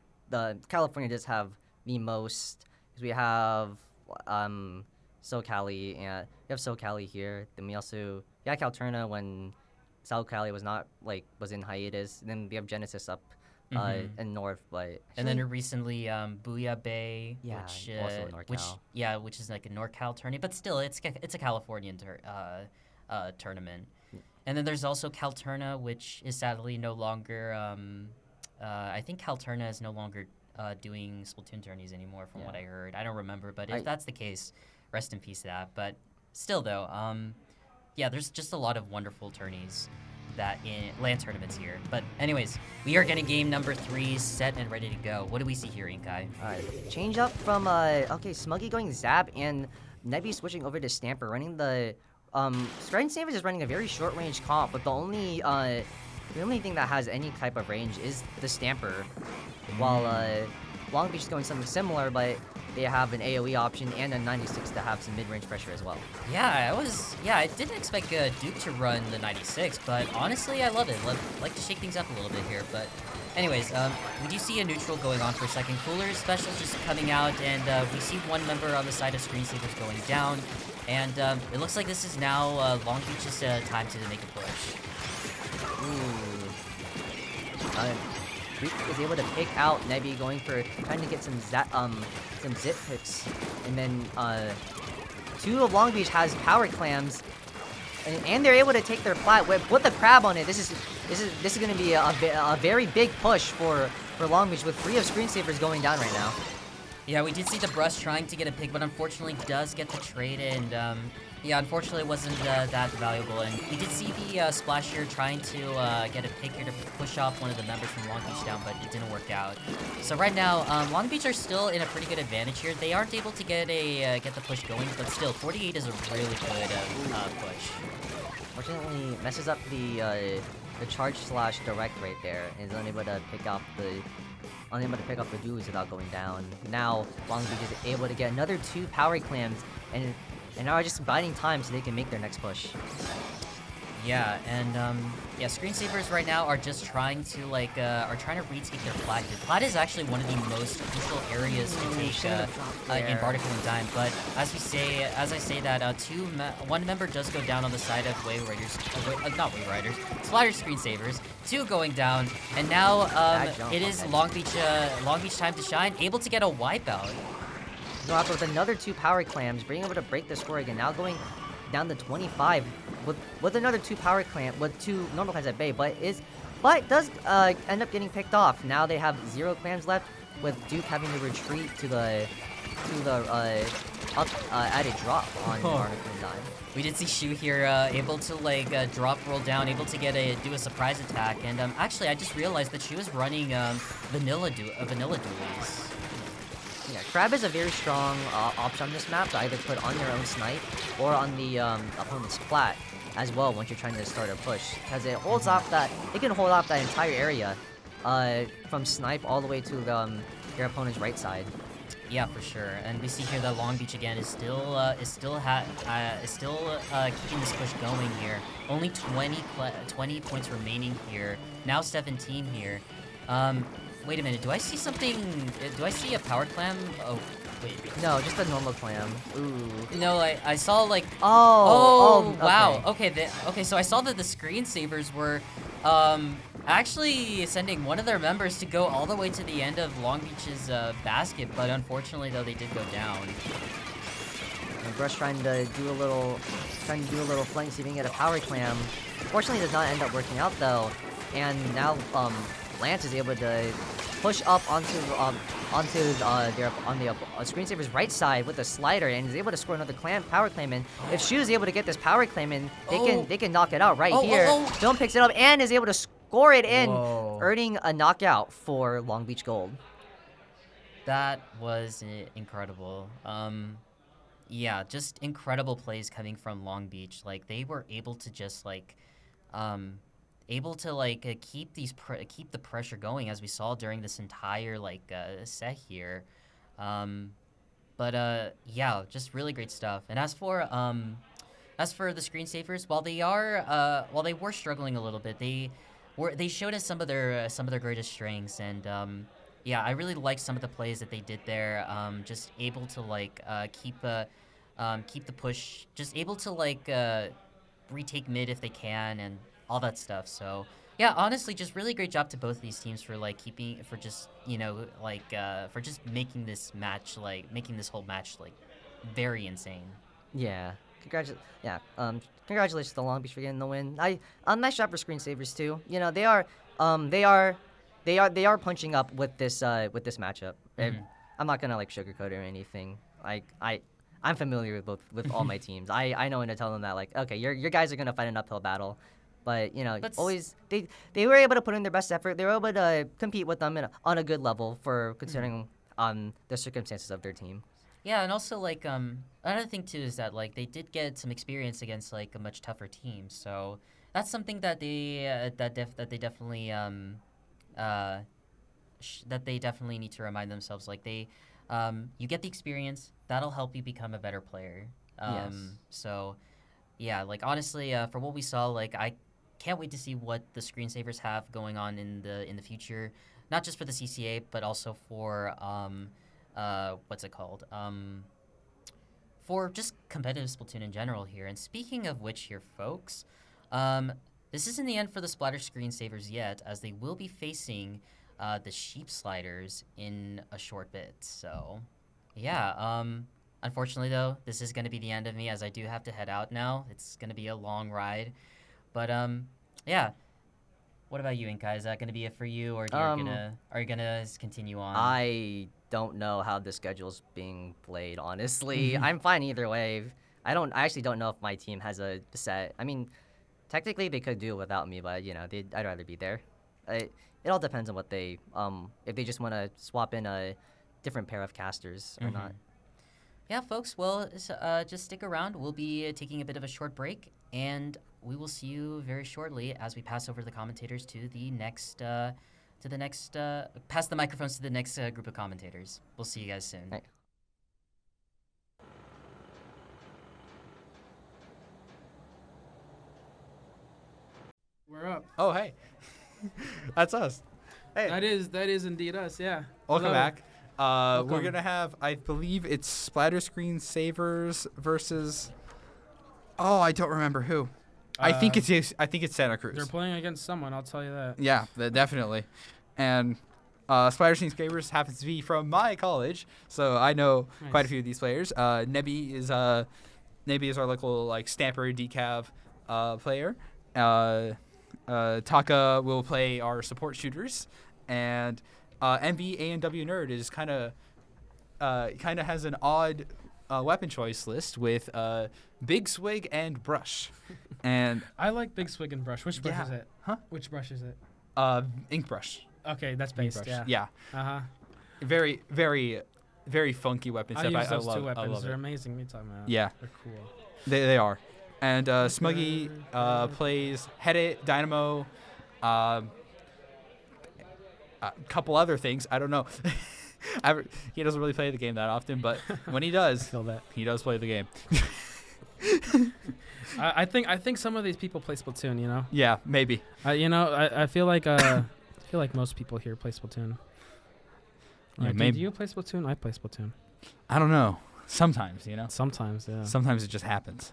California does have the most, because we have SoCali, and we have SoCali here. Then we also Alterna when South Cali was in hiatus. And then we have Genesis up in north, but and then recently Booyah Bay, also NorCal. which is like a NorCal tourney, but still it's a Californian tournament. And then there's also Calterna, which is sadly no longer. I think Calterna is no longer doing Splatoon tourneys anymore, from what I heard. I don't remember, but if that's the case, rest in peace to that. But still, though, yeah, there's just a lot of wonderful tourneys that in LAN tournaments here. But anyways, we are getting game number 3 set and ready to go. What do we see here, Inkai? Alright, change up from Smuggy going Zap and Nebby switching over to Stamper, running the Stamper is running a very short range comp, but the only thing that has any type of range is the Stamper, while Long Beach is going something similar, but they have an AoE option and a 96 to have some mid-range pressure as well. Yeah, I didn't expect Duke to run the 96, but honestly, I love it. Like to shake things up a little bit here, but anyways, we do see a neutral going on for a second. Cooler special just coming out, and we see one member on the side of Screensavers going down, and it looks like this is now Long Beach's time to make a push. Reef is able to pick out Nebby, trying to get some zip picks, and then 2 of Long Beach has power clams, and they're able to take their flat whip with the crab on it. This is going to be a very big push for Long Beach, with 3 of Screensavers going down right now. Yeah, we did see the Brush trying to get a pick, but unfortunately does get the trade, and yeah, unfortunately it wasn't that valuable. And we did see the Splash here trying to get a pick here to push off one of the members from Long Beach down, but it didn't work out. So right now, Long Beach are still in a pretty good advantage here. They aren't able to get the push going, but still, 48 is a really good push. Fortunately, messes up the charge / direct right there, and is unable to pick up the duels without going down. Now Long Beach is able to get another 2 power clams, and are just biding time so they can make their next push. Yeah, and yeah, screensavers right now are just trying to like are trying to retake their plat here. Plat is actually one of the most crucial areas to take in Barnacle and Dime. But as I say that, one member does go down on the side of Wave Riders, not Wave Riders, Splatter Screensavers. 2 going down, and now it is Long Beach time to shine, able to get a wipeout. Go with another 2 power clams, being able to break the score again. Now going down to 25 with another 2 power clam with 2 normal clams at bay, but does end up getting picked off. Now they have 0 clams left, with Duke having to retreat to the added drop on Barnacle and Dime. We did see Shu here able to like drop roll down, able to do a surprise attack, and actually I just realized that Shu is running vanilla dualies. Yeah, Crab is a very strong option on this map to either put on your own snipe or on the opponent's plat as well once you're trying to start a push, because it holds off it can hold off that entire area from snipe all the way to your opponent's right side. Yeah, for sure. And we see here that Long Beach again is still keeping this push going here. Only 20 points remaining here. Now 17 here. Wait a minute. Do I see something? Do I see a power clam? Oh, wait. No, just a normal clam. Ooh. No, I saw like. Oh, wow. Okay. Okay. So I saw that the screensavers were actually sending one of their members to go all the way to the end of Long Beach's basket, but unfortunately though they did go down. And Brush trying to do a little flank, see if he can get a power clam. Fortunately, does not end up working out though, and now Lance is able to push up onto the screensaver's right side with a slider, and is able to score another power claim in. If Shu is able to get this power claim in, they can knock it out right here. Film picks it up and is able to score it in, earning a knockout for Long Beach Gold. That was incredible. Yeah, just incredible plays coming from Long Beach. Like they were able to just like keep the pressure going, as we saw during this entire set here. Yeah, just really great stuff. And as for the screensavers, while they were struggling a little bit, they showed us some of their greatest strengths, and yeah, I really liked some of the plays that they did there. Just able to keep the push, just able to retake mid if they can, and all that stuff. So yeah, honestly, just really great job to both of these teams for just making this whole match very insane. Yeah. Congratulations to Long Beach for getting the win. Nice job for screensavers too. You know, they are punching up with this matchup. Mm-hmm. I'm not gonna sugarcoat it or anything. I'm familiar with all my teams. I know when to tell them that okay, your guys are gonna fight an uphill battle. But always they were able to put in their best effort. They were able to compete with them on a good level for considering the circumstances of their team. Yeah, and also another thing too is that they did get some experience against a much tougher team. So that's something that they definitely need to remind themselves. You get the experience, that'll help you become a better player. Yes. So yeah, honestly, for what we saw, I can't wait to see what the screensavers have going on in the future, not just for the CCA, but also for what's it called? For just competitive Splatoon in general here. And speaking of which here, folks, this isn't the end for the Splatter Screensavers yet, as they will be facing the Sheep Sliders in a short bit. So yeah, unfortunately though, this is going to be the end of me, as I do have to head out now. It's going to be a long ride. But yeah. What about you, Inka? Is that going to be it for you, or are you gonna continue on? I don't know how the schedule's being played, honestly. I'm fine either way. I actually don't know if my team has a set. I mean, technically they could do it without me, but I'd rather be there. It all depends on what they if they just want to swap in a different pair of casters or not. Yeah, folks. Well, just stick around. We'll be taking a bit of a short break, and we will see you very shortly as we pass over the commentators to the next, pass the microphones to the next group of commentators. We'll see you guys soon. Right. We're up. Oh, hey. That's us. Hey. That is indeed us. Yeah. Welcome Hello. back. We're Welcome. going to have, I believe it's SplatterScreen Savers versus... Oh, I don't remember who. I think it's Santa Cruz. They're playing against someone. I'll tell you that. Yeah, definitely. And SplatterScreen Savers happens to be from my college, so I know quite a few of these players. Nebi is our local like stamper decav player. Taka will play our support shooters, and MB A&W Nerd is kind of has an odd weapon choice list with Big Swig and Brush. And I like Big Swig and Brush. Which brush Yeah. is it? Huh? Which brush is it? Ink Brush. Okay, that's based. Brush. Yeah. Yeah. Uh huh. Very, very, very funky weapon I set. use those I two love weapons. They're it. amazing. What are you talking about? Yeah. They're cool. They are. And Smuggy plays Headit, Dynamo, a couple other things. I don't know. He doesn't really play the game that often, but when he does, Feel that. he does play the game. I think some of these people play Splatoon. You know. Yeah, maybe. I feel like most people here play Splatoon. Yeah, Right, maybe. do you play Splatoon? I play Splatoon. I don't know. Sometimes, Sometimes, yeah. Sometimes it just happens.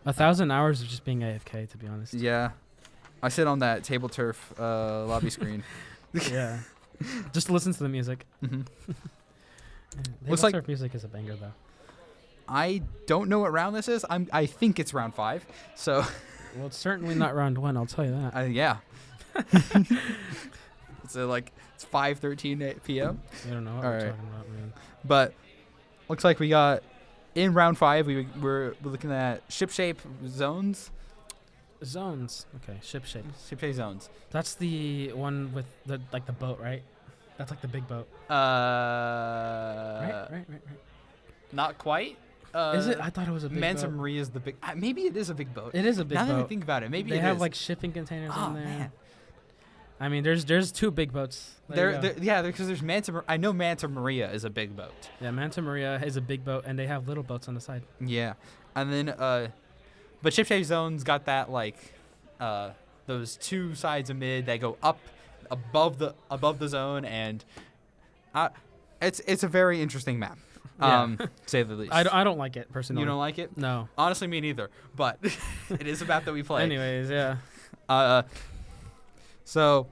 1,000 hours of just being AFK, to be honest. Yeah. I sit on that table turf lobby screen. Yeah. Just listen to the music. Mhm. Looks like- like music is a banger, though. I don't know what round this is. I think it's round 5. So, Well, it's certainly not round 1. I'll tell you that. yeah. So it's 5:13 p.m. I don't know what All we're right. talking about, man. But looks like we got in round 5. We're looking at ship shape zones. Zones. Okay, ship shape. Ship shape zones. That's the one with the boat, right? That's like the big boat. Right. Not quite. Is it? I thought it was a big Manta boat. Maria is the big. Maybe it is a big boat. It is a big now boat. that I think about it, maybe they it have is. like shipping containers Oh in there. man. I mean, there's 2 big boats. Because there's Manta. I know Manta Maria is a big boat. Yeah, Manta Maria is a big boat, and they have little boats on the side. Yeah, and then but ship shape zones got that those 2 sides of mid that go up above the zone, and it's a very interesting map. Yeah. Say the least. I don't like it personally. You don't like it? No. Honestly, me neither. But it is a map that we play. Anyways, yeah. So,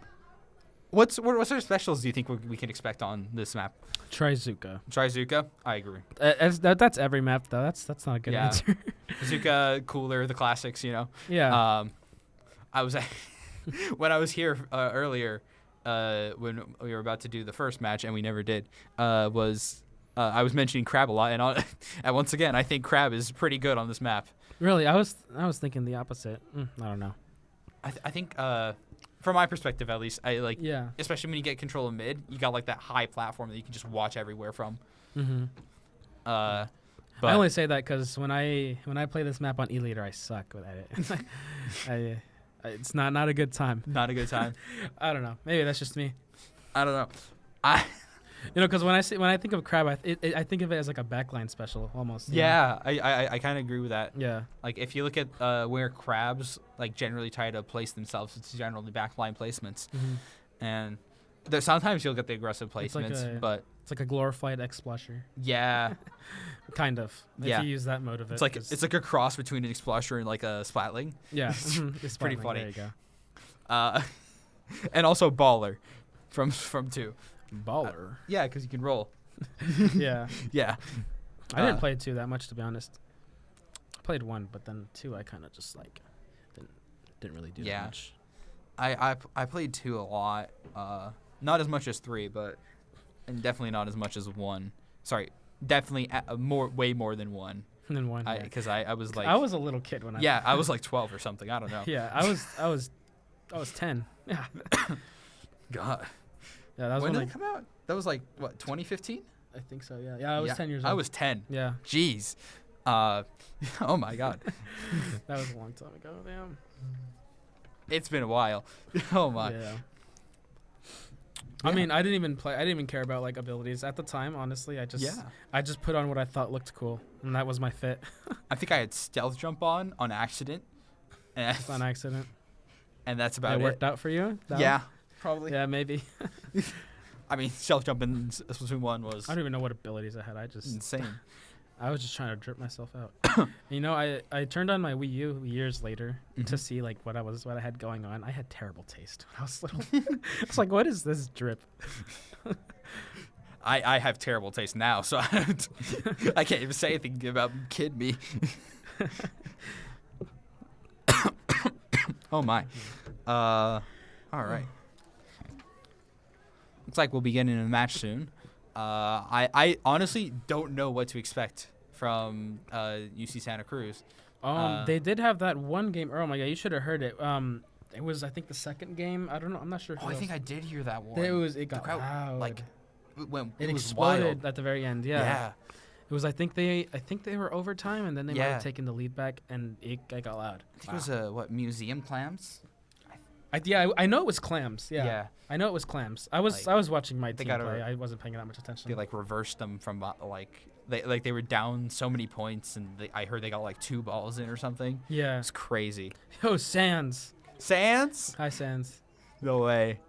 what sort of specials do you think we can expect on this map? Trizuka. Trizuka? I agree. That's every map though. That's not a good Yeah. answer. Zuka, Cooler, the classics, Yeah. I was when I was here earlier when we were about to do the first match and we never did. I was mentioning Crab a lot, and once again, I think Crab is pretty good on this map. Really, I was thinking the opposite. I don't know. I think from my perspective at least, I like. Yeah. Especially when you get control of mid, you got like that high platform that you can just watch everywhere from. Mm-hmm. But I only say that because when I play this map on E-Leader, I suck at it. It's not a good time. Not a good time. I don't know. Maybe that's just me. I don't know. Because when I think of Crab, I think of it as like a backline special almost. you know? Yeah, I kind of agree with that. Yeah. Like if you look at where Crabs like generally try to place themselves, it's generally backline placements, and there sometimes you'll get the aggressive placements, but it's like a glorified X-Splasher. yeah, Kind of. Yeah. If you use that mode of it. it's like a cross between an Explosion and like a Splatling. Yeah. It's pretty funny. There you go. And also Baller, from 2. Baller. Yeah, because you can roll. Yeah. Yeah. I didn't play 2 that much, to be honest. I played 1, but then 2 I kind of just like didn't really do that much. I played 2 a lot. Not as much as 3, and definitely not as much as 1. Sorry, definitely way more than 1. Than 1. Because I was like I was a little kid when I was like 12 or something. I don't know. Yeah, I was 10. Yeah. God. Yeah, that was when when did it come out? That was like what, 2015? I think so. Yeah. Yeah, I was 10 years old. I was 10. Yeah. Jeez. Oh my God. That was a long time ago. Damn. It's been a while. Oh my. Yeah. I mean, I didn't even care about like abilities at the time. Honestly, I just put on what I thought looked cool, and that was my fit. I think I had stealth jump on accident. Just on accident. and that's about It it. worked out for you? That Yeah, one? probably. Yeah, maybe. I mean, shelf jump in Splatoon 1 was I don't even know what abilities I had. insane. I was just trying to drip myself out. You know, I turned on my Wii U years later to see like what I had going on. I had terrible taste when I was little. I was like, what is this drip? I have terrible taste now, so I can't even say anything about kid me. Oh my. All right. Looks like we'll be getting in a match soon. I honestly don't know what to expect from UC Santa Cruz. They did have that one game. Oh my god, you should have heard it. It was I think the second game. I don't know. I'm not sure. Oh, I think I did hear that one. It got loud. Like when it was exploded wild. at the very end. Yeah. Yeah. It was I think they were overtime and then they might have taken the lead back and it got loud. I think it was museum clams. I know it was clams. Yeah. Yeah. I know it was clams. I was watching my team play. I wasn't paying that much attention. They like reversed them from they were down so many points and I heard they got like 2 balls in or something. Yeah. It's crazy. Yo, Sans. Sans? Hi, Sans. No way.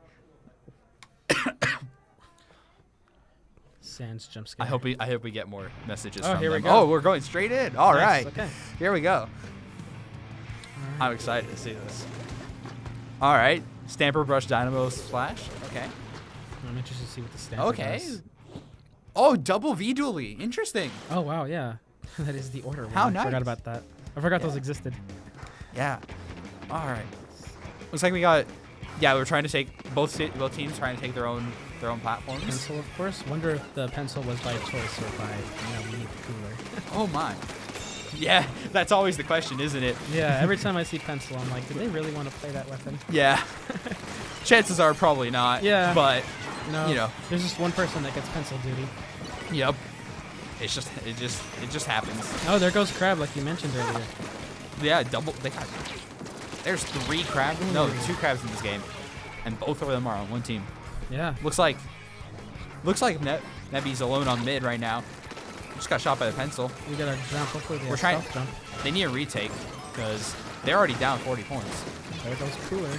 Sans jump scare. I hope we get more messages Oh, from here we them. go. Oh, we're going straight in. All Nice, right. okay. Here we go. Right. I'm excited to see this. All right. Stamper Brush Dynamo Splash. Okay. I'm interested to see what the stamper Okay. does. Oh, double V dually. Interesting. Oh wow, yeah. That is the order. How I nice. forgot about that. I forgot those existed. Yeah. All right. Looks like we got. Yeah, we're trying to take both teams trying to take their own platforms. Pencil, of course. Wonder if the pencil was by choice or by we need the cooler. Oh my. Yeah, that's always the question, isn't it? Yeah. Every time I see pencil, I'm like, do they really want to play that weapon? Yeah. Chances are probably not. Yeah. But No. you know. There's just one person that gets pencil duty. Yep. It just happens. Oh, there goes Crab, like you mentioned earlier. Yeah, double. There's 3 crabs. No, 2 crabs in this game, and both of them are on one team. Yeah. Looks like Nebi's alone on mid right now. Just got shot by the pencil. We got our jump. Hopefully We're trying. Jump. They need a retake because they're already down 40 points. There goes Cooler.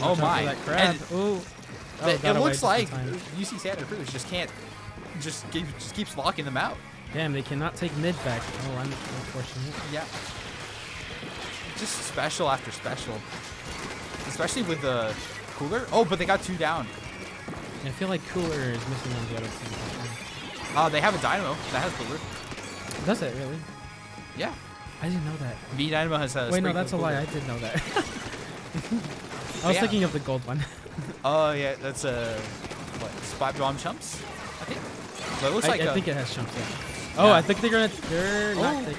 Oh my! That crab. And Ooh. it looks like UC Santa Cruz just keeps locking them out. Damn, they cannot take mid back. Oh, unfortunate. Yeah. Just special after special, especially with the Cooler. Oh, but they got 2 down. I feel like Cooler is missing on the other team. They have a Dynamo that has Cooler. Does it really? Yeah. I didn't know that. V Dynamo has a. Wait, no, that's a lie. I did know that. I was thinking of the gold one. Oh yeah, that's a Spot Bomb Chumps, I think. But it looks like I think it has chumps. Yeah. Oh, Yeah. I think they're not. Okay.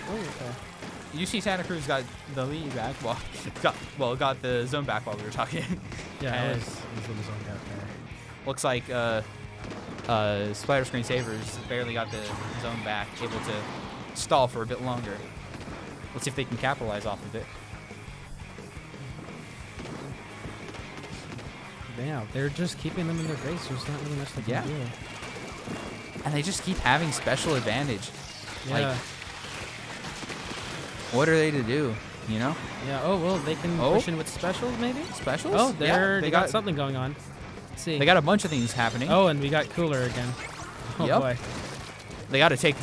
UC Santa Cruz got the lead back. Got the zone back while we were talking. Yeah, And it was the zone back there. looks like SplatterScreen Savers barely got the zone back, able to stall for a bit longer. Let's see if they can capitalize off of it. Yeah, they're just keeping them in their base. There's not really much they can do. And they just keep having special advantage. Yeah. Like, what are they to do? You know? Yeah. Oh well, they can push in with specials maybe. Specials? Oh, Yeah, they got something going on. Let's see. They got a bunch of things happening. Oh, and we got Cooler again. Oh Yep. boy. They gotta take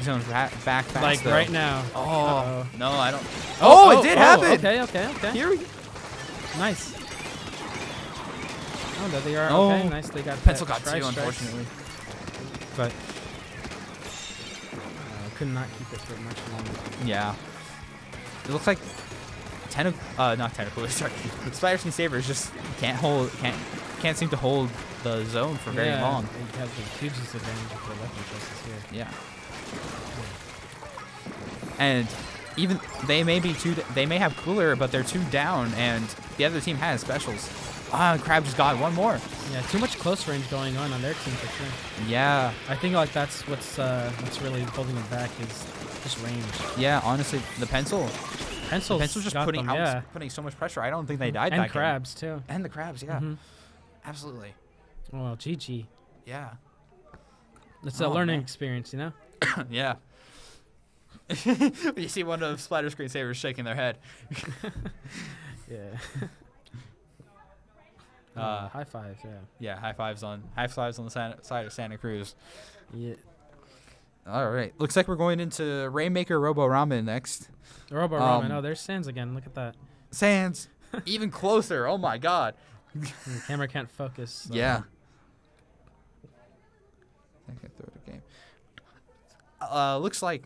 zones back fast. Like though. right now. Oh Uh-oh. no, I don't. Oh, it did happen. Okay. Here we go. Nice. Oh, there they are. Oh. Okay, nice. They got Pencil that got 2, strikes. unfortunately. But could not keep it for much longer. yeah, it looks like not tentacles. Sorry, SplatterScreen Savers just can't seem to hold the zone for very long. They have the huge disadvantage of their weapon choices here. Yeah. And even they may have Cooler, but they're 2 down, and the other team has specials. Crab just got 1 more. Yeah, too much close range going on their team for sure. Yeah. I think like that's what's really holding them back is just range. Yeah, honestly, the pencil's just got putting them, putting so much pressure. I don't think they died and that game. crabs too. And the crabs, yeah. Mhm. Absolutely. Well, GG. Yeah. It's a learning experience, you know? Yeah. You see one of SplatterScreen Savers shaking their head. Yeah. High fives, yeah. Yeah, high fives on the side of Santa Cruz. Yeah. All right. Looks like we're going into Rainmaker Robo Ramen next. Robo Ramen. Oh, there's Sands again. Look at that. Sands, even closer. Oh my God. The camera can't focus. So. Yeah. I can throw the game. Looks like.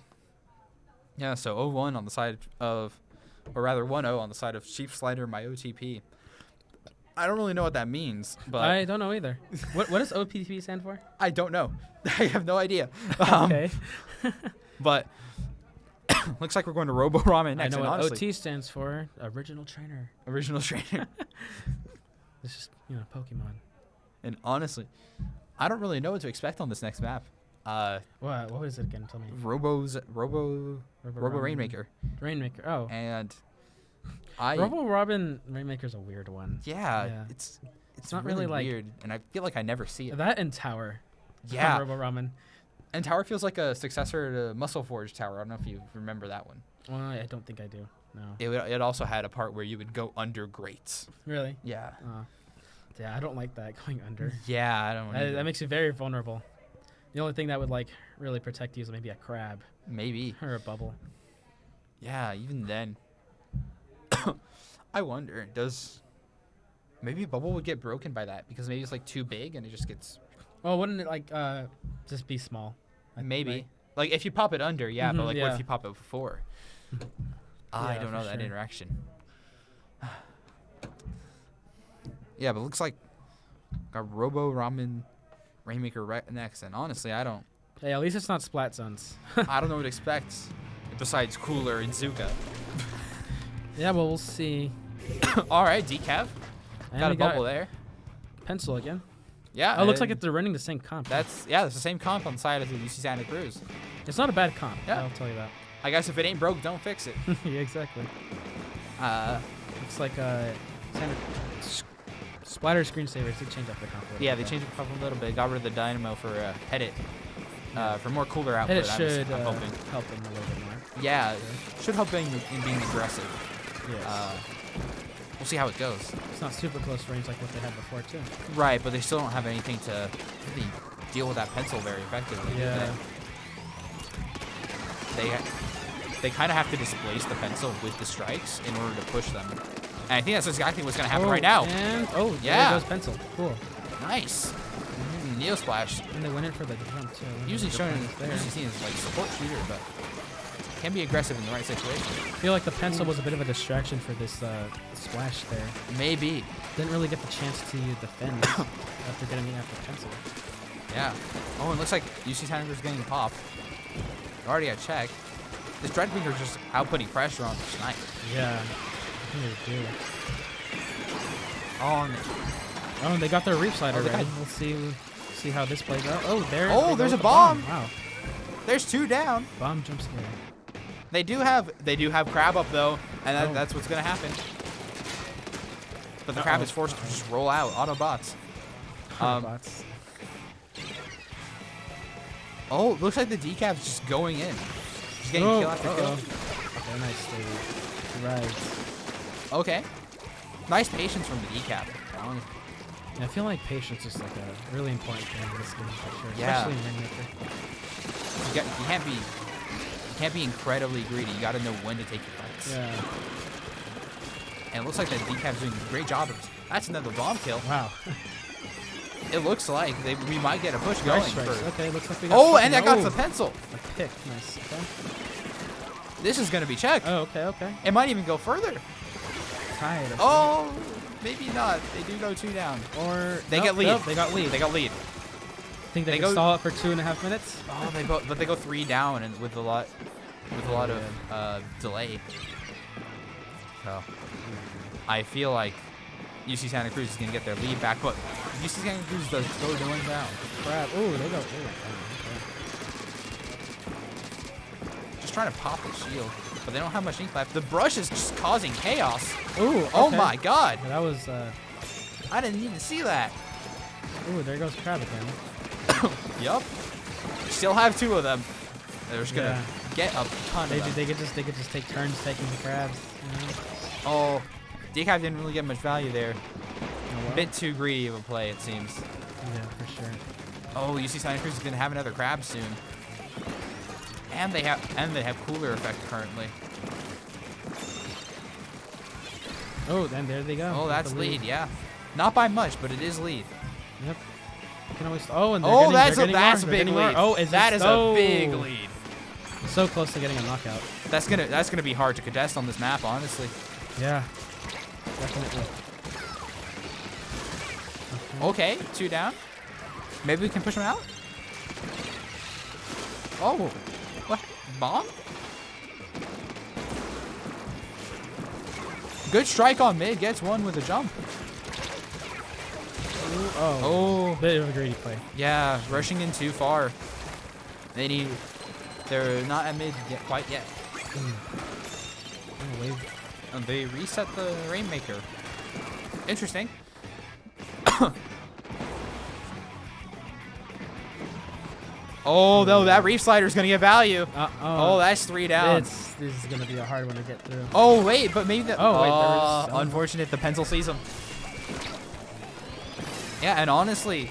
Yeah. So 0-1 on the side of, or rather 1-0 on the side of Sheep Slider my OTP. I don't really know what that means, but I don't know either. What does OPP stand for? I don't know. I have no idea. Okay. But looks like we're going to Robo Ramen next. I know and what honestly, OT stands for. Original Trainer. Original Trainer. It's just Pokemon. And honestly, I don't really know what to expect on this next map. What is it again? Tell me. Robo Ramen. Rainmaker. Rainmaker. Oh. And Robo Robin Rainmaker's a weird one. Yeah. It's not really like weird, and I feel like I never see it. That and Tower. Yeah. Robo Ramen. And Tower feels like a successor to Muscle Forge Tower. I don't know if you remember that one. Well, I don't think I do. No. It also had a part where you would go under grates. Really? Yeah. Yeah, I don't like that going under. Yeah, I don't. That makes you very vulnerable. The only thing that would like really protect you is maybe a crab. Maybe. Or a bubble. Yeah, even then. I wonder, maybe a bubble would get broken by that because maybe it's like too big and it just gets. Well, wouldn't it like just be small? Maybe. Right? Like if you pop it under, yeah, but like what yeah. if you pop it before? I don't know that sure. interaction. Yeah, but it looks like got Robo Ramen Rainmaker right next, and honestly, I don't. Hey, at least it's not Splat Zones. I don't know what to expect besides Cooler and Zuka. Yeah, well, we'll see. All right, Decav. And Got a we bubble there. Pencil again. Yeah. Oh, it looks like they're running the same comp. It's the same comp on the side of the UC Santa Cruz. It's not a bad comp. Yeah. I'll tell you that. I guess if it ain't broke, don't fix it. Yeah, exactly. Looks like Splatter Screensavers did change up the comp. Yeah, they changed the comp a little bit. Got rid of the Dynamo for Headit. For more cooler output. Headit should I'm hoping. help them a little bit more. Yeah, should help in being aggressive. Yes. We'll see how it goes. It's not super close range like what they had before, too. Right, but they still don't have anything to really deal with that pencil very effectively. Yeah. They kind of have to displace the pencil with the strikes in order to push them. And I think that's exactly what's going to happen right now. And, yeah. There goes pencil. Cool. Nice. Neo Splash. And they went in for the jump, too. Usually seen as like support shooter, but can be aggressive in the right situation. I feel like the pencil was a bit of a distraction for this splash there. Maybe. Didn't really get the chance to defend after getting in after pencil. Yeah. Oh, and it looks like UC Santa Cruz getting popped. Already got checked. This Dreadwinger's just outputting pressure on the snipe. Yeah. I think they do. Oh, and they got their Reef Slider ready. We'll see how this plays out. Oh, there's a bomb. Wow. There's 2 down. Bomb jump scare. They do have crab up though, and that's what's gonna happen. But the crab is forced to just roll out. Autobots. Autobots. Looks like the decap's just going in. Just getting kill after kill. Okay, nice. They rise. Okay. Nice patience from the decap. I feel like patience is like a really important thing in this game for sure. Yeah. Especially in Rainmaker. You can't be incredibly greedy. You got to know when to take your fights. Yeah. And it looks like that decap's doing a great job. That's another bomb kill. Wow. It looks like we might get a push going. Okay, looks like we got and that got the pencil. A pick. Nice. Okay. This is going to be checked. Oh, okay. It might even go further. Tied. Oh, maybe not. They do go 2 down. Or they get lead. Nope, they got lead. They got lead. Think they can stall it for 2.5 minutes? Oh, but they go 3 down and with a lot of delay. So I feel like UC Santa Cruz is gonna get their lead back, but UC Santa Cruz does go 1 down. Crap! Ooh, they go. Okay. Just trying to pop the shield, but they don't have much ink left. The brush is just causing chaos. Ooh! Okay. Oh my God! Yeah, that was. I didn't need to see that. Ooh, there goes Crab again. Yup. Still have 2 of them. They're just gonna get a ton of them. They could just take turns taking the crabs. You know? Oh, Decav didn't really get much value there. Oh, well. A bit too greedy of a play, it seems. Yeah, for sure. Oh, UC Santa Cruz is gonna have another crab soon. And they have cooler effect currently. Oh, then there they go. Oh, with that's the lead, yeah. Not by much, but it is lead. Yep. You can always. Oh, and That's they're a getting big more. lead. Oh, That is a big lead. So close to getting a knockout. That's gonna be hard to contest on this map, honestly. Yeah. Definitely. Okay, 2 down. Maybe we can push him out. Oh, what? Bomb? Good strike on mid. Gets one with a jump. Oh. Bit of a greedy play. Yeah, rushing in too far. They're not at mid yet, quite yet. And they reset the Rainmaker. Interesting. Oh, no, that Reef Slider is going to get value. Oh, that's 3 down. This is going to be a hard one to get through. Oh, wait, but maybe the... Oh, wait, there is... unfortunate. The pencil sees him. Yeah, and honestly,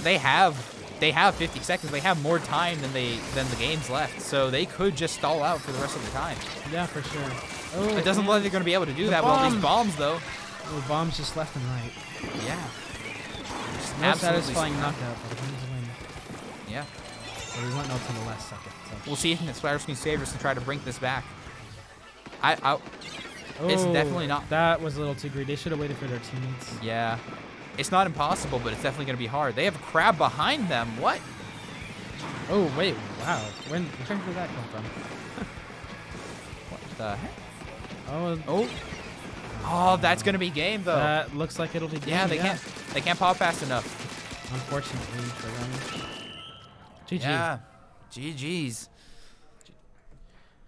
they have 50 seconds. They have more time than the game's left, so they could just stall out for the rest of the time. Yeah, for sure. Oh, it doesn't look like they're going to be able to do that with all these bombs, though. Oh, bombs just left and right. Yeah. No satisfying knockout, but wins the win. Yeah. So we went out to the last second. So. We'll see if SplatterScreen favors to try to bring this back. It's definitely not. That was a little too greedy. They should have waited for their teammates. Yeah. It's not impossible, but it's definitely going to be hard. They have a crab behind them. What? Oh, wait. Wow. Where did that come from? What the heck? Oh. Oh, that's going to be game, though. That looks like it'll be game. Yeah, they can't pop fast enough. Unfortunately for them. GG. Yeah. GG's.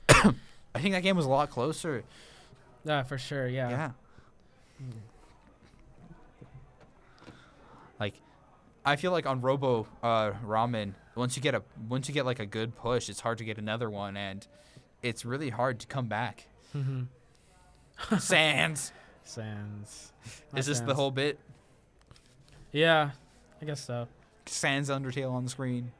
I think that game was a lot closer. Yeah, for sure. Yeah. Yeah. Like, I feel like on Robo Ramen, once you get like a good push, it's hard to get another one, and it's really hard to come back. Sands. Is this the whole bit? Yeah, I guess so. Sans Undertale on the screen.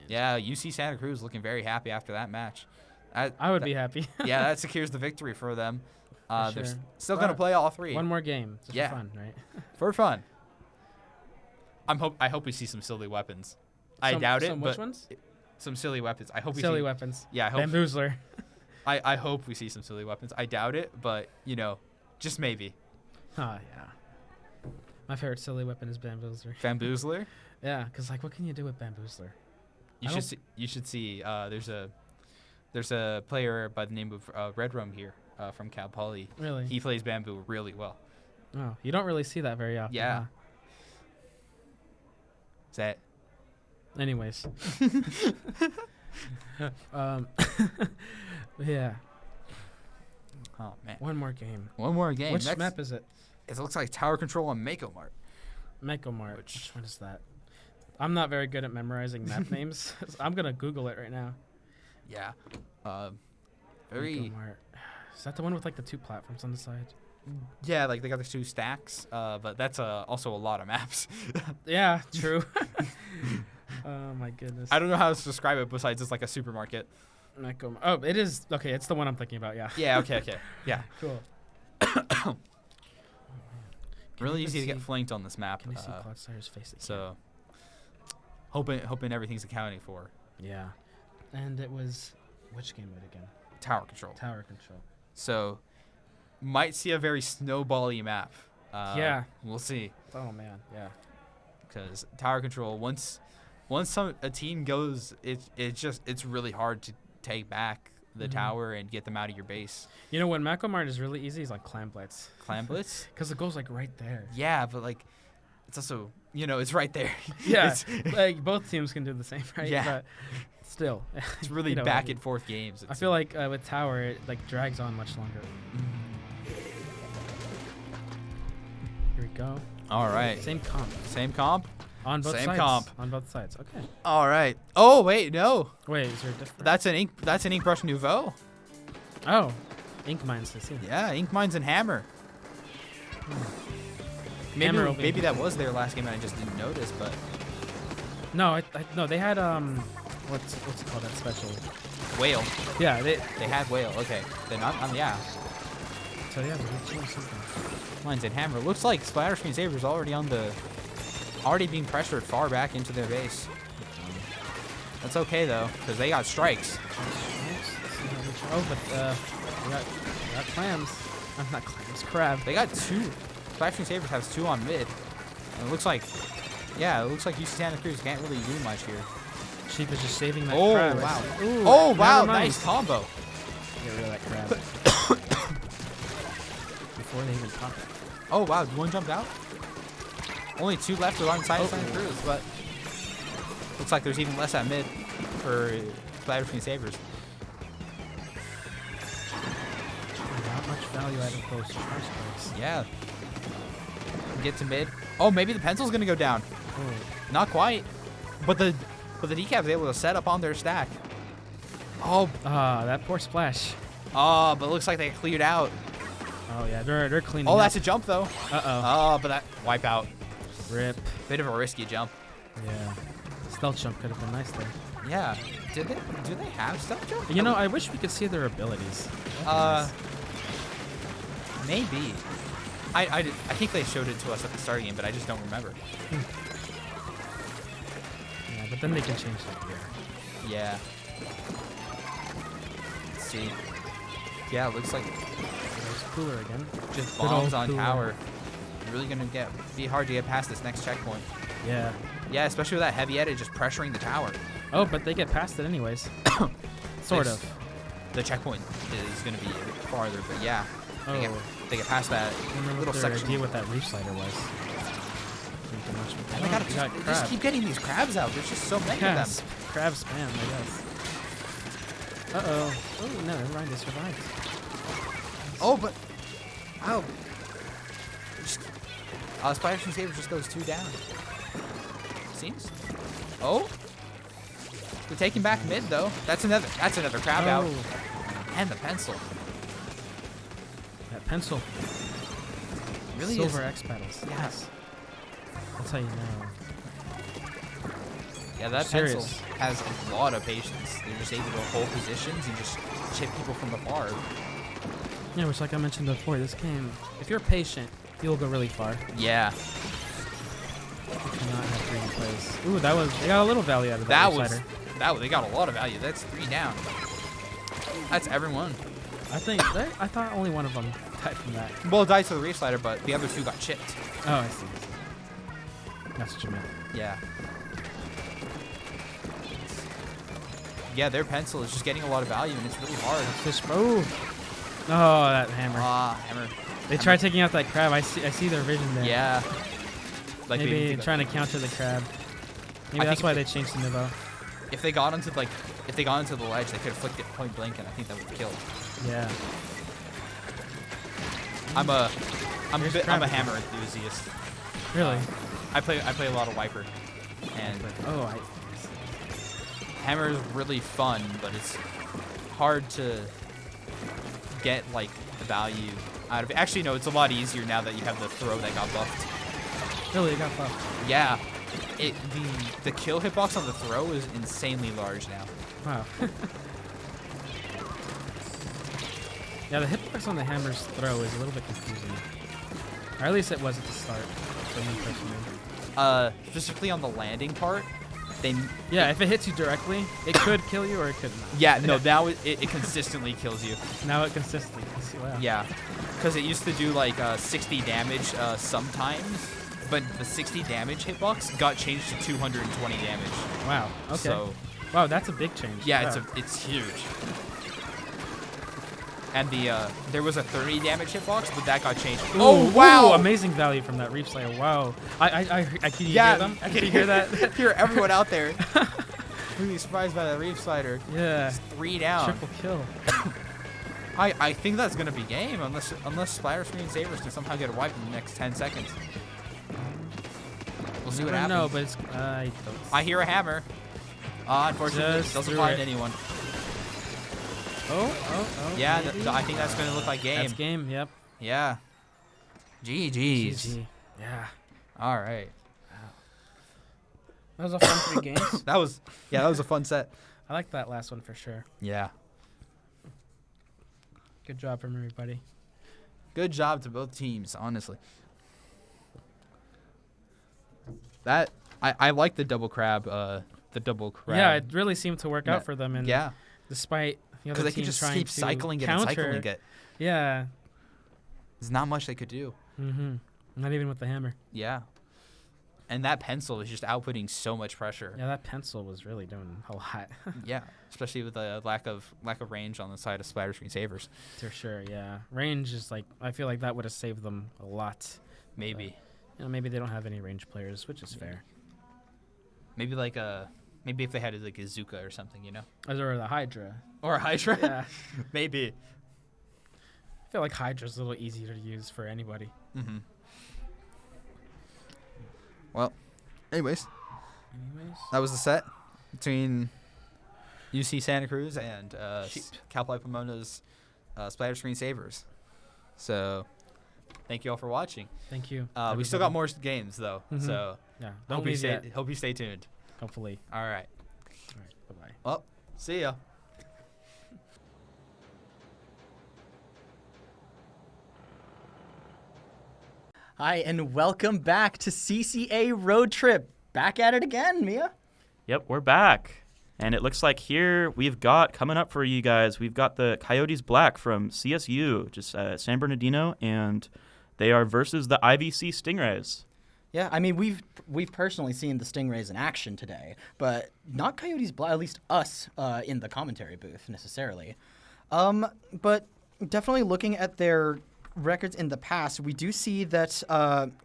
Yeah, UC Santa Cruz looking very happy after that match. I would be happy. Yeah, that secures the victory for them. For They're sure. still going to play all 3. One more game. Just for fun, right? For fun. I hope we see some silly weapons. I doubt it, which but ones? Some silly weapons. I hope we see silly weapons. Yeah, I hope. Bamboozler. I hope we see some silly weapons. I doubt it, but just maybe. Oh yeah. My favorite silly weapon is Bamboozler. Bamboozler? Yeah, because like, what can you do with Bamboozler? You should see. There's a player by the name of Red Rum here from Cal Poly. Really? He plays bamboo really well. Oh, you don't really see that very often. Yeah. Is that? Anyways. Yeah. Oh man. One more game. One more game. Which map is it? It looks like Tower Control on Mako Mart. Mako Mart. Which one is that? I'm not very good at memorizing map names. I'm gonna Google it right now. Yeah. Mako Mart. Is that the one with like the 2 platforms on the side? Yeah, like they got the 2 stacks, but that's also a lot of maps. Yeah, true. Oh my goodness. I don't know how to describe it besides it's like a supermarket. Oh, it is. Okay, it's the one I'm thinking about, yeah. Yeah, okay. Yeah. Cool. Really easy to get flanked on this map. Can we see Cloudsire's face again? So, hoping everything's accounted for. Yeah. And it was, which game was it again? Tower Control. Tower Control. So, might see a very snowball-y map. Yeah. We'll see. Oh, man, yeah. Because Tower Control, once a team goes, it's really hard to take back the tower and get them out of your base. You know, when Mako Mart is really easy, is like Clan Blitz. Clan Blitz? Because it goes like right there. Yeah, but like, it's also, it's right there. Yeah, like both teams can do the same, right? Yeah. But still. It's really back and forth games. I feel like with Tower, it like drags on much longer. Here we go. All right. Same comp. Same comp. On both Same sides. comp. On both sides. Okay. All right. Oh wait, no. Wait, is there a difference? That's an ink brush nouveau. Oh, ink mines. I see. Yeah, ink mines and hammer. Hammer will be- Maybe that was their last game and I just didn't notice, but No, no, they had what's it called, that special? whale. Yeah, they had whale. Okay, then yeah. So yeah, they changed something. Mines and hammer. Looks like SplatterScreen Saber's already being pressured far back into their base. That's okay though, because they got strikes. Oh, but we got clams. Not clams, crab. They got 2. SplatterScreen Sabers has 2 on mid. And it looks like UC Santa Cruz can't really do much here. Sheep is just saving that Oh crab. wow! Ooh, Oh wow! never mind. Nice combo. Get rid of that crab. Before they even pop it. Oh wow! One jumped out. Only 2 left alongside Santa Cruz, but looks like there's even less at mid for SplatterScreen Sabers. Not much value out of those charge strikes. Yeah. Get to mid. Oh, maybe the pencil's gonna go down. Oh. Not quite. But the decap's able to set up on their stack. Oh. That poor splash. Oh, but it looks like they cleared out. Oh yeah, they're cleaning. Oh, up. that's a jump though. Oh, but that wipe out. Rip. Bit of a risky jump. Yeah. Stealth jump could have been nice there. Yeah. Do they have stealth jump? You know, I wish we could see their abilities. Maybe. I think they showed it to us at the start of the game, but I just don't remember. Yeah, but then they can change that gear. Yeah. Let's see. Yeah, it looks like There's cooler again. just Good bombs old on cooler. tower. Really gonna be hard to get past this next checkpoint. Yeah. Yeah, especially with that heavy edit just pressuring the tower. Oh, but they get past it anyways. Sort of. The checkpoint is gonna be a bit farther, but yeah. Oh. They get past that I don't remember little what their section. idea what that reef slider was. And they just keep getting these crabs out. There's just so many of them. Crab spam, I guess. Uh-oh. Oh, no, never mind. They survived. Oh, but... Ow. SplatterScreen Saber just goes 2 down. Seems. Oh. They're taking back mid, though. That's another crab out. And the pencil. That pencil. Really Silver is. X pedals. Yes. That's how you know. Yeah, that Serious. pencil has a lot of patience. They're just able to hold positions and just chip people from afar. Yeah, which, like I mentioned before, this game, if you're patient, you'll go really far. Yeah. You cannot have green plays. Ooh, they got a little value out of that. They got a lot of value. That's 3 down. That's everyone. I thought only one of them died from that. Well, it died to the Reef Slider, but the other 2 got chipped. Oh, I see. That's what you meant. Yeah. Yeah, their pencil is just getting a lot of value, and it's really hard. Fish. Oh, that hammer. Hammer. They tried taking out that crab. I see their vision there. Yeah. Like maybe trying to counter the crab. Maybe that's why they changed the Nouveau. If they got onto the ledge, they could have flicked it point blank, and I think that would have killed. Yeah. I'm a hammer enthusiast. Really? I play a lot of Wiper, and hammer is really fun, but it's hard to get like the value out of it. Actually, no, it's a lot easier now that you have the throw that got buffed. Really, it got buffed? Yeah. The kill hitbox on the throw is insanely large now. Wow. Yeah, the hitbox on the hammer's throw is a little bit confusing. Or at least it was at the start, for me personally. Specifically on the landing part, if it hits you directly, it could kill you or it could not. Yeah, no, now it consistently kills you. Now it consistently kills you, wow. Yeah, because it used to do like 60 damage sometimes, but the 60 damage hitbox got changed to 220 damage. Wow, okay. So, wow, that's a big change. Yeah, wow. it's huge. And there was a 30 damage hitbox, but that got changed. Ooh, oh wow! Ooh, amazing value from that Reef Slayer. Wow. I can you hear them? Can you hear that? Hear everyone out there. Really surprised by that Reef Slider. Yeah. It's 3 down. Triple kill. I think that's gonna be game unless SplatterScreen Sabers can somehow get a wipe in the next 10 seconds. We'll see what I happens. know, but it's I don't. I hear a hammer. Unfortunately, Just doesn't threw find it. anyone. Oh. Yeah, maybe? I think that's going to look like game. That's game. Yep. Yeah. GG's. GG. Yeah. All right. That was a fun 3 games. That was a fun set. I like that last one for sure. Yeah. Good job from everybody. Good job to both teams, honestly. That I like the double crab. Yeah, it really seemed to work out for them. And yeah, despite the because other they could team just trying keep to cycling it counter, and cycling it. Yeah. There's not much they could do. Mm-hmm. Not even with the hammer. Yeah. And that pencil is just outputting so much pressure. Yeah, that pencil was really doing a lot. Yeah, especially with the lack of range on the side of SplatterScreen Savers. For sure, yeah. Range is like, I feel like that would have saved them a lot. Maybe. Maybe they don't have any range players, which is fair. Maybe maybe if they had like a Zuka or something, Or the Hydra. Or a Hydra. Yeah. Maybe. I feel like Hydra's a little easier to use for anybody. Mm-hmm. Well, anyways, that was the set between UC Santa Cruz and Calply Pomona's SplatterScreen Savers. So, thank you all for watching. Thank you. We still got more games though, so yeah, hope you stay tuned. Hopefully. All right. Bye-bye. Well, see ya. Hi, and welcome back to CCA Road Trip. Back at it again, Mia. Yep, we're back. And it looks like here we've got, coming up for you guys, we've got the Coyotes Black from CSU, just San Bernardino, and they are versus the IVC Stingrays. Yeah, I mean, we've personally seen the Stingrays in action today, but not Coyotes Black, at least us in the commentary booth necessarily. But definitely looking at their records in the past, we do see that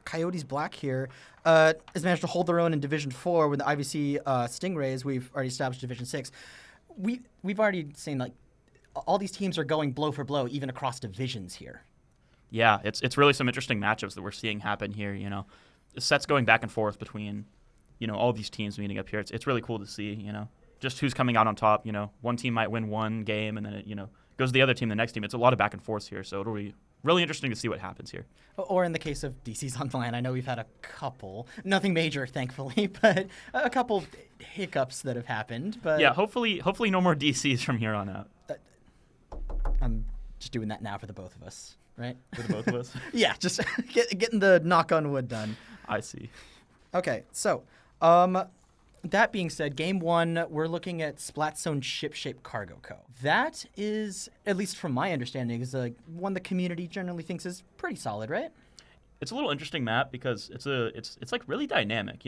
Coyotes Black here has managed to hold their own in Division 4 with the IVC Stingrays. We've already established Division 6. We've already seen like all these teams are going blow for blow, even across divisions here. Yeah, it's really some interesting matchups that we're seeing happen here. Sets going back and forth between, all these teams meeting up here. It's really cool to see. Just who's coming out on top. One team might win one game and then it goes to the other team, the next team. It's a lot of back and forth here, so it'll be really interesting to see what happens here. Or in the case of DC's on the LAN, I know we've had a couple, nothing major, thankfully, but a couple hiccups that have happened. But yeah, hopefully no more DCs from here on out. I'm just doing that now for the both of us, right? For the both of us? Yeah, just getting the knock on wood done. I see. Okay, so that being said, game 1, we're looking at Splatzone Ship-Shape Cargo Co. That is, at least from my understanding, is one the community generally thinks is pretty solid, right? It's a little interesting map because it's like really dynamic.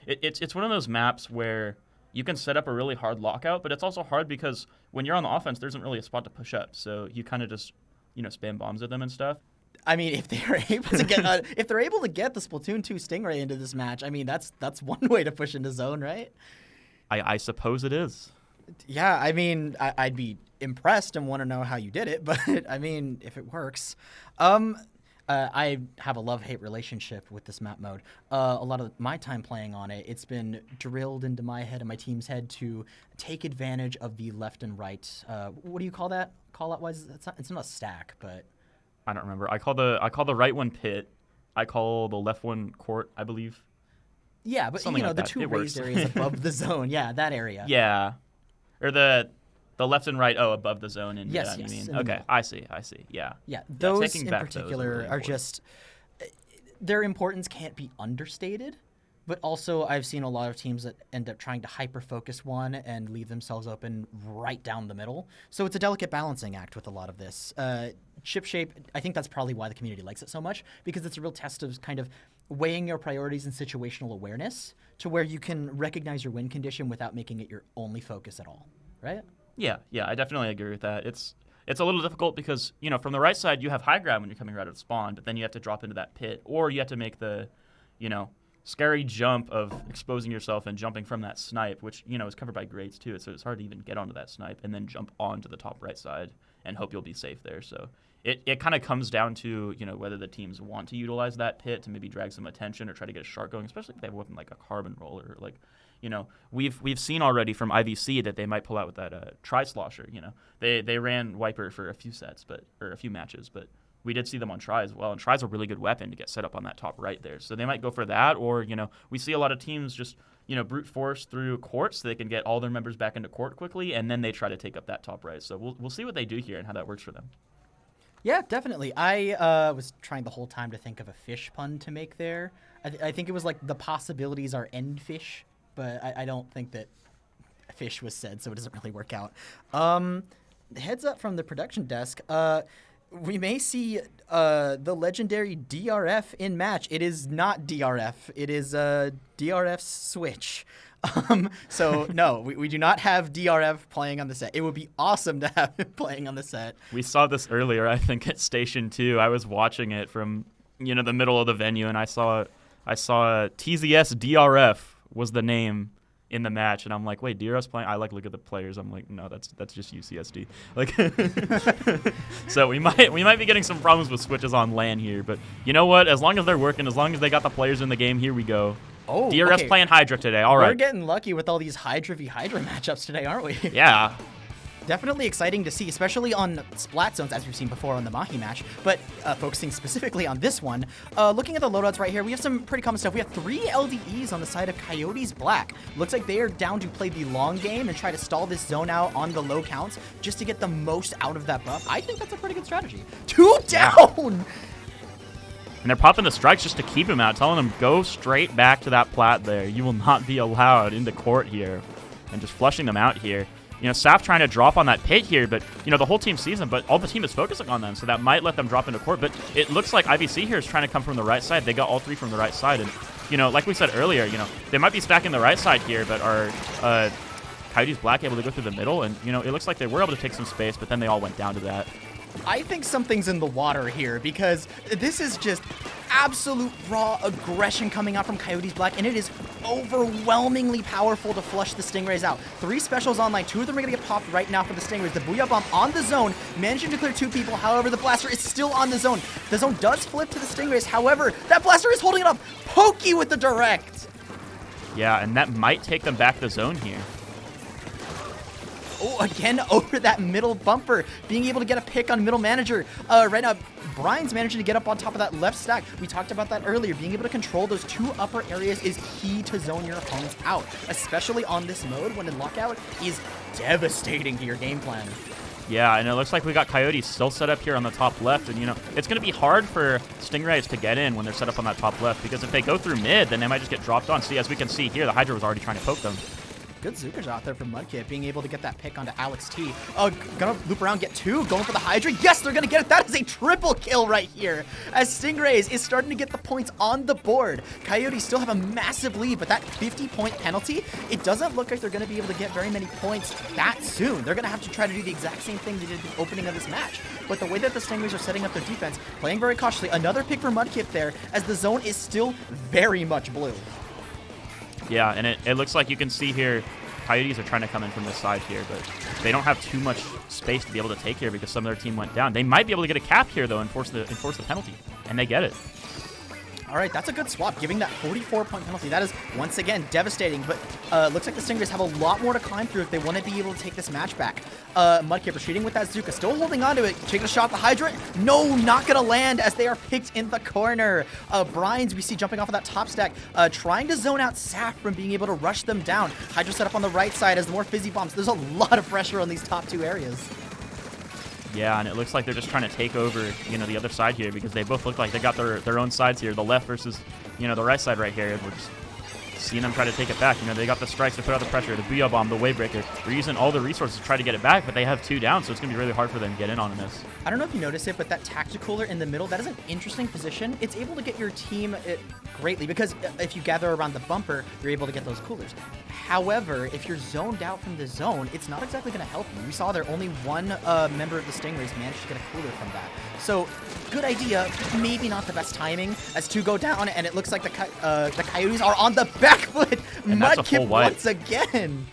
It's one of those maps where you can set up a really hard lockout, but it's also hard because when you're on the offense, there isn't really a spot to push up, so you kind of just spam bombs at them and stuff. I mean, if they're able to get if they're able to get the Splatoon 2 Stingray into this match, I mean that's one way to push into zone, right? I suppose it is. Yeah, I mean, I'd be impressed and want to know how you did it, but I mean, if it works. I have a love-hate relationship with this map mode. A lot of my time playing on it, it's been drilled into my head and my team's head to take advantage of the left and right. What do you call that? Call-out-wise? It's not a stack, but... I don't remember. I call the right one pit. I call the left one court, I believe. Yeah, but Something like the that. two It raised works. areas above the zone. Yeah, that area. Yeah. Or the left and right, above the zone. And Yes, you yes, mean? in the Okay, middle. I see. Yeah. Yeah, those taking in back those particular really are important. just... Their importance can't be understated, but also I've seen a lot of teams that end up trying to hyper-focus one and leave themselves open right down the middle. So it's a delicate balancing act with a lot of this. Ship shape, I think that's probably why the community likes it so much, because it's a real test of kind of weighing your priorities and situational awareness to where you can recognize your win condition without making it your only focus at all, right? Yeah, I definitely agree with that. It's a little difficult because, from the right side, you have high ground when you're coming right out of spawn, but then you have to drop into that pit, or you have to make the, scary jump of exposing yourself and jumping from that snipe, which, is covered by grates too, so it's hard to even get onto that snipe and then jump onto the top right side and hope you'll be safe there. So it kind of comes down to, you know, whether the teams want to utilize that pit to maybe drag some attention or try to get a shark going, especially if they have a weapon like a carbon roller. Like, you know, we've seen already from IVC that they might pull out with that tri-slosher. You know, they ran Wiper for a few sets, or a few matches, but we did see them on Tri as well, and Tri's a really good weapon to get set up on that top right there. So they might go for that, or, you know, we see a lot of teams just, you know, brute force through court so they can get all their members back into court quickly, and then they try to take up that top right. So we'll see what they do here and how that works for them. Yeah, definitely. I was trying the whole time to think of a fish pun to make there. I think it was like the possibilities are end fish, but I don't think that fish was said, so it doesn't really work out. Heads up from the production desk. We may see the legendary DRF in match. It is not DRF. It is DRF Switch. So, no, we do not have DRF playing on the set. It would be awesome to have him playing on the set. We saw this earlier, I think, at Station 2. I was watching it from, you know, the middle of the venue, and I saw TZS DRF was the name in the match, and I'm like, wait, DRF's playing? I look at the players. I'm like, no, that's just UCSD. Like, so we might be getting some problems with switches on LAN here, but you know what? As long as they're working, as long as they got the players in the game, here we go. Oh, DRF's okay. playing Hydra today. All right. We're getting lucky with all these Hydra v Hydra matchups today, aren't we? Yeah. Definitely exciting to see, especially on Splat Zones, as we've seen before on the Mahi match. But focusing specifically on this one, looking at the loadouts right here, we have some pretty common stuff. We have 3 LDEs on the side of Coyotes Black. Looks like they are down to play the long game and try to stall this zone out on the low counts just to get the most out of that buff. I think that's a pretty good strategy. 2 down! And they're popping the strikes just to keep him out, telling him, go straight back to that plat there. You will not be allowed into court here. And just flushing them out here. You know, Saf trying to drop on that pit here, but, you know, the whole team sees them, but all the team is focusing on them, so that might let them drop into court. But it looks like IVC here is trying to come from the right side. They got all 3 from the right side. And, you know, like we said earlier, you know, they might be stacking the right side here, but are Coyotes Black able to go through the middle? And, you know, it looks like they were able to take some space, but then they all went down to that. I think something's in the water here because this is just absolute raw aggression coming out from Coyotes Black, and it is overwhelmingly powerful to flush the Stingrays out. 3 specials online. 2 of them are going to get popped right now for the Stingrays. The Booyah Bomb on the zone, managing to clear 2 people. However, the Blaster is still on the zone. The zone does flip to the Stingrays. However, that Blaster is holding it up. Pokey with the direct. Yeah, and that might take them back to the zone here. Oh, again over that middle bumper, being able to get a pick on middle manager. Right now, Brian's managing to get up on top of that left stack. We talked about that earlier. Being able to control those 2 upper areas is key to zone your opponents out, especially on this mode when the lockout is devastating to your game plan. Yeah, and it looks like we got Coyotes still set up here on the top left, and, you know, it's going to be hard for Stingrays to get in when they're set up on that top left, because if they go through mid, then they might just get dropped on. See, as we can see here, the Hydra was already trying to poke them. Good Zucker out there from Mudkip, being able to get that pick onto Alex T. Gonna loop around, get 2, going for the Hydra. Yes, they're gonna get it. That is a triple kill right here, as Stingrays is starting to get the points on the board. Coyotes still have a massive lead, but that 50-point penalty, it doesn't look like they're gonna be able to get very many points that soon. They're gonna have to try to do the exact same thing they did at the opening of this match. But the way that the Stingrays are setting up their defense, playing very cautiously, another pick for Mudkip there, as the zone is still very much blue. Yeah, and it looks like you can see here, Coyotes are trying to come in from this side here, but they don't have too much space to be able to take here because some of their team went down. They might be able to get a cap here, though, and enforce the penalty, and they get it. All right, that's a good swap, giving that 44-point penalty. That is, once again, devastating, but looks like the Stingrays have a lot more to climb through if they want to be able to take this match back. Mudkip retreating with that Zuka, still holding on to it, taking a shot at the Hydra. No, not going to land as they are picked in the corner. Brines, we see jumping off of that top stack, trying to zone out Saf from being able to rush them down. Hydra set up on the right side as more fizzy bombs. There's a lot of pressure on these top 2 areas. Yeah, and it looks like they're just trying to take over, you know, the other side here because they both look like they got their own sides here. The left versus, you know, the right side right here. We're just seeing them try to take it back. You know, they got the strikes to put out the pressure, the Booyah Bomb, the Wave Breaker. They're using all the resources to try to get it back, but they have 2 down, so it's going to be really hard for them to get in on this. I don't know if you noticed it, but that Tacticooler in the middle, that is an interesting position. It's able to get your team greatly because if you gather around the bumper, you're able to get those coolers. However, if you're zoned out from the zone, it's not exactly going to help you. We saw there only 1 member of the Stingrays managed to get a cooler from that. So, good idea, maybe not the best timing as 2 go down, and it looks like the Coyotes are on the back foot. And that's a full Mudkip wipe. once again.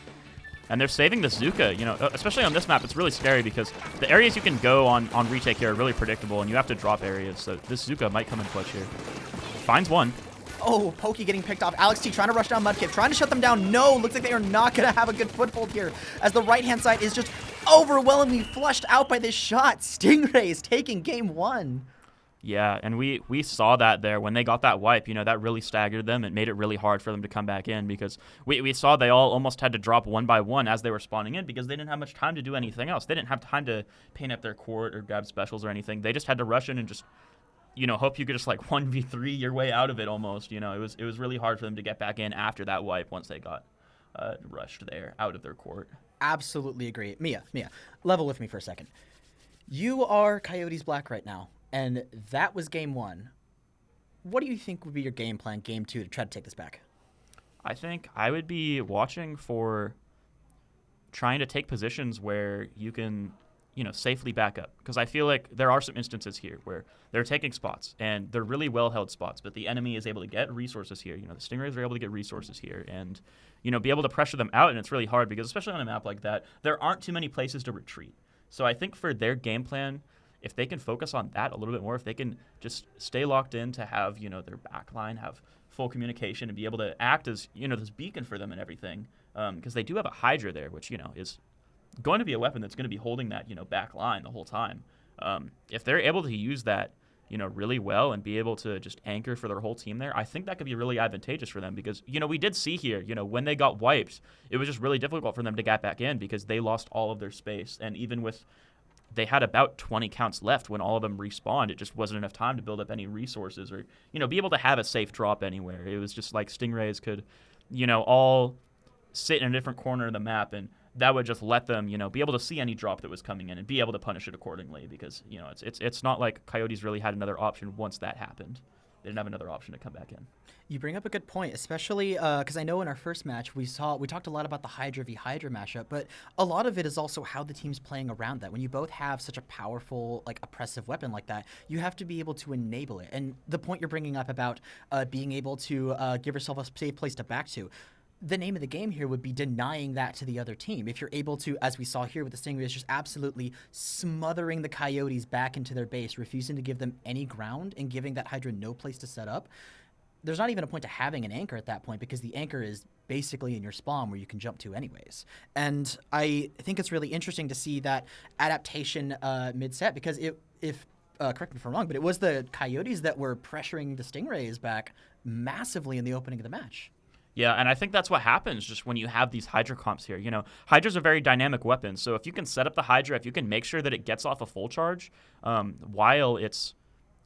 And they're saving the Zuka, you know, especially on this map. It's really scary because the areas you can go on retake here are really predictable, and you have to drop areas. So this Zuka might come in clutch here. Finds one. Oh, Pokey getting picked off. Alex T trying to rush down Mudkip, trying to shut them down. No, looks like they are not going to have a good foothold here as the right-hand side is just overwhelmingly flushed out by this shot. Stingrays taking game 1. Yeah, and we saw that there when they got that wipe. You know, that really staggered them and made it really hard for them to come back in because we saw they all almost had to drop one by one as they were spawning in because they didn't have much time to do anything else. They didn't have time to paint up their court or grab specials or anything. They just had to rush in and just, you know, hope you could just like 1v3 your way out of it almost. You know, it was really hard for them to get back in after that wipe once they got rushed there out of their court. Absolutely agree. Mia, level with me for a second. You are Coyotes Black right now. And that was game 1. What do you think would be your game plan, game 2, to try to take this back? I think I would be watching for trying to take positions where you can, you know, safely back up. Because I feel like there are some instances here where they're taking spots, and they're really well-held spots, but the enemy is able to get resources here. You know, the Stingrays are able to get resources here and, you know, be able to pressure them out, and it's really hard because especially on a map like that, there aren't too many places to retreat. So I think for their game plan, if they can focus on that a little bit more, if they can just stay locked in to have, you know, their backline have full communication and be able to act as, you know, this beacon for them and everything, because they do have a Hydra there, which, you know, is going to be a weapon that's going to be holding that, you know, back line the whole time. If they're able to use that, you know, really well and be able to just anchor for their whole team there, I think that could be really advantageous for them because, you know, we did see here, you know, when they got wiped, it was just really difficult for them to get back in because they lost all of their space. And even with they had about 20 counts left when all of them respawned. It just wasn't enough time to build up any resources or, you know, be able to have a safe drop anywhere. It was just like Stingrays could, you know, all sit in a different corner of the map, and that would just let them, you know, be able to see any drop that was coming in and be able to punish it accordingly because, you know, it's not like Coyotes really had another option once that happened. They didn't have another option to come back in. You bring up a good point, especially because I know in our first match we talked a lot about the Hydra v Hydra matchup, but a lot of it is also how the team's playing around that. When you both have such a powerful, like, oppressive weapon like that, you have to be able to enable it. And the point you're bringing up about being able to give yourself a safe place to back to, the name of the game here would be denying that to the other team. If you're able to, as we saw here with the Stingrays, just absolutely smothering the Coyotes back into their base, refusing to give them any ground and giving that Hydra no place to set up, there's not even a point to having an anchor at that point because the anchor is basically in your spawn where you can jump to anyways. And I think it's really interesting to see that adaptation mid-set because correct me if I'm wrong, but it was the Coyotes that were pressuring the Stingrays back massively in the opening of the match. Yeah, and I think that's what happens just when you have these Hydra comps here. You know, Hydra's a very dynamic weapon, so if you can set up the Hydra, if you can make sure that it gets off a full charge while it's,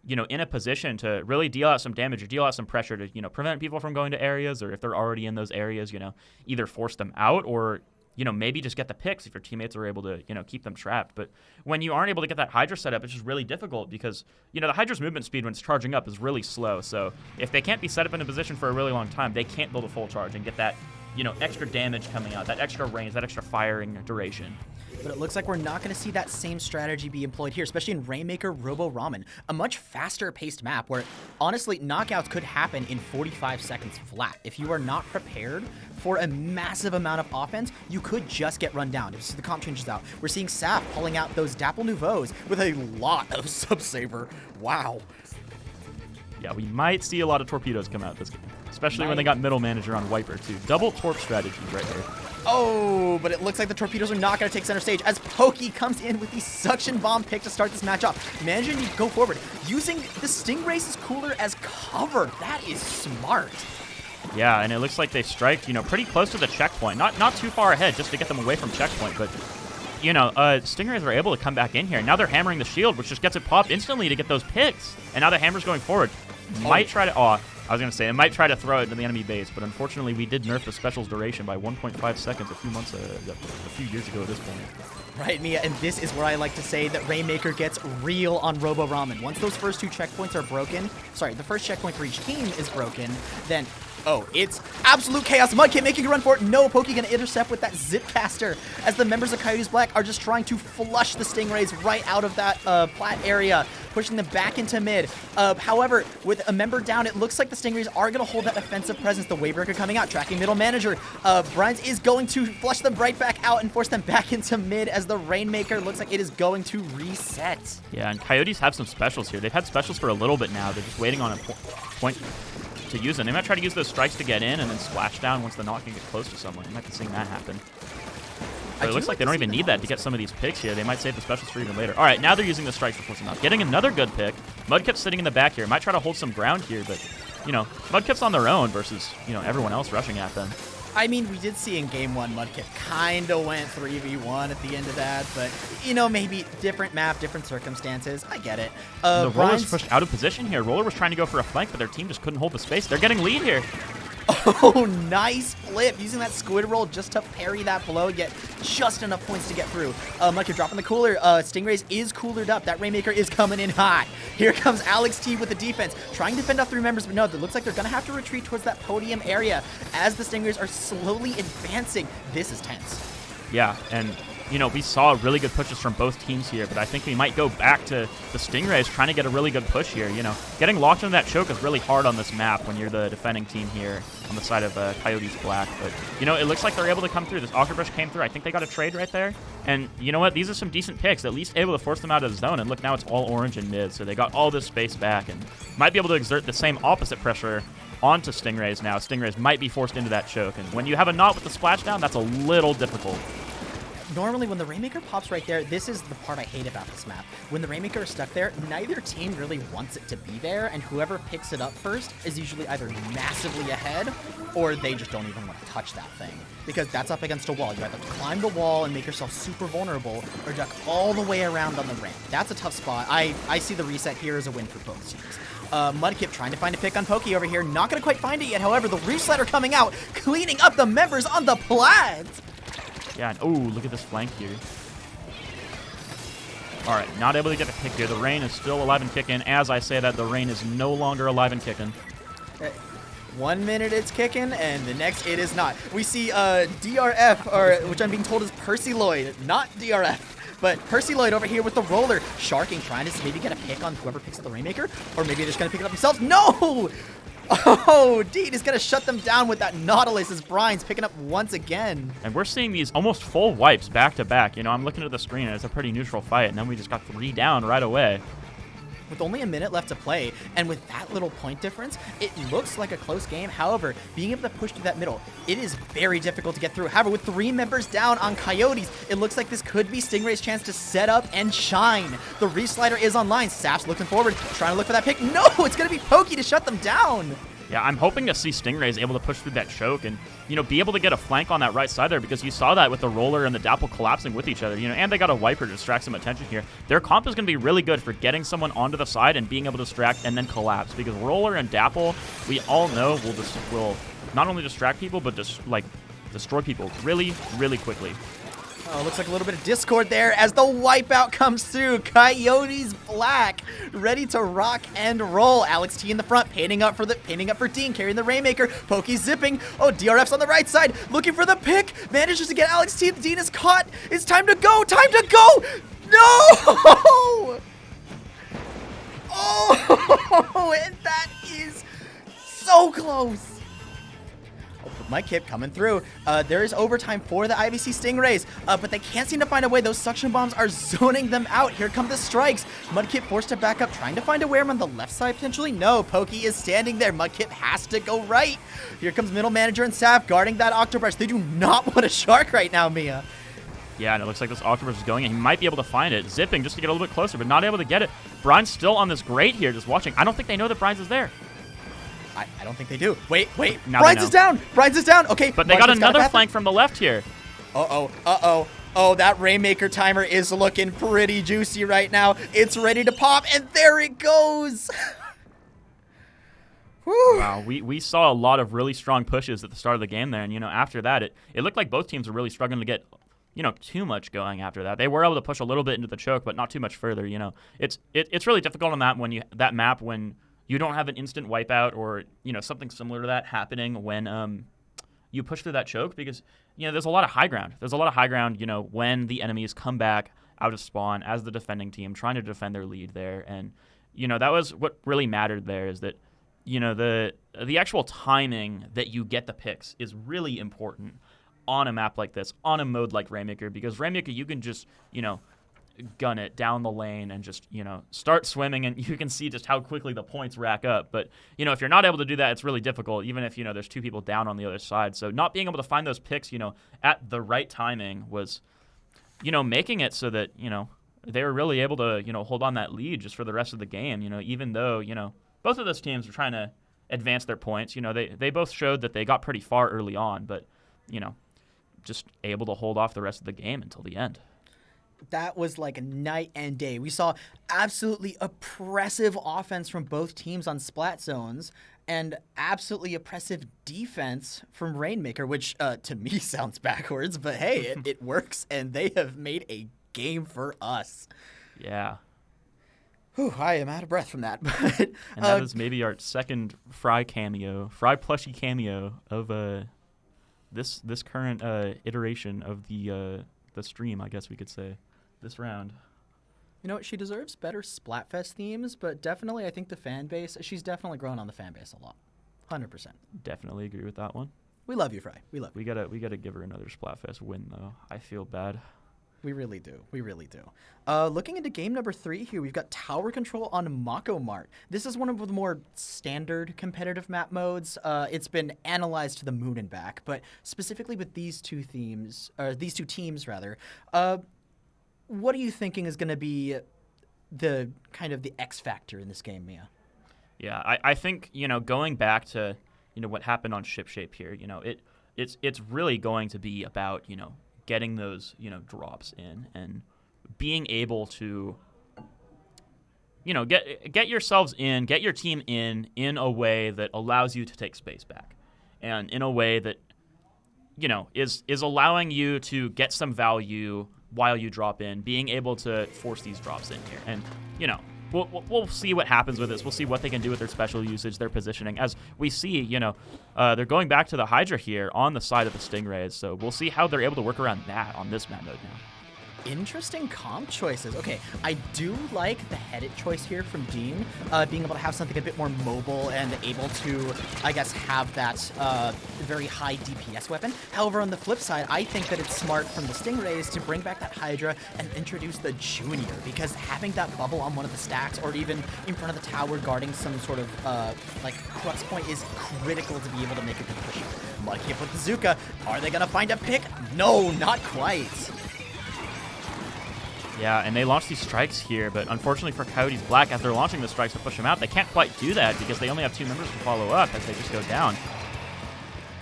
you know, in a position to really deal out some damage or deal out some pressure to, you know, prevent people from going to areas, or if they're already in those areas, you know, either force them out or, you know, maybe just get the picks if your teammates are able to, you know, keep them trapped. But when you aren't able to get that Hydra set up, it's just really difficult because, you know, the Hydra's movement speed when it's charging up is really slow. So if they can't be set up in a position for a really long time, they can't build a full charge and get that, you know, extra damage coming out, that extra range, that extra firing duration. But it looks like we're not going to see that same strategy be employed here, especially in Rainmaker Robo Ramen, a much faster paced map where honestly knockouts could happen in 45 seconds flat. If you are not prepared for a massive amount of offense, you could just get run down. If the comp changes out, we're seeing Sap pulling out those Dapple Nouveaux with a lot of Sub-Saver. Wow. Yeah, we might see a lot of torpedoes come out this game, especially when they got middle manager on Wiper too. Double torp strategy right here. Oh, but it looks like the torpedoes are not going to take center stage as Pokey comes in with the suction bomb pick to start this match off. Managing to go forward, using the Stingrays' cooler as cover. That is smart. Yeah, and it looks like they striked, you know, pretty close to the checkpoint. Not too far ahead just to get them away from checkpoint, but, you know, Stingrays are able to come back in here. Now they're hammering the shield, which just gets it popped instantly to get those picks. And now the hammer's going forward. Might try to... I was going to say, it might try to throw it into the enemy base, but unfortunately we did nerf the special's duration by 1.5 seconds a few years ago at this point. Right, Mia, and this is where I like to say that Rainmaker gets real on Robo Ramen. Once those first two checkpoints are broken, sorry, the first checkpoint for each team is broken, then, oh, it's absolute chaos. Mudkip making a run for it. No, Pokey gonna intercept with that Zipcaster as the members of Coyotes Black are just trying to flush the Stingrays right out of that plat area, pushing them back into mid. However, with a member down, it looks like the the Stingrays are going to hold that offensive presence. The Wavebreaker coming out, tracking middle manager. Brines is going to flush them right back out and force them back into mid as the Rainmaker looks like it is going to reset. Yeah, and Coyotes have some specials here. They've had specials for a little bit now. They're just waiting on a point to use them. They might try to use those strikes to get in and then splash down once the knock can get close to someone. You might be seeing that happen. But it looks like they don't even need that to get some of these picks here. They might save the specials for even later. All right, now they're using the strikes to force them out. Getting another good pick. Mudkip's sitting in the back here. Might try to hold some ground here, but, you know, Mudkip's on their own versus, you know, everyone else rushing at them. I mean, we did see in Game 1, Mudkip kind of went 3v1 at the end of that, but, you know, maybe different map, different circumstances. I get it. The Roller's pushed out of position here. Roller was trying to go for a flank, but their team just couldn't hold the space. They're getting lead here. Oh, nice flip. Using that squid roll just to parry that blow, get just enough points to get through. Mudkip dropping the cooler. Stingrays is coolered up. That Rainmaker is coming in hot. Here comes Alex T with the defense, trying to fend off 3 members, but no, it looks like they're going to have to retreat towards that podium area as the Stingrays are slowly advancing. This is tense. Yeah, and, you know, we saw really good pushes from both teams here, but I think we might go back to the Stingrays trying to get a really good push here. You know, getting locked into that choke is really hard on this map when you're the defending team here on the side of Coyotes Black. But, you know, it looks like they're able to come through. This Octobrush came through. I think they got a trade right there. And you know what? These are some decent picks, at least able to force them out of the zone. And look, now it's all orange and mid, so they got all this space back and might be able to exert the same opposite pressure onto Stingrays now. Stingrays might be forced into that choke. And when you have a knot with the splashdown, that's a little difficult. Normally, when the Rainmaker pops right there, this is the part I hate about this map. When the Rainmaker is stuck there, neither team really wants it to be there, and whoever picks it up first is usually either massively ahead, or they just don't even want to touch that thing. Because that's up against a wall. You either climb the wall and make yourself super vulnerable, or duck all the way around on the ramp. That's a tough spot. I see the reset here as a win for both teams. Mudkip trying to find a pick on Pokey over here. Not going to quite find it yet, however, the Reef Slider coming out, cleaning up the members on the plat! Yeah, and oh, look at this flank here. All right, not able to get a pick here. The Rain is still alive and kicking. As I say that, the Rain is no longer alive and kicking. 1 minute it's kicking, and the next it is not. We see DRF, or which I'm being told is Percy Lloyd, not DRF. But Percy Lloyd over here with the roller. Sharking, trying to maybe get a pick on whoever picks up the Rainmaker, or maybe they're just going to pick it up themselves. No! Oh, Deed is going to shut them down with that Nautilus as Brian's picking up once again. And we're seeing these almost full wipes back to back. You know, I'm looking at the screen and it's a pretty neutral fight, and then we just got 3 down right away. With only a minute left to play, and with that little point difference, it looks like a close game. However, being able to push through that middle, it is very difficult to get through. However, with 3 members down on Coyotes, it looks like this could be Stingray's chance to set up and shine. The Reef Slider is online. Saf's looking forward, trying to look for that pick. No, it's going to be Pokey to shut them down. Yeah, I'm hoping to see Stingrays able to push through that choke and, you know, be able to get a flank on that right side there, because you saw that with the Roller and the Dapple collapsing with each other, you know, and they got a Wiper to distract some attention here. Their comp is going to be really good for getting someone onto the side and being able to distract and then collapse, because Roller and Dapple, we all know, will not only distract people, but just, like, destroy people really, really quickly. Oh, looks like a little bit of discord there as the wipeout comes through. Coyotes Black, ready to rock and roll. Alex T in the front, painting up for Dean, carrying the Rainmaker. Pokey zipping. Oh, DRF's on the right side, looking for the pick. Manages to get Alex T. Dean is caught. It's time to go. Time to go. No! Oh, and that is so close. Mudkip coming through. There is overtime for the IVC Stingrays, but they can't seem to find a way. Those suction bombs are zoning them out. Here come the strikes. Mudkip forced to back up, trying to find a wear on the left side potentially. No, Pokey is standing there. Mudkip has to go right. Here comes middle manager and Saf guarding that Octobrush. They do not want a shark right now, Mia. Yeah, and it looks like this Octobrush is going, and he might be able to find it. Zipping just to get a little bit closer, but not able to get it. Brian's still on this grate here, just watching. I don't think they know that Brian's is there. I don't think they do. Wait. Now Brian's is down. Brian's is down. Okay. But they got another flank from the left here. Uh-oh. Oh, that Rainmaker timer is looking pretty juicy right now. It's ready to pop, and there it goes. Whew. Wow, we saw a lot of really strong pushes at the start of the game there, and, you know, after that, it looked like both teams were really struggling to get, you know, too much going after that. They were able to push a little bit into the choke, but not too much further, you know. It's really difficult on that map when you don't have an instant wipeout or, you know, something similar to that happening when you push through that choke, because, you know, there's a lot of high ground. There's a lot of high ground, you know, when the enemies come back out of spawn as the defending team trying to defend their lead there. And, you know, that was what really mattered there, is that you know, the actual timing that you get the picks is really important on a map like this, on a mode like Rainmaker, because Rainmaker, you can just, you know, gun it down the lane and just, you know, start swimming, and you can see just how quickly the points rack up. But, you know, if you're not able to do that, it's really difficult, even if, you know, there's 2 people down on the other side. So not being able to find those picks, you know, at the right timing was, you know, making it so that, you know, they were really able to, you know, hold on that lead just for the rest of the game, you know, even though, you know, both of those teams were trying to advance their points. You know, they both showed that they got pretty far early on, but, you know, just able to hold off the rest of the game until the end. That was like night and day. We saw absolutely oppressive offense from both teams on splat zones and absolutely oppressive defense from Rainmaker, which to me sounds backwards, but hey, it works, and they have made a game for us. Yeah. Whew, I am out of breath from that. But, and that is maybe our second Fry plushie cameo of this current iteration of the stream, I guess we could say, this round. You know what? She deserves better Splatfest themes, but definitely I think the fan base, she's definitely grown on the fan base a lot. 100%. Definitely agree with that one. We love you, Fry. We love you. We gotta give her another Splatfest win, though. I feel bad. We really do. We really do. Looking into game number 3 here, we've got Tower Control on Mako Mart. This is one of the more standard competitive map modes. It's been analyzed to the moon and back, but specifically with these two teams, what are you thinking is going to be the kind of the X factor in this game, Mia? Yeah, I think, you know, going back to, you know, what happened on Shipshape here, you know, it's really going to be about, you know, getting those, you know, drops in and being able to, you know, get yourselves in, get your team in a way that allows you to take space back, and in a way that, you know, is allowing you to get some value while you drop in, being able to force these drops in here. And, you know, we'll see what happens with this. We'll see what they can do with their special usage, their positioning. As we see, you know, they're going back to the Hydra here on the side of the Stingrays, so we'll see how they're able to work around that on this map mode now. Interesting comp choices. Okay, I do like the headed choice here from Dean, being able to have something a bit more mobile and able to, I guess, have that very high DPS weapon. However, on the flip side, I think that it's smart from the Stingrays to bring back that Hydra and introduce the Junior, because having that bubble on one of the stacks or even in front of the tower guarding some sort of like crux point is critical to be able to make a good push. Mudkip with the Zuka. Are they going to find a pick? No, not quite. Yeah, and they launched these strikes here, but unfortunately for Coyotes Black, as they're launching the strikes to push them out, they can't quite do that because they only have 2 members to follow up as they just go down.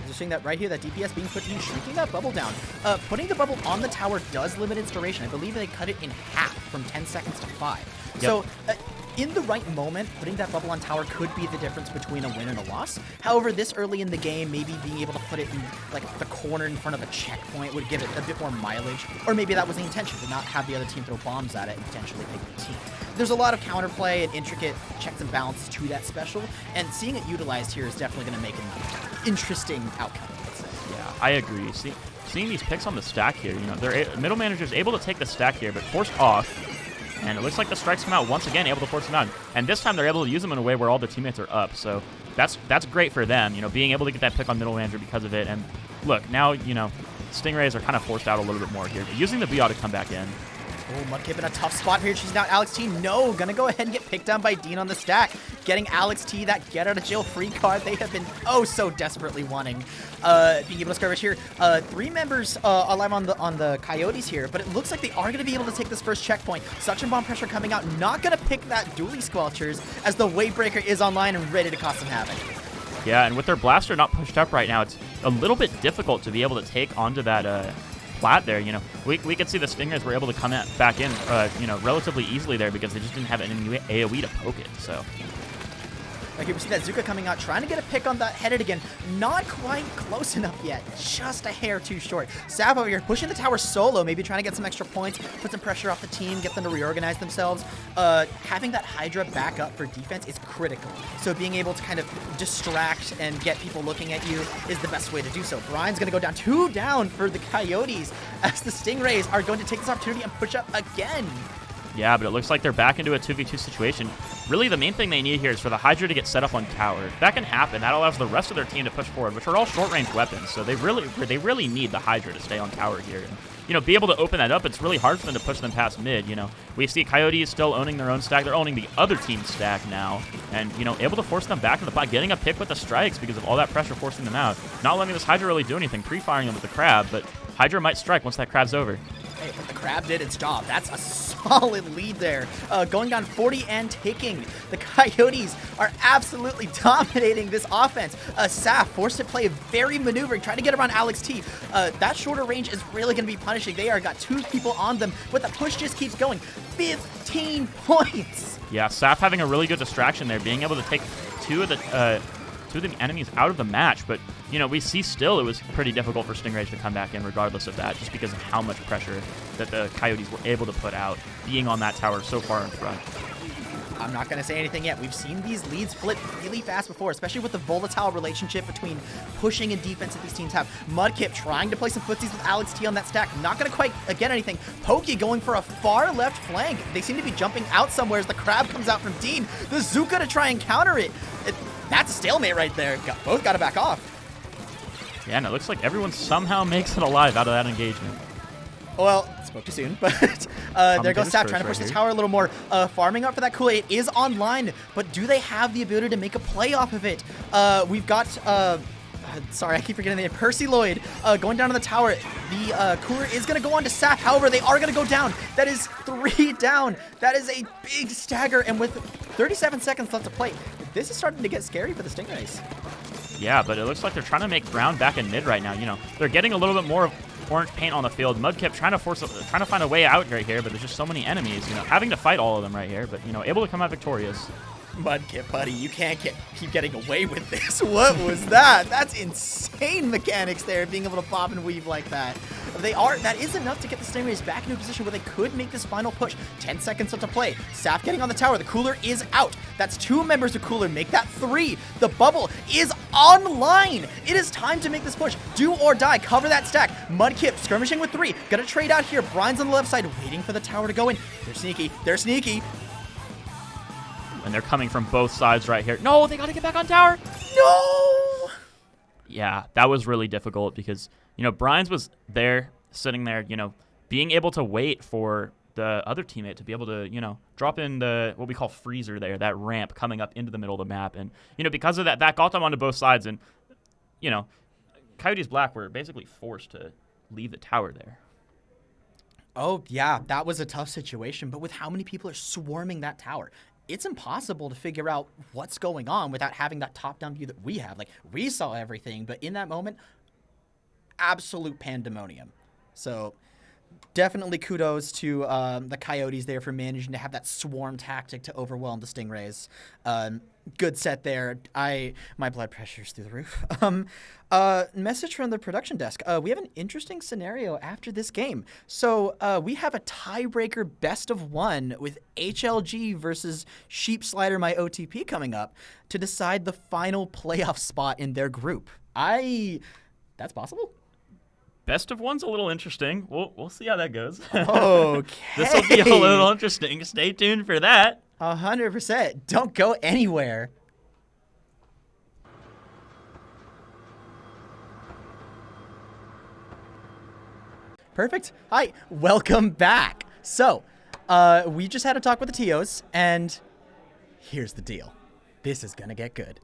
Just seeing that right here, that DPS being put in, shrinking that bubble down. Putting the bubble on the tower does limit inspiration. I believe they cut it in half from 10 seconds to 5. Yep. So in the right moment, putting that bubble on tower could be the difference between a win and a loss. However, this early in the game, maybe being able to put it in like the corner in front of a checkpoint would give it a bit more mileage. Or maybe that was the intention, to not have the other team throw bombs at it and potentially pick the team. There's a lot of counterplay and intricate checks and balances to that special, and seeing it utilized here is definitely going to make an interesting outcome, let's say. Yeah, I agree. Seeing these picks on the stack here, you know, their middle manager's able to take the stack here, but forced off. And it looks like the strikes come out once again, able to force them out. And this time they're able to use them in a way where all their teammates are up. So that's great for them, you know, being able to get that pick on middle manager because of it. And look, now, you know, Stingrays are kind of forced out a little bit more here, using the BR to come back in. Oh, Mudkip in a tough spot here. She's now Alex T. No, gonna go ahead and get picked down by Dean on the stack. Getting Alex T that get out of jail free card they have been oh so desperately wanting. Being able to skirmish here. 3 members alive on the Coyotes here, but it looks like they are gonna be able to take this first checkpoint. Suction bomb pressure coming out, not gonna pick that dually squelchers as the Wavebreaker is online and ready to cause some havoc. Yeah, and with their blaster not pushed up right now, it's a little bit difficult to be able to take onto that plat there. You know, we could see the Stingers were able to come back in, you know, relatively easily there because they just didn't have any AoE to poke it. So. Right here we see that Zuka coming out, trying to get a pick on that headed again. Not quite close enough yet. Just a hair too short. Sav over here pushing the tower solo, maybe trying to get some extra points, put some pressure off the team, get them to reorganize themselves. Having that Hydra back up for defense is critical. So being able to kind of distract and get people looking at you is the best way to do so. Brian's going to go down 2 down for the Coyotes as the Stingrays are going to take this opportunity and push up again. Yeah, but it looks like they're back into a 2v2 situation. Really, the main thing they need here is for the Hydra to get set up on tower. If that can happen, that allows the rest of their team to push forward, which are all short-range weapons. So they really need the Hydra to stay on tower here. And, be able to open that up. It's really hard for them to push them past mid. We see Coyotes still owning their own stack. They're owning the other team's stack now, and able to force them back in the pot, getting a pick with the strikes because of all that pressure forcing them out. Not letting this Hydra really do anything, pre-firing them with the crab, but Hydra might strike once that crab's over. Hey, but the crab did its job. That's a solid lead there. Going down 40 and taking. The Coyotes are absolutely dominating this offense. Saf forced to play very maneuvering, trying to get around Alex T. That shorter range is really going to be punishing. They are got 2 people on them, but the push just keeps going. 15 points. Yeah, Saf having a really good distraction there, being able to take two of the enemies out of the match, but we see still it was pretty difficult for Stingrays to come back in regardless of that, just because of how much pressure that the Coyotes were able to put out being on that tower so far in front. I'm not going to say anything yet. We've seen these leads flip really fast before, especially with the volatile relationship between pushing and defense that these teams have. Mudkip trying to play some footsies with Alex T on that stack. Not going to quite get anything. Pokey going for a far left flank. They seem to be jumping out somewhere as the crab comes out from Dean. The Zuka to try and counter it. That's a stalemate right there. Both got to back off. Yeah, and it looks like everyone somehow makes it alive out of that engagement. Well, spoke too soon, but there goes Sap trying to push the tower a little more. Farming up for that Kool-Aid is online, but do they have the ability to make a play off of it? We've got, sorry, I keep forgetting the name, Percy Lloyd going down to the tower. The cooler is going to go on to Sap. However, they are going to go down. That is 3 down. That is a big stagger, and with 37 seconds left to play, this is starting to get scary for the Stingrays. Yeah, but it looks like they're trying to make ground back in mid right now. They're getting a little bit more of orange paint on the field. Mudkip trying to find a way out right here, but there's just so many enemies. Having to fight all of them right here, but able to come out victorious. Mudkip, buddy, you can't keep getting away with this. What was that? That's insane mechanics there, being able to pop and weave like that. That is enough to get the Stingrays back into a position where they could make this final push. 10 seconds left to play. Saf getting on the tower. The cooler is out. That's 2 members of cooler. Make that 3. The bubble is online. It is time to make this push. Do or die. Cover that stack. Mudkip skirmishing with 3. Gonna trade out here. Brian's on the left side, waiting for the tower to go in. They're sneaky. They're sneaky. And they're coming from both sides right here. No, they got to get back on tower. No! Yeah, that was really difficult because, Brian's was there, sitting there, being able to wait for the other teammate to be able to, drop in the, what we call freezer there, that ramp coming up into the middle of the map. And, because of that, that got them onto both sides. And, Coyotes Black were basically forced to leave the tower there. Oh, yeah, that was a tough situation. But with how many people are swarming that tower, it's impossible to figure out what's going on without having that top-down view that we have. Like, we saw everything, but in that moment, absolute pandemonium. So definitely kudos to the Coyotes there for managing to have that swarm tactic to overwhelm the Stingrays. Good set there. My blood pressure's through the roof. Message from the production desk. We have an interesting scenario after this game. So we have a tiebreaker best of 1 with HLG versus Sheep Slider My OTP coming up to decide the final playoff spot in their group. That's possible? Best of 1's a little interesting. We'll see how that goes. Okay. This will be a little interesting. Stay tuned for that. 100%. Don't go anywhere. Perfect. Hi, welcome back. So, we just had a talk with the TOs, and here's the deal. This is gonna get good.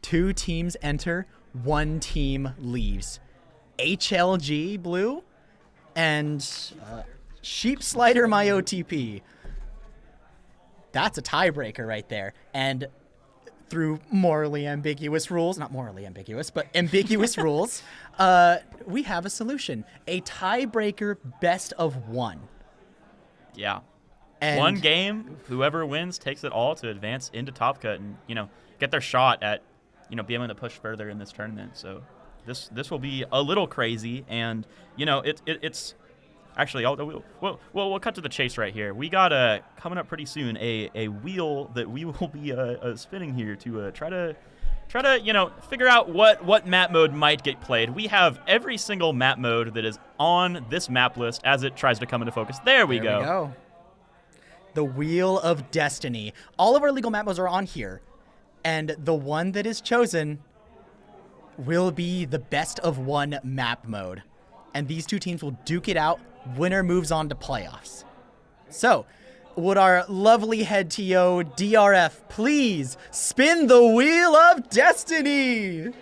2 teams enter, 1 team leaves. HLG Blue and Sheep Slider My OTP. That's a tiebreaker right there. And through morally ambiguous rules, not morally ambiguous, but ambiguous rules, we have a solution. A tiebreaker best of 1. Yeah. And 1 game, whoever wins takes it all to advance into Top Cut and, get their shot at, being able to push further in this tournament. So this will be a little crazy, and, it's actually, we'll cut to the chase right here. We got coming up pretty soon a wheel that we will be spinning here to try to figure out what map mode might get played. We have every single map mode that is on this map list as it tries to come into focus. There we go. the Wheel of Destiny. All of our legal map modes are on here, and the one that is chosen will be the best of one map mode. And these two teams will duke it out. Winner moves on to playoffs. So, would our lovely head TO DRF please spin the Wheel of Destiny?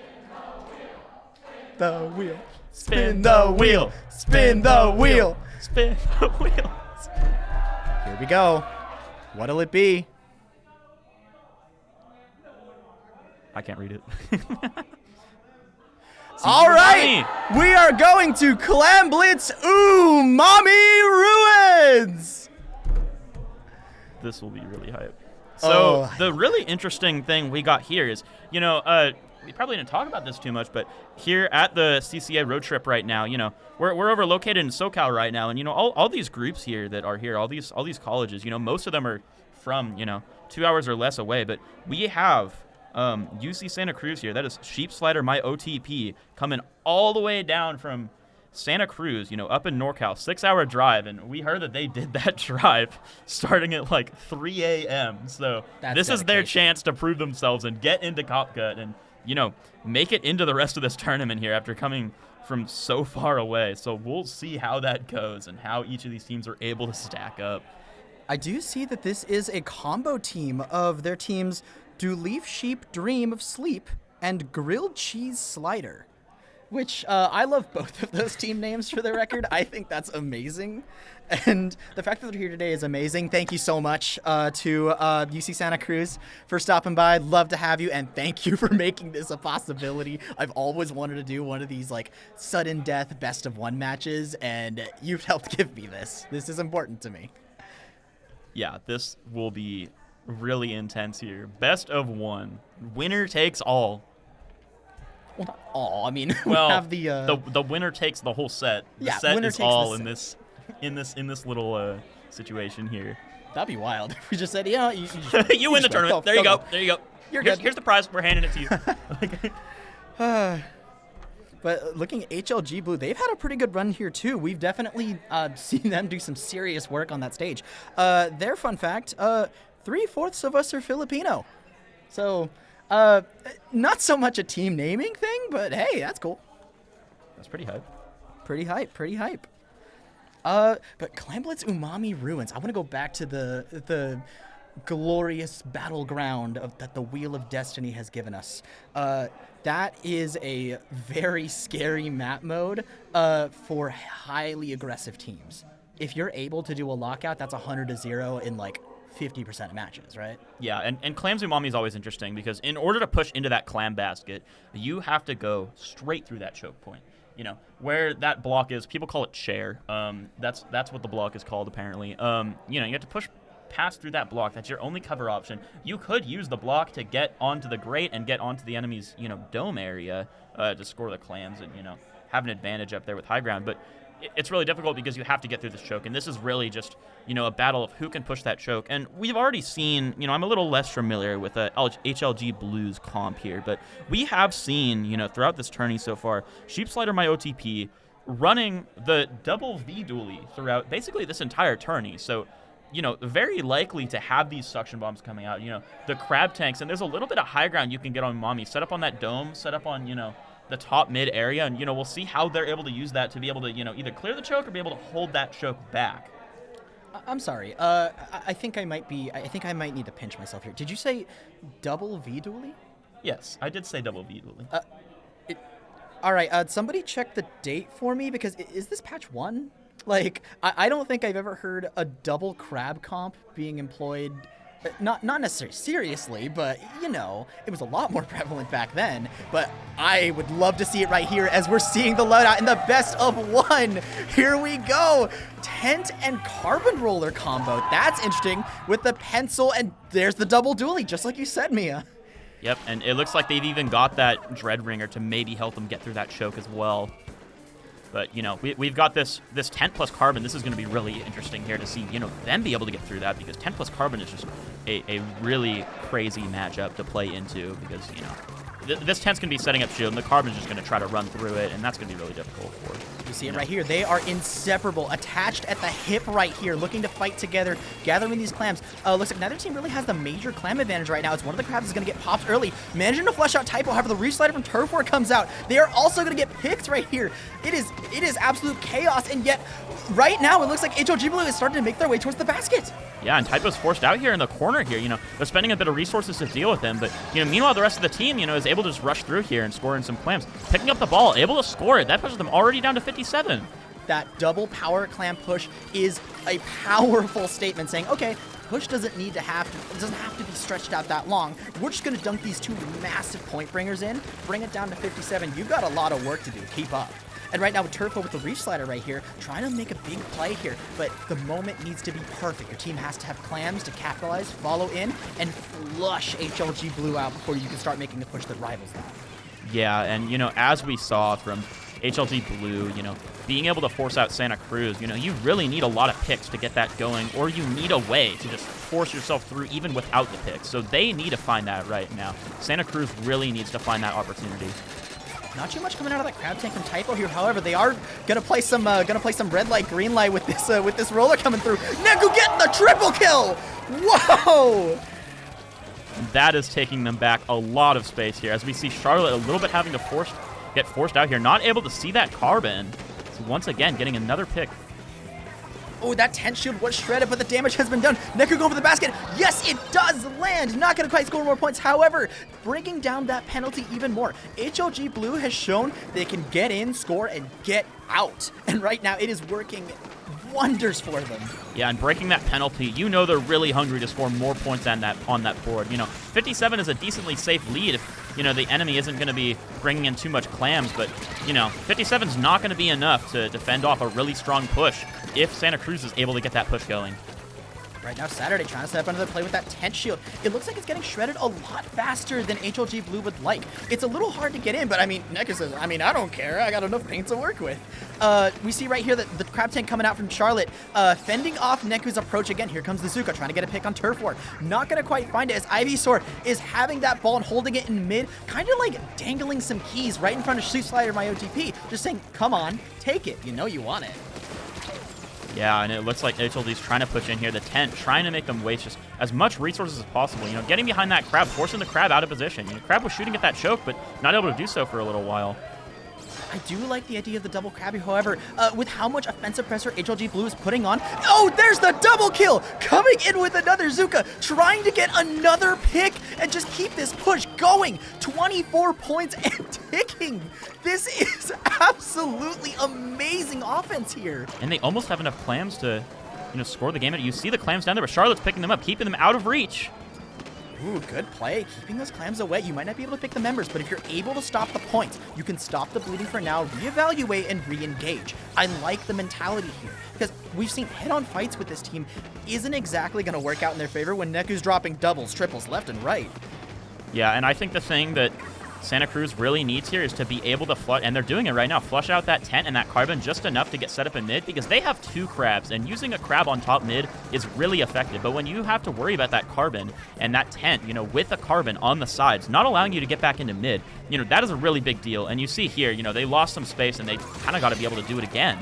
The wheel. Spin the wheel. Spin the wheel. Spin the wheel. Here we go. What'll it be? I can't read it. All right, we are going to Clam Blitz Umami Ruins. This will be really hype. So the really interesting thing we got here is, we probably didn't talk about this too much, but here at the CCA road trip right now, we're over located in SoCal right now, and all these groups here that are here, all these colleges, most of them are from 2 hours or less away, but we have UC Santa Cruz here. That is Sheep Slider, my OTP, coming all the way down from Santa Cruz, up in NorCal, 6-hour drive, and we heard that they did that drive starting at like 3 a.m. So this is their chance to prove themselves and get into Cop Gut and, make it into the rest of this tournament here after coming from so far away. So we'll see how that goes and how each of these teams are able to stack up. I do see that this is a combo team of their teams Do Leaf Sheep Dream of Sleep and Grilled Cheese Slider, which I love both of those team names for the record. I think that's amazing. And the fact that they're here today is amazing. Thank you so much to UC Santa Cruz for stopping by. Love to have you, and thank you for making this a possibility. I've always wanted to do one of these like sudden death best of one matches, and you've helped give me this. This is important to me. Yeah, this will be really intense here. Best of one. Winner takes all. Well, not all. I mean, well, we have the winner takes the whole set. The yeah, set winner is takes all the in this little situation here. That'd be wild if we just said, you you win the tournament. There you go. There you go. Here's the prize. We're handing it to you. But looking at HLG Blue, they've had a pretty good run here too. We've definitely seen them do some serious work on that stage. Their fun fact, 3/4 of us are Filipino. So, not so much a team naming thing, but hey, that's cool. That's pretty hype. Pretty hype. But Clam Blitz Umami Ruins. I want to go back to the glorious battleground that the Wheel of Destiny has given us. That is a very scary map mode for highly aggressive teams. If you're able to do a lockout, that's 100-0 in like 50% of matches, right? Yeah, and Clam's Umami is always interesting because in order to push into that clam basket, you have to go straight through that choke point. Where that block is, people call it chair. That's what the block is called, apparently. You have to pass through that block. That's your only cover option. You could use the block to get onto the grate and get onto the enemy's, dome area to score the clams and, have an advantage up there with high ground. But it's really difficult because you have to get through this choke. And this is really just, a battle of who can push that choke. And we've already seen, I'm a little less familiar with HLG Blues comp here, but we have seen, throughout this tourney so far, Sheep Slider my OTP running the double V dually throughout basically this entire tourney. So, very likely to have these suction bombs coming out, the crab tanks, and there's a little bit of high ground you can get on Umami. Set up on that dome, set up on, the top mid area, and, we'll see how they're able to use that to be able to, either clear the choke or be able to hold that choke back. I'm sorry. I think I might need to pinch myself here. Did you say double V dually? Yes, I did say double V dually. All right, somebody check the date for me, because is this patch 1? Like, I don't think I've ever heard a double crab comp being employed, not necessarily seriously, but, it was a lot more prevalent back then. But I would love to see it right here as we're seeing the loadout in the best of one. Here we go. Tent and carbon roller combo. That's interesting with the pencil, and there's the double dually, just like you said, Mia. Yep, and it looks like they've even got that Dread Ringer to maybe help them get through that choke as well. But, we've got this tent plus carbon. This is going to be really interesting here to see, them be able to get through that, because tent plus carbon is just a really crazy matchup to play into because, this tent's going to be setting up shield, and the carbon's just going to try to run through it, and that's going to be really difficult for You see it right here. They are inseparable, attached at the hip right here, looking to fight together, gathering these clams. Looks like neither team really has the major clam advantage right now. It's one of the crabs is going to get popped early, managing to flush out Typo. However, the Reef Slider from Turf War comes out. They are also going to get picked right here. It is absolute chaos, and yet right now it looks like HLG Blue is starting to make their way towards the basket. Yeah, and Typo's forced out here in the corner here. They're spending a bit of resources to deal with him, but meanwhile the rest of the team is able to just rush through here and score in some clams, picking up the ball, able to score it. That pushes them already down to 57. That double power clam push is a powerful statement saying, okay, push doesn't have to be stretched out that long. We're just going to dunk these two massive point bringers in, bring it down to 57. You've got a lot of work to do. Keep up. And right now with Turfo with the Reef Slider right here, trying to make a big play here, but the moment needs to be perfect. Your team has to have clams to capitalize, follow in, and flush HLG Blue out before you can start making the push that rivals that. Yeah, and as we saw from HLG Blue, being able to force out Santa Cruz, you really need a lot of picks to get that going, or you need a way to just force yourself through even without the picks. So they need to find that right now. Santa Cruz really needs to find that opportunity. Not too much coming out of that crab tank from Typo here. However, they are gonna play some red light, green light with this roller coming through. Neku getting the triple kill! Whoa! That is taking them back a lot of space here, as we see Charlotte a little bit having to get forced out here, not able to see that carbon. So once again, getting another pick. Oh, that tent shield was shredded, but the damage has been done. Neku going for the basket. Yes, it does land. Not going to quite score more points. However, bringing down that penalty even more. HLG Blue has shown they can get in, score, and get out. And right now, it is working wonders for them. Yeah, and breaking that penalty, they're really hungry to score more points on that board. 57 is a decently safe lead if, the enemy isn't going to be bringing in too much clams, but, 57 is not going to be enough to defend off a really strong push if Santa Cruz is able to get that push going. Right now, Saturday trying to set up another play with that tent shield. It looks like it's getting shredded a lot faster than HLG Blue would like. It's a little hard to get in, but Neku says, I don't care. I got enough paint to work with. We see right here that the crab tank coming out from Charlotte, fending off Neku's approach again. Here comes the Zuka trying to get a pick on Turf War. Not going to quite find it as Ivysaur is having that ball and holding it in mid, kind of like dangling some keys right in front of Reef Slider my OTP, just saying, come on, take it. You want it. Yeah, and it looks like HLD's trying to push in here. The tent, trying to make them waste just as much resources as possible. Getting behind that crab, forcing the crab out of position. Crab was shooting at that choke, but not able to do so for a little while. I do like the idea of the double crabby, however, with how much offensive pressure HLG Blue is putting on. Oh, there's the double kill! Coming in with another Zuka, trying to get another pick and just keep this push going. 24 points and ticking. This is absolutely amazing offense here. And they almost have enough clams to, score the game. You see the clams down there, but Charlotte's picking them up, keeping them out of reach. Ooh, good play. Keeping those clams away. You might not be able to pick the members, but if you're able to stop the points, you can stop the bleeding for now, reevaluate, and re-engage. I like the mentality here, because we've seen head-on fights with this team isn't exactly going to work out in their favor when Neku's dropping doubles, triples, left and right. Yeah, and I think the thing that Santa Cruz really needs here is to be able to flush, and they're doing it right now, flush out that tent and that carbon just enough to get set up in mid, because they have two crabs, and using a crab on top mid is really effective. But when you have to worry about that carbon and that tent, with a carbon on the sides, not allowing you to get back into mid, that is a really big deal. And you see here, they lost some space, and they kind of got to be able to do it again.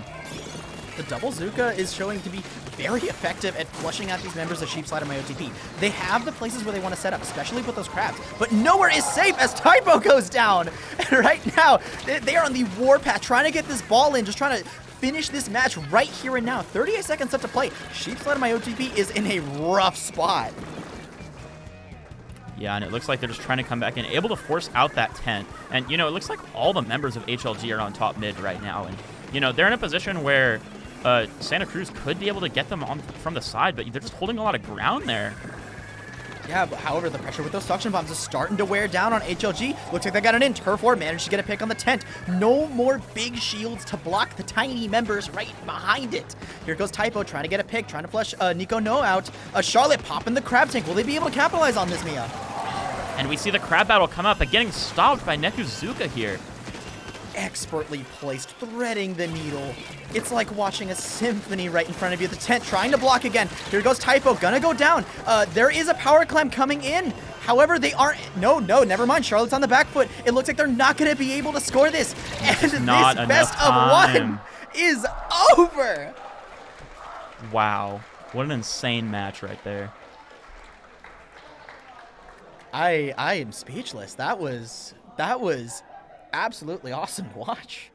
The double Zuka is showing to be very effective at flushing out these members of Sheep Slider my OTP. They have the places where they want to set up, especially with those crabs, but nowhere is safe as Typo goes down. And right now, they are on the warpath, trying to get this ball in, just trying to finish this match right here and now. 38 seconds left to play. Sheep Slider my OTP is in a rough spot. Yeah, and it looks like they're just trying to come back in, able to force out that tent. And, it looks like all the members of HLG are on top mid right now. And, they're in a position where Santa Cruz could be able to get them on from the side, but they're just holding a lot of ground there. Yeah, but however, the pressure with those suction bombs is starting to wear down on HLG. Looks like they got it in. Turf War managed to get a pick on the tent. No more big shields to block the tiny members right behind it. Here goes Typo trying to get a pick, trying to flush Nico No out. Charlotte popping the crab tank. Will they be able to capitalize on this, Mia? And we see the crab battle come up, but getting stopped by Neku Zuka here. Expertly placed, threading the needle. It's like watching a symphony right in front of you. The tent trying to block again. Here goes Typo, gonna go down. There is a power clam coming in. However, they aren't. No, never mind. Charlotte's on the back foot. It looks like they're not gonna be able to score this. And this not best enough of time. one is over. Wow. What an insane match right there. I am speechless. That was absolutely awesome to watch.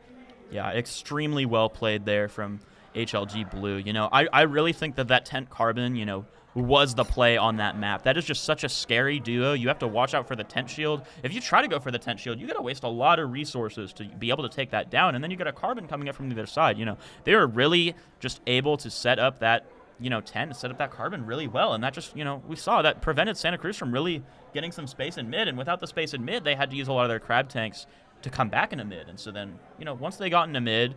Yeah, extremely well played there from HLG Blue. You know, I really think that tent carbon, you know, was the play on that map. That is just such a scary duo. You have to watch out for the tent shield. If you try to go for the tent shield, you got to waste a lot of resources to be able to take that down. And then you got a carbon coming up from the other side. You know, they were really just able to set up that, you know, tent, set up that carbon really well. And that just, you know, we saw that prevented Santa Cruz from really getting some space in mid. And without the space in mid, they had to use a lot of their crab tanks to come back into mid. And so then, you know, once they got into mid,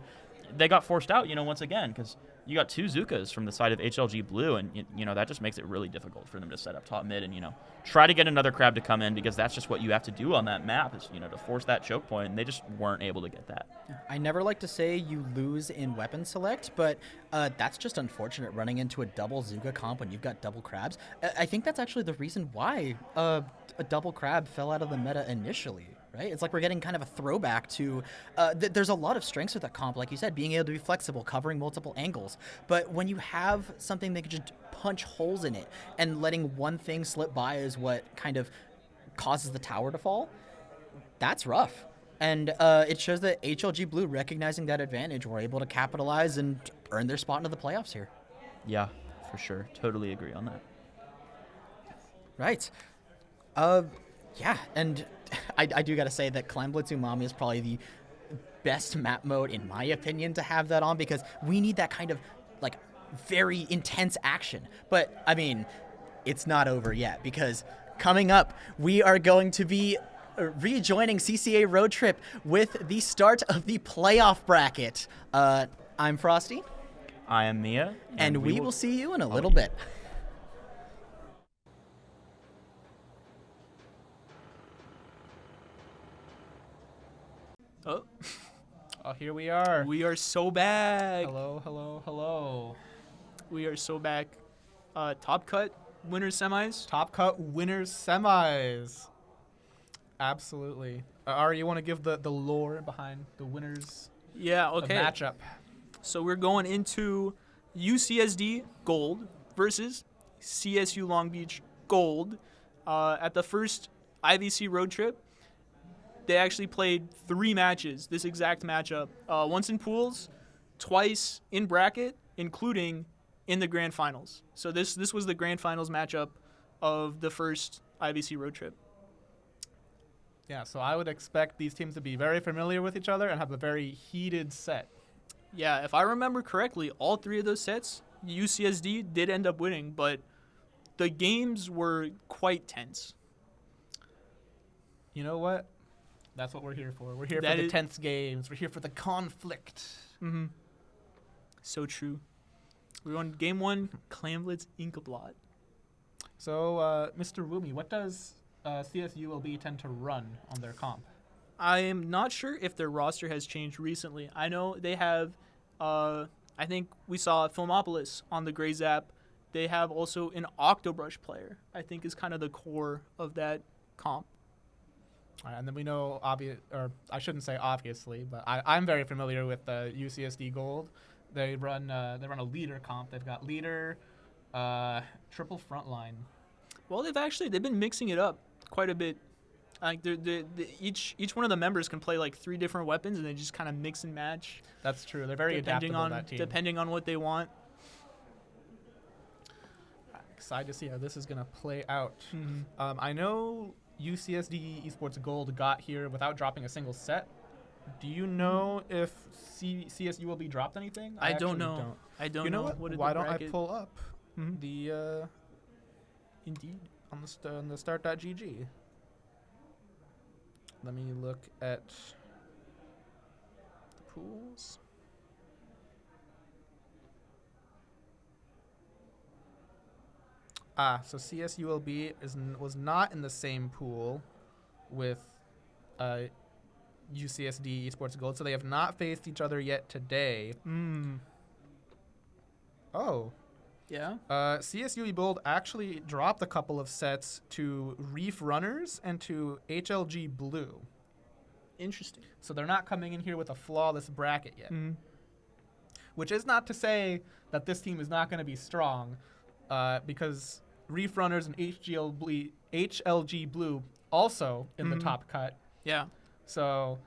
they got forced out, you know, once again, because you got 2 Zukas from the side of HLG Blue, and, you know, that just makes it really difficult for them to set up top mid and, you know, try to get another crab to come in, because that's just what you have to do on that map is, you know, to force that choke point, and they just weren't able to get that. I never like to say you lose in weapon select, but that's just unfortunate running into a double Zuka comp when you've got double crabs. I think that's actually the reason why a double crab fell out of the meta initially. Right? It's like we're getting kind of a throwback to, there's a lot of strengths with that comp, like you said, being able to be flexible, covering multiple angles. But when you have something that can just punch holes in it and letting one thing slip by is what kind of causes the tower to fall, that's rough. And it shows that HLG Blue, recognizing that advantage, were able to capitalize and earn their spot into the playoffs here. Yeah, for sure. Totally agree on that. Right. Yeah, and I do got to say that Clan Blitz Umami is probably the best map mode, in my opinion, to have that on, because we need that kind of, like, very intense action. But, I mean, it's not over yet, because coming up, we are going to be rejoining CCA Road Trip with the start of the playoff bracket. I'm Frosty. I am Mia. And we will see you in a little bit. Oh, here we are. We are so back. Hello, hello, hello. We are so back. Top cut winners semis. Top cut winners semis. Absolutely. Ari, you want to give the lore behind the winners? Yeah, okay. The matchup. So we're going into UCSD Gold versus CSU Long Beach Gold. At the first IVC road trip, they actually played 3 matches, this exact matchup. Once in pools, twice in bracket, including in the grand finals. So this was the grand finals matchup of the first IVC road trip. Yeah, so I would expect these teams to be very familiar with each other and have a very heated set. Yeah, if I remember correctly, all 3 of those sets, UCSD did end up winning, but the games were quite tense. You know what? That's what we're here for. We're here That for the is- tense games. We're here for the conflict. Mm-hmm. So true. We're on game 1, Clamblitz Inkablot. So, Mr. Woomy, what does CSULB tend to run on their comp? I am not sure if their roster has changed recently. I know they have, I think we saw Filmopolis on the Grey Zap. They have also an Octobrush player, I think is kind of the core of that comp. All right, and then we know, or I shouldn't say obviously, but I'm very familiar with UCSD Gold. They run a leader comp. They've got leader, triple frontline. Well, they've been mixing it up quite a bit. Like each one of the members can play like 3 different weapons, and they just kind of mix and match. That's true. They're very adaptable, that team. Depending on what they want. Excited to see how this is going to play out. Mm-hmm. I know UCSD Esports Gold got here without dropping a single set. Do you know if CSULB dropped anything? I don't know. I don't you know. What Why don't I pull up the Indeed on the start.gg? Let me look at the pools. So CSULB was not in the same pool with UCSD Esports Gold, so they have not faced each other yet today. Oh. Yeah? CSU Gold actually dropped a couple of sets to Reef Runners and to HLG Blue. Interesting. So they're not coming in here with a flawless bracket yet. which is not to say that this team is not going to be strong, because Reef Runners and HLG Blue also in the top cut. Yeah. So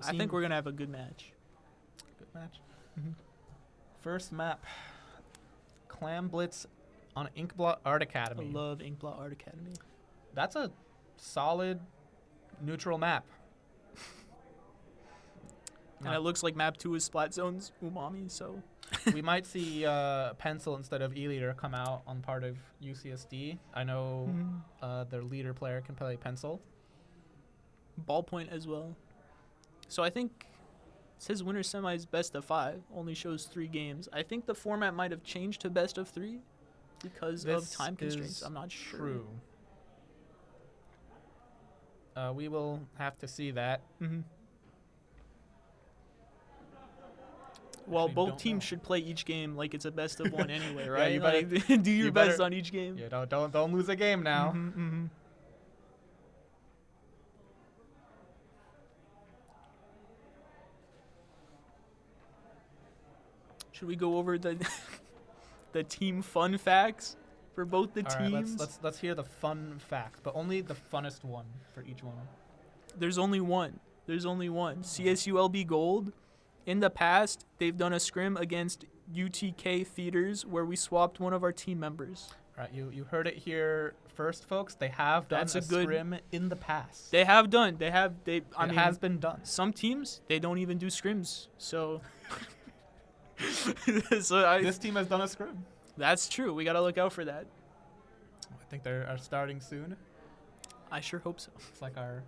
I think we're gonna have a good match. Good match. First map, Clam Blitz on Inkblot Art I Academy. love Inkblot Art Academy. That's a solid neutral map. And it looks like map 2 is Splat Zone's Umami, so We might see Pencil instead of E-Leader come out on part of UCSD. I know their leader player can play Pencil. Ballpoint as well. So I think it says winner semis best of 5, only shows 3 games. I think the format might have changed to best of 3 because of time constraints. I'm not sure. True. We will have to see that. Well, Actually, both don't teams know. should play each game like it's a best of 1 anyway, right? you better- Like, do your you best better- on each game. Yeah, don't lose a game now. Should we go over the the team fun facts for both the All right, teams? let's hear the fun fact, but only the funnest one for each one. There's only one. There's only one. CSULB Gold. In the past, they've done a scrim against UTK Theaters where we swapped one of our team members. All right, you heard it here first, folks. They have done That's a a good- scrim in the past. They have done. I mean, it has been done. some teams they don't even do scrims. So, This team has done a scrim. that's true. We gotta look out for that. I think they are starting soon. I sure hope so. It's like our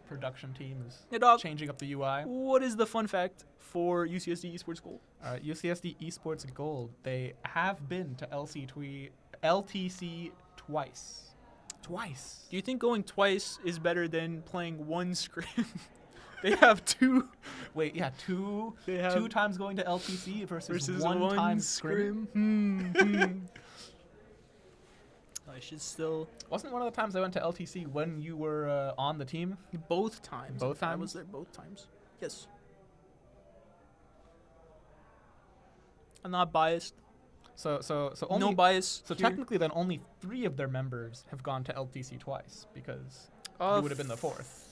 production team is Hey, dog. changing up the UI. What is the fun fact for UCSD Esports Gold? All right, UCSD Esports Gold. They have been to LTC twice. Twice. Do you think going twice is better than playing one scrim? They have 2. Wait, yeah, two have- times going to LTC versus versus one time scrim. I should still Wasn't one of the times I went to LTC when you were on the team? both times. Both I was times? there both times. Yes. I'm not biased. So only No bias. So here. technically, then only 3 of their members have gone to LTC twice because you would have been the 4th.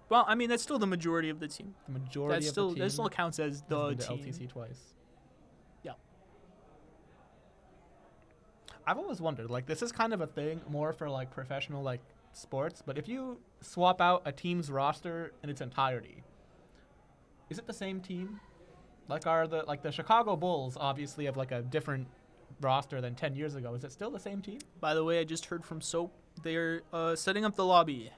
Well, I mean that's still the majority of the team. The majority That's of still the team that still counts as has the been to team. LTC twice. Yeah. I've always wondered, like, this is kind of a thing more for like professional like sports, but if you swap out a team's roster in its entirety, is it the same team? Like the Chicago Bulls obviously have like a different roster than 10 years ago. Is it still the same team? By the way, I just heard from Soap. They're setting up the lobby.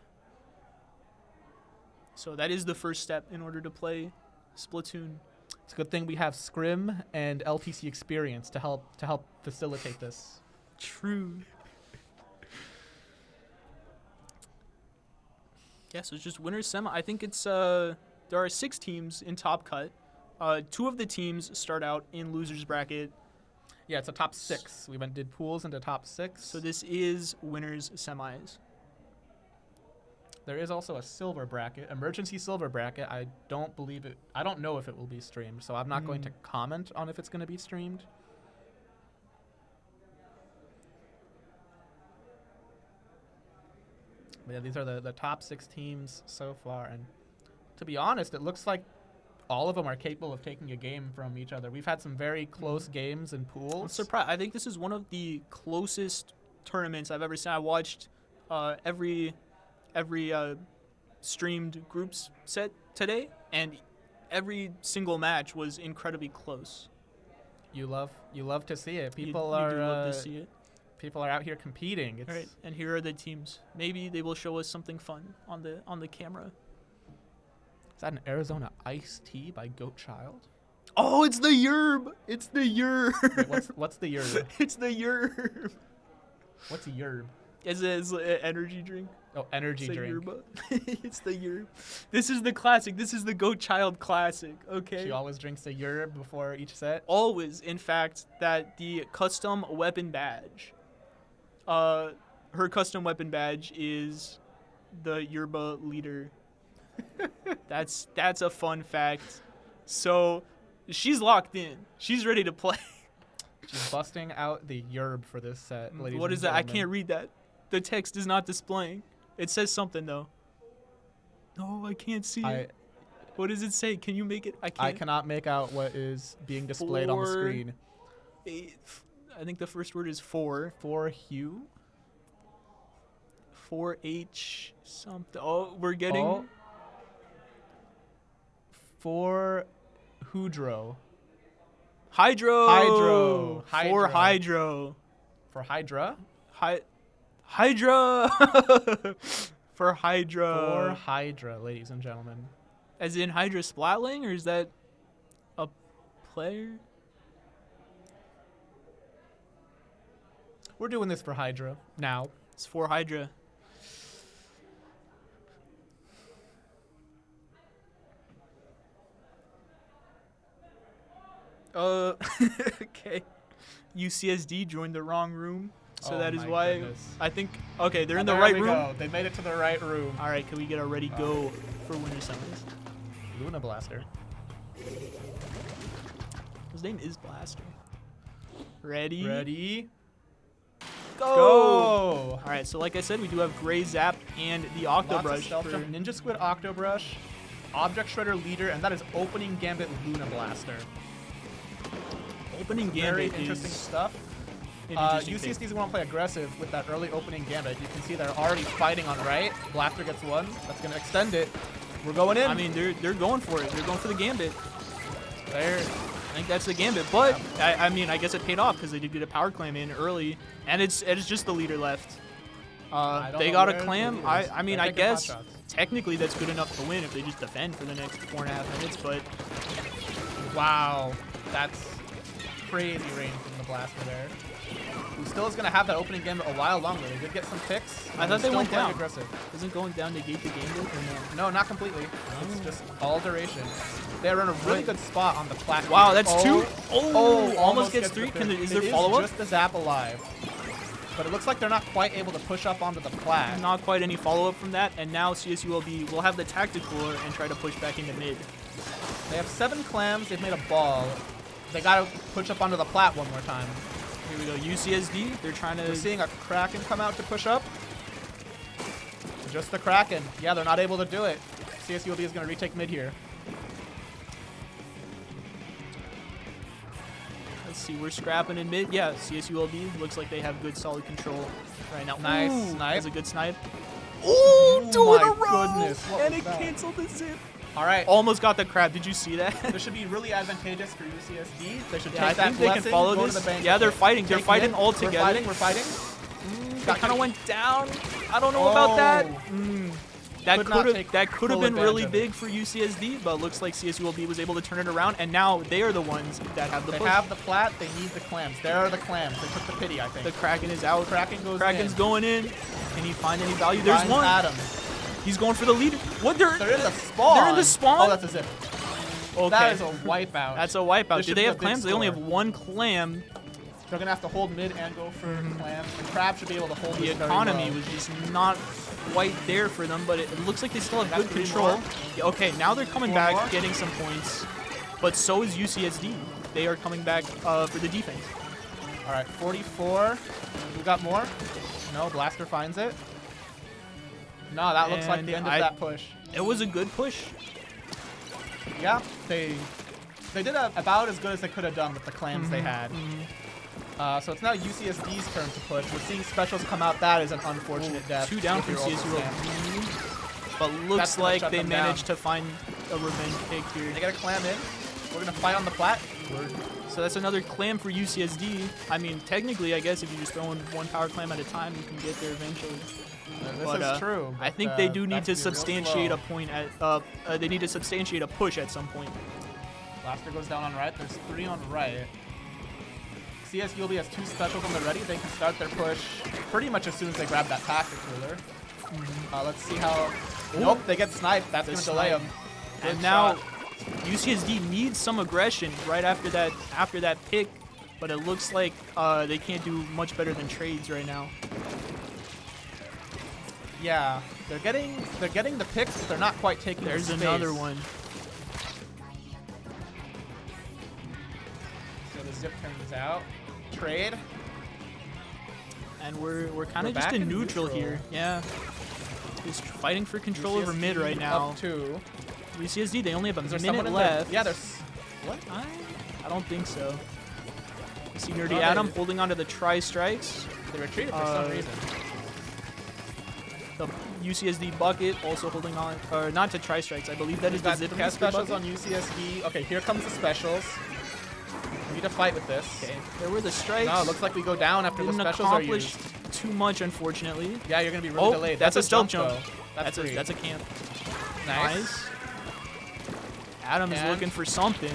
So that is the first step in order to play Splatoon. It's a good thing we have Scrim and LTC experience to help facilitate this. True. Yeah, so it's just winners semi. I think it's there are 6 teams in top cut. 2 of the teams start out in losers bracket. Yeah, it's a top 6. We did pools into top 6. So this is winners semis. There is also a silver bracket, emergency silver bracket. I don't know if it will be streamed, so I'm not going to comment on if it's going to be streamed. But yeah, these are the top 6 teams so far, and to be honest, it looks like all of them are capable of taking a game from each other. We've had some very close games in pools. I'm surprised. I think this is one of the closest tournaments I've ever seen. I watched every streamed groups set today, and every single match was incredibly close. You love to see it. You People do are love to see it. People are out here competing. It's All right, and here are the teams. Maybe they will show us something fun on the camera. Is that an Arizona iced tea by Goat Child? Oh, it's the yerb. It's the yerb. Wait, what's the yerb? It's the yerb. What's a yerb? It's an energy drink. Oh, energy It's a drink. yerba. It's the yerb. This is the classic. This is the Goat Child classic. Okay. She always drinks a yerb before each set. Always, in fact, that the custom weapon badge. her custom weapon badge is the yerba leader. That's a fun fact. So she's locked in. She's ready to play. She's busting out the yerb for this set, ladies. What and is that? I gentlemen. can't read that. The text is not displaying. It says something though. No, I can't see it. What does it say? Can you make it? I can't. I cannot make out what is being displayed on the screen. I think the first word is for. For Hugh. 4H something. Oh, we're getting. Oh. For Hydro. Hydro. For Hydro. Hydro. For Hydra. Hydra. For Hydra. For Hydra, ladies and gentlemen. As in Hydra Splatling, or is that a player? We're doing this for Hydra now. It's for Hydra. Okay. UCSD joined the wrong room. So Oh that is my why goodness. I think, okay, they're in the There right we room. go. They made it to the right room. All right, can we get a ready go for Winter Summers? Luna Blaster. His name is Blaster. Ready? Ready? Go! Go! All right, so like I said, we do have Gray Zap and the Octo Lots of Brush. stealth for- jump, Ninja Squid Octo Brush, Object Shredder Leader, and that is Opening Gambit Luna Blaster. Opening Very Gambit interesting is stuff. an interesting UCSD pick. want to play aggressive with that early opening gambit. You can see they're already fighting on right. Blaster gets one. That's going to extend it. We're going in. I mean, they're going for it. They're going for the Gambit. There. I think that's the Gambit, but I mean, I guess it paid off because they did get a power clam in early, and it's just the leader left. They got a clam. I mean, I guess technically that's good enough to win if they just defend for the next 4.5 minutes. But wow, that's crazy range from the Blaster there. Who still is going to have that opening gambit a while longer. They did get some picks. I thought they went down. Aggressive. Isn't going down negate the Gambit or no? No, not completely. It's just all duration. They're in a really good spot on the platform. Wow, that's two. Oh, almost gets three. the Is fifth. there follow-up? Just the zap alive. But it looks like they're not quite able to push up onto the plat. Not quite any follow-up from that, and now CSULB will have the tactical and try to push back into mid. They have 7 clams. They've made a ball. They got to push up onto the plat one more time. Here we go. UCSD. They're trying to. We're seeing a Kraken come out to push up. Just the Kraken. Yeah, they're not able to do it. CSULB is going to retake mid here. Let's see. We're scrapping in mid. Yeah, CSULB looks like they have good, solid control right now. Nice Ooh, snipe. That's a good snipe. Ooh, two in my a row. goodness, what And was it that? canceled the zip. All right. Almost got the crab. Did you see that? This should be really advantageous for UCSD. They should Yeah, I take that think they can blessing, follow go to this. the bank Yeah, with they're it. fighting. They're Take fighting mid. all together. We're fighting. That kind of went down. I don't know about that. That Could not could take have full been really advantage of it. big for UCSD, but looks like CSULB was able to turn it around, and now they are the ones that have the They push. have the plat. They need the clams. There are the clams. They took the pity, I think. The Kraken is out. Kraken goes Kraken's in. going in. Can he find any value? There's Finds one. Adam. He's going for the leader. What? They're in the spawn. They're in the spawn. Oh, that's a zip. Okay. That is a wipeout. That's a wipeout. This Do should they be a have big clams? They only have score. one clam. They're gonna have to hold mid and go for clams. And Crab should be able to hold The this very economy well. was just not quite there for them, but it looks like they still have Got good 3 control. more. Yeah, okay, now they're coming 4 back, more. getting some points, but so is UCSD. They are coming back for the defense. All right, 44. We got more. No, Blaster finds it. No, that looks like And the end of that push. It was a good push. Yeah, they did about as good as they could have done with the clams they had. So it's now UCSD's turn to push. We're seeing specials come out. That is an unfortunate death. 2 down with from your ulti CSULB. slam. But That's looks gonna like shut they them down. managed to find a revenge pick here. They got a clam in. We're gonna fight on the plat. So that's another clam for UCSD. I mean, technically, I guess if you just throw in 1 power clam at a time, you can get there eventually. This But, is true. I but, think they do need that to could be real substantiate slow. a point at. They need to substantiate a push at some point. Blaster goes down on right. There's 3 on right. CSULB has 2 specials on the ready. They can start their push pretty much as soon as they grab that tactic ruler. Let's see how. Nope, they get sniped. That's The gonna delay snipe. them. And now UCSD needs some aggression right after that pick. but it looks like they can't do much better than trades right now. Yeah, they're getting the picks, but they're not quite taking. There's the space. another one. So the zip turns out. Trade. And we're kind We're of just back in in neutral neutral. here. Yeah. Just fighting for control over UCSD mid right now. Up 2. UCSD, they only have a Is there someone minute in there? left. Yeah, there's. What? I don't think so. You see Nerdy Oh, Adam they- holding onto the tri-strikes. They retreated for some reason. The UCSD bucket also holding on, or not to tri-strikes. I believe that is the Got zip 3 caster specials bucket. on UCSD. Okay, here comes the specials. We need to fight with this. Okay, there were the strikes. No, it looks like we go down after Didn't the specials are accomplish used. too much, unfortunately. Yeah, you're gonna be really Oh, delayed. that's a stealth jump. though. That's free. That's a camp. Nice. Adam is And- looking for something.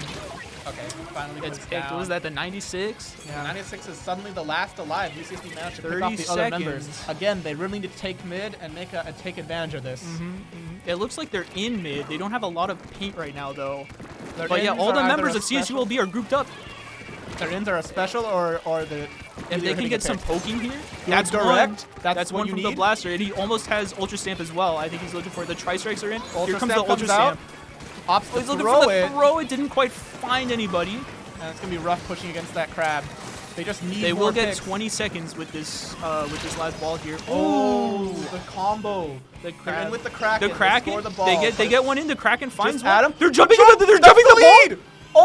Okay, finally It's goes picked. down. Was that the 96? Yeah. 96 is suddenly the last alive. UCSD managed to pick 30 off the other members. seconds. Again, they really need to take mid and take advantage of this. It looks like they're in mid. They don't have a lot of paint right now, though. Their But yeah, ins all are the either members a of special- CSULB are grouped up. Their ins are a special or the. If they can get some poking here, that's direct. one. That's what one you from the need. blaster, and he almost has Ultra Stamp as well. I think he's looking for the tri-strikes are in. Ultra Here comes Stamp the Ultra comes out. Stamp. Opts Oh, to he's looking throw for the it. throw. It didn't quite find anybody. And it's gonna be rough pushing against that crab. They just need. They more will get picks. 20 seconds with this last ball here. Oh, the combo. The They're in with the Kraken. The Kraken. They, score the ball. They get one in. The Kraken finds one. Adam. They're jumping. They're That's jumping the the lead. ball.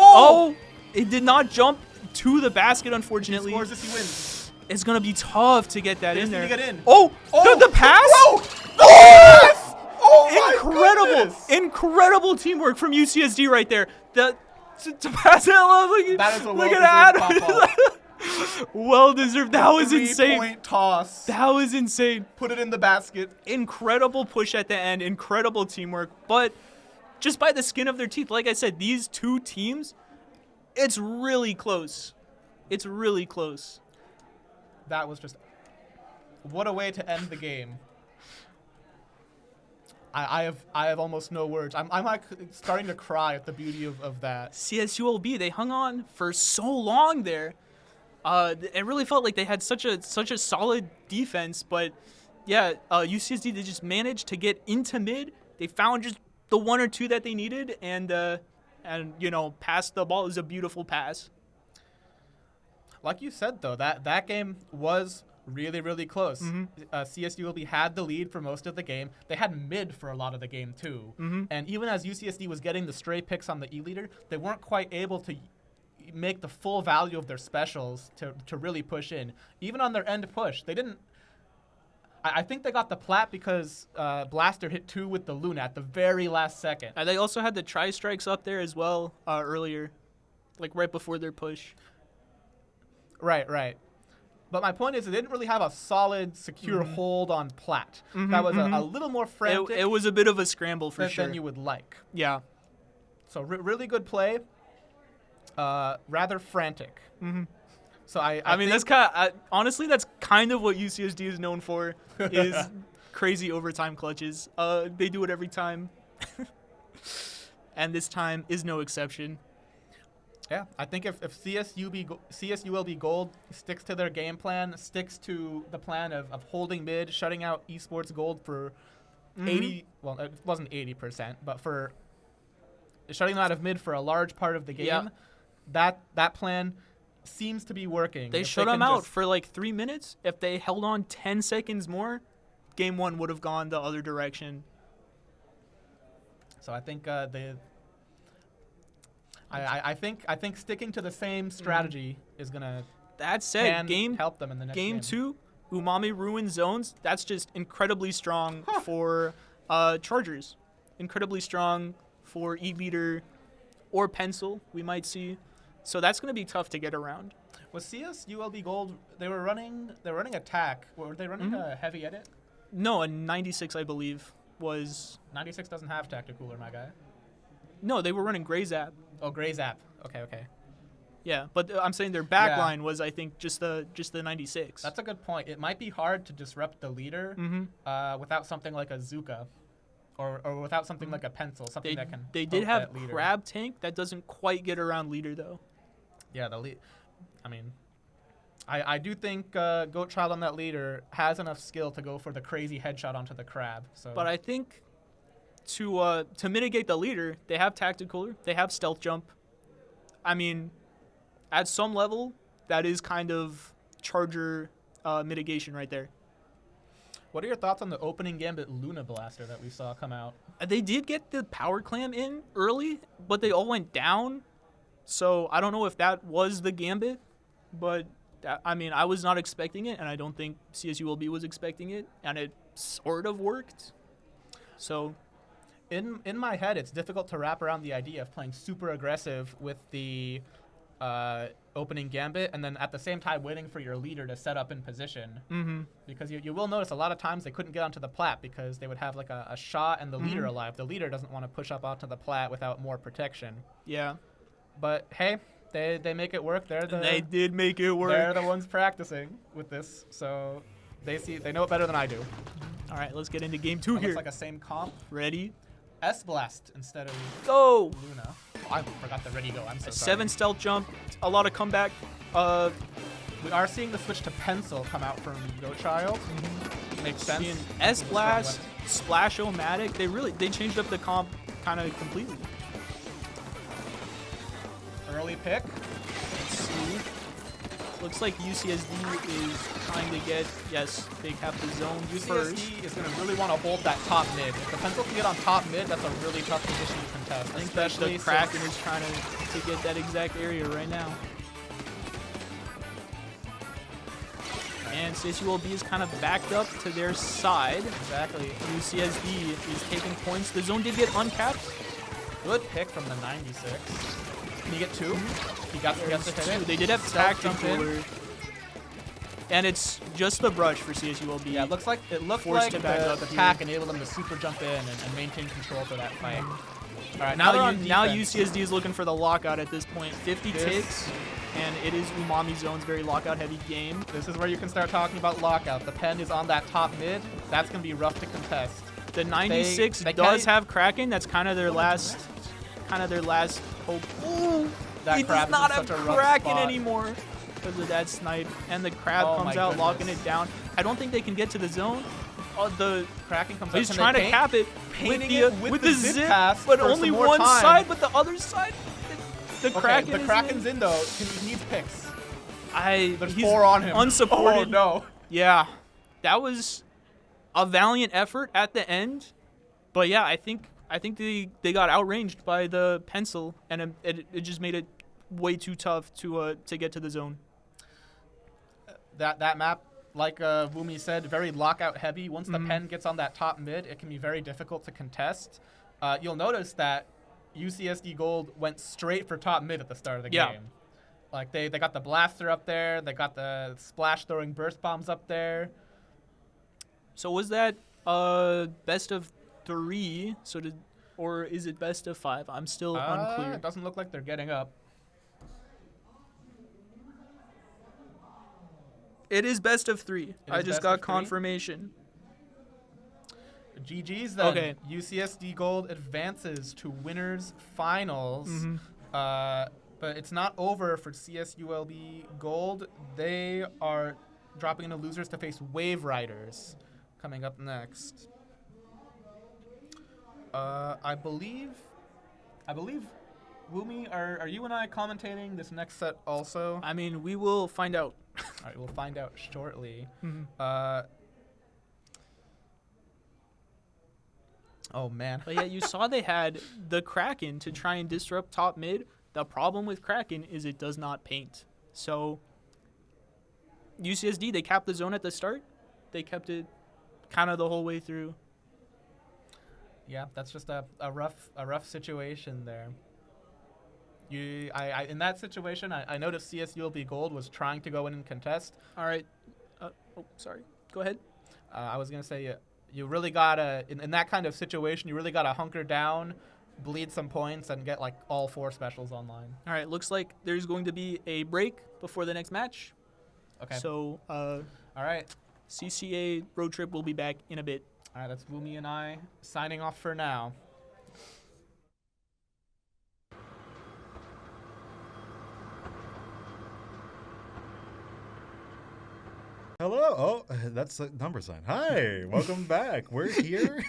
Oh, it did not jump to the basket. Unfortunately, Scores this, he wins. it's gonna be tough to get that They in just need there. to get in. Oh, Oh, the pass. Oh, yes! Oh my Incredible, goodness! incredible teamwork from UCSD right there. To pass it along. Look, That is a look at well-deserved Adam. pop-off. Well deserved. That was insane. 3-point toss. That was insane. Put it in the basket. Incredible push at the end. Incredible teamwork. But just by the skin of their teeth, like I said, these two teams, it's really close. It's really close. That was just. What a way to end the game. I have almost no words. I'm like starting to cry at the beauty of that. CSULB, they hung on for so long there. It really felt like they had such a solid defense, but yeah, UCSD, they just managed to get into mid. They found just the one or two that they needed, and passed the ball. It was a beautiful pass. Like you said, though, that game was really, really close. CSULB had the lead for most of the game. They had mid for a lot of the game, too. And even as UCSD was getting the stray picks on the E-leader, they weren't quite able to make the full value of their specials to really push in. Even on their end push, they didn't. I think they got the plat because Blaster hit 2 with the Luna at the very last second. They also had the tri-strikes up there as well earlier, like right before their push. Right. But my point is, they didn't really have a solid, secure hold on plat. That was a little more frantic. It was a bit of a scramble for sure. Than you would like. Yeah. So really good play. Rather frantic. So I mean, that's kind of honestly, that's kind of what UCSD is known for, is crazy overtime clutches. They do it every time, and this time is no exception. Yeah, I think if CSULB Gold sticks to their game plan, sticks to the plan of holding mid, shutting out Esports Gold for 80, well, it wasn't 80%, but for shutting them out of mid for a large part of the game, that plan seems to be working. They shut them out for like 3 minutes. If they held on 10 seconds more, game one would have gone the other direction. So I think I think sticking to the same strategy is gonna. That said, help them in the next game game. 2, Umami ruin zones. That's just incredibly strong for Chargers. Incredibly strong for E-Leader or Pencil, we might see. So that's going to be tough to get around. Was CSULB Gold? They were running attack. Were they running a heavy edit? No, a 96, I believe, was. 96 doesn't have Tacticooler, my guy. No, they were running Gray Zap. Oh, Gray Zap. Okay. Yeah, but I'm saying their back line was, I think, just the 96. That's a good point. It might be hard to disrupt the leader without something like a Zuka, or without something like a Pencil, something that can. They did poke have that leader. Crab Tank that doesn't quite get around leader though. Yeah, I mean, I do think Goat Child on that leader has enough skill to go for the crazy headshot onto the crab. So, But I think to mitigate the leader, they have tactical, they have stealth jump. I mean, at some level, that is kind of charger mitigation right there. what are your thoughts on the opening Gambit Luna Blaster that we saw come out? They did get the power clam in early, but they all went down. So I don't know if that was the Gambit, but I mean, I was not expecting it, and I don't think CSULB was expecting it, and it sort of worked. So In my head, it's difficult to wrap around the idea of playing super aggressive with the opening Gambit, and then at the same time waiting for your leader to set up in position. Because you will notice a lot of times they couldn't get onto the plat because they would have like a shot and the leader alive. The leader doesn't want to push up onto the plat without more protection. yeah, But hey, they make it work. they did make it work. They're the ones practicing with this, so they know it better than I do. All right, let's get into game 2 It here. looks like a same comp. Ready? S-Blast instead of Go! Luna. Oh, I forgot the ready go. I'm so sorry. 7 stealth jump, a lot of comeback. We are seeing the switch to pencil come out from Goat Child. Makes sense. Seeing S-Blast, Splash-O-Matic, they changed up the comp kind of completely. Early pick. Let's see. Looks like UCSD is trying to get, yes, they have the zone first. UCSD is going to really want to hold that top mid. If the pencil can get on top mid, that's a really tough position to contest. I think that the Kraken is trying to get that exact area right now. And CSULB is kind of backed up to their side. Exactly. UCSD is taking points. The zone did get uncapped. Good pick from the 96. Can you get 2? He got the hit in. They did have Stealth jump in. tactical. And it's just the brush for CSULB. Yeah, it looked like Forced to back up the here. attack enabled them to super jump in and maintain control for that fight. All right, Now, they're on now defense. UCSD is looking for the lockout at this point. 50 ticks, and it is Umami Zone's very lockout-heavy game. This is where you can start talking about lockout. The pen is on that top mid. That's going to be rough to contest. The 96 they does can't- have Kraken. That's kind of their last hope. Ooh, That he crab does not is in have such a rough Kraken spot. anymore because of that snipe. And the crab Oh comes my out, goodness. locking it down. I don't think they can get to the zone. The Kraken comes He's out. trying to cap it painting with it with the the zip zip, pass but for only some more one time. side. But the other side, the Kraken. The is Kraken's in though. He needs picks. There's There's 4 on him. Unsupported. Oh no. Yeah, that was a valiant effort at the end, but yeah, I think they got outranged by the pencil, and it just made it way too tough to get to the zone. That map, like Wumi said, very lockout heavy. Once the pen gets on that top mid, it can be very difficult to contest. You'll notice that UCSD Gold went straight for top mid at the start of the Yeah. game. Like they got the blaster up there, they got the splash throwing burst bombs up there. So was that best of 3? Or is it best of 5? I'm still unclear. It doesn't look like they're getting up. It is best of 3. I is just best got of 3? confirmation. GG's then. Okay. UCSD Gold advances to winners finals. But it's not over for CSULB Gold. They are dropping into losers to face Wave Riders coming up next. I believe Wumi, are you and I commentating this next set also? I mean, we will find out. All right, we'll find out shortly. Oh man. But yeah, you saw they had the Kraken to try and disrupt top mid. The problem with Kraken is it does not paint. So UCSD, they capped the zone at the start. They kept it kind of the whole way through. Yeah, that's just a rough situation there. In that situation, I noticed CSULB Gold was trying to go in and contest. All right. Sorry. Go ahead. I was gonna say you really gotta in that kind of situation, you really gotta hunker down, bleed some points, and get like all 4 specials online. All right. Looks like there's going to be a break before the next match. Okay. So, all right. CCA road trip will be back in a bit. All right. That's Wumi and I signing off for now. Hello. Oh, that's a number sign. Hi, welcome back. We're here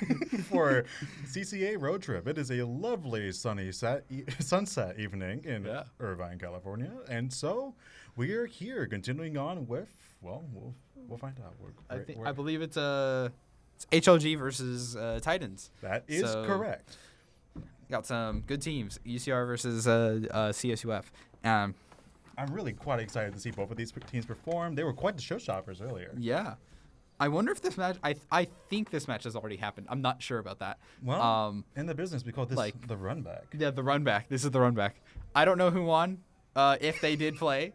for CCA road trip. It is a lovely sunny sunset evening in Irvine, California, and so we are here continuing on with. Well, we'll find out. I believe it's HLG versus Titans. That is correct. Got some good teams. UCR versus CSULB. I'm really quite excited to see both of these teams perform. They were quite the showstoppers earlier. Yeah. I wonder if this match, I think this match has already happened. I'm not sure about that. Well, in the business, we call this the run back. Yeah, the run back. This is the run back. I don't know who won, if they did play.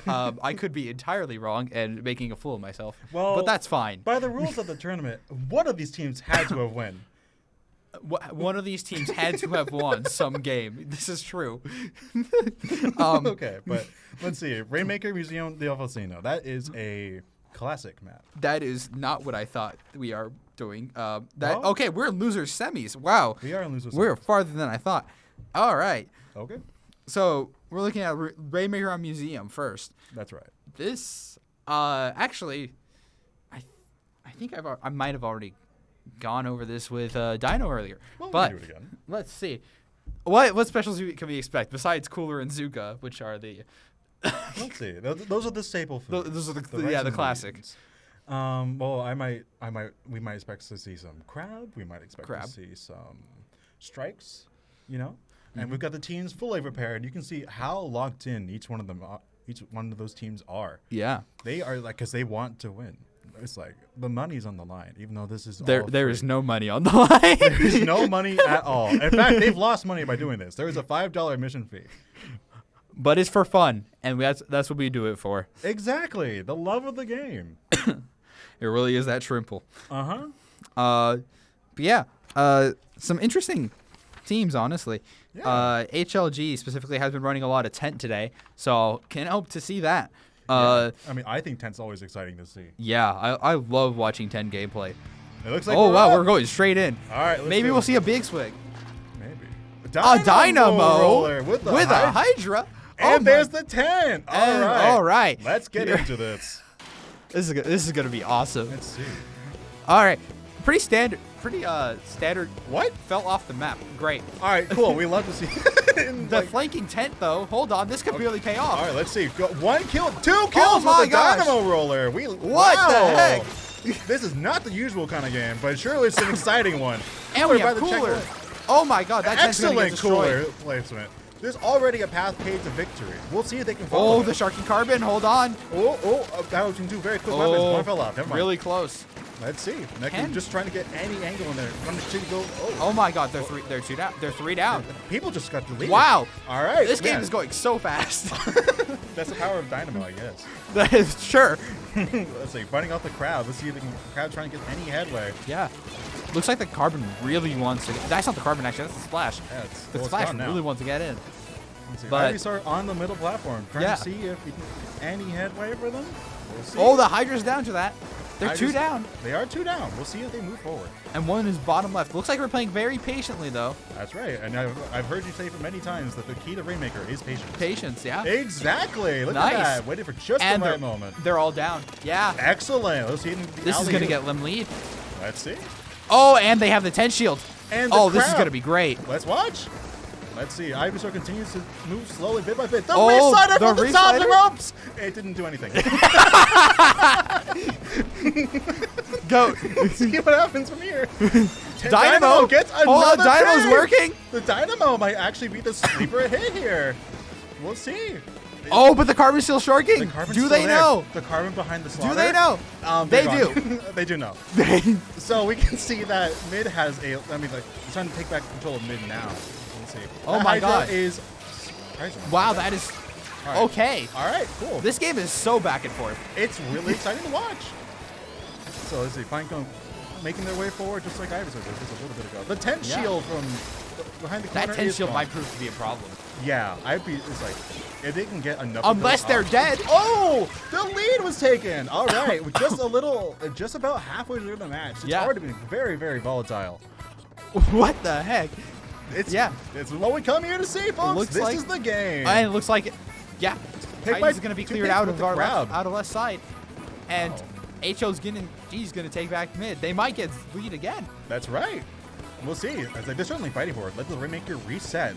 I could be entirely wrong and making a fool of myself. Well, but that's fine. By the rules of the tournament, one of these teams had to have won. One of these teams had to have won some game. This is true. Okay, but let's see. Rainmaker Museum de Alfonsino. That is a classic map. That is not what I thought we are doing. Okay, we're in losers semis. Wow. We are in losers semis. We're farther than I thought. All right. Okay. So we're looking at Rainmaker on Museum first. That's right. This, actually, I think I might have already gone over this with Dino earlier. Well, but we can do it again. Let's see. What specials can we expect besides Cooler and Zuka, which are the let's see. Those are the staple foods. Those are the classic. Well, we might expect to see some crab. We might expect to see some strikes, you know. And we've got the teams fully prepared. You can see how locked in each one of those teams are. Yeah. They are because they want to win. It's like the money's on the line, even though this is there is no money on the line. There is no money at all. In fact, they've lost money by doing this. There is a $5 admission fee. But it's for fun, and that's what we do it for. Exactly, the love of the game. It really is that trimple. Uh-huh. But yeah, some interesting teams, honestly. Yeah. HLG specifically has been running a lot of tent today, so can hope to see that. I mean, I think tent's always exciting to see. Yeah, I love watching 10 gameplay. It looks like we're going straight in. All right, maybe we'll see a big swing. Maybe. A Dynamo roller with a Hydra. And there's the 10. All right. Let's get into this. This is gonna be awesome. Let's see. All right, pretty standard. What? Fell off the map. Great. All right, cool. We love to see the flanking tent, though. Hold on, this could really pay off. All right, let's see. Go 1 kill, 2 kills with the Dynamo roller. What the heck? This is not the usual kind of game, but surely it's an exciting one. And we have Cooler. Oh my God, that tent's gonna get destroyed. Excellent Cooler placement. There's already a path paved to victory. We'll see if they can follow. Oh, the Sharky Carbon. Hold on. That was two very quick weapons. One fell off. Never mind. Really close. Let's see. Next, just trying to get any angle in there. Oh my God, they're 2 down. They're 3 down. People just got deleted. Wow. All right. This game is going so fast. That's the power of Dynamo, I guess. That is sure. Let's see. Fighting off the crowd. Let's see if the crowd trying to get any headway. Yeah. Looks like the Carbon really wants to. That's not the Carbon actually. That's the Splash. Yeah, the Splash really wants to get in. But Ivysaur on the middle platform, trying to see if we can get any headway for them. We'll see. Oh, the Hydra's down to that. They're 2 down. They are 2 down. We'll see if they move forward. And one is bottom left. Looks like we're playing very patiently, though. That's right. And I've heard you say for many times that the key to Rainmaker is patience. Patience, yeah. Exactly. Look at that. Waiting for just the right moment. They're all down. Yeah. Excellent. Let's see. This is going to get them lead. Let's see. Oh, and they have the 10 shield. And this is going to be great. Let's watch. Let's see. Ivysaur continues to move slowly, bit by bit. The Reef-Slider from the top of the ropes! It didn't do anything. Go. Let's see what happens from here. Dynamo gets another Hold on, Dynamo's pick. working. The Dynamo might actually be the sleeper hit here. We'll see. Oh, but the Carbon's still shorking. Do they know? The Carbon behind the slaughter? Do they know? They do. They do know. So we can see that mid has he's trying to take back control of mid now. Let's see. Oh my God. Is wow, that is okay. All right, cool. This game is so back and forth. It's really exciting to watch. So let's see. Pinecone making their way forward just like Ivysaur did just a little bit ago. The 10 shield from behind the corner. That 10 shield might prove to be a problem. Yeah, it's like if they can get enough. Unless they're dead. Oh, the lead was taken. All right, just about halfway through the match. It's already been very, very volatile. What the heck? It's what we come here to see, folks. This is the game. And it looks like Titans is going to be cleared out of left side. And HO's G's gonna take back mid. They might get lead again. That's right. We'll see. It's like they're certainly fighting for it. Let the Rainmaker reset.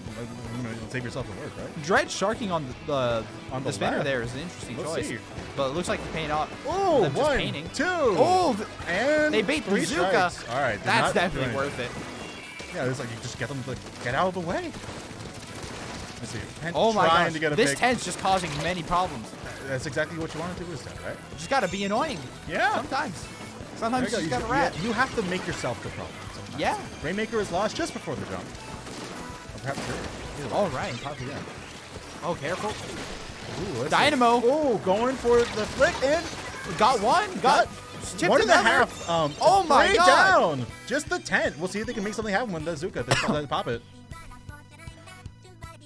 Save yourself the work, right? Dread sharking on the spinner left. there is an interesting Let's choice. see. But it looks like the paint off. Oh, them just one, painting. 2. Oh, and they bait the 3 Zuka. strikes. All right. did That's not do definitely anything. worth it. Yeah, it's like you just get them to get out of the way. Let's see. Tent Oh my trying gosh. to get a This pick. tent's just causing many problems. That's exactly what you want to do with that, right? You just gotta be annoying. Yeah. Sometimes. There Sometimes you you just go. gotta rat. You have to make yourself the problem. Sometimes. Yeah. Rainmaker is lost just before the jump. Or perhaps sure. All right. Top again. Oh, careful. Ooh, let's Dynamo. see. Oh, going for the flick and Got one. Got chipped 1.5. another. Oh my 3 God. down. Just the tent. We'll see if they can make something happen when the Zuka they pop it.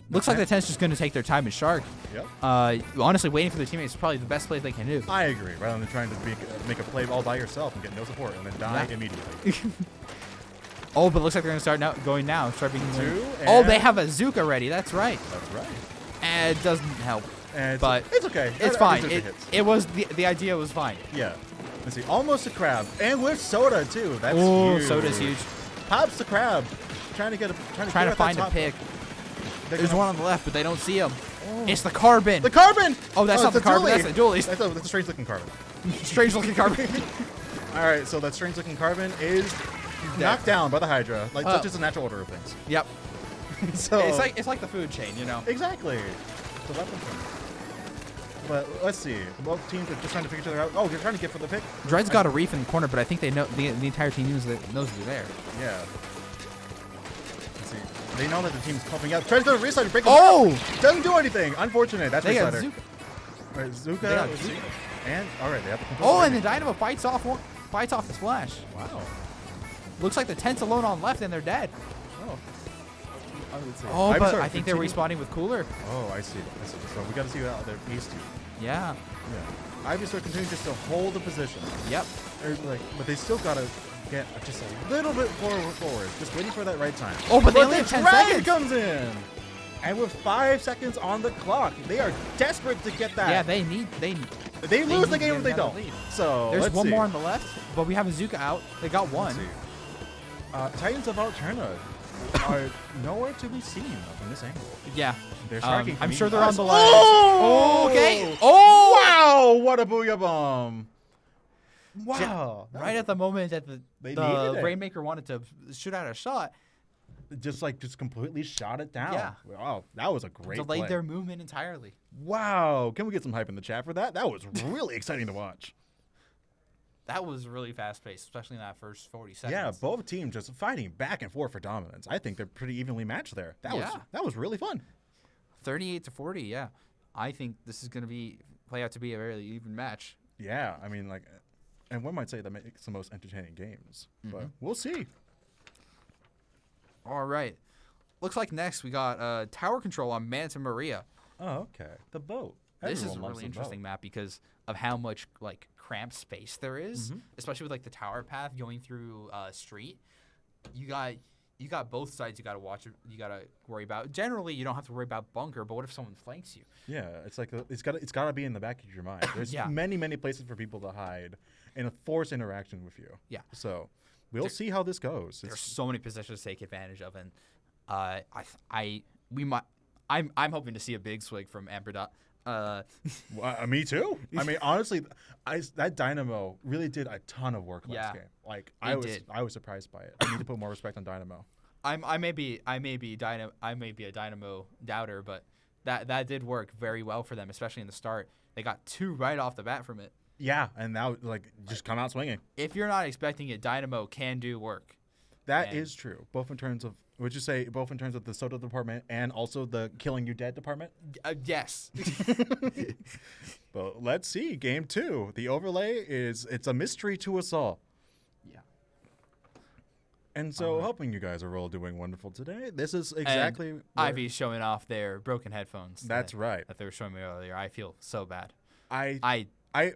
Looks like the tent's just gonna take their time with Shark. Yep. Honestly, waiting for their teammates is probably the best play they can do. I agree. Rather than trying to make a play all by yourself and get no support and then die immediately. Oh, but it looks like they're gonna start going now. Start being 2. Oh, they and- have a Zuka ready. That's right. That's right. And it doesn't help. And But it's okay. It's I fine. deserve the It, hits. it was the idea was fine. Yeah. Let's see. Almost a crab. And with soda too. That's Oh, huge. soda's huge. Pops the crab. Trying to Trying to get at find that a top. pick. They're There's gonna- one on the left, but they don't see him. It's the carbon. The carbon! Oh, that's not it's the carbon. dually. That's the dualies. That's a strange looking carbon. Strange looking carbon. All right, so that strange looking carbon is knocked down by the Hydra. Like Oh. such is the natural order of things. Yep. So It's like the food chain, you know. exactly. It's a weapon chain. But let's see. Both teams are just trying to figure each other out. Oh, they're trying to get for the pick. Dread's got a reef in the corner, but I think they know the entire team knows they're there. Yeah. Let's see. They know that the team's pumping out. Tries to reset and break. Oh! Doesn't do anything. Unfortunate. That's They got Reslider. Zuka. All right, Zuka. They got let's see. Zuka. And all right, they have the control. Oh, and the Dynamo fights off the splash. Wow. Looks like the tent's alone on left, and they're dead. Oh. Let's see. Oh, but Ivysaur I think they're continue- respawning with Cooler. Oh, I see. So we got to see how they're ace to. Yeah. Yeah. Ivysaur continuing just to hold the position. Yep. But they still got to get just a little bit forward. Just waiting for that right time. Oh, but they the only have 10 dragon seconds. comes in. And with 5 seconds on the clock, they are desperate to get that. Yeah, they lose They lose the need game to if they get don't. another lead. So There's let's one see. more on the left, but we have a Zuka out. They got one. Let's see. Titans of Alterna are nowhere to be seen from this angle. Yeah. They're striking. I'm from sure each they're on side. the line. Oh! Okay. Oh! Wow! What a booyah bomb! Wow! Right at the moment that They the needed it. Rainmaker wanted to shoot out a shot, Just completely shot it down. Yeah. Wow, that was a great delayed play. their movement entirely. Wow! Can we get some hype in the chat for that? That was really exciting to watch. That was really fast paced, especially in that first 40 seconds. Yeah, both teams just fighting back and forth for dominance. I think they're pretty evenly matched there. That was really fun. 38-40. Yeah, I think this is going to play out to be a very even match. Yeah, I mean, like, and one might say that makes the most entertaining games, but we'll see. All right, looks like next we got tower control on Manta Maria. Oh, okay. The boat. This is a Everyone loves really the interesting boat. map because of how much like cramped space there is, especially with like the tower path going through street. You got both sides you got to watch. You got to worry about. Generally, you don't have to worry about bunker, but what if someone flanks you? Yeah, it's like it's got to be in the back of your mind. There's Yeah. many places for people to hide and force interaction with you. Yeah. So we'll see how this goes. There's so many positions to take advantage of, and I'm hoping to see a big swig from Amber. Me too. I mean, honestly, that Dynamo really did a ton of work last game. Like I was surprised by it. I need to put more respect on Dynamo. I may be a Dynamo doubter, but that did work very well for them, especially in the start. They got 2 right off the bat from it. Yeah, and now like just come out swinging. If you're not expecting it, Dynamo can do work. That is true. Both in terms of the soda department and also the killing you dead department. Yes. But let's see. Game 2. The overlay it's a mystery to us all. Yeah. And so hoping you guys are all doing wonderful today. This is exactly and Ivy's showing off their broken headphones. That's right. That they were showing me earlier. I feel so bad. I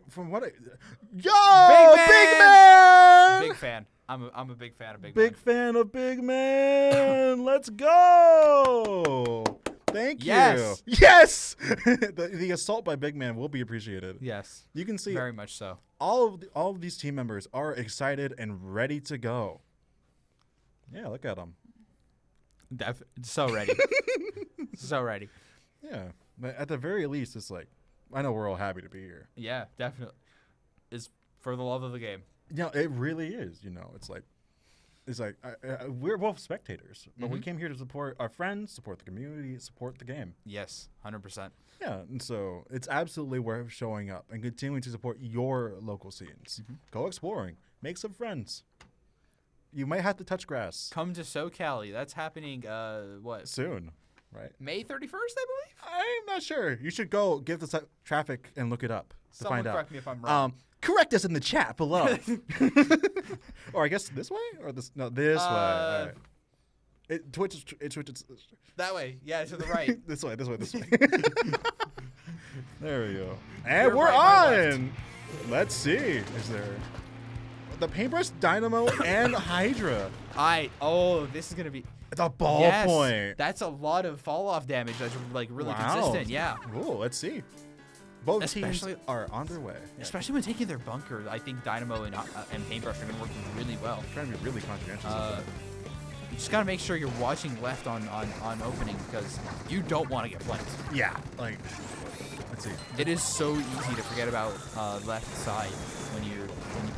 from what Big man! Big fan. I'm a big fan of Big fan of Big Man. Let's go. Thank Yes. you. Yes. The assault by Big Man will be appreciated. Yes. You can see Very much so. all of these team members are excited and ready to go. Yeah, look at them. So ready. So ready. Yeah, but at the very least, it's like I know we're all happy to be here. Yeah, definitely. It's for the love of the game. Yeah, it really is. It's like we're both spectators, but we Mhm. came here to support our friends, support the community, support the game. Yes, 100%. Yeah, and so it's absolutely worth showing up and continuing to support your local scenes. Go exploring, make some friends. You might have to touch grass Come to SoCal. That's happening, what? soon, right? May 31st, I believe? I'm not sure. You should go give the traffic and look it up to Someone find out. correct me if I'm wrong. Correct us in the chat below. Or I guess this way or this? No, this way. All right. Twitch. That way. Yeah, to the right. This way. There we go. And You're we're right, my on. Let's see. Is there the paintbrush, dynamo, and hydra? This is gonna be The ball yes, point. That's a lot of fall off damage. That's like really Wow. consistent. Yeah. Ooh, let's see. Both Especially- teams are on their way. Yeah. Especially when taking their bunker, I think Dynamo and Paintbrush are gonna work really well. Trying to be really conscientious. You just gotta make sure you're watching left on opening because you don't want to get flanked. Yeah. Like, let's see. It is so easy to forget about left side when you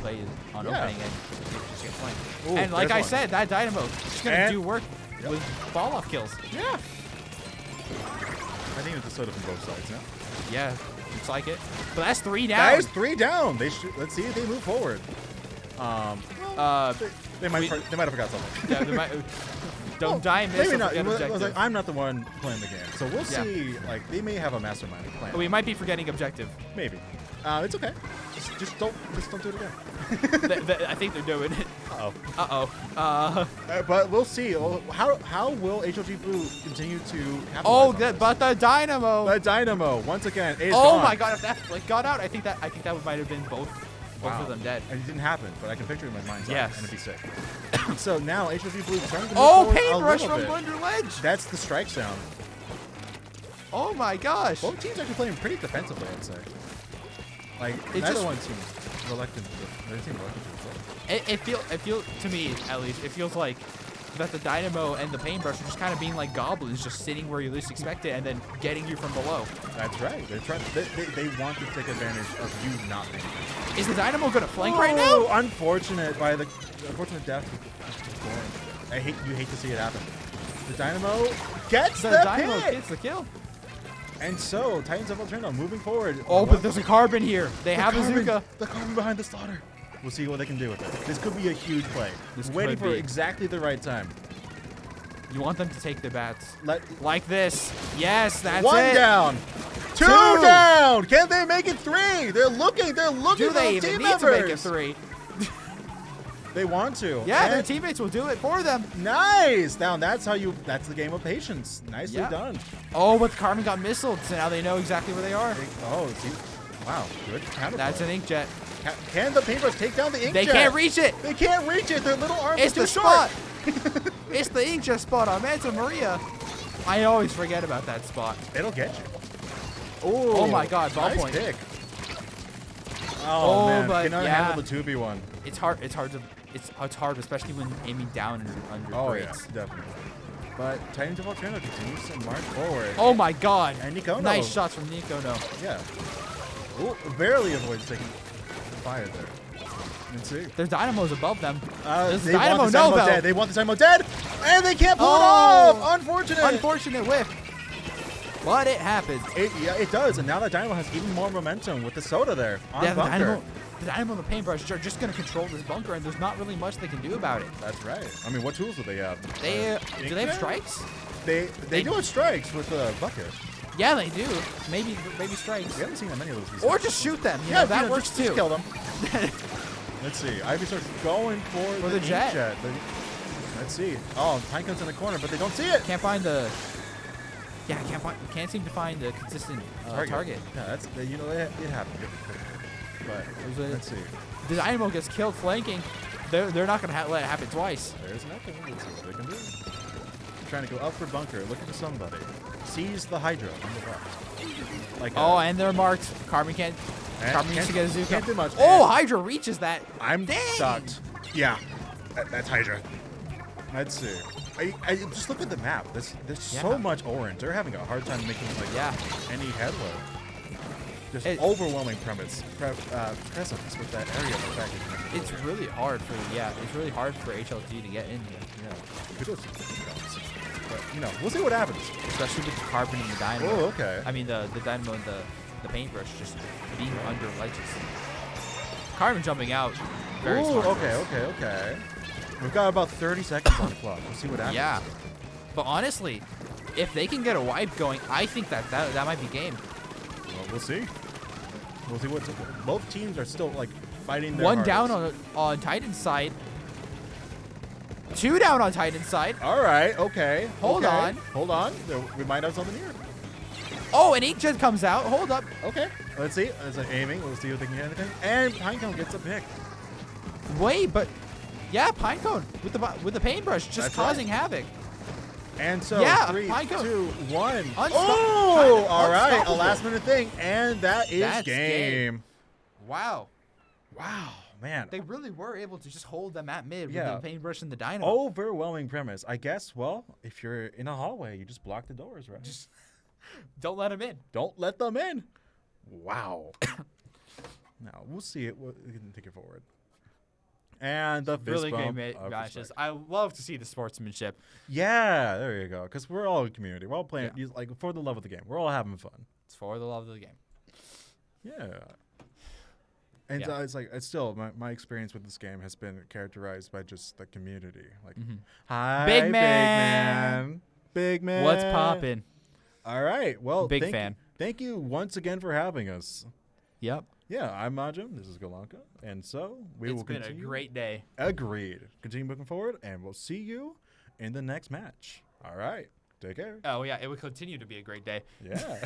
play on Yeah. opening and you just get flanked. Ooh, And like there's I one. said, that Dynamo is just gonna And- do work Yep. with fall off kills. Yeah. I think it's a soda from both sides now. Yeah, looks like it. But that's 3 down. That is 3 down. Let's see if they move forward. They might have forgot something. Yeah, they might. Don't die and miss. Maybe or not. forget It was objective. like, I'm not the one playing the game, so we'll Yeah. see. Like they may have a mastermind plan. We might be forgetting objective. Maybe. It's okay. Just don't do it again. I think they're doing it. Uh-oh. But we'll see. How will HOG Blue continue to capitalize on this? But the Dynamo. The Dynamo once again is Oh gone. my God! If that got out, I think that might have been both Wow. of them dead. And it didn't happen, but I can picture it in my mind's eye, Yes. and it'd be sick. So now HOG Blue trying to move Oh, forward a paintbrush little from bit. Wonder Ledge. That's the strike sound. Oh my gosh. Both teams actually playing pretty defensively, I'd say. Like It neither just- one seems reluctant to It feel to me at least it feels like that the Dynamo and the paintbrush are just kind of being like goblins, just sitting where you least expect it and then getting you from below. That's right. They're trying. They want to take advantage of you not being there. Is the Dynamo gonna flank right now? Unfortunate death. You hate to see it happen. The Dynamo gets The the Dynamo pick! gets the kill. And so Titans of Alterna moving forward. Oh, but there's a carbon here. They have a Zuka. The carbon behind the slaughter. We'll see what they can do with it. This could be a huge play. Waiting could for be. exactly the right time. You want them to take their bats. Let Like this. Yes, that's one it. down. Two down. Can they make it 3? They're looking. Do for they those even team need members. to make it 3? They want to. Yeah, their And- teammates will do it for them. Nice. Now that's the game of patience. Nicely Yeah. done. Oh, but Carmen got missiled, so now they know exactly where they are. Oh, see. Wow. Good counterplay. That's an inkjet. Can the paintbrush take down the inkjet? They can't reach it. They can't reach it. Their little arms It's are too the short. spot. It's the inkjet spot on Manta Maria. I always forget about that spot. It'll get you. Ooh, Oh my God, ball nice point. pick. Oh, man, but cannot yeah. handle the 2v1. It's hard, especially when aiming down under Oh grades. yeah, definitely. But Titans of Alterna continues to march forward. Oh my God. And Nikono. Nice shots from Nikono. Yeah. Ooh, barely avoids taking fire there. Let's see. Their Dynamo's above them. Does They Dynamo want the know Dynamo though? dead. They want the Dynamo dead, and they can't pull it Oh. off. Unfortunate. Unfortunate whiff. But it happens. Yeah, it does. And now that Dynamo has even more momentum with the soda there on Yeah, bunker. the Dynamo and the paintbrush are just going to control this bunker, and there's not really much they can do about it. That's right. I mean, what tools do they have? They do they have Inkjet? strikes? They do have strikes with the bucket. Yeah, they do. Maybe strikes. We haven't seen that many of those recently. Or just shoot them. You Yeah, know, that you know, works just too. kill them. Let's see. Ivy starts going for the jet. Let's see. Oh, Pine comes in the corner, but they don't see it. Can't find the. Yeah, can't seem to find a consistent target. Yeah, that's it happened. But let's see. The Dynamo gets killed flanking. They're not gonna let it happen twice. There's nothing. Let's see what they can do. Trying to go up for bunker, looking for somebody. sees the Hydra on the left. Like Oh, and they're marked. Carbon can't. and Carbon needs to get a Zuko. Can't do much. Oh, And Hydra reaches that. I'm Dang. shocked. Yeah, that's Hydra. Let's see. I just look at the map. There's so much orange. They're having a hard time making like any headway. Just overwhelming presence with that area of effect. It's really hard for it's really hard for HLG to get in here. Kudos to the but we'll see what happens. Especially with the Carbon and the Dynamo. Oh, okay. I mean the Dynamo and the paintbrush just being under ledges. Carbon jumping out. Very Ooh, smart. okay. We've got about 30 seconds on the clock. We'll see what happens. Yeah. But honestly, if they can get a wipe going, I think that might be game. Well, we'll see. We'll see what's both teams are still like fighting their One down hardest. on Titan's side. 2 down on Titan's side. All right, okay. Hold on. Hold on. We might have something here. Oh, an Inkjet comes out. Hold up. Okay. Let's see. It's like aiming. We'll see if they can hit anything. And Pinecone gets a pick. Wait, but yeah, Pinecone with the paintbrush just That's causing right. havoc. And so Yeah, 3, Pinecone. 2, 1. Unstop- Oh, all right. A unstoppable. last minute thing. And that's That's game. Wow. Wow, man. They really were able to just hold them at mid Yeah. with the paintbrush and the Dynamo. Overwhelming premise. I guess, well, if you're in a hallway, you just block the doors, right? Just don't let them in. Don't let them in. Wow. Now, we'll see it. We can take it forward. And the fist Really bump great of matches. respect. I love to see the sportsmanship. Yeah, there you go. Because we're all a community. We're all playing like for the love of the game. We're all having fun. It's for the love of the game. Yeah. And it's like it's still my experience with this game has been characterized by just the community. Like, hi, Big man. Big man. What's poppin'? All right. Well, Big thank fan. Thank you once again for having us. Yep. Yeah, I'm Majum. This is Galanka. And so we will continue. It's been a great day. Agreed. Continue moving forward, and we'll see you in the next match. All right. Take care. Oh, yeah. It would continue to be a great day. Yeah.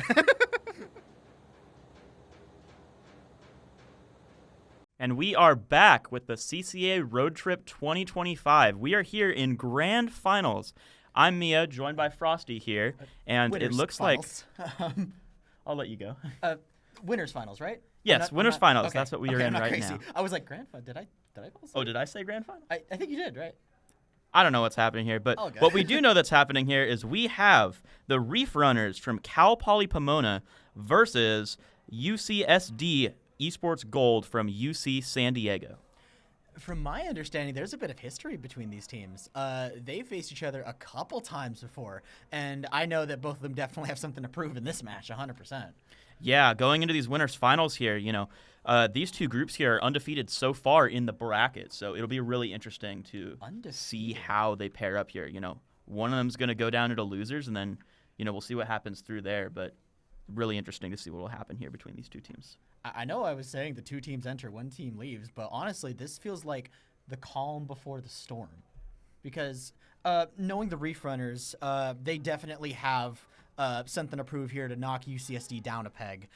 And we are back with the CCA Road Trip 2025. We are here in Grand Finals. I'm Mia, joined by Frosty here, and it Winners looks finals. like I'll let you go. Winners finals, right? Yes, winners finals. That's what we are in I'm not right crazy. now. I was like grand final. Did I? Oh, did I say grand final? I think you did, right? I don't know what's happening here, but Okay. what we do know that's happening here is we have the Reef Runners from Cal Poly Pomona versus UCSD Esports Gold from UC San Diego. From my understanding, there's a bit of history between these teams. They faced each other a couple times before, and I know that both of them definitely have something to prove in this match, 100%. Yeah, going into these winners finals here, these two groups here are undefeated so far in the bracket, so it'll be really interesting to see how they pair up here. One of them's going to go down into losers, and then, we'll see what happens through there, but really interesting to see what will happen here between these two teams. I know I was saying the two teams enter, one team leaves, but honestly, this feels like the calm before the storm. Because knowing the Reef Runners, they definitely have something to prove here to knock UCSD down a peg.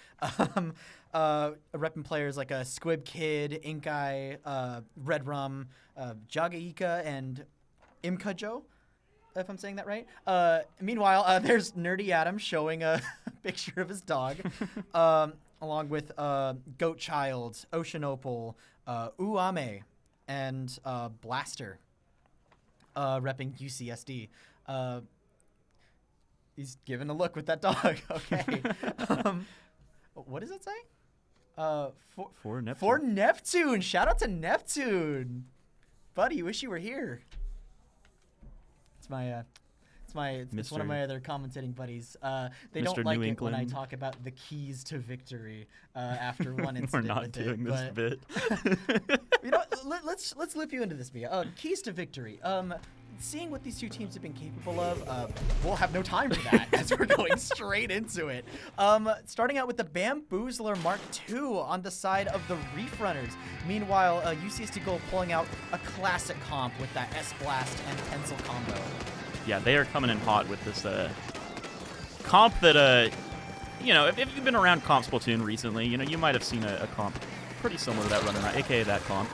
Repping players like Squib Kid, Inkai, Red Rum, Jagaika, and Imkajo, if I'm saying that right. Meanwhile, there's Nerdy Adam showing a picture of his dog. Along with Goat Child, Ocean Opal, Uame, and Blaster, repping UCSD. He's giving a look with that dog. Okay. What does it say? For Neptune. For Neptune. Shout out to Neptune. Buddy, wish you were here. It's one of my other commentating buddies. They don't Mr. like New it when I England. talk about the keys to victory after one We're incident not with doing it. this but bit. let's flip you into this, Mia. Keys to victory. Seeing what these two teams have been capable of, we'll have no time for that as we're going straight into it. Starting out with the Bamboozler Mark II on the side of the Reef Runners. Meanwhile, UCSD Gold pulling out a classic comp with that S-Blast and Pencil combo. Yeah, they are coming in hot with this comp that, if you've been around comp Splatoon recently, you might have seen a comp pretty similar to that running around, aka that comp.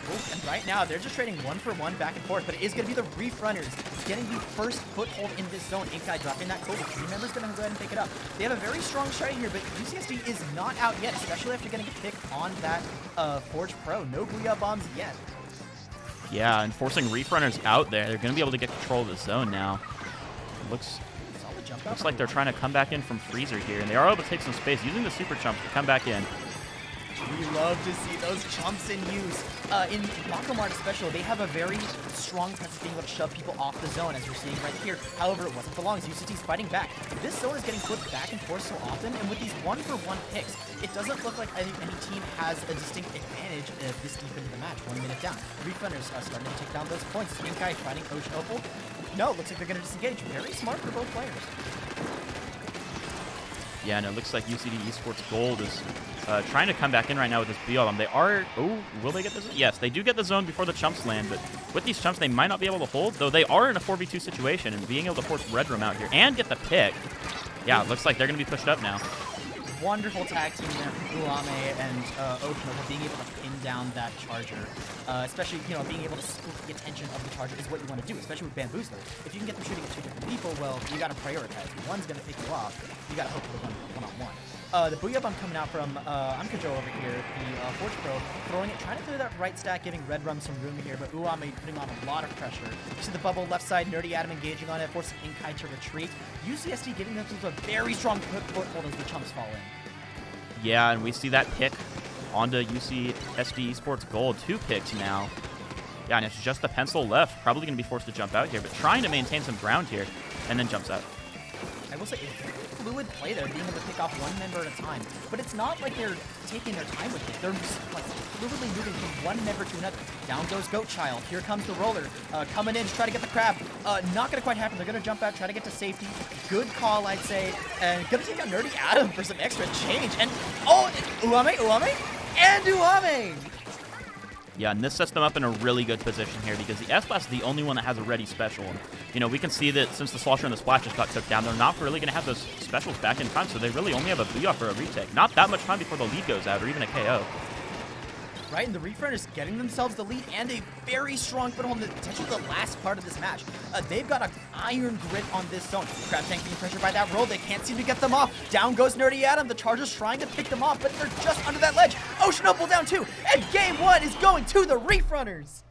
Ooh, and right now, they're just trading 1-for-1 back and forth, but it is going to be the Reef Runners getting the first foothold in this zone. Inkai dropping that code. Three members going to go ahead and pick it up. They have a very strong start here, but UCSD is not out yet, especially after getting a pick on that Forge Pro. No Booyah Bombs yet. Yeah, and forcing Reef Runners out there, they're going to be able to get control of the zone now. Looks like they're trying to come back in from Freezer here, and they are able to take some space using the super chump to come back in. We love to see those chumps in use. In Makomart especially, they have a very strong presence being able to shove people off the zone, as we're seeing right here. However, it wasn't for long as UCT's fighting back. This zone is getting flipped back and forth so often, and with these 1-for-1 picks, it doesn't look like any team has a distinct advantage this deep into the match. 1 minute down. Reef Runners starting to take down those points. Inkai fighting Ocean Opal. No, looks like they're going to disengage. Very smart for both players. Yeah, and it looks like UCD Esports Gold is trying to come back in right now with this BL bomb. They are... Oh, will they get this? Yes, they do get the zone before the chumps land, but with these chumps, they might not be able to hold, though they are in a 4v2 situation, and being able to force Red Room out here and get the pick. Yeah, it looks like they're going to be pushed up now. Wonderful tag team there from Uame and Ocean Opal being able to pin down that charger. Especially, being able to split the attention of the charger is what you want to do, especially with Bamboozler. If you can get them shooting at 2 different people, well, you got to prioritize. If one's going to pick you off, you got to hope for the one-on-one. The Booyah Bomb coming out from Amkajo over here, the Forge Pro, throwing it, trying to clear that right stack, giving Red Rum some room here, but Uame putting on a lot of pressure. You see the bubble left side, Nerdy Adam engaging on it, forcing Inkai to retreat. UCSD giving themselves a very strong foothold as the chumps fall in. Yeah, and we see that pick onto UCSD Esports Gold. 2 picks now. Yeah, and it's just the pencil left. Probably going to be forced to jump out here, but trying to maintain some ground here, and then jumps out. I will say, it's very fluid play there, being able to pick off 1 member at a time. But it's not like they're taking their time with it. They're just like fluidly moving from 1 member to another. Down goes Goat Child. Here comes the roller. Coming in to try to get the crab. Not going to quite happen. They're going to jump out, try to get to safety. Good call, I'd say. And going to take out Nerdy Adam for some extra change. And, Uame, and Uame! Yeah, and this sets them up in a really good position here because the S-Blast is the only one that has a ready special. And, we can see that since the Slosher and the Splash just got took down, they're not really going to have those specials back in time, so they really only have a Booyah for a retake. Not that much time before the lead goes out, or even a KO. Right, and the Reef Runners getting themselves the lead and a very strong foothold in potentially the last part of this match. They've got an iron grip on this zone. Crab Tank being pressured by that roll. They can't seem to get them off. Down goes Nerdy Adam. The Chargers trying to pick them off, but they're just under that ledge. Ocean Opal down 2, and game 1 is going to the Reef Runners.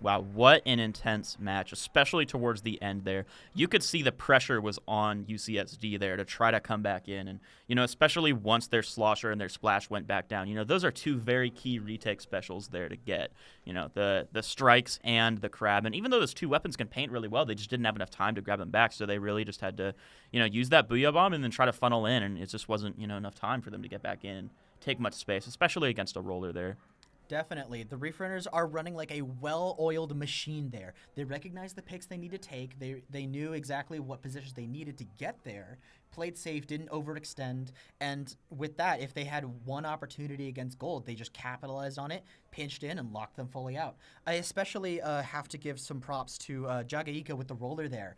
Wow, what an intense match, especially towards the end there. You could see the pressure was on UCSD there to try to come back in. And, especially once their Slosher and their Splash went back down, those are 2 very key retake specials there to get. The strikes and the crab. And even though those 2 weapons can paint really well, they just didn't have enough time to grab them back. So they really just had to, use that Booyah Bomb and then try to funnel in. And it just wasn't, enough time for them to get back in, take much space, especially against a roller there. Definitely. The Reef Runners are running like a well-oiled machine there. They recognized the picks they need to take. They knew exactly what positions they needed to get there. Played safe, didn't overextend. And with that, if they had one opportunity against Gold, they just capitalized on it, pinched in, and locked them fully out. I especially have to give some props to Jagaika with the roller there.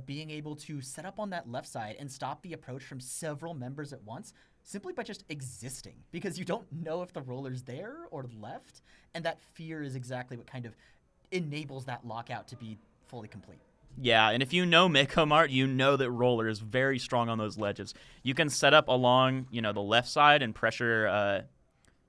Being able to set up on that left side and stop the approach from several members at once, simply by just existing, because you don't know if the roller's there or left, and that fear is exactly what kind of enables that lockout to be fully complete. Yeah, and if you know Makomart, you know that roller is very strong on those ledges. You can set up along, the left side and pressure,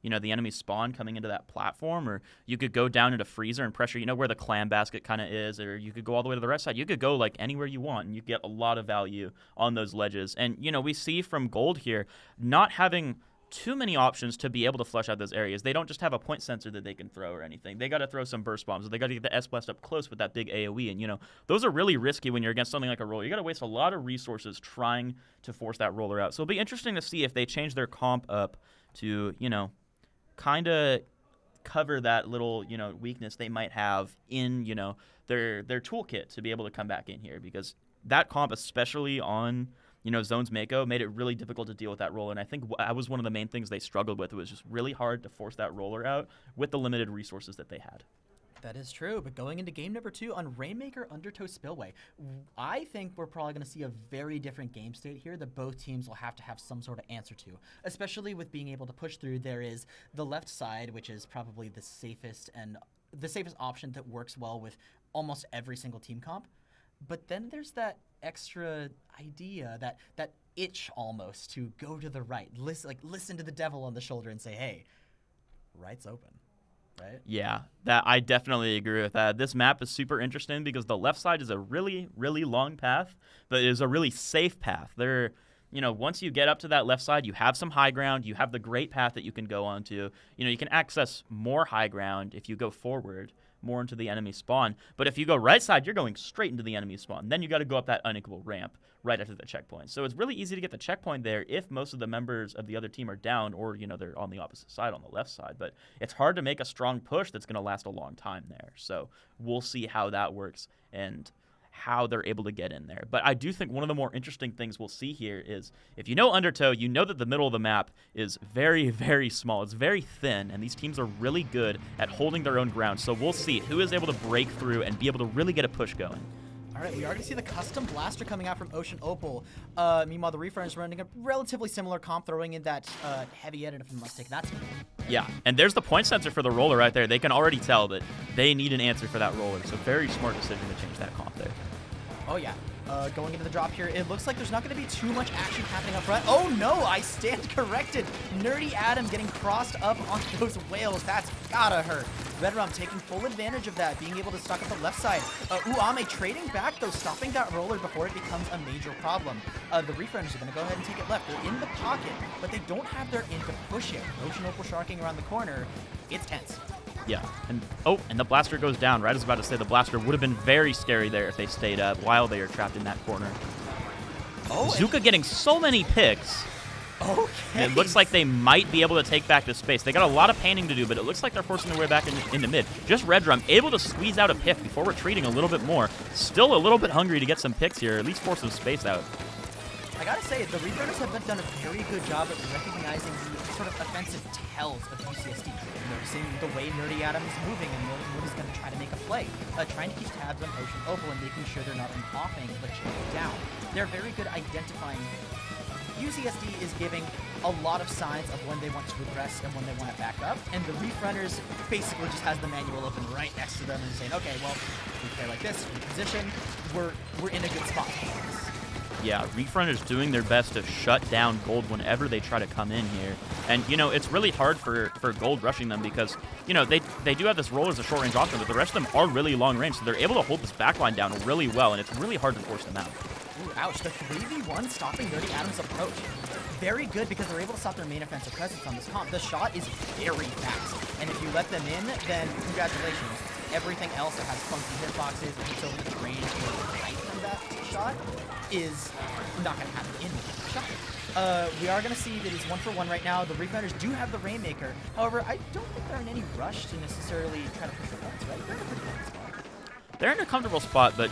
the enemy spawn coming into that platform, or you could go down into freezer and pressure, where the clam basket kind of is, or you could go all the way to the right side. You could go like anywhere you want, and you get a lot of value on those ledges. And, we see from Gold here not having too many options to be able to flush out those areas. They don't just have a point sensor that they can throw or anything. They got to throw some burst bombs. They got to get the S-Blast up close with that big AoE. And, those are really risky when you're against something like a roller. You got to waste a lot of resources trying to force that roller out. So it'll be interesting to see if they change their comp up to, kind of cover that little, weakness they might have in, their toolkit to be able to come back in here, because that comp, especially on, Zone's Mako, made it really difficult to deal with that roller. And I think that was one of the main things they struggled with. It was just really hard to force that roller out with the limited resources that they had. That is true, but going into game number 2 on Rainmaker Undertow Spillway, I think we're probably going to see a very different game state here that both teams will have to have some sort of answer to, especially with being able to push through. There is the left side, which is probably the safest option that works well with almost every single team comp, but then there's that extra idea, that itch almost to go to the right, listen to the devil on the shoulder and say, hey, right's open. Right? Yeah, that I definitely agree with that. This map is super interesting because the left side is a really, really long path, but it is a really safe path. Once you get up to that left side, you have some high ground. You have the great path that you can go onto. You can access more high ground if you go forward, more into the enemy spawn. But if you go right side, you're going straight into the enemy spawn. Then you got to go up that unequal ramp right after the checkpoint. So it's really easy to get the checkpoint there if most of the members of the other team are down or, they're on the opposite side, on the left side. But it's hard to make a strong push that's going to last a long time there. So we'll see how that works and how they're able to get in there. But I do think one of the more interesting things we'll see here is if you know Undertow, you know that the middle of the map is very, very small. It's very thin, and these teams are really good at holding their own ground. So we'll see who is able to break through and be able to really get a push going. All right, we already see the custom blaster coming out from Ocean Opal. Meanwhile, the Reef is running a relatively similar comp, throwing in that heavy edit if you must take that. Yeah, and there's the point sensor for the roller right there. They can already tell that they need an answer for that roller. So very smart decision to change that comp there. Oh, yeah. Going into the drop here, it looks like there's not going to be too much action happening up front. Oh, no, I stand corrected. Nerdy Adam getting crossed up onto those whales. That's gotta hurt. Red Rum taking full advantage of that, being able to stock up the left side. Uame trading back, though, stopping that roller before it becomes a major problem. The Reef Runners are going to go ahead and take it left. They're in the pocket, but they don't have their in to push it. Ocean Opal sharking around the corner. It's tense. Yeah, and the blaster goes down. Right, I was about to say the blaster would have been very scary there if they stayed up while they are trapped in that corner. Oh, Zuka getting so many picks. Okay. It looks like they might be able to take back this space. They got a lot of painting to do, but it looks like they're forcing their way back into mid. Just Red Drum able to squeeze out a pick before retreating a little bit more. Still a little bit hungry to get some picks here, at least force some space out. I gotta say, the Reef Runners have done a very good job at recognizing the sort of offensive tells of UCSD. Noticing the way Nerdy Adam is moving and knowing when he's going to try to make a play. Trying to keep tabs on Ocean Opal and making sure they're not offing but chasing down. They're very good identifying. UCSD is giving a lot of signs of when they want to regress and when they want to back up, and the Reef Runners basically just has the manual open right next to them and saying, okay, well, we play like this, we position, we're in a good spot. Yeah, Reef Runners doing their best to shut down Gold whenever they try to come in here. And, it's really hard for Gold rushing them because, they do have this roll as a short-range option, but the rest of them are really long-range, so they're able to hold this backline down really well, and it's really hard to force them out. Ooh, ouch. The 3v1 stopping Nerdy Adam's approach. Very good because they're able to stop their main offensive presence on this comp. The shot is very fast, and if you let them in, then congratulations. Everything else that has funky hitboxes and hits over the range or height from that shot is not going to happen in the shot. We are going to see that it's 1-for-1 right now. The Reef Runners do have the Rainmaker. However, I don't think they're in any rush to necessarily try to push the points, right? They're in a pretty good spot. They're in a comfortable spot, but,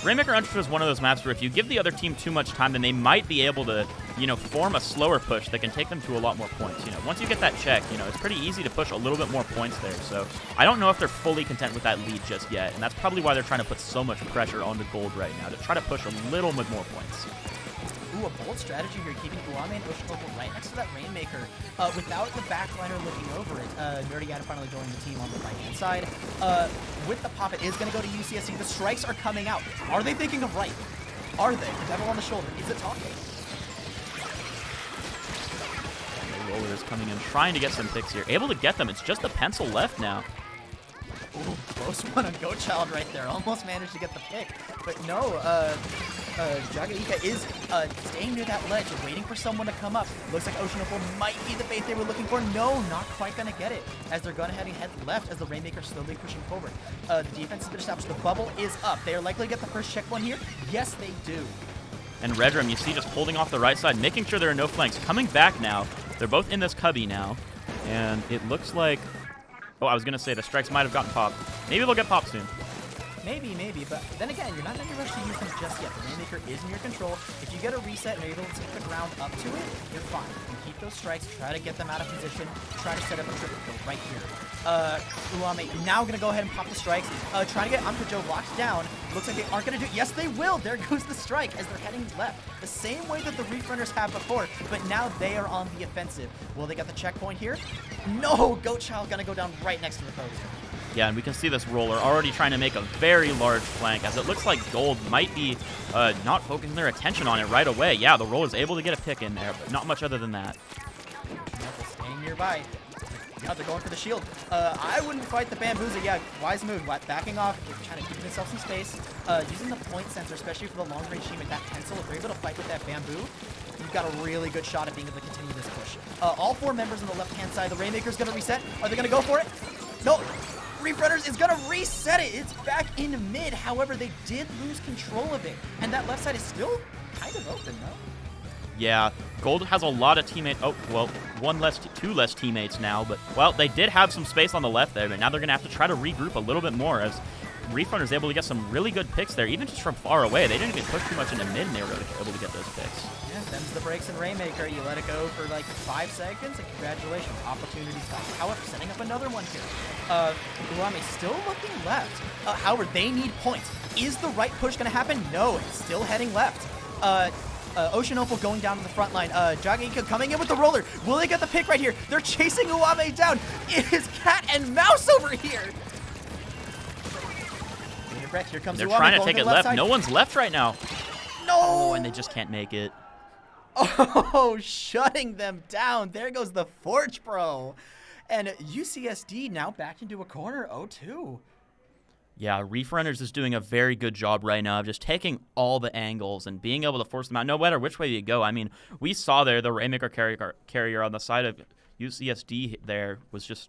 Rainmaker Undertow is one of those maps where if you give the other team too much time, then they might be able to, form a slower push that can take them to a lot more points. Once you get that check, it's pretty easy to push a little bit more points there. So I don't know if they're fully content with that lead just yet, and that's probably why they're trying to put so much pressure onto Gold right now, to try to push a little bit more points. Ooh, a bold strategy here, keeping Uame and Ocean Opal right next to that Rainmaker. Without the backliner looking over it, Nerdy Adam finally joining the team on the right-hand side. With the pop, it is going to go to UCSD. The strikes are coming out. Are they thinking of right? Are they? The devil on the shoulder. Is it talking? The roller is coming in, trying to get some picks here. Able to get them. It's just a pencil left now. Ooh, close one on Goat Child right there. Almost managed to get the pick. But no, Jagaika is staying near that ledge, waiting for someone to come up. Looks like Ocean Opal might be the bait they were looking for. No, not quite going to get it, as they're going ahead and head left as the Rainmaker slowly pushing forward. The defense has been established. The bubble is up. They are likely to get the first check one here. Yes, they do. And Red Rum, you see, just holding off the right side, making sure there are no flanks. Coming back now. They're both in this cubby now. And it looks like... Oh, I was going to say the strikes might have gotten popped. Maybe they'll get popped soon. Maybe, but then again, you're not in any rush to use them just yet. The Rainmaker is in your control. If you get a reset and are able to take the ground up to it, you're fine. You can keep those strikes, try to get them out of position, try to set up a triple kill right here. Uame now gonna go ahead and pop the strikes, trying to get Joe locked down. Looks like they aren't gonna do it. Yes, they will. There goes the strike as they're heading left. The same way that the Reef Runners have before, but now they are on the offensive. Will they get the checkpoint here? No, Goatchild gonna go down right next to the Coyotes. Yeah, and we can see this roller already trying to make a very large flank, as it looks like Gold might be not focusing their attention on it right away. Yeah, the roller's able to get a pick in there, but not much other than that. Staying nearby. Now they're going for the shield. I wouldn't fight the Bamboozle. Yeah, wise move. Backing off, trying to keep himself some space. Using the point sensor, especially for the long-range team with that pencil, if they're able to fight with that bamboo, you've got a really good shot at being able to continue this push. All 4 members on the left-hand side. The Rainmaker's going to reset. Are they going to go for it? No. Reef Runners is going to reset it. It's back in mid. However, they did lose control of it. And that left side is still kind of open, though. Yeah, Gold has a lot of teammates. Oh, well, 2 less teammates now. But, well, they did have some space on the left there. But now they're going to have to try to regroup a little bit more as Reef Runners able to get some really good picks there, even just from far away. They didn't even push too much into mid, and they were able to get those picks. Yeah, them's the breaks in Rainmaker. You let it go for like 5 seconds, and congratulations, opportunity stop. However, setting up another one here. Uame still looking left. However, they need points. Is the right push going to happen? No, it's still heading left. Ocean Opal going down to the front line. Jagaika coming in with the roller. Will they get the pick right here? They're chasing Uame down. It is cat and mouse over here. Here comes They're Uame trying to going take it the left. Side. No one's left right now. No! Oh, and they just can't make it. Oh, shutting them down. There goes the Forge Pro. And UCSD now back into a corner, 0-2. Yeah, Reef Runners is doing a very good job right now of just taking all the angles and being able to force them out, no matter which way you go. I mean, we saw there the Rainmaker carrier on the side of UCSD there was just,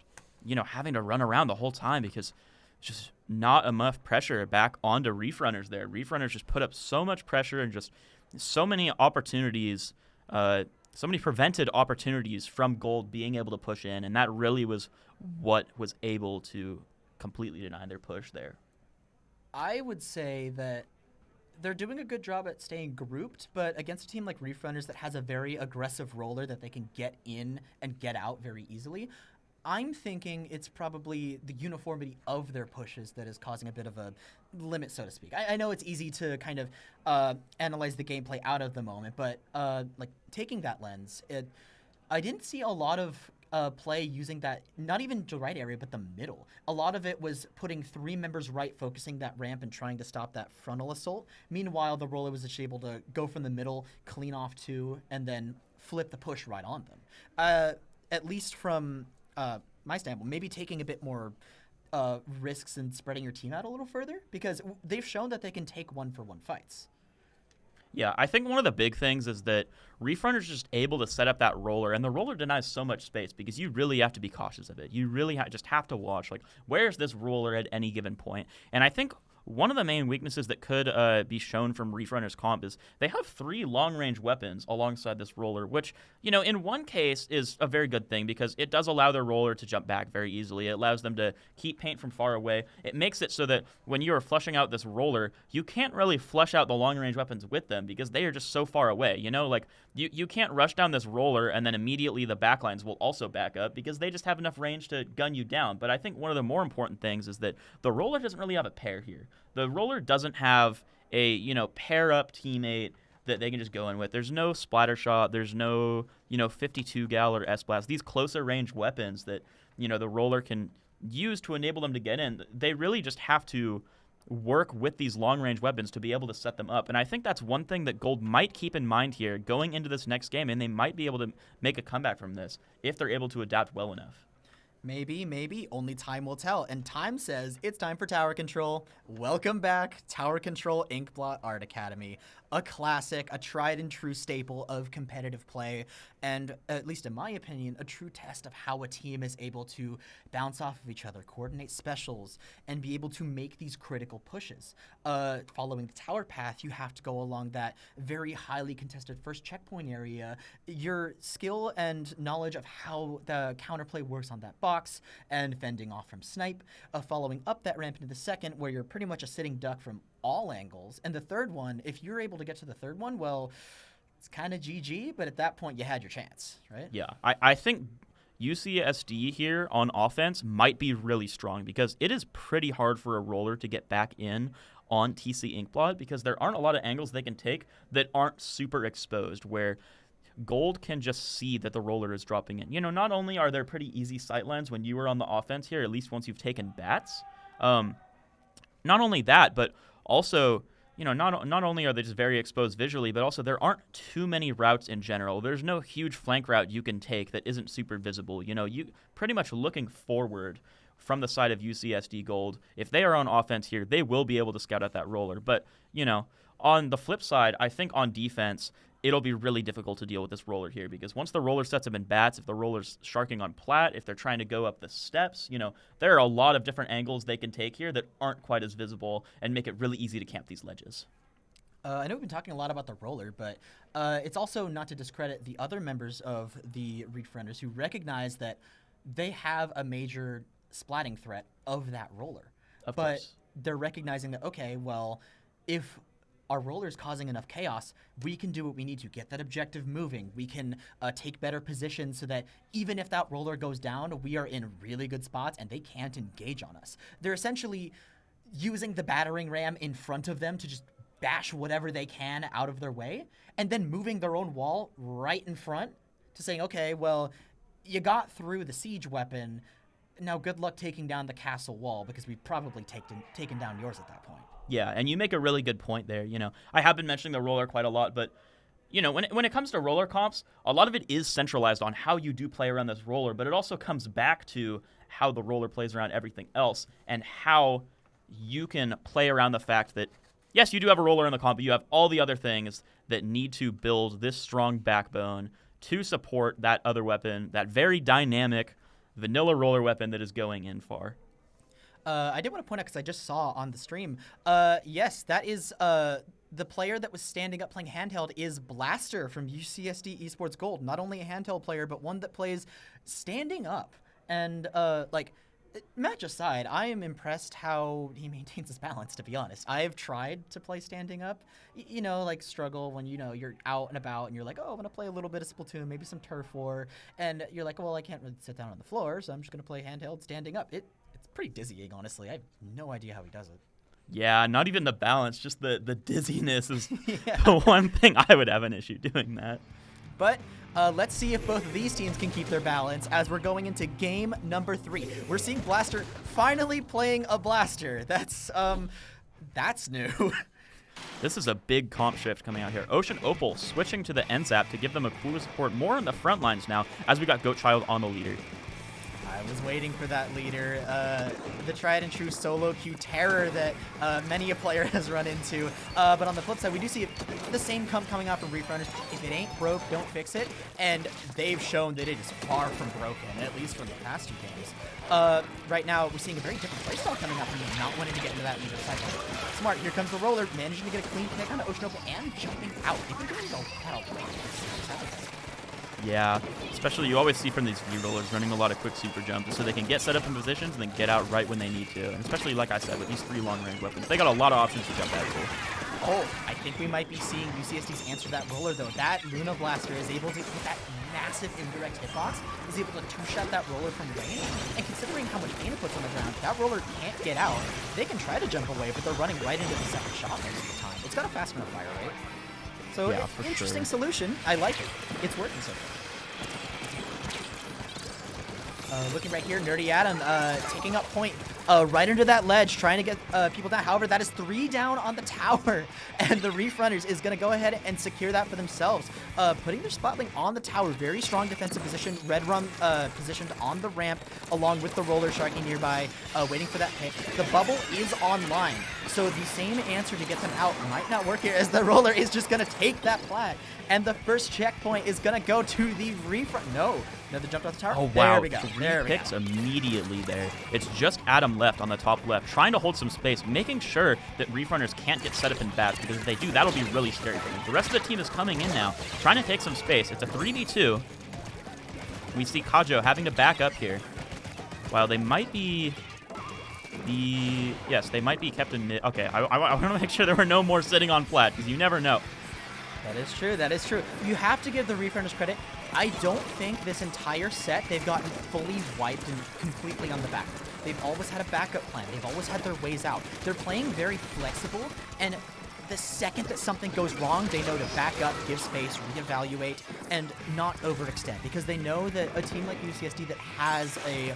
having to run around the whole time because just not enough pressure back onto Reef Runners there. Reef Runners just put up so much pressure and just so many opportunities, so many prevented opportunities from Gold being able to push in, and that really was what was able to completely deny their push there. I would say that they're doing a good job at staying grouped, but against a team like Reef Runners that has a very aggressive roller that they can get in and get out very easily, I'm thinking it's probably the uniformity of their pushes that is causing a bit of a limit, so to speak. I know it's easy to kind of analyze the gameplay out of the moment, but like taking that lens, I didn't see a lot of play using that, not even the right area, but the middle. A lot of it was putting 3 members right, focusing that ramp and trying to stop that frontal assault. Meanwhile, the roller was just able to go from the middle, clean off 2, and then flip the push right on them. At least from my standpoint, maybe taking a bit more risks and spreading your team out a little further, because they've shown that they can take 1-for-1 fights. Yeah, I think one of the big things is that Reef Runners are just able to set up that roller, and the roller denies so much space because you really have to be cautious of it. You really just have to watch, like, where's this roller at any given point? And I think one of the main weaknesses that could be shown from Reef Runners comp is they have 3 long-range weapons alongside this roller, which, in one case is a very good thing because it does allow their roller to jump back very easily. It allows them to keep paint from far away. It makes it so that when you are flushing out this roller, you can't really flush out the long-range weapons with them because they are just so far away. Like, you can't rush down this roller and then immediately the backlines will also back up because they just have enough range to gun you down. But I think one of the more important things is that the roller doesn't really have a pair here. The roller doesn't have a, pair-up teammate that they can just go in with. There's no splatter shot. There's no, 52 gal or S-blast. These closer range weapons that, the roller can use to enable them to get in, they really just have to work with these long-range weapons to be able to set them up. And I think that's one thing that Gold might keep in mind here going into this next game, and they might be able to make a comeback from this if they're able to adapt well enough. Maybe. Only time will tell. And time says it's time for Tower Control. Welcome back, Tower Control Inkblot Art Academy. a classic, a tried and true staple of competitive play, and at least in my opinion, a true test of how a team is able to bounce off of each other, coordinate specials, and be able to make these critical pushes. Following the tower path, you have to go along that very highly contested first checkpoint area. Your skill and knowledge of how the counterplay works on that box and fending off from snipe, following up that ramp into the second, where you're pretty much a sitting duck from all angles. And the third one, if you're able to get to the third one, well, it's kind of GG, but at that point you had your chance, right? Yeah, I think UCSD here on offense might be really strong because it is pretty hard for a roller to get back in on TC Inkblot because there aren't a lot of angles they can take that aren't super exposed, where Gold can just see that the roller is dropping in. You know, not only are there pretty easy sightlines when you are on the offense here, at least once you've taken bats, not only that, but also, you know, not only are they just very exposed visually, but also there aren't too many routes in general. There's no huge flank route you can take that isn't super visible. You know, you pretty much looking forward from the side of UCSD Gold. If they are on offense here, they will be able to scout out that roller. But, you know, on the flip side, I think on defense, it'll be really difficult to deal with this roller here because once the roller sets up in bats, if the roller's sharking on plat, if they're trying to go up the steps, you know, there are a lot of different angles they can take here that aren't quite as visible and make it really easy to camp these ledges. I know we've been talking a lot about the roller, but it's also not to discredit the other members of the Reef Runners who recognize that they have a major splatting threat of that roller. Of but course. They're recognizing that, okay, well, if our roller is causing enough chaos, we can do what we need to get that objective moving. We can take better positions so that even if that roller goes down, we are in really good spots and they can't engage on us. They're essentially using the battering ram in front of them to just bash whatever they can out of their way, and then moving their own wall right in front to saying, okay, well, you got through the siege weapon, now good luck taking down the castle wall because we've probably taken down yours at that point. Yeah, and you make a really good point there. You know, I have been mentioning the roller quite a lot, but you know, when it comes to roller comps, a lot of it is centralized on how you do play around this roller, but it also comes back to how the roller plays around everything else and how you can play around the fact that, yes, you do have a roller in the comp, but you have all the other things that need to build this strong backbone to support that other weapon, that very dynamic vanilla roller weapon that is going in far. I did want to point out, because I just saw on the stream, yes, that is the player that was standing up playing handheld is Blaster from UCSD Esports Gold. Not only a handheld player, but one that plays standing up. And, match aside, I am impressed how he maintains his balance, to be honest. I've tried to play standing up, struggle when, you're out and about and you're like, oh, I'm going to play a little bit of Splatoon, maybe some Turf War. And you're like, well, I can't really sit down on the floor, so I'm just going to play handheld standing up. It's pretty dizzying, honestly. I have no idea how he does it. Yeah, not even the balance, just the dizziness is the one thing I would have an issue doing that. But let's see if both of these teams can keep their balance as we're going into game number 3. We're seeing Blaster finally playing a Blaster. That's new. This is a big comp shift coming out here. Ocean Opal switching to the NZAP to give them a cooler support more on the front lines now as we got Goatchild on the leader. I was waiting for that leader, the tried and true solo queue terror that many a player has run into. But on the flip side, we do see the same coming out from Reef Runners. If it ain't broke, don't fix it. And they've shown that it is far from broken, at least from the past 2 games. Right now, we're seeing a very different playstyle coming out from them, not wanting to get into that leader cycle. Smart, here comes the roller, managing to get a clean connect onto Ocean Opal and jumping out. They've been doing a lot. Yeah, especially you always see from these V-rollers running a lot of quick super jumps so they can get set up in positions and then get out right when they need to. And especially, like I said, with these 3 long-range weapons, they got a lot of options to jump out to. Oh, I think we might be seeing UCSD's answer to that roller, though. That Luna Blaster is able to, with that massive indirect hitbox, is able to two-shot that roller from range. And considering how much pain it puts on the ground, that roller can't get out. They can try to jump away, but they're running right into the second shot most of the time. It's got a fast enough fire rate. So, yeah, interesting solution. I like it. It's working so far. Looking right here, Nerdy Adam taking up point right under that ledge, trying to get people down. However, that is 3 down on the tower, and the Reef Runners is going to go ahead and secure that for themselves. Putting their spot link on the tower, very strong defensive position. Red Rum positioned on the ramp, along with the Roller Sharky nearby, waiting for that pick. The bubble is online, so the same answer to get them out might not work here, as the Roller is just going to take that flag, and the first checkpoint is going to go to the Reef. No, another jump off the tower. Oh, wow. There we go. 3 picks immediately there. It's just Adam left on the top left, trying to hold some space, making sure that Reef Runners can't get set up in bats, because if they do, that'll be really scary for them. The rest of the team is coming in now, trying to take some space. It's a 3v2. We see Kajo having to back up here. While they might be... Yes, they might be kept in mid. Okay, I want to make sure there were no more sitting on flat, because you never know. That is true. That is true. You have to give the Reef Runners credit. I don't think this entire set they've gotten fully wiped and completely on the back. They've always had a backup plan. They've always had their ways out. They're playing very flexible, and the second that something goes wrong, they know to back up, give space, reevaluate, and not overextend, because they know that a team like UCSD that has a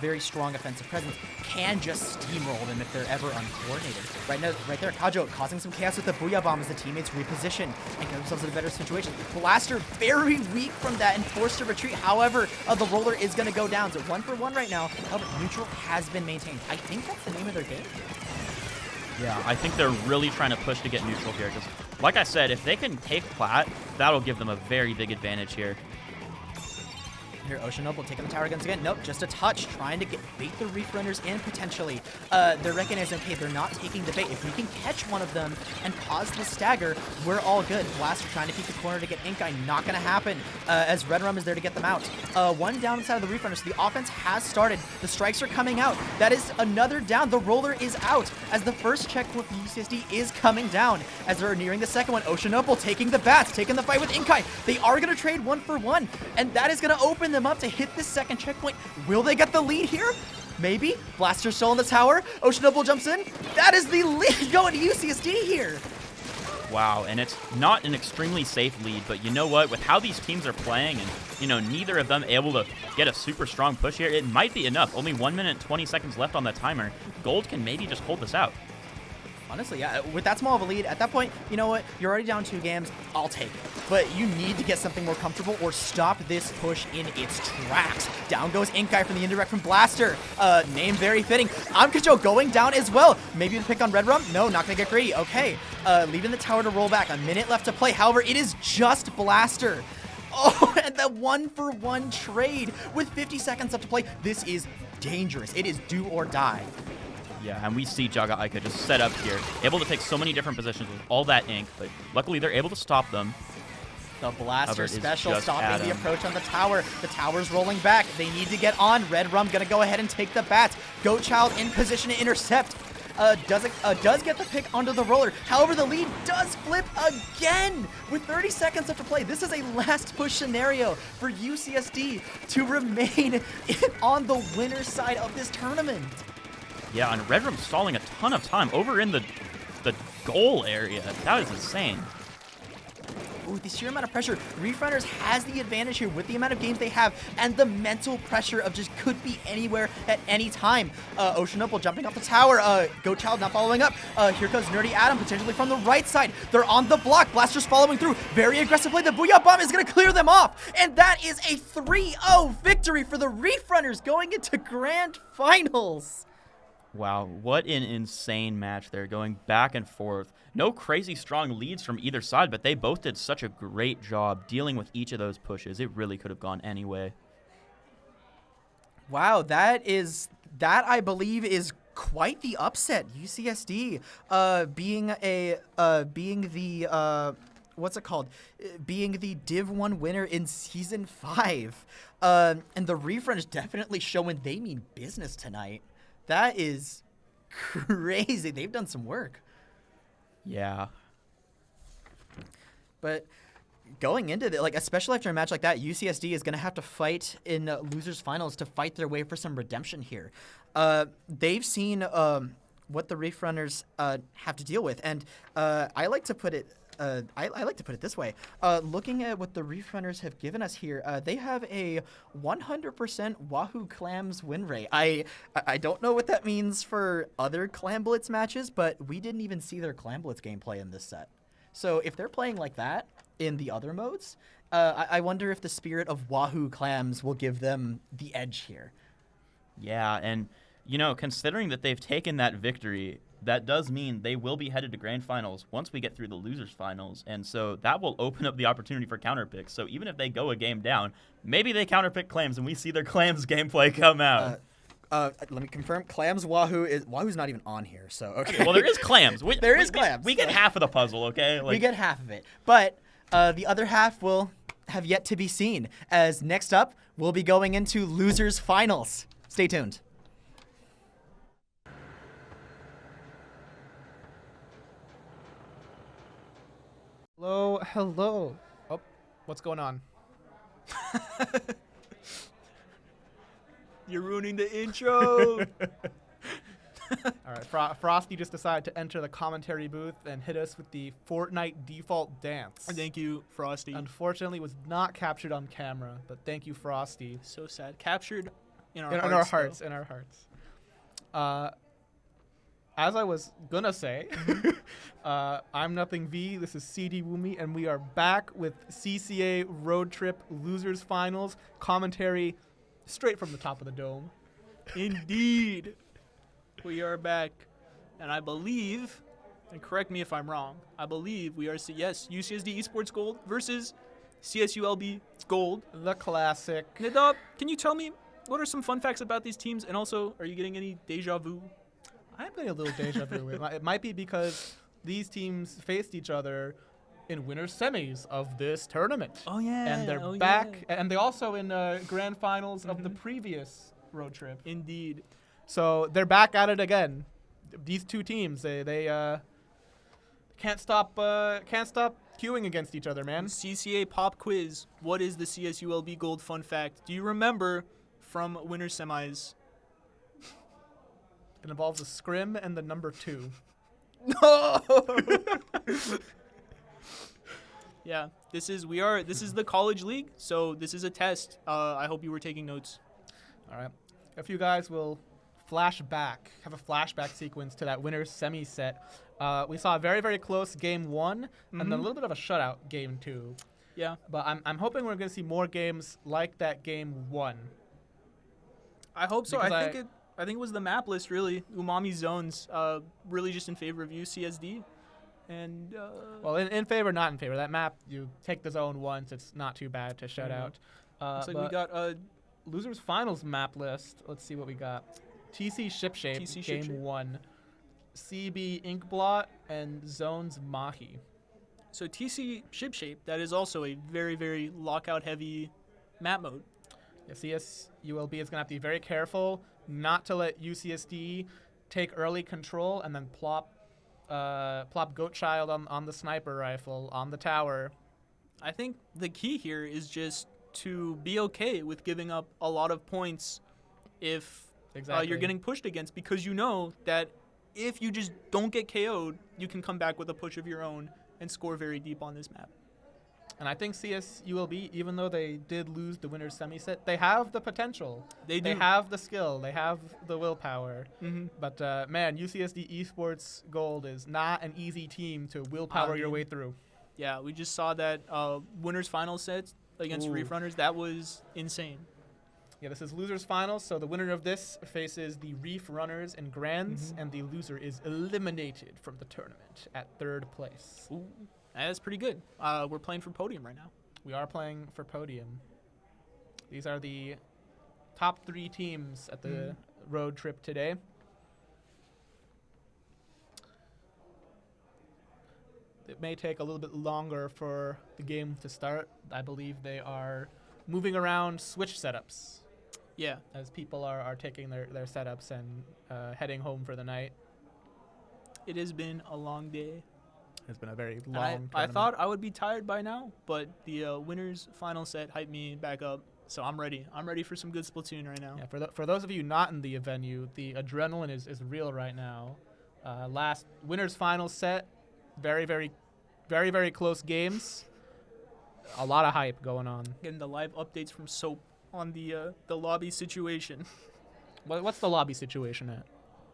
very strong offensive presence can just steamroll them if they're ever uncoordinated. Right there, Kajo causing some chaos with the Booyah Bomb as the teammates reposition and get themselves in a better situation. Blaster very weak from that and forced to retreat. However, the Roller is going to go down. So 1-for-1 right now. However, neutral has been maintained. I think that's the name of their game. Yeah, I think they're really trying to push to get neutral here, because, like I said, if they can take plat, that'll give them a very big advantage here. Here, Ocean Noble taking the tower guns again. Nope, just a touch, trying to bait the Reef Runners in potentially. They're recognizing, okay, they're not taking the bait. If we can catch one of them and cause the stagger, we're all good. Blaster trying to keep the corner to get Inkai, not going to happen, as Red Rum is there to get them out. One down inside of the Reef Runners. The offense has started. The strikes are coming out. That is another down. The Roller is out, as the first checkpoint for UCSD is coming down. As they're nearing the second one, Ocean Noble taking the bats, taking the fight with Inkai. They are going to trade 1-for-1, and that is going to open them up to hit this second checkpoint. Will they get the lead here? Maybe. Blaster still in the tower. Ocean Noble jumps in. That is the lead going to UCSD here. Wow, and it's not an extremely safe lead, but you know what? With how these teams are playing and, you know, neither of them able to get a super strong push here, it might be enough. Only 1 minute and 20 seconds left on the timer. Gold can maybe just hold this out. Honestly, yeah, with that small of a lead, at that point, you know what? You're already down 2 games. I'll take it. But you need to get something more comfortable or stop this push in its tracks. Down goes Inkai from the indirect from Blaster. Name very fitting. Amkajo going down as well. Maybe the pick on Red Rum? No, not going to get greedy. Okay, leaving the tower to roll back. A minute left to play. However, it is just Blaster. Oh, and the 1-for-1 trade with 50 seconds left to play. This is dangerous. It is do or die. Yeah, and we see Jaga Aika just set up here, able to take so many different positions with all that ink, but luckily they're able to stop them. The Blaster special stopping the approach on the tower. The tower's rolling back. They need to get on. Red Rum gonna go ahead and take the bats. Go Child in position to intercept. Does get the pick onto the Roller. However, the lead does flip again with 30 seconds left to play. This is a last push scenario for UCSD to remain on the winner's side of this tournament. Yeah, and Red Room stalling a ton of time over in the goal area. That is insane. Ooh, the sheer amount of pressure. Reef Runners has the advantage here with the amount of games they have and the mental pressure of just could be anywhere at any time. Ocean Noble jumping off the tower. Go Child not following up. Here comes Nerdy Adam potentially from the right side. They're on the block. Blaster's following through very aggressively. The Booyah Bomb is going to clear them off. And that is a 3-0 victory for the Reef Runners going into Grand Finals. Wow, what an insane match there, going back and forth. No crazy strong leads from either side, but they both did such a great job dealing with each of those pushes. It really could have gone any way. Wow, that I believe is quite the upset. UCSD being the Div 1 winner in Season 5. And the Reef Runners definitely showing they mean business tonight. That is crazy. They've done some work. Yeah. But going into the, especially after a match like that, UCSD is going to have to fight in losers finals to fight their way for some redemption here. They've seen what the Reef Runners have to deal with, and I like to put it I like to put it this way. Looking at what the Reef Runners have given us here, they have a 100% Wahoo Clams win rate. I don't know what that means for other Clam Blitz matches, but we didn't even see their Clam Blitz gameplay in this set. So if they're playing like that in the other modes, I wonder if the spirit of Wahoo Clams will give them the edge here. Yeah, and, considering that they've taken that victory, that does mean they will be headed to grand finals once we get through the losers finals. And so that will open up the opportunity for counterpicks. So even if they go a game down, maybe they counterpick Clams and we see their Clams gameplay come out. Let me confirm. Clams Wahoo's not even on here, so okay. Well, there is Clams. There is Clams. We get half of the puzzle, okay? We get half of it. But the other half will have yet to be seen, as next up, we'll be going into losers finals. Stay tuned. Hello. Oh, what's going on? You're ruining the intro. All right, Frosty just decided to enter the commentary booth and hit us with the Fortnite default dance. Thank you, Frosty. Unfortunately, was not captured on camera, but thank you, Frosty. So sad. Captured in our hearts. In our hearts. As I was gonna say, I'm Nothing V. This is CD Woomy, and we are back with CCA Road Trip Losers Finals commentary straight from the top of the dome. Indeed. We are back, and I believe, and correct me if I'm wrong, I believe we are, UCSD Esports Gold versus CSULB Gold. The classic. Nidab, can you tell me what are some fun facts about these teams, and also, are you getting any deja vu? I'm getting a little deja vu. It might be because these teams faced each other in winners semis of this tournament. Oh, yeah. And they're back, and they also in grand finals of the previous road trip. Indeed. So they're back at it again. These two teams, they can't stop queuing against each other, man. CCA pop quiz. What is the CSULB Gold fun fact? Do you remember from winners semis? It involves a scrim and the number 2. No. Yeah, this is the college league, so this is a test. I hope you were taking notes. All right. If you guys will have a flashback sequence to that winners semi set. We saw a very, very close game 1 and then a little bit of a shutout game 2. Yeah. But I'm hoping we're going to see more games like that game 1. I hope so. I think it was the map list, really. Umami zones, really just in favor of UCSD. And well, in favor, not in favor. That map, you take the zone once, it's not too bad to shut out. Looks like we got losers finals map list. Let's see what we got. TC Shipshape, game 1. CB Inkblot and Zones Mahi. So TC Shipshape, that is also a very, very lockout-heavy map mode. Yeah, CSULB is going to have to be very careful not to let UCSD take early control and then plop Goatchild on the sniper rifle on the tower. I think the key here is just to be okay with giving up a lot of points if you're getting pushed against, because you know that if you just don't get KO'd, you can come back with a push of your own and score very deep on this map. And I think CSULB, even though they did lose the winners semi set, they have the potential. They have the skill. They have the willpower. Mm-hmm. But, man, UCSD Esports Gold is not an easy team to willpower your way through. Yeah, we just saw that winners final set against Reef Runners. That was insane. Yeah, this is losers finals, so the winner of this faces the Reef Runners in grands, and the loser is eliminated from the tournament at 3rd place. Ooh, that's pretty good. We're playing for podium right now. We are playing for podium. These are the top 3 teams at the road trip today. It may take a little bit longer for the game to start. I believe they are moving around switch setups. Yeah. As people are taking their setups and heading home for the night. It has been a long day. It's been a very long tournament. I thought I would be tired by now, but the winners final set hyped me back up. So I'm ready. I'm ready for some good Splatoon right now. Yeah, for those of you not in the venue, the adrenaline is real right now. Last winners final set, very, very Very, very close games. A lot of hype going on. Getting the live updates from Soap on the lobby situation. What's the lobby situation at?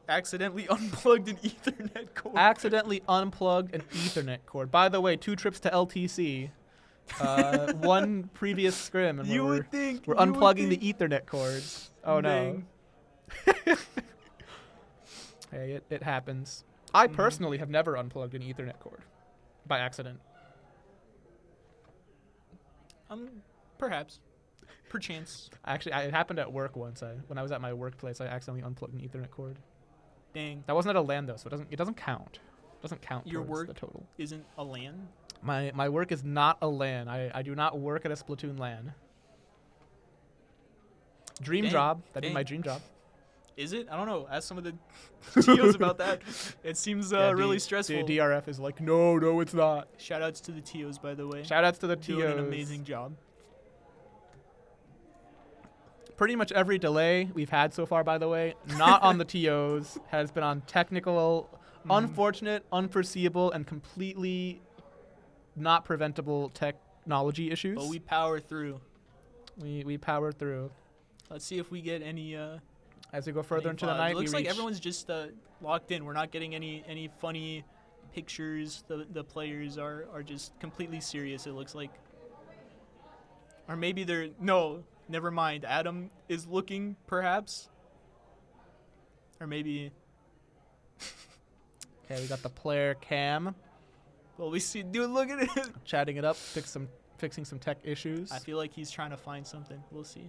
Accidentally unplugged an Ethernet cord. Accidentally unplugged an Ethernet cord. By the way, 2 trips to LTC. One previous scrim, and we're unplugging the Ethernet cords. Oh no. Hey, it happens. I personally have never unplugged an Ethernet cord by accident. Perhaps. Perchance. Actually, it happened at work once. When I was at my workplace, I accidentally unplugged an Ethernet cord. Dang. That wasn't at a LAN though, so it doesn't count. It doesn't count Your towards work the total. isn't a LAN? My work is not a LAN. I do not work at a Splatoon LAN. Dream Dang. job. That'd be Dang. my dream job. Is it? I don't know. Ask some of the TOs about that. It seems really stressful. DRF is like, no, it's not. Shoutouts to the TOs, by the way. Shoutouts to the TOs. Doing an amazing job. Pretty much every delay we've had so far, by the way, not on the TOs, has been on technical, unfortunate, unforeseeable, and completely not preventable technology issues. But we power through. We power through. Let's see if we get any... As we go further into the VODs. night, It looks we like reach everyone's just locked in. We're not getting any funny pictures. The players are just completely serious, it looks like. Or maybe they're... No, never mind. Adam is looking, perhaps. Or maybe... Okay, we got the player cam. Well, we see... Dude, look at it! Chatting it up, fixing some tech issues. I feel like he's trying to find something. We'll see.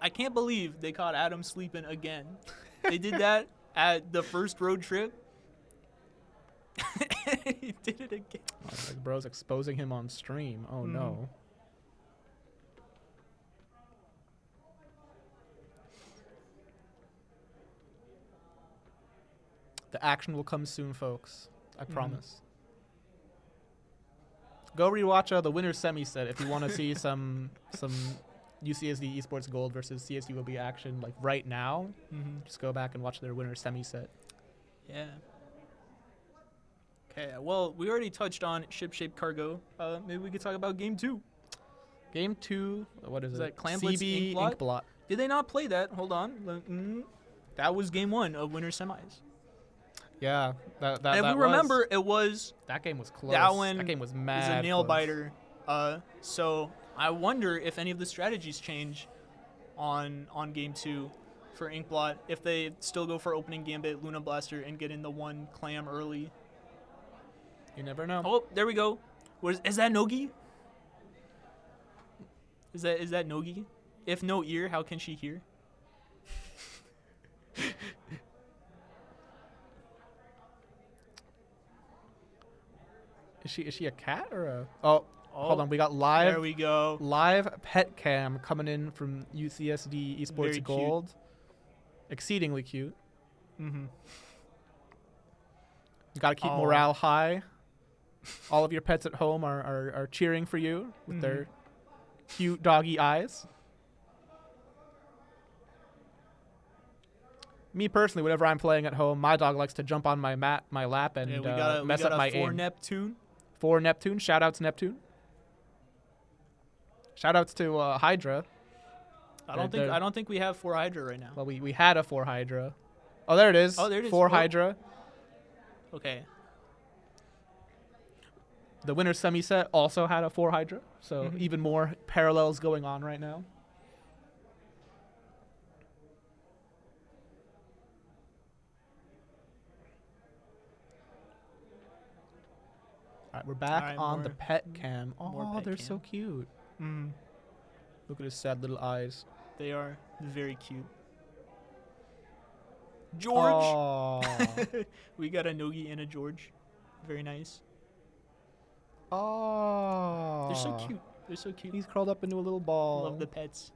I can't believe they caught Adam sleeping again. They did that at the first road trip. He did it again. Oh, like bro's exposing him on stream. Oh no. The action will come soon, folks. I promise. Go rewatch the winner's semi set if you want to see some UCSD Esports Gold versus CSULB action like right now. Just go back and watch their winner's semi set. Yeah. Okay, well, we already touched on ship-shaped cargo. Maybe we could talk about Game 2. Game 2, what is Is it? that Clamblitz CB Inkblot? Inkblot. Did they not play that? Hold on. That was Game 1 of winner semis. Yeah, that And if that we remember, it was... That game was close. That one That game was is mad a nail close. biter. So I wonder if any of the strategies change on Game 2 for Inkblot. If they still go for opening Gambit, Luna Blaster, and get in the one clam early. You never know. Oh, there we go. Is that Nogi? Is that Nogi? If no ear, how can she hear? Is she a cat or a... Oh, hold on. We got live... There we go. Live pet cam coming in from UCSD Esports Very Gold. Exceedingly cute. Mm-hmm. You got to keep morale high. All of your pets at home are cheering for you with their cute doggy eyes. Me personally, whenever I'm playing at home, my dog likes to jump on my lap and mess up my aim. Neptune. 4 Neptune. Shoutouts Neptune. Shoutouts to Hydra. I don't think we have 4 Hydra right now. Well, we had a 4 Hydra. Oh, there it is. Oh, there it is. 4 Oh. Hydra. Okay. The winner's semi set also had a 4 Hydra, so even more parallels going on right now. All right, we're back on the pet cam. Oh, they're so cute. Look at his sad little eyes. They are very cute. George. Aww. We got a Nogi and a George. Very nice. Oh. They're so cute. They're so cute. He's curled up into a little ball. Love the pets.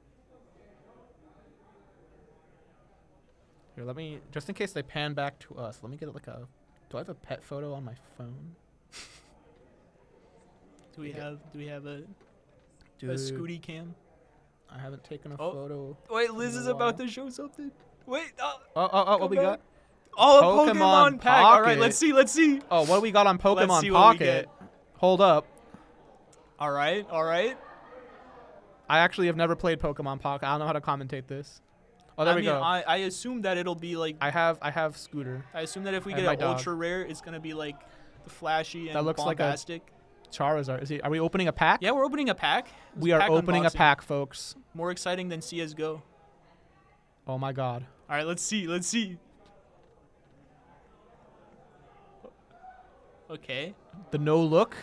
Here, let me, just in case they pan back to us, let me get like a, do I have a pet photo on my phone? Do we have a Dude, Scooty cam? I haven't taken a photo. Wait, Liz is about to show something. Wait. What we got? Oh, Pokemon pack. All right, let's see. Oh, what do we got on Pokemon see what we Pocket? get. Hold up. All right. I actually have never played Pokemon Pocket. I don't know how to commentate this. Oh, there we go. I assume that it'll be like. I have Scooter. I assume that if we And get my an dog. ultra rare, it's gonna be like the flashy and That looks like a bombastic. Charizard. Are we opening a pack? Yeah, we're opening a pack. It's We are pack opening a unboxing. pack, folks. More exciting than CS:GO. Oh my God. All right, let's see. Okay. The no look.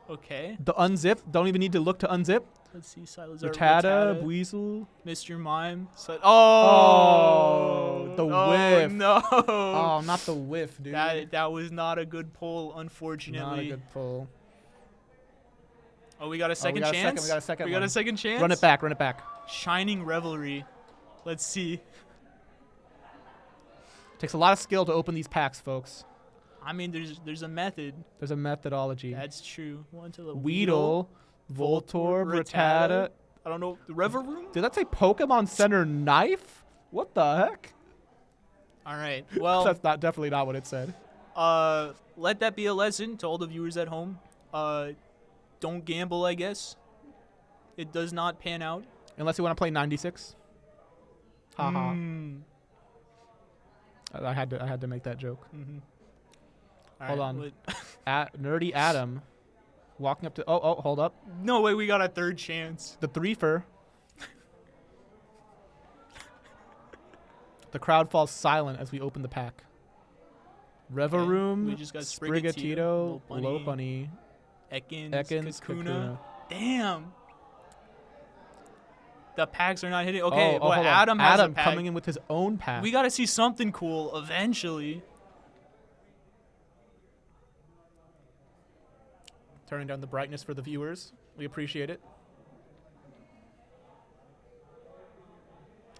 Okay. The unzip. Don't even need to look to unzip. Let's see. Silazar, Rattata, Weasel. Mr. Mime. Oh, the whiff. No. Oh, not the whiff, dude. That was not a good pull, unfortunately. Not a good pull. Oh, we got a second chance. We got a second. We got a second chance. Run it back. Run it back. Shining Revelry. Let's see. Takes a lot of skill to open these packs, folks. I mean, there's a method. There's a methodology. That's true. One to the Weedle, Voltorb, Rattata. I don't know. The Reverum? Did that say Pokemon Center Knife? What the heck? All right. Well, That's definitely not what it said. let that be a lesson to all the viewers at home. Don't gamble, I guess. It does not pan out. Unless you want to play 96. Haha. I had to make that joke. Hold on. Nerdy Adam walking up to hold up. No way, we got a third chance. The threefer. The crowd falls silent as we open the pack. Reverum, We just got Sprigatito, Lopunny, Ekans, Kakuna. Kakuna. Damn. The packs are not hitting. Okay, hold on. Adam has a pack. coming in with his own pack. We got to see something cool eventually. Turning down the brightness for the viewers. We appreciate it.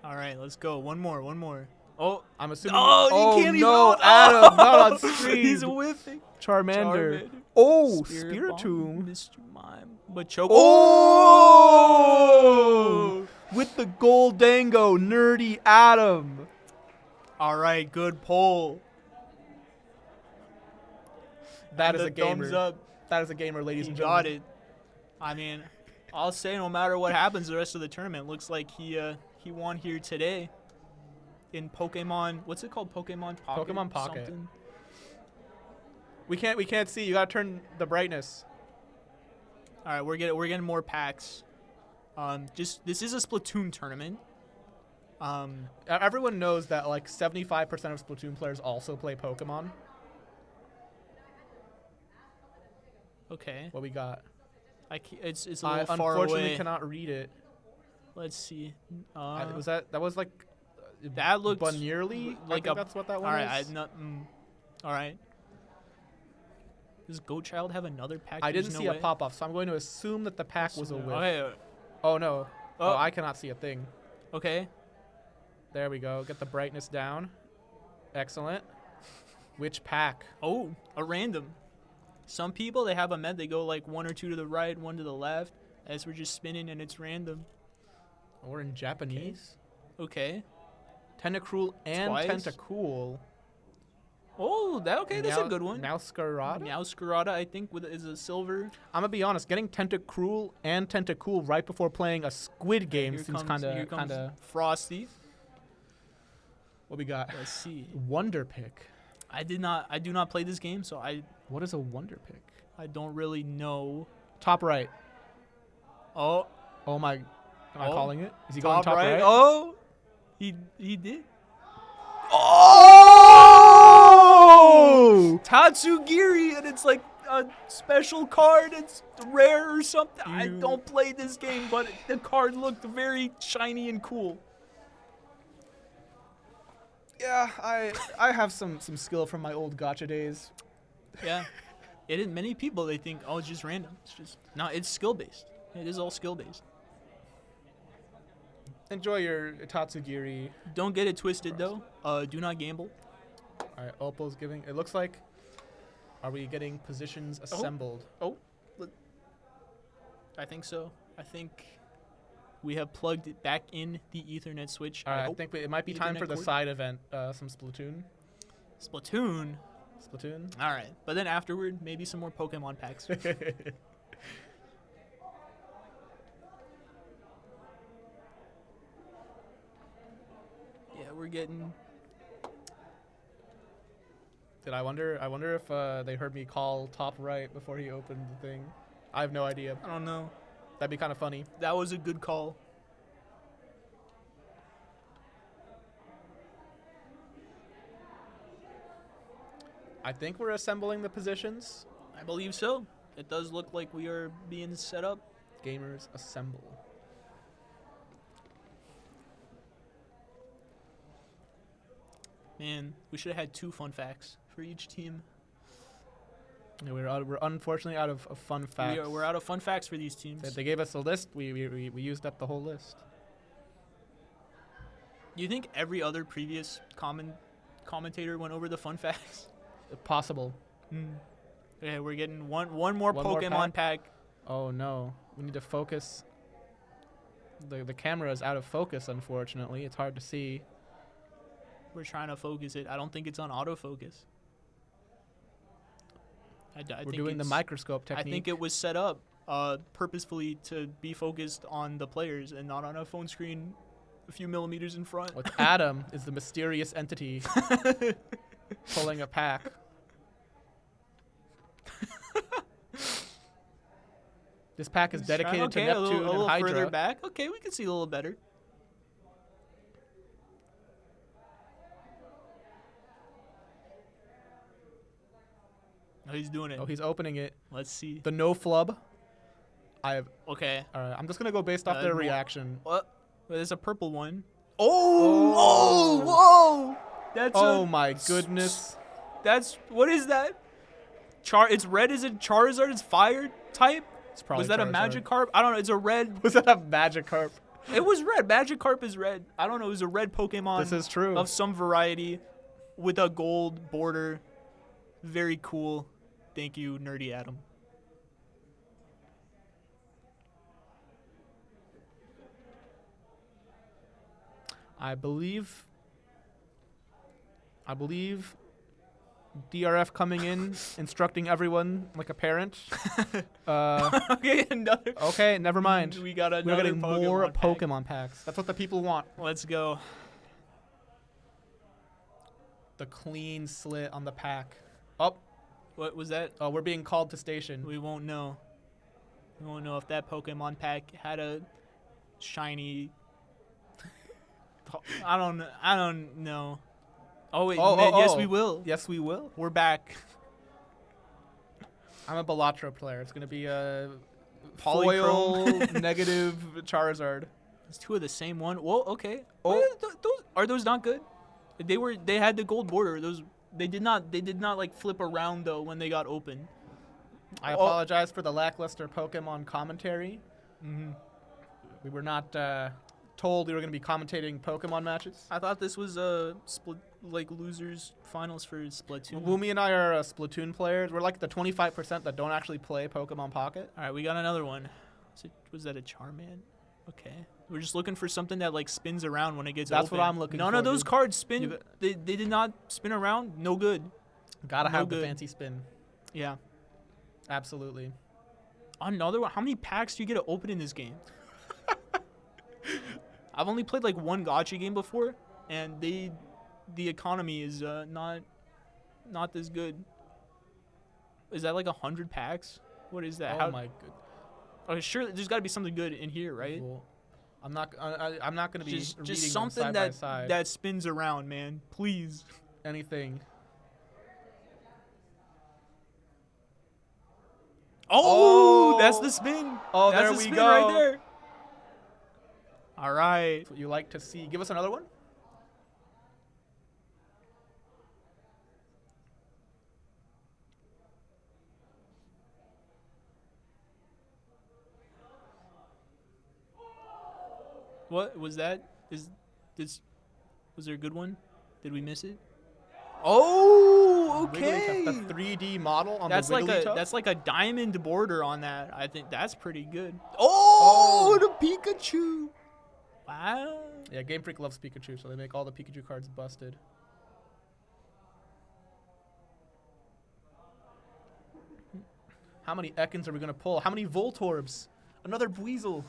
All right, let's go. One more. Oh, I'm assuming. Oh, you can't no, even. Adam, not on screen. He's whiffing. Charmander. Oh, Spirit Spiritomb. Mr. Mime. But choke. Oh! With the Goldango, Nerdy Adam. All right, good pull. That And is a the gamer. thumbs up. That is a gamer, ladies He and got gentlemen. it. I mean, I'll say no matter what happens the rest of the tournament, looks like he won here today. In Pokemon, what's it called? Pokemon Pocket. Pokemon Pocket. Something? We can't see. You gotta turn the brightness. All right, we're getting more packs. This is a Splatoon tournament. Everyone knows that like 75% of Splatoon players also play Pokemon. Okay. What we got? It's a little far unfortunately away. cannot read it. Let's see. That was like that looks Bunierly? like I think that's what that one all right, is. All right. Does Goat Child have another pack? I There's didn't no see way. a pop-off, so I'm going to assume that the pack was a whiff. Okay. Oh, no. Oh. Oh, I cannot see a thing. Okay. There we go. Get the brightness down. Excellent. Which pack? Oh, a random. Some people, they have a med. They go like one or two to the right, one to the left. As we're just spinning and it's random. We're in Japanese. Okay. Tentacruel and Twice? Tentacool. Oh, that's a good one. Meowscarada? Meowscarada, I think, is a silver. I'm gonna be honest. Getting Tentacruel and Tentacool right before playing a Squid Game Here seems comes kind of. Frosty. What we got? Let's see. Wonder Pick. I do not play this game, so What is a Wonder Pick? I don't really know. Top right. Oh. Oh my. Am I Oh. calling it? Is he going top right? right? Oh. He did. Oh! Tatsugiri, and it's like a special card. It's rare or something. I don't play this game, but the card looked very shiny and cool. Yeah, I have some skill from my old gacha days. Yeah. It is many people, they think, oh, it's just random. It's just no, it's skill based. It is all skill based. Enjoy your Tatsugiri. Don't get it twisted though. Do not gamble. All right, Opal's giving. It looks like. Are we getting positions assembled? Oh. I think so. I think we have plugged it back in the Ethernet switch. All right, I think it might be time Ethernet for the cord. side event. Some Splatoon. Splatoon. Splatoon. All right, but then afterward, maybe some more Pokemon packs. Yeah, we're getting. I wonder if they heard me call top right before he opened the thing. I have no idea. I don't know. That'd be kind of funny. That was a good call. I think we're assembling the positions. I believe so. It does look like we are being set up. Gamers assemble. Man, we should have had 2 fun facts for each team. Yeah, we're unfortunately out of fun facts. We're out of fun facts for these teams. They gave us a list. We used up the whole list. Do you think every other previous commentator went over the fun facts? Possible. Yeah, we're getting one more One more Pokemon pack. Oh no, we need to focus. The camera is out of focus, unfortunately. It's hard to see. We're trying to focus it. I don't think it's on autofocus. We're doing the microscope technique. I think it was set up purposefully to be focused on the players and not on a phone screen a few millimeters in front. With Adam is the mysterious entity pulling a pack. This pack is dedicated to Neptune a little and Hydra. further back. Okay, we can see a little better. Oh, he's doing it. Oh, he's opening it. Let's see. The no flub. Okay. All right, I'm just gonna go based off their reaction. What? There's a purple one. Oh! Whoa! That's my goodness. That's what is that? It's red. Is it Charizard? It's fire type. It's probably was that Charizard. a Magikarp? I don't know. It's a red. Was that a Magikarp? It was red. Magikarp is red. I don't know. It was a red Pokemon. This is true. Of some variety, with a gold border. Very cool. Thank you, Nerdy Adam. I believe DRF coming in, instructing everyone like a parent. Okay, another. Okay, never mind. We got another. We're getting more pack. Pokemon packs. That's what the people want. Let's go. The clean slit on the pack. Oh, What was that? oh, we're being called to station. We won't know. We won't know if that Pokemon pack had a shiny. I don't know. Oh wait. Yes, we will. Yes, we will. We're back. I'm a Balatro player. It's gonna be a Polychrome. foil negative Charizard. It's 2 of the same one. Whoa. Okay. Oh, are those not good? They had the gold border. They did not like flip around though when they got open. I apologize for the lackluster Pokemon commentary. Mm-hmm. We were not told we were going to be commentating Pokemon matches. I thought this was losers finals for Splatoon. Woomy and I are Splatoon players. We're like the 25% that don't actually play Pokemon Pocket. All right, we got another one. Was that a Charman? Okay. We're just looking for something that like spins around when it gets That's open. what I'm looking for. None of those dude. cards spin. They did not spin around. No good. Gotta have good. the fancy spin. Yeah. Absolutely. Another one. How many packs do you get to open in this game? I've only played like one gacha game before, and the economy is not this good. Is that like 100 packs? What is that? Oh my good. Okay, sure. There's got to be something good in here, right? Cool. I'm not going to be Just reading something them side by side. that spins around, man. Please. Anything. Oh, that's the spin. Oh, that's there the we spin go. right there. All right. That's what you like to see. Give us another one. What was that? Was there a good one? Did we miss it? Oh, okay. The 3D model on That's the like Wigglytuff? that's like a diamond border on that. I think that's pretty good. Oh, the Pikachu. Wow. Yeah, Game Freak loves Pikachu, so they make all the Pikachu cards busted. How many Ekans are we going to pull? How many Voltorbs? Another Buizel.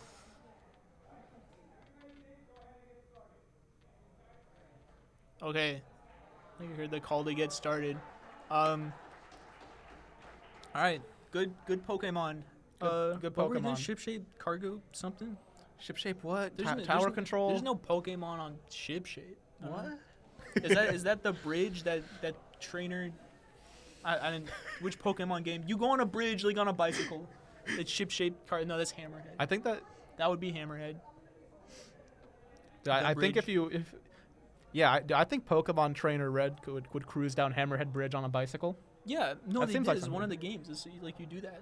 Okay. I think I heard the call to get started. All right. Good Pokemon. Good What were Pokemon. the ship-shape cargo something? Shipshape what? There's no- Tower there's no- control? There's no Pokemon on ship-shape. What? Is that the bridge that trainer? I didn't. Which Pokemon game? You go on a bridge like on a bicycle. It's ship-shaped car. No, that's Hammerhead. I think that... That would be Hammerhead. I think if I think Pokemon Trainer Red would cruise down Hammerhead Bridge on a bicycle. Yeah, no, That they seems did. like It's one something. of the games. It's like you do that.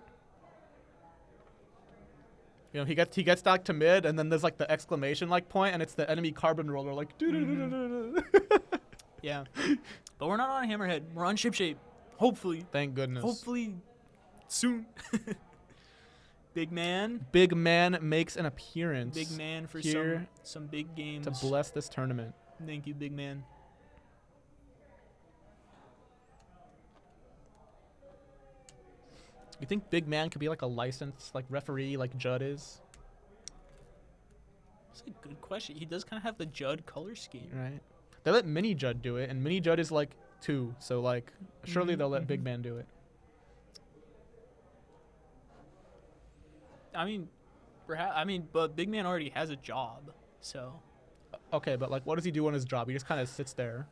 You know, he gets back to mid, and then there's like the exclamation like point, and it's the enemy carbon roller like. Yeah, but we're not on Hammerhead. We're on ship-shape. Hopefully. Thank goodness. Hopefully, soon. Big man. Big man makes an appearance. Big man for here some big games. to bless this tournament. Thank you, big man. You think Big Man could be like a licensed like referee like Judd is? That's a good question. He does kind of have the Judd color scheme. Right. They let Mini Judd do it, and Mini Judd is like 2, so like surely they'll let Big Man do it. I mean, perhaps. I mean, but big man already has a job, so. Okay, but like what does he do on his job? He just kind of sits there.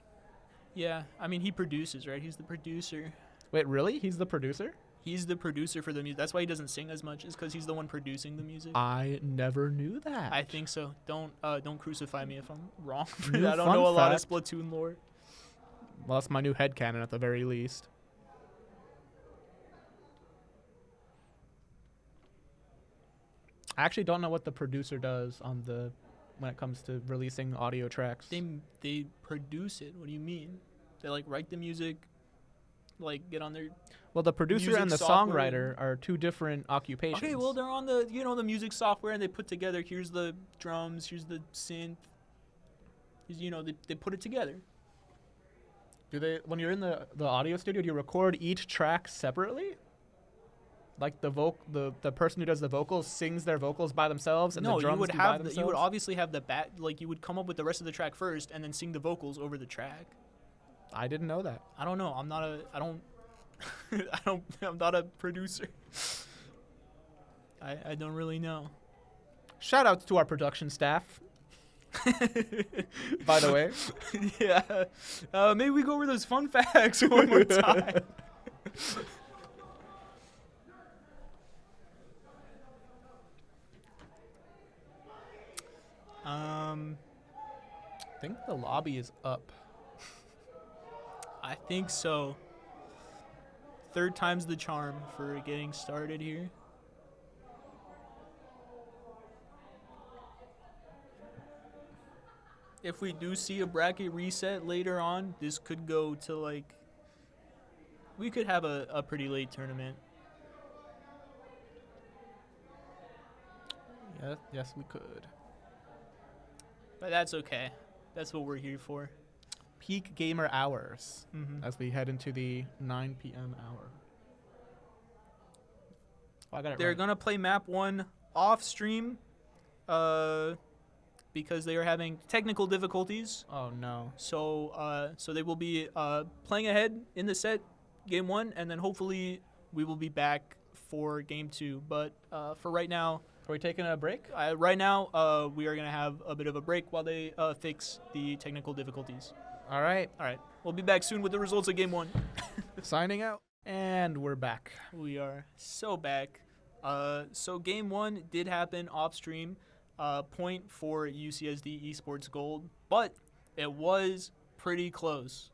Yeah, I mean, he produces, right? He's the producer. Wait, really? He's the producer? He's the producer for the music. That's why he doesn't sing as much, is because he's the one producing the music. I never knew that. I think so. Don't crucify me if I'm wrong. New I don't fun know a lot of fact. Splatoon lore. Well, that's my new headcanon at the very least. I actually don't know what the producer does on the when it comes to releasing audio tracks. They produce it. What do you mean? They like write the music, like get on their. Well, the producer music and the software. songwriter are 2 different occupations. Okay, well they're on the the music software and they put together. Here's the drums. Here's the synth. They put it together. Do they when you're in the audio studio, do you record each track separately? Like the person who does the vocals sings their vocals by themselves, and the drums you would do have by themselves? you would obviously have the like you would come up with the rest of the track first and then sing the vocals over the track. I didn't know that. I don't know. I'm not a producer. I don't really know. Shout outs to our production staff. By the way. Yeah. Maybe we go over those fun facts one more time. I think the lobby is up. I think so. 3rd time's the charm for getting started here. If we do see a bracket reset later on, this could go to like. We could have a pretty late tournament. Yeah, yes, we could. But that's okay. That's what we're here for. Peak gamer hours Mhm. as we head into the 9 p.m. hour. Oh, I got it They're right. gonna play map 1 off stream, because they are having technical difficulties. Oh no. So they will be playing ahead in the set, game 1, and then hopefully we will be back for game 2. But for right now, Are we taking a break? we are gonna have a bit of a break while they fix the technical difficulties. All right. All right, we'll be back soon with the results of game 1. Signing out. And we're back. We are so back. So game 1 did happen off stream. Point for UCSD Esports Gold, but it was pretty close.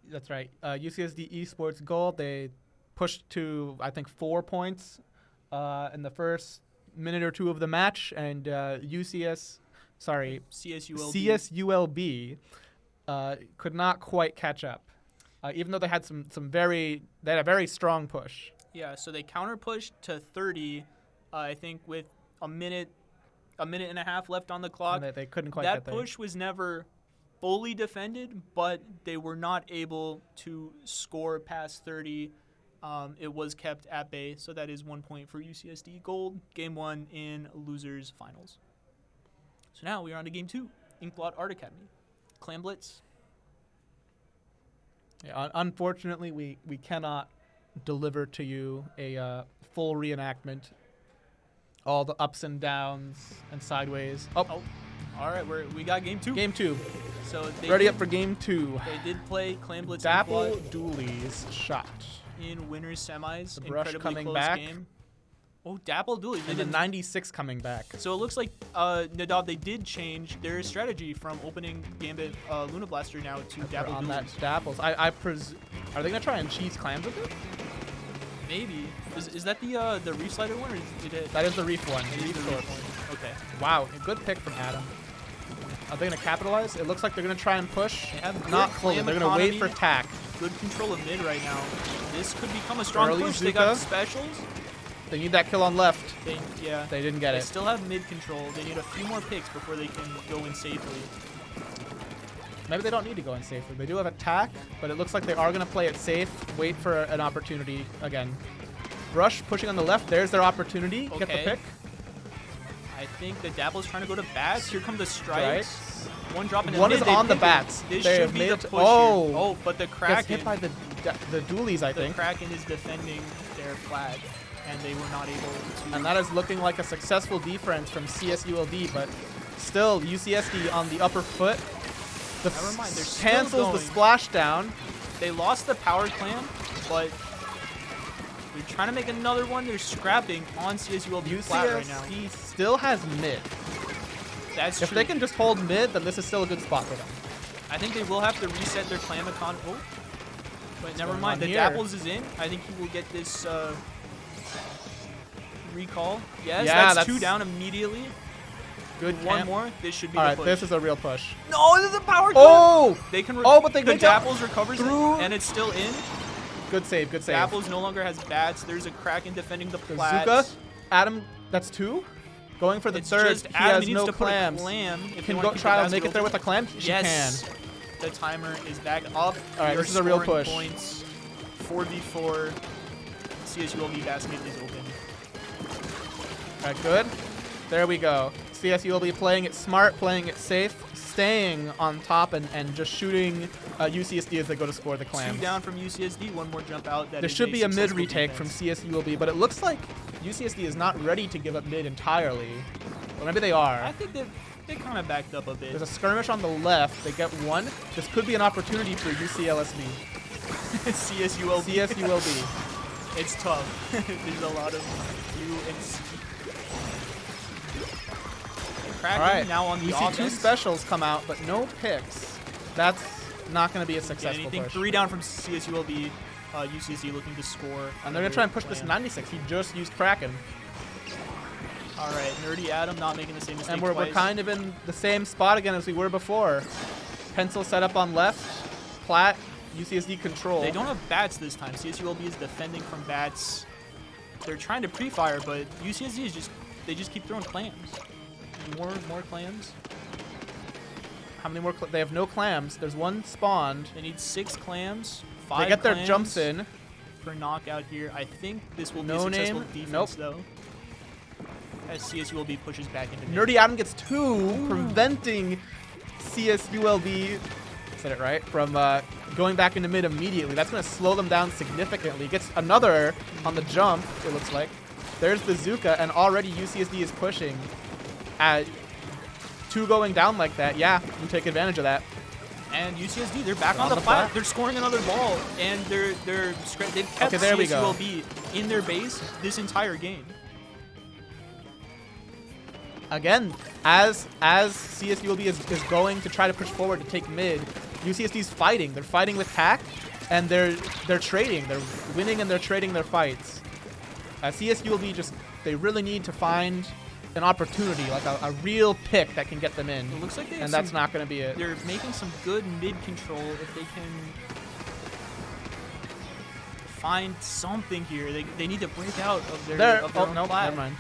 That's right. UCSD Esports Gold, they pushed to, I think, 4 points in the first minute or 2 of the match, and CSULB could not quite catch up, even though they had they had a very strong push. Yeah, so they counter pushed to 30, I think with a minute and a half left on the clock. And they couldn't quite that get there. push was never fully defended, but they were not able to score past 30. It was kept at bay, so that is 1 point for UCSD Gold. Game 1 in losers finals. So now we are on to Game 2, Inkblot Art Academy. Clan Blitz. Yeah, unfortunately, we cannot deliver to you a full reenactment. All the ups and downs and sideways. Oh, all right, we got Game 2. Game 2. So they Ready did, up for Game 2. They did play Clan Blitz Dapple Inkblot Dooley's shot. in winners semis. The brush Incredibly coming close back. game. Oh, Dapple Dooley. And the 96 coming back. So it looks like Nadav, they did change their strategy from opening Gambit Luna Blaster now to Dapple on Dooley's. that Dapples. Are they going to try and cheese clams with it? Maybe. Is that the Reef slider one, or did it? That is the Reef one. It is Reef the sword. Reef one. Okay. Wow, a good pick from Adam. Are they going to capitalize? It looks like they're going to try and push. They have Not good fully. clam They're going to wait economy, for tack. Good control of mid right now. This could become a strong Early push. They got Zuka. specials. They need that kill on left. Yeah. They didn't get They it. still have mid control. They need a few more picks before they can go in safely. Maybe they don't need to go in safely. They do have attack, but it looks like they are going to play it safe. Wait for an opportunity again. Brush pushing on the left. There's their opportunity. Get the Okay. pick. I think the Dapple's trying to go to bats. Here come the strikes. One drop in the One mid. is They on the pick it. bats. This They should have be made the it push to- here. oh. Oh, but the Gets Kraken. hit by the Doolies, I the think. Kraken is defending their flag, and they were not able to. And that is looking like a successful defense from CSULB, but still UCSD on the upper foot. The Never mind, they're still cancels the going. splashdown. They lost the power clan, but they're trying to make another one. They're scrapping on CSULB flat right now. UCSD still has mid. That's If true. they can just hold mid, then this is still a good spot for them. I think they will have to reset their clan econ. Oh, but never going mind. on The here? Dapples is in. I think he will get this recall. Yes, Yeah, that's 2 that's- down immediately. Good One camp. more. This should be All the right, push. this is a real push. No, this is a power clip. Oh! They can. Oh, but they the make up Dapples recovers it, through- and it's still in. Good save, good save. Dapples no longer has bats. There's a Kraken defending the Zuka, plats. Adam, that's 2. Going for the It's third. just He Adam has needs no to put a clams. clam if they Can wanna go keep the try to basket make it there open. with a clam? She Yes. can. The timer is back up. All right, You're this is a real scoring push. Points. 4v4. CSULB basket is open. All right, good. There we go. CSULB playing it smart, playing it safe, staying on top, and just shooting UCSD as they go to score the 2 clams. down from UCSD. One more jump out. That There is should be a mid successful retake from defense. CSULB, but it looks like UCSD is not ready to give up mid entirely. Or maybe they are. I think they kind of backed up a bit. There's a skirmish on the left. They get one. This could be an opportunity for UCLSD. CSULB. CSULB. It's tough. There's a lot of U and C. Kraken All right. now on the we see 2 offense. specials come out, but no picks. That's not going to be a Get successful anything. push. 3 down from CSULB. UCSD looking to score. And they're going to try and push this clan. 96. He just used Kraken. All right, Nerdy Adam not making the same mistake And we're twice. kind of in the same spot again as we were before. Pencil set up on left. Plat, UCSD control. They don't have bats this time. CSULB is defending from bats. They're trying to pre-fire, but UCSD is they just keep throwing clams. More clams. How many more? They have no clams. There's one spawned. They need 6 clams. 5 They get their clams jumps in. for knockout here. I think this will be No a successful name. defense Nope. though. As CSULB pushes back into mid. Nerdy Adam gets 2, preventing CSULB, said it right, from going back into mid immediately. That's going to slow them down significantly. Gets another on the jump, it looks like. There's the Zuka, and already UCSD is pushing. At 2 going down like that, yeah, you take advantage of that. And UCSD, they're back On on the the plat. plat. They're scoring another ball, and they've kept Okay, there we go. CSULB in their base this entire game. Again, as CSULB is going to try to push forward to take mid, UCSD's fighting. They're fighting with hack, and they're trading. They're winning and they're trading their fights. CSULB they really need to find an opportunity, like a real pick that can get them in. It looks like they have and that's some- not going to be it. They're making some good mid control if they can find something here. They need to break out of their own no, plat. never mind.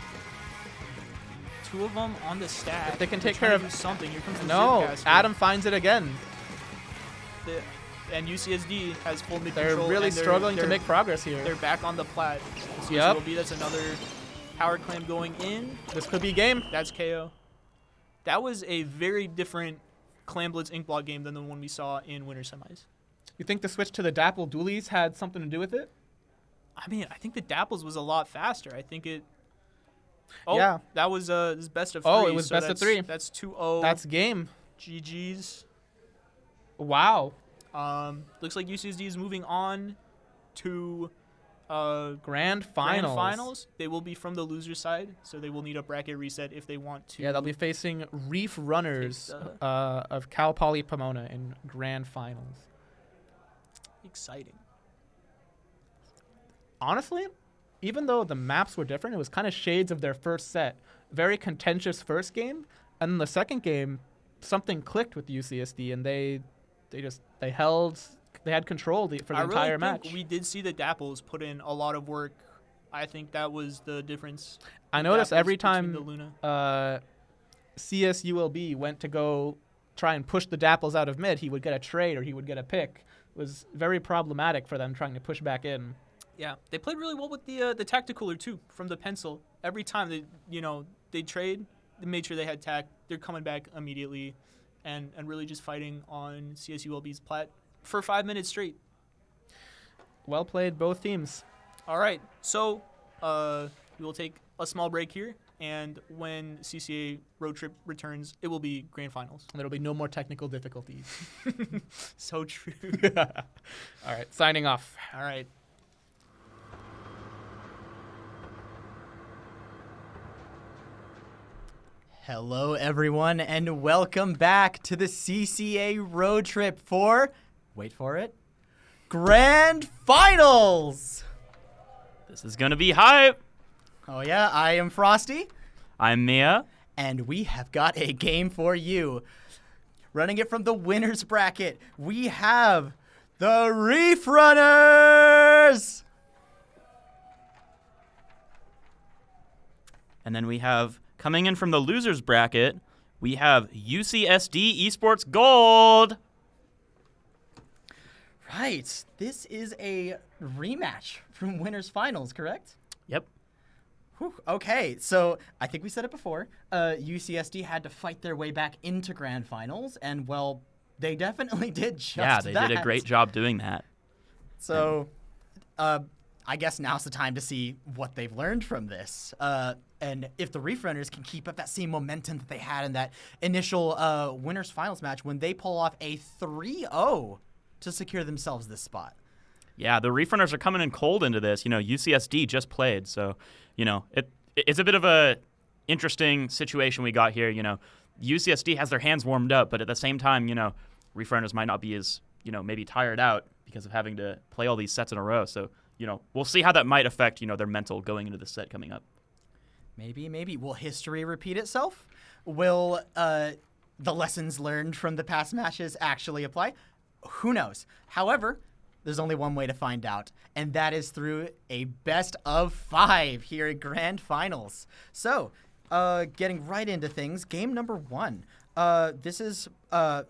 2 of them on the stack. If they can They're take trying care to of do something. Here comes the No, Zipcaster. Adam finds it again. And UCSD has full mid They're control. really and struggling to make progress here. They're back on the plat. Yep. CSULB, that's another power clam going in. This could be game. That's KO. That was a very different Clam Blitz Ink Block game than the one we saw in Winter Semis. You think the switch to the Dapple Dualies had something to do with it? I mean, I think the Dapples was a lot faster. I think it... Oh, Yeah. that was this is best of 3. Oh, it was so best of 3. That's 2-0. That's game. GG's. Wow. Looks like UCSD is moving on to Grand finals. They will be from the loser side, so they will need a bracket reset if they want to. Yeah, they'll be facing Reef Runners Take of Cal Poly Pomona in grand finals. Exciting. Honestly, even though the maps were different, it was kind of shades of their first set. Very contentious first game, and then the second game, something clicked with UCSD, and they had control for the entire match. We did see the Dapples put in a lot of work. I think that was the difference. I noticed Dapples every between time the Luna. CSULB went to go try and push the Dapples out of mid, he would get a trade or he would get a pick. It was very problematic for them trying to push back in. Yeah, they played really well with the tacticooler too from the pencil. Every time they trade, they made sure they had tack. They're coming back immediately, and really just fighting on CSULB's plat for 5 minutes straight. Well played, both teams. All right, so we will take a small break here, and when CCA road trip returns, it will be grand finals. And there'll be no more technical difficulties. So true. All right, signing off. All right. Hello, everyone, and welcome back to the CCA road trip for, wait for it, Grand Finals! This is going to be hype. Oh yeah, I am Frosty. I'm Mia. And we have got a game for you. Running it from the winner's bracket, we have the Reef Runners! And then we have, coming in from the losers bracket, we have UCSD Esports Gold. Right, this is a rematch from winners finals, correct? Yep. Whew. Okay, so I think we said it before. UCSD had to fight their way back into grand finals, and well, they definitely did just Yeah, they that. did a great job doing that. So, I guess now's the time to see what they've learned from this. And if the Reef Runners can keep up that same momentum that they had in that initial winners finals match when they pull off a 3-0 to secure themselves this spot. Yeah, the Reef Runners are coming in cold into this. UCSD just played, so, it's a bit of a interesting situation we got here. UCSD has their hands warmed up, but at the same time, Reef Runners might not be as, maybe tired out because of having to play all these sets in a row. So, we'll see how that might affect, their mental going into the set coming up. Maybe. Will history repeat itself? Will the lessons learned from the past matches actually apply? Who knows? However, there's only one way to find out, and that is through a best of 5 here at Grand Finals. So, getting right into things, game number 1. This is, for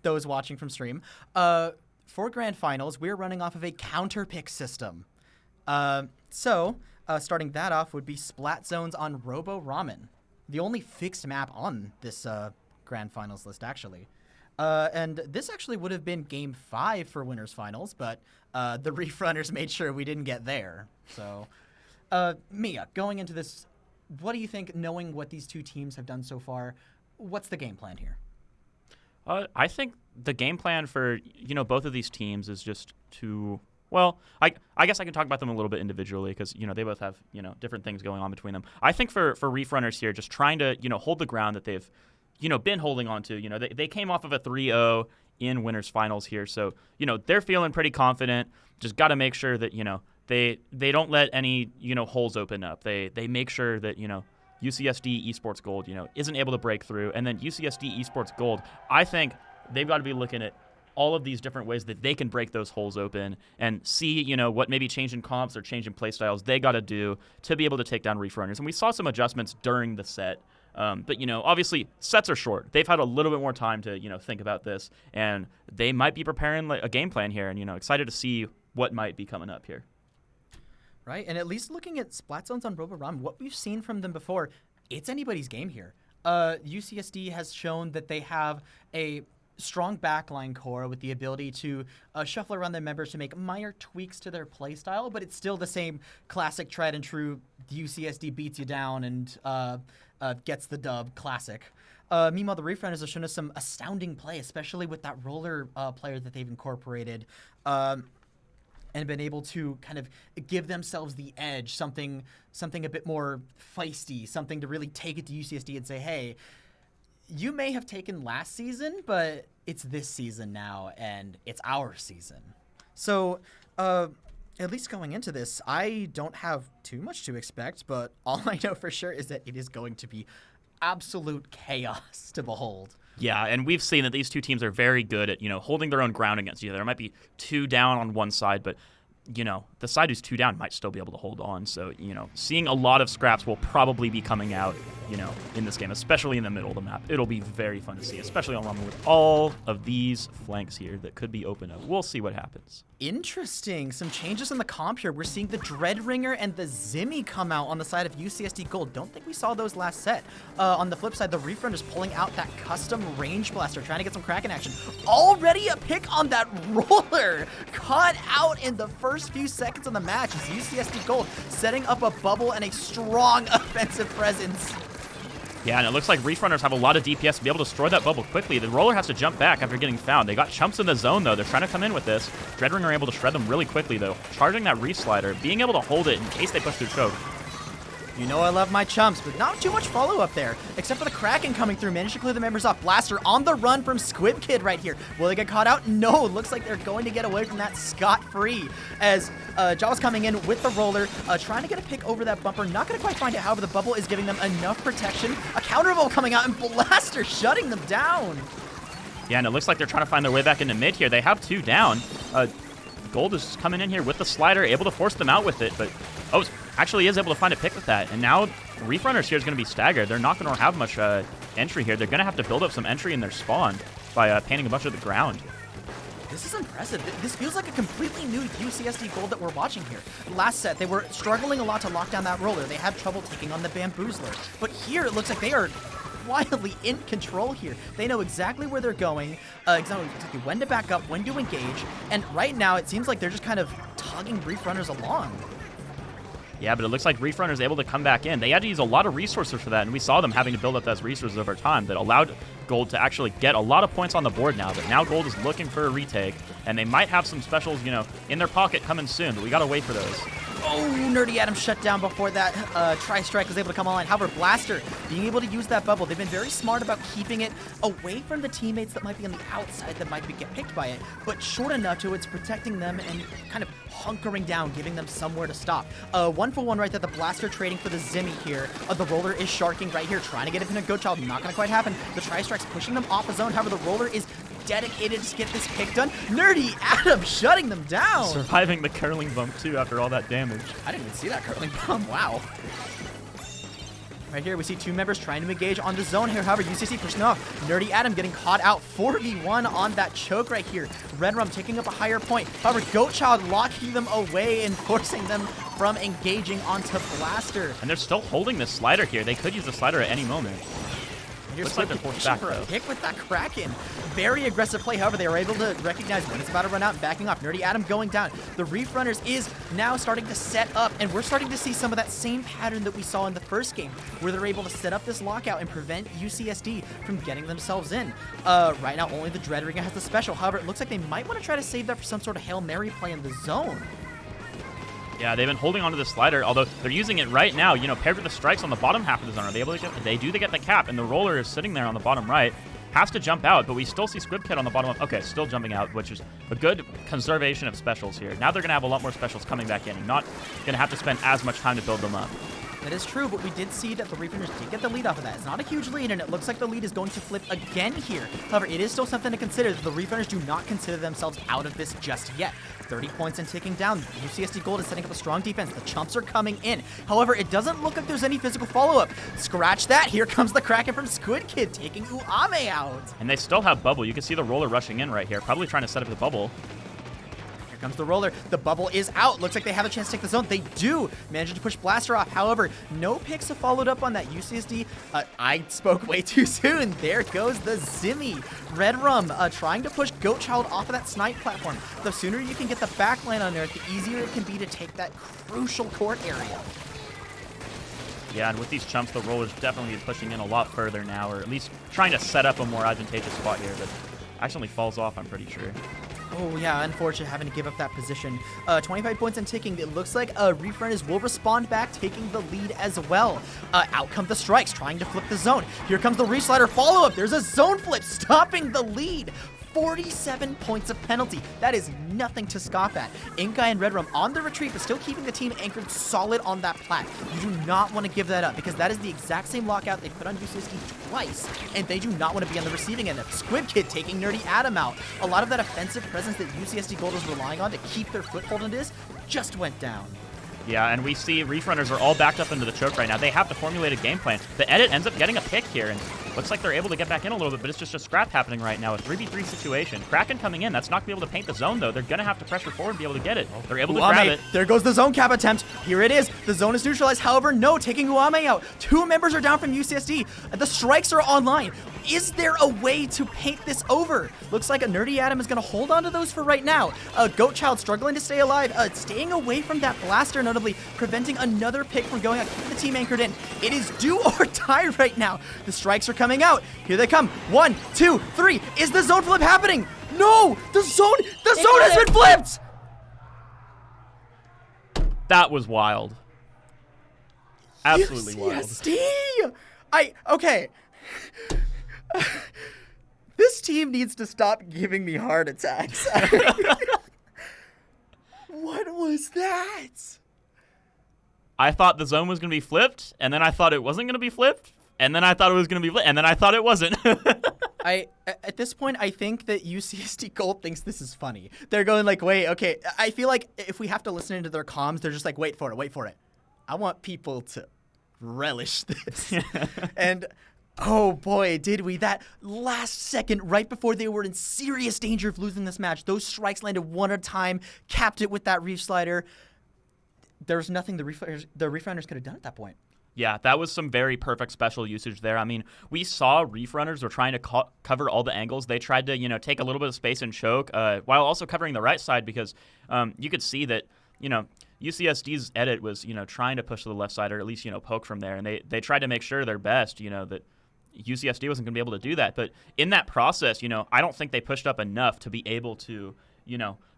those watching from stream, for Grand Finals, we're running off of a counter pick system. Starting that off would be Splat Zones on Robo Ramen, the only fixed map on this Grand Finals list, actually. And this actually would have been Game 5 for Winners Finals, but the Reef Runners made sure we didn't get there. So, Mia, going into this, what do you think, knowing what these two teams have done so far, what's the game plan here? I think the game plan for, both of these teams is just to, well, I guess I can talk about them a little bit individually because, they both have, different things going on between them. I think for Reef Runners here, just trying to, hold the ground that they've, been holding on to. They came off of a 3-0 in winners finals here. So, they're feeling pretty confident. Just got to make sure that, they don't let any, holes open up. They make sure that, UCSD Esports Gold, isn't able to break through. And then UCSD Esports Gold, I think they've got to be looking at all of these different ways that they can break those holes open and see, what maybe change in comps or change in play styles they got to do to be able to take down Reef Runners. And we saw some adjustments during the set But, obviously, sets are short. They've had a little bit more time to, think about this, and they might be preparing a game plan here, and, excited to see what might be coming up here. Right, and at least looking at Splat Zones on Roboram, what we've seen from them before, it's anybody's game here. UCSD has shown that they have a strong backline core with the ability to shuffle around their members to make minor tweaks to their playstyle, but it's still the same classic tried and true UCSD beats you down and gets the dub classic. Meanwhile, the Reef Runners have shown us some astounding play, especially with that roller player that they've incorporated. And been able to kind of give themselves the edge, something a bit more feisty, something to really take it to UCSD and say, hey, you may have taken last season, but it's this season now, and it's our season. So, at least going into this, I don't have too much to expect, but all I know for sure is that it is going to be absolute chaos to behold. Yeah, and we've seen that these two teams are very good at, holding their own ground against each other. There might be 2 down on one side, but, the side who's 2 down might still be able to hold on. So, seeing a lot of scraps will probably be coming out, in this game, especially in the middle of the map. It'll be very fun to see, especially on Rumble with all of these flanks here that could be open up. We'll see what happens. Interesting. Some changes in the comp here. We're seeing the Dreadringer and the Zimmy come out on the side of UCSD Gold. Don't think we saw those last set. On the flip side, the Reef Runners pulling out that custom range blaster, trying to get some Kraken action. Already a pick on that roller. Caught out in the first few seconds of the match as UCSD Gold setting up a bubble and a strong offensive presence. Yeah, and it looks like Reef Runners have a lot of DPS to be able to destroy that bubble quickly. The roller has to jump back after getting found. They got chumps in the zone, though. They're trying to come in with this. Dreadringer are able to shred them really quickly, though. Charging that Reef Slider, being able to hold it in case they push through choke. You know I love my chumps, but not too much follow-up there. Except for the Kraken coming through. Managed to clear the members off. Blaster on the run from Squid Kid right here. Will they get caught out? No. Looks like they're going to get away from that scot-free. As Jaw's coming in with the roller, trying to get a pick over that bumper. Not going to quite find it. However, the bubble is giving them enough protection. A counter bubble coming out, and Blaster shutting them down. Yeah, and it looks like they're trying to find their way back into mid here. They have 2 down. Gold is coming in here with the slider, able to force them out with it, but actually is able to find a pick with that. And now Reef Runners here is going to be staggered. They're not going to have much entry here. They're going to have to build up some entry in their spawn by painting a bunch of the ground. This is impressive. This feels like a completely new UCSD Gold that we're watching here. Last set, they were struggling a lot to lock down that roller. They had trouble taking on the Bamboozler. But here, it looks like they are wildly in control here. They know exactly where they're going, exactly when to back up, when to engage, and right now it seems like they're just kind of tugging Reef Runners along. Yeah, but it looks like Reef Runners able to come back in. They had to use a lot of resources for that, and we saw them having to build up those resources over time that allowed Gold to actually get a lot of points on the board now. But now Gold is looking for a retake, and they might have some specials, in their pocket coming soon, but we got to wait for those. Oh, Nerdy Adam shut down before that Tri-Strike was able to come online. However, Blaster being able to use that bubble. They've been very smart about keeping it away from the teammates that might be on the outside that might get picked by it, but short enough to it's protecting them and kind of hunkering down, giving them somewhere to stop. 1-for-1 right there. The Blaster trading for the Zimmy here. The roller is sharking right here, trying to get it in a Goat Child. Not going to quite happen. The Tri-Strike's pushing them off the zone. However, the roller is dedicated to get this pick done. Nerdy Adam shutting them down. Surviving the curling bump, too, after all that damage. I didn't even see that curling bump. Wow. Right here, we see 2 members trying to engage on the zone here. However, UCSD pushing off. Nerdy Adam getting caught out 4v1 on that choke right here. Red Rum taking up a higher point. However, Goat Child locking them away and forcing them from engaging onto Blaster. And they're still holding this slider here. They could use the slider at any moment. Here's like they're forced back, for a though. pick with that Kraken. Very aggressive play. However, they were able to recognize when it's about to run out and backing off. Nerdy Adam going down. The Reef Runners is now starting to set up, and we're starting to see some of that same pattern that we saw in the first game, where they're able to set up this lockout and prevent UCSD from getting themselves in. Right now, only the Dreadringer has the special. However, it looks like they might want to try to save that for some sort of Hail Mary play in the zone. Yeah, they've been holding onto the slider, although they're using it right now, paired with the strikes on the bottom half of the zone. Are they able to get the cap, and the roller is sitting there on the bottom right. Has to jump out, but we still see Squid Kid on the bottom of... Okay, still jumping out, which is a good conservation of specials here. Now they're going to have a lot more specials coming back in. Not going to have to spend as much time to build them up. That is true, but we did see that the Reefrunners did get the lead off of that. It's not a huge lead, and it looks like the lead is going to flip again here. However, it is still something to consider that the Reefrunners do not consider themselves out of this just yet. 30 points and ticking down. UCSD Gold is setting up a strong defense. The chumps are coming in. However, it doesn't look like there's any physical follow-up. Scratch that. Here comes the Kraken from Squid Kid taking Uame out. And they still have bubble. You can see the roller rushing in right here, probably trying to set up the bubble. Here comes the roller. The bubble is out. Looks like they have a chance to take the zone. They do manage to push Blaster off. However, no picks have followed up on that. UCSD, I spoke way too soon. There goes the Zimmy. Red Rum trying to push Goat Child off of that snipe platform. The sooner you can get the backline on there, the easier it can be to take that crucial court area. Yeah, and with these chumps, the roller's definitely pushing in a lot further now, or at least trying to set up a more advantageous spot here, but actually falls off, I'm pretty sure. Oh, yeah, unfortunate having to give up that position. 25 points and ticking. It looks like Reef Runners will respond back, taking the lead as well. Out come the Strikes, trying to flip the zone. Here comes the Reef Slider follow-up. There's a zone flip, stopping the lead. 47 points of penalty. That is nothing to scoff at. Inkai and Red Rum on the retreat, but still keeping the team anchored solid on that plat. You do not want to give that up, because that is the exact same lockout they put on UCSD twice, and they do not want to be on the receiving end of Squid Kid taking Nerdy Adam out. A lot of that offensive presence that UCSD Gold is relying on to keep their foothold in this just went down. Yeah, and we see Reef Runners are all backed up into the choke right now. They have to formulate a game plan. The edit ends up getting a pick here, and looks like they're able to get back in a little bit, but it's just a scrap happening right now. A 3v3 situation. Kraken coming in. That's not going to be able to paint the zone, though. They're going to have to pressure forward and be able to get it. They're able to grab it. There goes the zone cap attempt. Here it is. The zone is neutralized. However, no, taking Uame out. 2 members are down from UCSD. The Strikes are online. Is there a way to paint this over? Looks like a Nerdy Adam is going to hold on to those for right now. Goat Child struggling to stay alive, staying away from that blaster, notably preventing another pick from going out, keeping the team anchored in. It is do or die right now. The Strikes are coming out. Here they come. 1, 2, 3. Is the zone flip happening? No! The zone has been flipped! That was wild. Absolutely UCSD! wild. Okay. This team needs to stop giving me heart attacks. What was that? I thought the zone was going to be flipped, and then I thought it wasn't going to be flipped, and then I thought it was going to be flipped, and then I thought it wasn't. At this point, I think that UCSD Gold thinks this is funny. They're going like, wait, okay. I feel like if we have to listen into their comms, they're just like, wait for it. I want people to relish this. And oh boy, did we. That last second, right before they were in serious danger of losing this match, those Strikes landed one at a time, capped it with that Reef Slider. There was nothing the Reef Runners could have done at that point. Yeah, that was some very perfect special usage there. I mean, we saw Reef Runners were trying to cover all the angles. They tried to, take a little bit of space and choke while also covering the right side, because you could see that, UCSD's edit was, trying to push to the left side, or at least, poke from there. And they tried to make sure their best, that UCSD wasn't going to be able to do that. But in that process, I don't think they pushed up enough to be able to,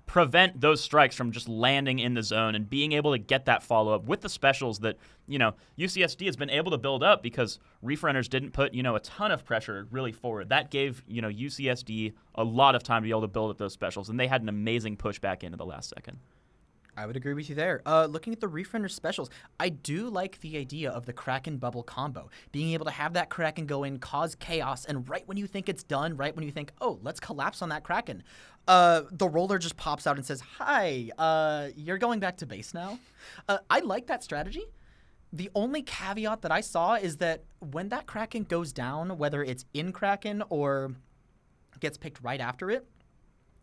prevent those Strikes from just landing in the zone and being able to get that follow-up with the specials that, UCSD has been able to build up, because Reef Runners didn't put, a ton of pressure really forward. That gave, UCSD a lot of time to be able to build up those specials, and they had an amazing push back into the last second. I would agree with you there. Looking at the Reef Runner specials, I do like the idea of the Kraken bubble combo. Being able to have that Kraken go in, cause chaos, and right when you think it's done, right when you think, oh, let's collapse on that Kraken, the roller just pops out and says, hi, you're going back to base now. I like that strategy. The only caveat that I saw is that when that Kraken goes down, whether it's in Kraken or gets picked right after it,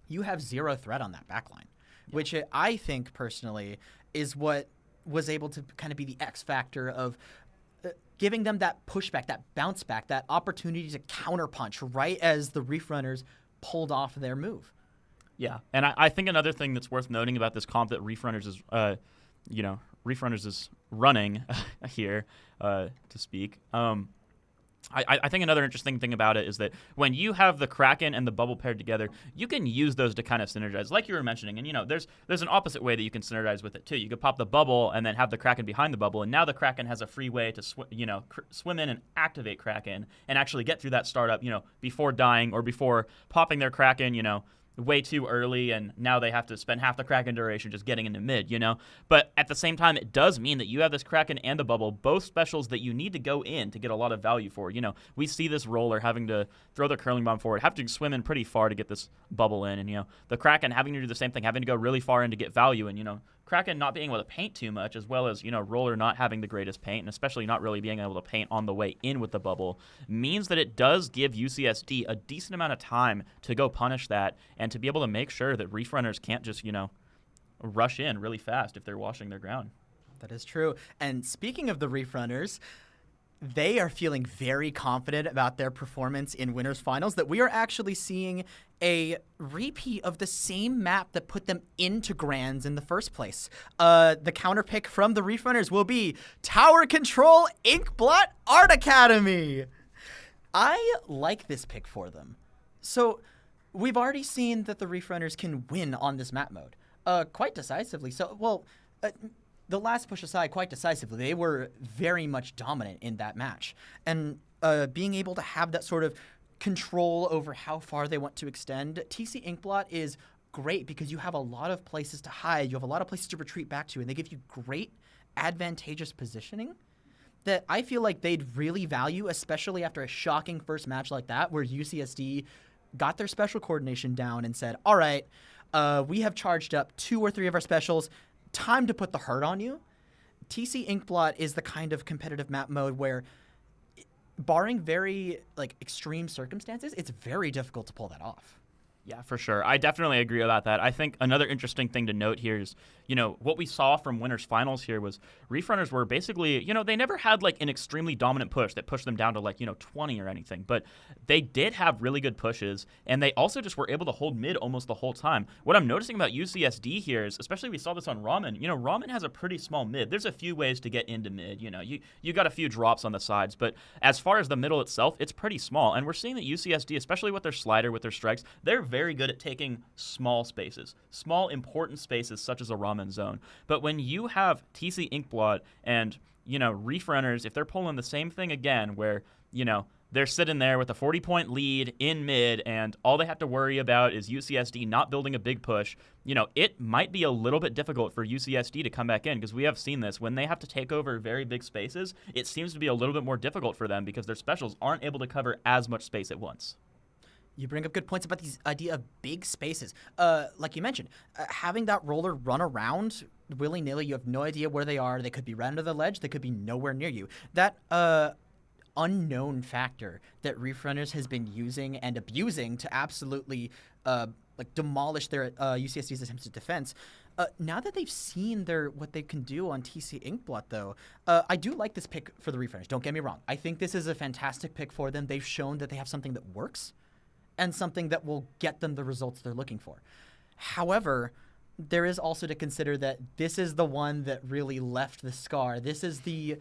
you have 0 threat on that backline. Which I think, personally, is what was able to kind of be the X factor of giving them that pushback, that bounce back, that opportunity to counterpunch right as the Reef Runners pulled off their move. Yeah, and I think another thing that's worth noting about this comp that Reef Runners is, Reef Runners is running here, to speak. I think another interesting thing about it is that when you have the Kraken and the bubble paired together, you can use those to kind of synergize, like you were mentioning. And, there's an opposite way that you can synergize with it, too. You could pop the bubble and then have the Kraken behind the bubble, and now the Kraken has a free way to swim in and activate Kraken and actually get through that startup, before dying or before popping their Kraken, way too early, and now they have to spend half the Kraken duration just getting into mid, But at the same time, it does mean that you have this Kraken and the bubble, both specials that you need to go in to get a lot of value for. We see this roller having to throw the curling bomb forward, have to swim in pretty far to get this bubble in, and the Kraken having to do the same thing, having to go really far in to get value, and Kraken not being able to paint too much, as well as, Roller not having the greatest paint, and especially not really being able to paint on the way in with the bubble, means that it does give UCSD a decent amount of time to go punish that and to be able to make sure that Reef runners can't just, rush in really fast if they're washing their ground. That is true. And speaking of the Reef runners, they are feeling very confident about their performance in winners finals, that we are actually seeing a repeat of the same map that put them into grands in the first place. The counter pick from the Reef runners will be Tower Control Inkblot Art Academy. I like this pick for them. So we've already seen that the Reef runners can win on this map mode quite decisively. The last push aside, quite decisively, they were very much dominant in that match. And being able to have that sort of control over how far they want to extend, TC Inkblot is great because you have a lot of places to hide, you have a lot of places to retreat back to, and they give you great advantageous positioning that I feel like they'd really value, especially after a shocking first match like that, where UCSD got their special coordination down and said, all right, we have charged up 2 or 3 of our specials, time to put the hurt on you. TC Inkblot is the kind of competitive map mode where, barring very extreme circumstances, it's very difficult to pull that off. Yeah, for sure. I definitely agree about that. I think another interesting thing to note here is, what we saw from winners finals here was Reef runners were basically, they never had an extremely dominant push that pushed them down to 20 or anything, but they did have really good pushes, and they also just were able to hold mid almost the whole time. What I'm noticing about UCSD here is, especially we saw this on Ramen, Ramen has a pretty small mid. There's a few ways to get into mid, you got a few drops on the sides, but as far as the middle itself, it's pretty small, and we're seeing that UCSD, especially with their slider, with their strikes, they're very good at taking small spaces, small important spaces such as a Ramen zone. But when you have TC Inkblot and, Reef runners, if they're pulling the same thing again where, they're sitting there with a 40-point lead in mid and all they have to worry about is UCSD not building a big push, it might be a little bit difficult for UCSD to come back in because we have seen this. When they have to take over very big spaces, it seems to be a little bit more difficult for them because their specials aren't able to cover as much space at once. You bring up good points about these idea of big spaces. Like you mentioned, having that roller run around willy-nilly, you have no idea where they are. They could be right under the ledge. They could be nowhere near you. That unknown factor that Reef runners has been using and abusing to absolutely demolish their UCSD's attempts at defense. Now that they've seen what they can do on TC Inkblot, though, I do like this pick for the Reef runners. Don't get me wrong. I think this is a fantastic pick for them. They've shown that they have something that works and something that will get them the results they're looking for. However, there is also to consider that this is the one that really left the scar. This is the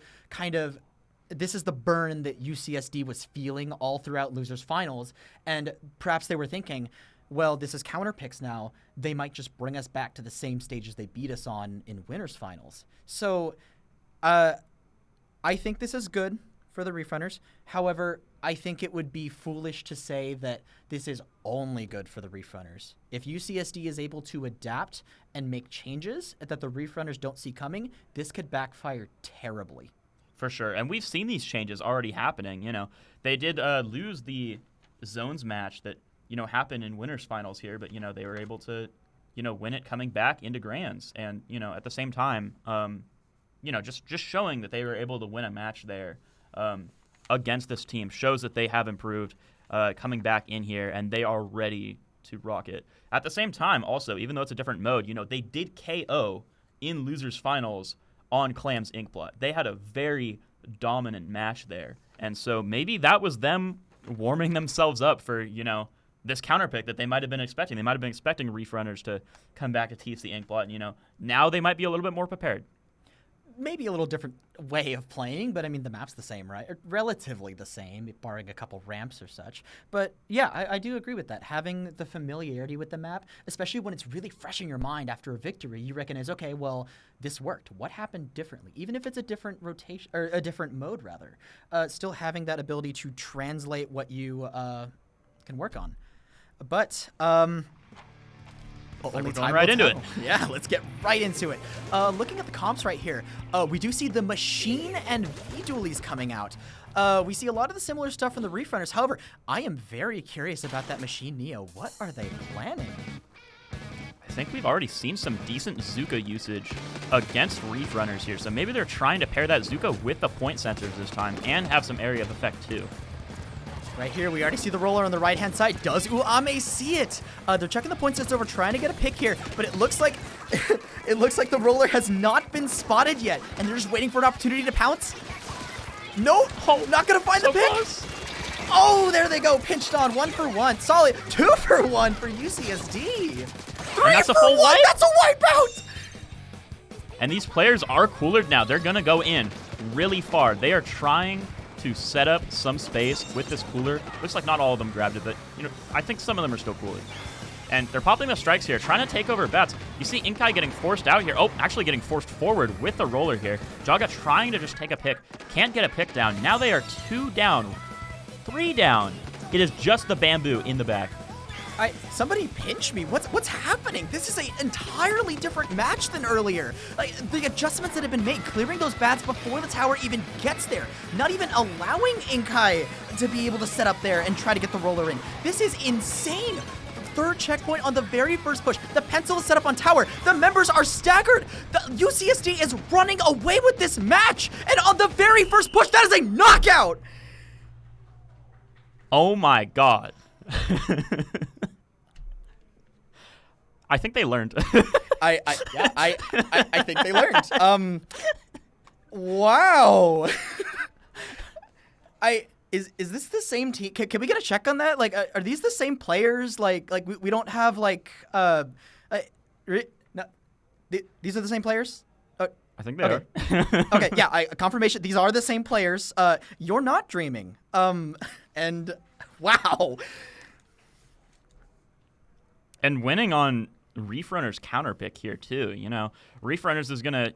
burn that UCSD was feeling all throughout losers finals, and perhaps they were thinking, well, this is counter picks now. They might just bring us back to the same stages they beat us on in winners finals. So I think this is good for the Reef runners. However, I think it would be foolish to say that this is only good for the Reef runners. If UCSD is able to adapt and make changes that the Reef runners don't see coming, this could backfire terribly. For sure. And we've seen these changes already happening. They did lose the zones match that, happened in winners finals here, but, they were able to, win it coming back into grands. And, at the same time, just showing that they were able to win a match there against this team shows that they have improved coming back in here, and they are ready to rock it. At the same time, also, even though it's a different mode, they did KO in losers finals on Clam's Inkblot. They had a very dominant match there, and so maybe that was them warming themselves up for, this counter pick that they might have been expecting. They might have been expecting Reef runners to come back to TC Inkblot, and, now they might be a little bit more prepared. Maybe a little different way of playing, but I mean, the map's the same, right? Or relatively the same, barring a couple ramps or such. But yeah, I do agree with that. Having the familiarity with the map, especially when it's really fresh in your mind after a victory, you recognize, okay, well, this worked. What happened differently? Even if it's a different rotation, or a different mode, rather. Still having that ability to translate what you can work on. But we're Only going time right will into tell. it. Yeah, let's get right into it. Looking at the comps right here, we do see the Machine and V-Dualies coming out. We see a lot of the similar stuff from the Reef Runners. However, I am very curious about that Machine Neo. What are they planning? I think we've already seen some decent Zuka usage against Reef Runners here, so maybe they're trying to pair that Zuka with the point sensors this time and have some area of effect too. Right here, we already see the roller on the right-hand side. Does Uame see it? They're checking the point sensor. We're trying to get a pick here, but it looks like the roller has not been spotted yet, and they're just waiting for an opportunity to pounce. Nope, not gonna find the pick. Close. Oh, there they go, pinched on 1 for 1. Solid 2 for 1 for UCSD. 3 that's a for full 1. wipe? That's a wipeout. And these players are coolered now. They're going to go in really far. They are trying to set up some space with this cooler. Looks like not all of them grabbed it, but I think some of them are still coolered. And they're popping the strikes here, trying to take over bats. You see Inkai getting forced out here. Oh, actually getting forced forward with the roller here. Jaga trying to just take a pick. Can't get a pick down. Now they are 2 down. 3 down. It is just the bamboo in the back. Somebody pinch me. What's happening? This is an entirely different match than earlier. Like, the adjustments that have been made, clearing those bats before the tower even gets there, not even allowing Inkai to be able to set up there and try to get the roller in. This is insane. Third checkpoint on the very first push. The pencil is set up on tower. The members are staggered. The UCSD is running away with this match. And on the very first push, that is a knockout. Oh my god. I think they learned. I think they learned. Wow. Is this the same team? Can we get a check on that? Like, are these the same players? Like we don't have like no, these are the same players. I think they are. Okay, yeah, confirmation. These are the same players. You're not dreaming. And wow. And winning on Reef Runner's counter pick here too. Reef Runners is gonna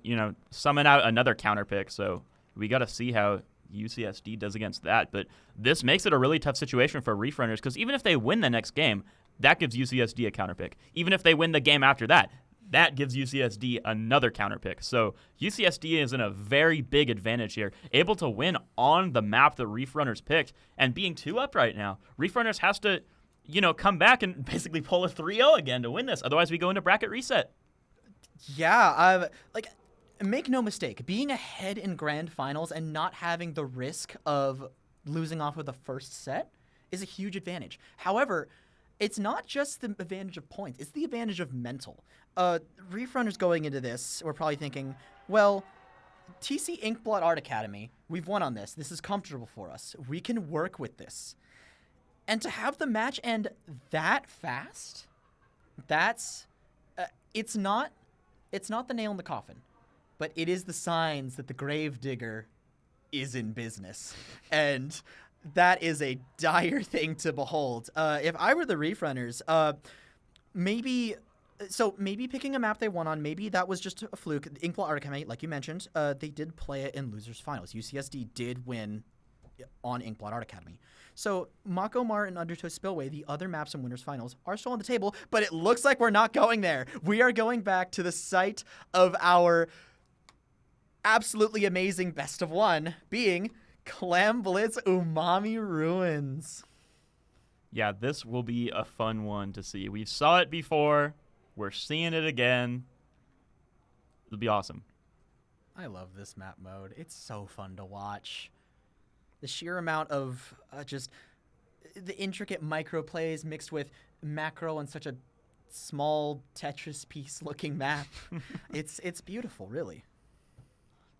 summon out another counter pick. So we got to see how UCSD does against that. But this makes it a really tough situation for Reef Runners because even if they win the next game, that gives UCSD a counter pick. Even if they win the game after that, that gives UCSD another counter pick. So UCSD is in a very big advantage here, able to win on the map that Reef Runners picked, and being 2 up right now. Reef Runners has to, come back and basically pull a 3-0 again to win this. Otherwise, we go into bracket reset. Yeah, make no mistake, being ahead in grand finals and not having the risk of losing off of the first set is a huge advantage. However, it's not just the advantage of points, it's the advantage of mental. Reef Runners going into this, we're probably thinking, well, TC Inkblot Art Academy, we've won on this. This is comfortable for us. We can work with this. And to have the match end that fast, that's it's not the nail in the coffin, but it is the signs that the Gravedigger is in business. And that is a dire thing to behold. If I were the Reef Runners, maybe picking a map they won on, maybe that was just a fluke. Inkblot Art Academy, like you mentioned, they did play it in losers finals. UCSD did win on Inkblot Art Academy. So Mako Mar and Undertow Spillway, the other maps in winners finals, are still on the table, but it looks like we're not going there. We are going back to the site of our absolutely amazing best of one, being Clam Blitz Umami Ruins. Yeah, this will be a fun one to see. We saw it before. We're seeing it again. It'll be awesome. I love this map mode. It's so fun to watch. The sheer amount of just the intricate micro plays mixed with macro on such a small Tetris piece looking map. It's beautiful, really.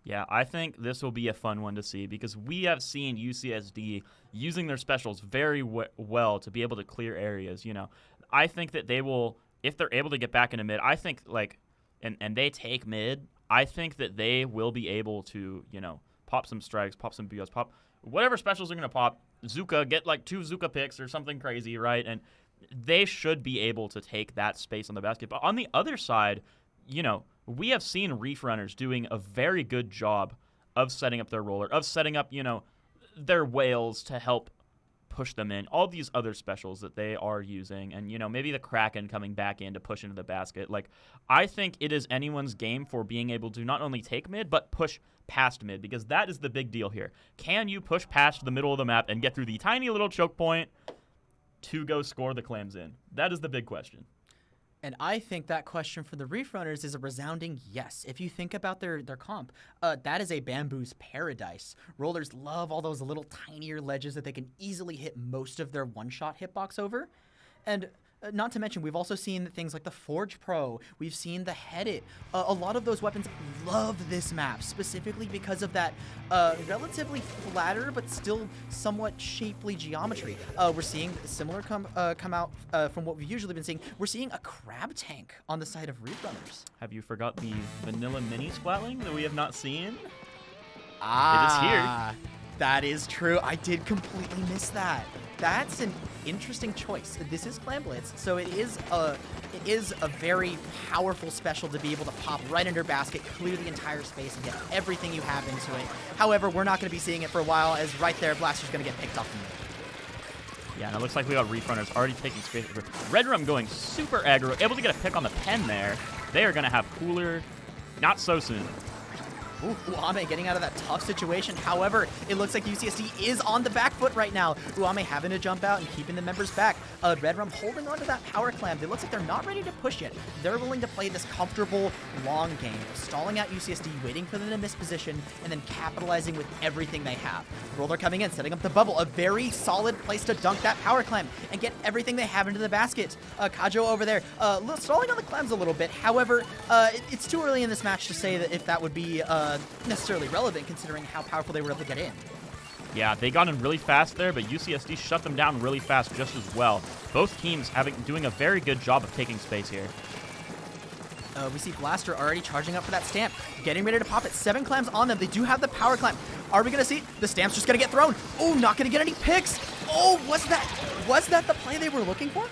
Yeah, I think this will be a fun one to see because we have seen UCSD using their specials very well to be able to clear areas. I think that they will, if they're able to get back into mid, I think and they take mid, I think that they will be able to, pop some strikes, pop some BOs, pop whatever specials they're going to pop. Zuka, get like 2 Zuka picks or something crazy, right? And they should be able to take that space on the basket. But on the other side, we have seen Reef Runners doing a very good job of setting up their roller, of setting up, their whales to help push them in. All these other specials that they are using, and, you know, maybe the Kraken coming back in to push into the basket. Like, I think it is anyone's game for being able to not only take mid, but push past mid, because that is the big deal here. Can you push past the middle of the map and get through the tiny little choke point to go score the clams in? That is the big question. And I think that question for the Reef Runners is a resounding yes. If you think about their comp, that is a Bamboo's paradise. Rollers love all those little tinier ledges that they can easily hit most of their one-shot hitbox over. And not to mention, we've also seen things like the Forge Pro. We've seen the Head It. A lot of those weapons love this map, specifically because of that relatively flatter but still somewhat shapely geometry. We're seeing similar come out from what we've usually been seeing. We're seeing a crab tank on the side of Reef Runners. Have you forgot the vanilla mini splatling that we have not seen? Ah, it is here. That is true. I did completely miss that. That's an interesting choice. This is Clam Blitz, so it is a very powerful special to be able to pop right under basket, clear the entire space, and get everything you have into it. However, we're not going to be seeing it for a while, as right there, Blaster's going to get picked off the mid. Yeah, and it looks like we got Reef Runners already taking space. Red Rum going super aggro, able to get a pick on the pen there. They are going to have cooler not so soon. Ooh, Uame getting out of that tough situation. However, it looks like UCSD is on the back foot right now. Uame having to jump out and keeping the members back. Red Rum holding on to that power clam. It looks like they're not ready to push yet. They're willing to play this comfortable long game, stalling out UCSD, waiting for them to miss position, and then capitalizing with everything they have. Roller coming in, setting up the bubble. A very solid place to dunk that power clam and get everything they have into the basket. Kajo over there, stalling on the clams a little bit. However, it's too early in this match to say that if that would be necessarily relevant, considering how powerful they were able to get in. Yeah, they got in really fast there, but UCSD shut them down really fast just as well. Both teams doing a very good job of taking space here. We see Blaster already charging up for that stamp, getting ready to pop it. 7 clams on them. They do have the power clam. Are we going to see? The stamp's just going to get thrown. Oh, not going to get any picks. Oh, was that the play they were looking for?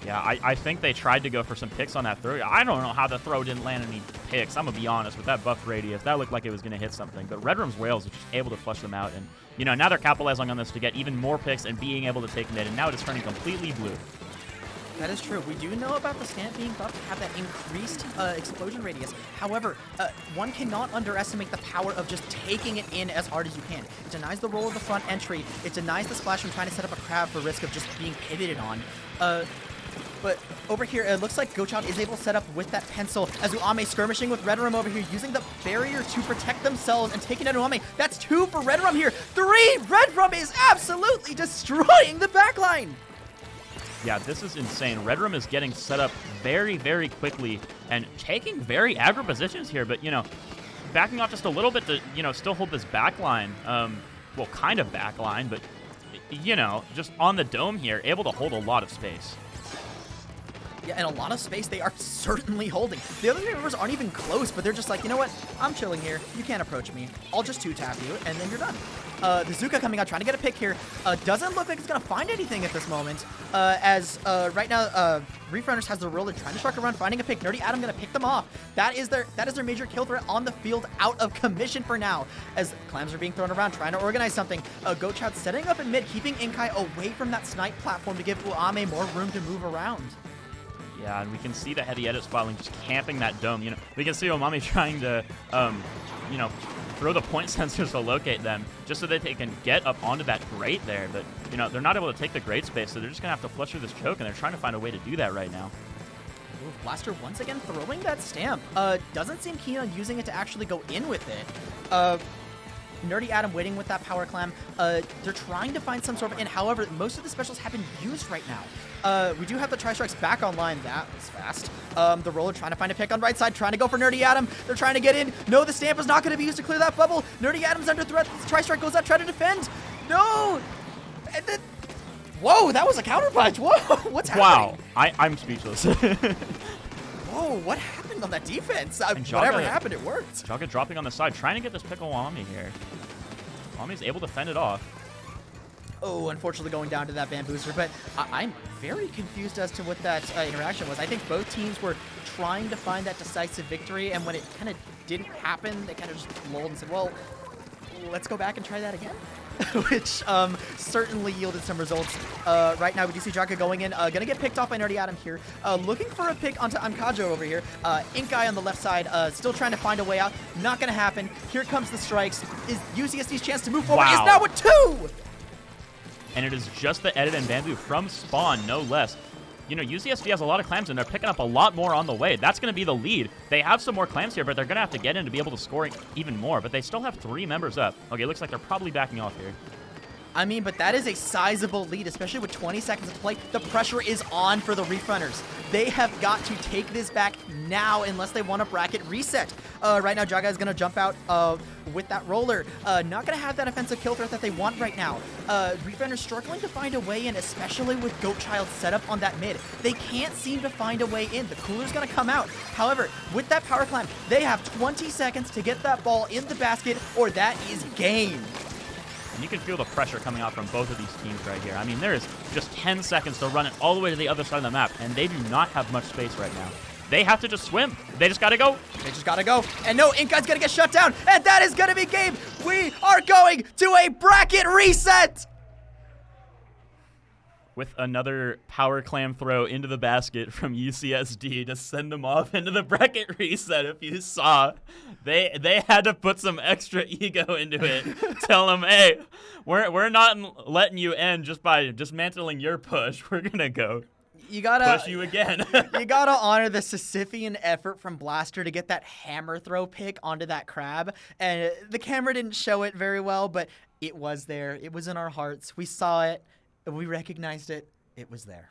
Yeah, I think they tried to go for some picks on that throw. I don't know how the throw didn't land any picks. I'm going to be honest. With that buff radius, that looked like it was going to hit something. But Red Rum's Whales was just able to flush them out. And, you know, now they're capitalizing on this to get even more picks and being able to take mid. And now it is turning completely blue. That is true. We do know about the stamp being buffed to have that increased explosion radius. However, one cannot underestimate the power of just taking it in as hard as you can. It denies the roll of the front entry. It denies the splash from trying to set up a crab for risk of just being pivoted on. But over here, it looks like Gochild is able to set up with that pencil as Uame skirmishing with Red Rum over here, using the barrier to protect themselves and taking out Uame. That's 2 for Red Rum here. 3! Red Rum is absolutely destroying the backline. Yeah, this is insane. Red Rum is getting set up very, very quickly and taking very aggro positions here, but, you know, backing off just a little bit to, you know, still hold this backline. Well, kind of backline, but, you know, just on the dome here, able to hold a lot of space. Yeah, and a lot of space they are certainly holding. The other members aren't even close, but they're just like, you know what? I'm chilling here. You can't approach me. I'll just 2-tap you, and then you're done. The Zuka coming out, trying to get a pick here. Doesn't look like it's going to find anything at this moment. As right now, Reef Runners has the roller, trying to shark around, finding a pick. Nerdy Adam going to pick them off. That is their major kill threat on the field, out of commission for now. As clams are being thrown around, trying to organize something. Gochild setting up in mid, keeping Inkai away from that snipe platform to give Uame more room to move around. Yeah, and we can see the heavy edit spotting just camping that dome. You know, we can see Omami trying to, you know, throw the point sensors to locate them just so that they can get up onto that grate there. But, you know, they're not able to take the grate space, so they're just going to have to flush through this choke, and they're trying to find a way to do that right now. Ooh, Blaster once again throwing that stamp. Doesn't seem keen on using it to actually go in with it. Nerdy Adam waiting with that power clam. They're trying to find some sort of in. However, most of the specials have been used right now. We do have the Tri-Strikes back online. That was fast. The roller trying to find a pick on right side, trying to go for Nerdy Adam. They're trying to get in. No, the stamp is not going to be used to clear that bubble. Nerdy Adam's under threat. The Tri-Strike goes out, trying to defend. No! And then... Whoa, that was a counter punch. Whoa, what's happening? Wow, I'm speechless. Whoa, what happened on that defense? Whatever happened, it worked. Jaga dropping on the side, trying to get this pick on Wami here. Wami's able to fend it off. Oh, unfortunately going down to that bamboozer, but I'm very confused as to what that interaction was. I think both teams were trying to find that decisive victory, and when it kind of didn't happen, they kind of just lulled and said, well, let's go back and try that again. which certainly yielded some results. Right now, we do see Jaka going in, gonna get picked off by Nerdy Adam here, looking for a pick onto Amkajo over here. Inkai on the left side, still trying to find a way out. Not gonna happen. Here comes the strikes. Is UCSD's chance to move forward? Is now with 2! And it is just the edit and bamboo from Spawn, no less. You know, UCSD has a lot of clams, and they're picking up a lot more on the way. That's going to be the lead. They have some more clams here, but they're going to have to get in to be able to score even more. But they still have 3 members up. Okay, looks like they're probably backing off here. I mean, but that is a sizable lead, especially with 20 seconds to play. The pressure is on for the Reef Runners. They have got to take this back now unless they want a bracket reset. Right now, Jaga is going to jump out with that roller. Not going to have that offensive kill threat that they want right now. Reef Runners struggling to find a way in, especially with Goatchild's setup on that mid. They can't seem to find a way in. The cooler's going to come out. However, with that power climb, they have 20 seconds to get that ball in the basket, or that is game. And you can feel the pressure coming out from both of these teams right here. I mean, there is just 10 seconds to run it all the way to the other side of the map, and they do not have much space right now. They have to just swim. They just got to go. They just got to go. And no, Inkai's going to get shut down, and that is going to be game. We are going to a bracket reset. With another power clam throw into the basket from UCSD to send them off into the bracket reset. If you saw, they had to put some extra ego into it. Tell them, hey, we're not letting you end just by dismantling your push. We're gonna go push you again. You gotta honor the Sisyphean effort from Blaster to get that hammer throw pick onto that crab. And the camera didn't show it very well, but it was there. It was in our hearts. We saw it. We recognized it. It was there.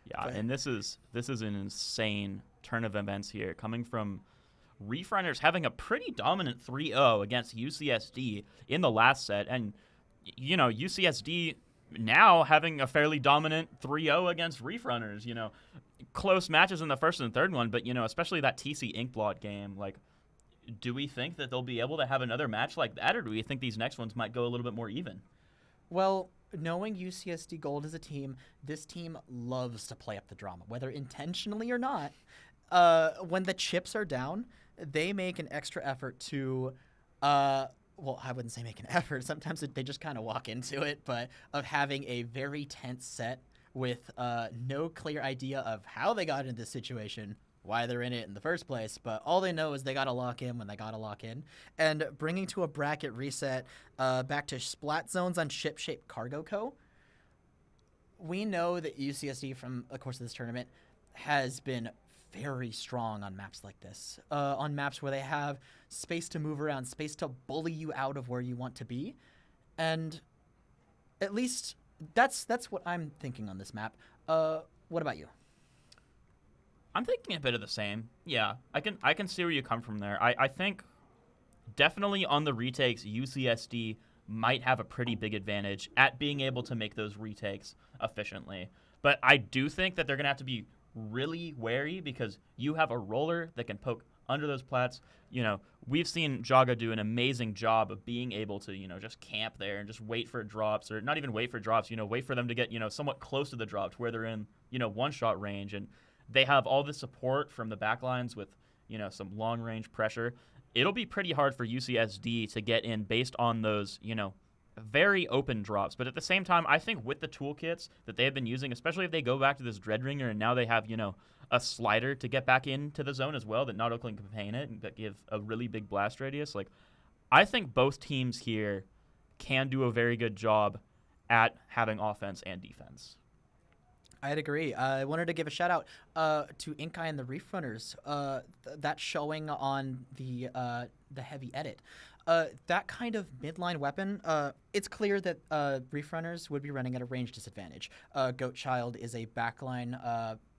Yeah, and this is an insane turn of events here, coming from Reef Runners having a pretty dominant 3-0 against UCSD in the last set, and you know, UCSD now having a fairly dominant 3-0 against Reef Runners. You know, close matches in the first and third one, but you know, especially that TC Inkblot game. Like, do we think that they'll be able to have another match like that, or do we think these next ones might go a little bit more even? Well, knowing UCSD Gold as a team, this team loves to play up the drama, whether intentionally or not. When the chips are down, they make an extra effort to, well, I wouldn't say make an effort. Sometimes they just kind of walk into it, but of having a very tense set with no clear idea of how they got into this situation, why they're in it in the first place, but all they know is they got to lock in when they got to lock in. And bringing to a bracket reset back to Splat Zones on Ship-Shaped Cargo Co., we know that UCSD from the course of this tournament has been very strong on maps like this, on maps where they have space to move around, space to bully you out of where you want to be. And at least that's what I'm thinking on this map. What about you? I'm thinking a bit of the same. Yeah, I can see where you come from there. I think definitely on the retakes, UCSD might have a pretty big advantage at being able to make those retakes efficiently. But I do think that they're going to have to be really wary because you have a roller that can poke under those plats. You know, we've seen Jaga do an amazing job of being able to, you know, just camp there and just wait for drops, or not even wait for drops, you know, wait for them to get, you know, somewhat close to the drop to where they're in, you know, one-shot range. And they have all the support from the backlines with, you know, some long-range pressure. It'll be pretty hard for UCSD to get in based on those, you know, very open drops. But at the same time, I think with the toolkits that they have been using, especially if they go back to this Dreadringer and now they have, you know, a slider to get back into the zone as well that not only can contain it and that give a really big blast radius, like, I think both teams here can do a very good job at having offense and defense. I'd agree. I wanted to give a shout out to Inkai and the Reef Runners. That showing on the heavy edit. That kind of midline weapon, it's clear that Reef Runners would be running at a range disadvantage. Goatchild is a backline.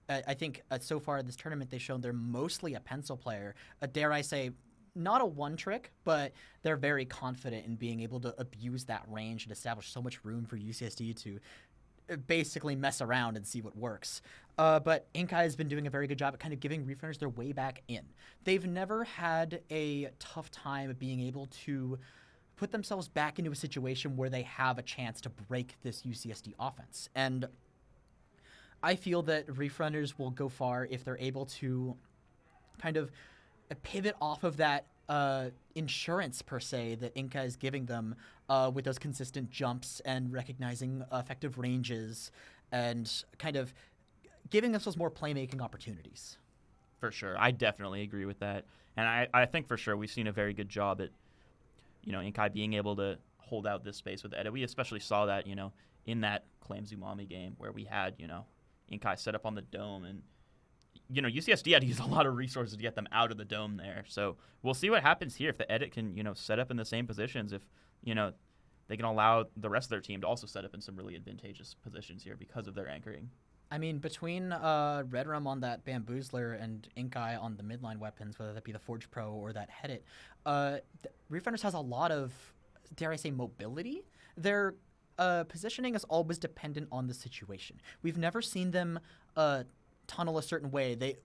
I think so far this tournament they've shown they're mostly a pencil player. Dare I say, not a one trick, but they're very confident in being able to abuse that range and establish so much room for UCSD to basically mess around and see what works. But Inkai has been doing a very good job at kind of giving Reef Runners their way back in. They've never had a tough time being able to put themselves back into a situation where they have a chance to break this UCSD offense. And I feel that Reef Runners will go far if they're able to kind of pivot off of that insurance per se that Inca is giving them with those consistent jumps and recognizing effective ranges and kind of giving themselves more playmaking opportunities. For sure. I definitely agree with that. And I think for sure we've seen a very good job at, Inkai being able to hold out this space with Edit. We especially saw that, in that Claim Zumami game where we had, Inkai set up on the dome and, UCSD had to use a lot of resources to get them out of the dome there. So we'll see what happens here if the Edit can, set up in the same positions, if, they can allow the rest of their team to also set up in some really advantageous positions here because of their anchoring. I mean, between Red Rum on that Bamboozler and Inkai on the midline weapons, whether that be the Forge Pro or that Headit, Reef Runners has a lot of, dare I say, mobility. Their positioning is always dependent on the situation. We've never seen them tunnel a certain way.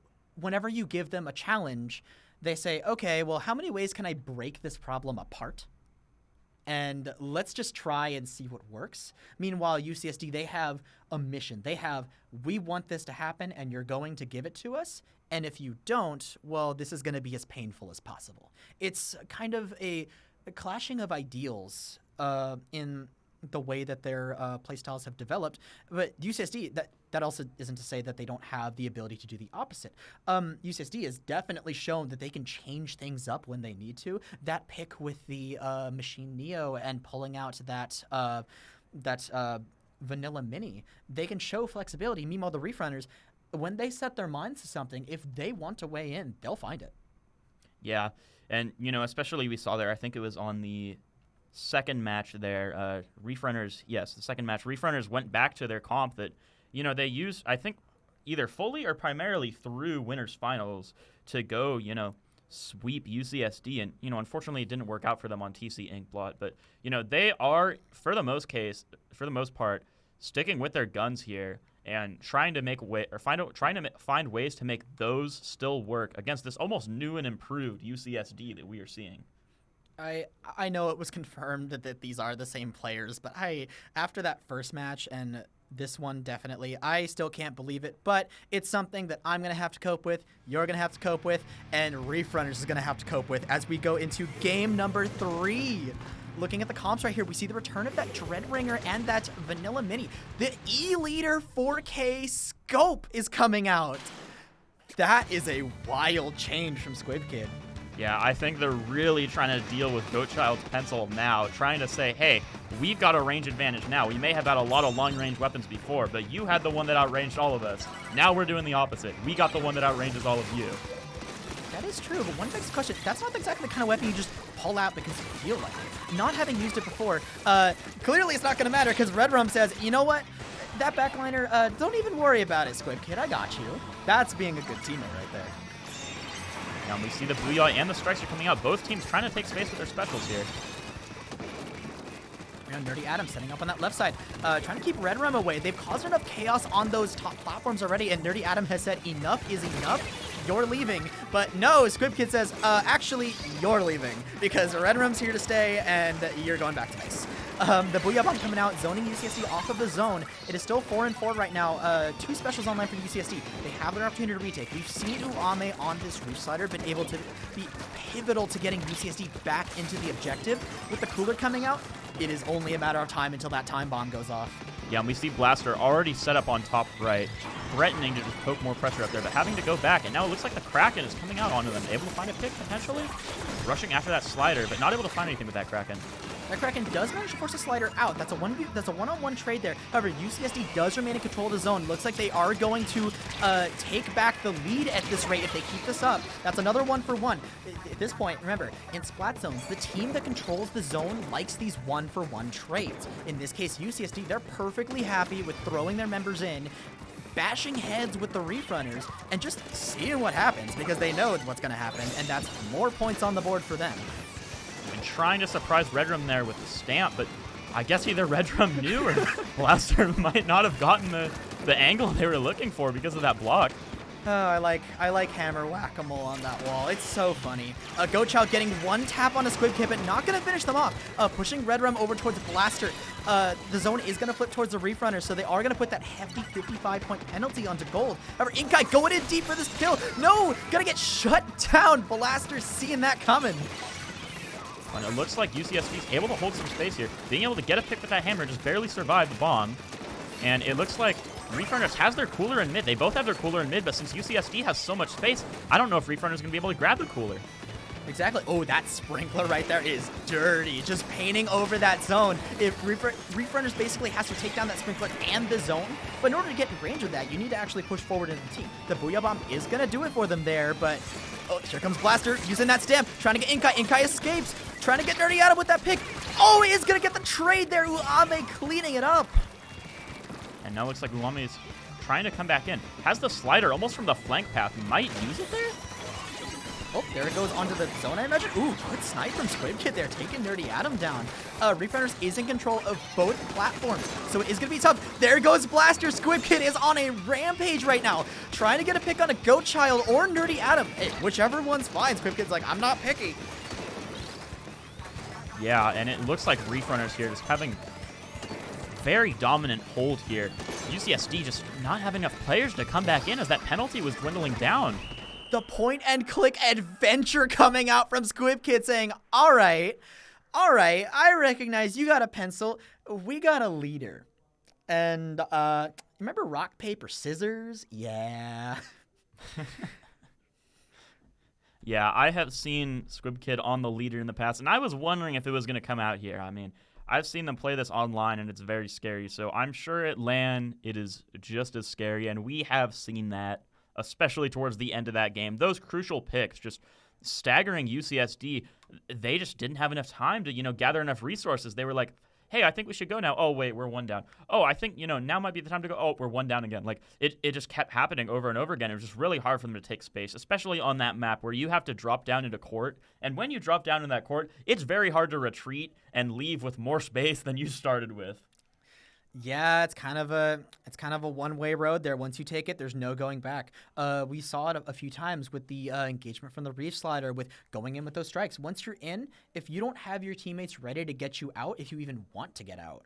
Whenever you give them a challenge, they say, okay, well, how many ways can I break this problem apart? And let's just try and see what works. Meanwhile, UCSD, they have a mission. We want this to happen, and you're going to give it to us. And if you don't, well, this is going to be as painful as possible. It's kind of a clashing of ideals in the way that their playstyles have developed. But UCSD, that also isn't to say that they don't have the ability to do the opposite. UCSD has definitely shown that they can change things up when they need to. That pick with the Machine Neo and pulling out that Vanilla Mini, they can show flexibility. Meanwhile, the Reef Runners, when they set their minds to something, if they want to weigh in, they'll find it. Yeah, and, especially we saw there, I think it was on the second match there, Reef Runners, yes, the second match, Reef Runners went back to their comp that, they used, I think, either fully or primarily through winners finals to go, sweep UCSD. And, unfortunately it didn't work out for them on TC Inkblot. But, they are, for the most part, sticking with their guns here and trying to find ways to make those still work against this almost new and improved UCSD that we are seeing. I know it was confirmed that these are the same players, but after that first match and this one definitely, I still can't believe it, but it's something that I'm going to have to cope with, you're going to have to cope with, and Reef Runners is going to have to cope with as we go into game number 3. Looking at the comps right here, we see the return of that Dreadringer and that Vanilla Mini. The E-Leader 4K scope is coming out. That is a wild change from Squid Kid. Yeah, I think they're really trying to deal with Goatchild's pencil now, trying to say, hey, we've got a range advantage now. We may have had a lot of long-range weapons before, but you had the one that outranged all of us. Now we're doing the opposite. We got the one that outranges all of you. That is true, but one begs the question, that's not exactly the kind of weapon you just pull out because you feel like it. Not having used it before, clearly it's not going to matter because Red Rum says, you know what? That backliner, don't even worry about it, Squid Kid. I got you. That's being a good teammate right there. Now we see the Booyah and the Strikes are coming out. Both teams trying to take space with their specials here. Nerdy Adam setting up on that left side, trying to keep Red Rum away. They've caused enough chaos on those top platforms already, and Nerdy Adam has said enough is enough. You're leaving. But no, Squib Kid says, actually, you're leaving because Red Rum's here to stay, and you're going back to base. The Booyah Bomb coming out, zoning UCSD off of the zone. It is still 4-4 right now. 2 specials online for UCSD. They have their opportunity to retake. We've seen Uame on this Reef Slider been able to be pivotal to getting UCSD back into the objective. With the cooler coming out, it is only a matter of time until that time bomb goes off. Yeah, and we see Blaster already set up on top right, threatening to just poke more pressure up there, but having to go back. And now it looks like the Kraken is coming out onto them. Able to find a pick, potentially? Rushing after that slider, but not able to find anything with that Kraken. That Kraken does manage to force a slider out. That's a one-on-one trade there. However, UCSD does remain in control of the zone. Looks like they are going to take back the lead at this rate if they keep this up. That's another 1-for-1. At this point, remember, in Splat Zones, the team that controls the zone likes these 1-for-1 trades. In this case, UCSD, they're perfectly happy with throwing their members in, bashing heads with the Reef Runners, and just seeing what happens because they know what's going to happen, and that's more points on the board for them. And trying to surprise Redrum there with the stamp, but I guess either Redrum knew or Blaster might not have gotten the angle they were looking for because of that block. Oh, I like hammer whack-a-mole on that wall. It's so funny. Gochow getting one tap on a Squib Kid, but not going to finish them off. Pushing Red Rum over towards Blaster. The zone is going to flip towards the Reef Runner, so they are going to put that hefty 55-point penalty onto Gold. However, Inkai going in deep for this kill. No! Going to get shut down. Blaster seeing that coming. And it looks like UCSD is able to hold some space here. Being able to get a pick with that hammer, just barely survived the bomb. And it looks like Reef Runners has their cooler in mid. They both have their cooler in mid, but since UCSD has so much space, I don't know if Reef Runners going to be able to grab the cooler. Exactly. Oh, that sprinkler right there is dirty. Just painting over that zone. If Reef Runners basically has to take down that sprinkler and the zone, but in order to get in range of that, you need to actually push forward into the team. The Booyah Bomb is going to do it for them there, but oh, here comes Blaster using that stamp, trying to get Inkai. Inkai escapes, trying to get Nerdy Adam with that pick. Oh, he is going to get the trade there. Uame cleaning it up. And now it looks like Uame is trying to come back in. Has the slider almost from the flank path. Might use it there? Oh, there it goes onto the zone, I imagine. Ooh, good snipe from Squib Kid there, taking Nerdy Adam down. Reef Runners is in control of both platforms, so it is going to be tough. There goes Blaster. Squib Kid is on a rampage right now, trying to get a pick on a Goat Child or Nerdy Adam. Hey, whichever one's fine. Squib Kid's like, I'm not picky. Yeah, and it looks like Reef Runners here just having very dominant hold here. UCSD just not having enough players to come back in as that penalty was dwindling down. The point and click adventure coming out from Squib Kid saying, all right, I recognize you got a pencil. We got a leader. And remember rock, paper, scissors? Yeah. Yeah, I have seen Squib Kid on the leader in the past, and I was wondering if it was going to come out here. I mean, I've seen them play this online, and it's very scary. So I'm sure at LAN it is just as scary, and we have seen that, especially towards the end of that game. Those crucial picks, just staggering UCSD, they just didn't have enough time to, gather enough resources. They were like, hey, I think we should go now. Oh, wait, we're one down. Oh, I think, now might be the time to go. Oh, we're one down again. Like, it just kept happening over and over again. It was just really hard for them to take space, especially on that map where you have to drop down into court. And when you drop down in that court, it's very hard to retreat and leave with more space than you started with. Yeah, it's kind of a one-way road there. Once you take it, there's no going back. We saw it a few times with the engagement from the Reef slider with going in with those strikes. Once you're in, if you don't have your teammates ready to get you out, if you even want to get out,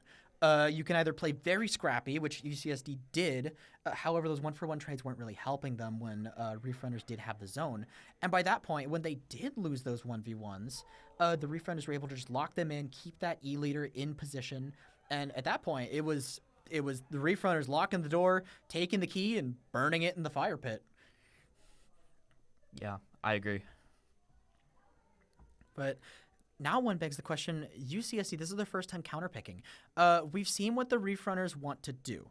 you can either play very scrappy, which UCSD did. However, those one-for-one trades weren't really helping them when Reef Runners did have the zone. And by that point, when they did lose those 1v1s, the Reef Runners were able to just lock them in, keep that E-leader in position. And at that point, it was the Reef Runners locking the door, taking the key, and burning it in the fire pit. Yeah, I agree. But now one begs the question, UCSD, this is their first time counterpicking. We've seen what the Reef Runners want to do.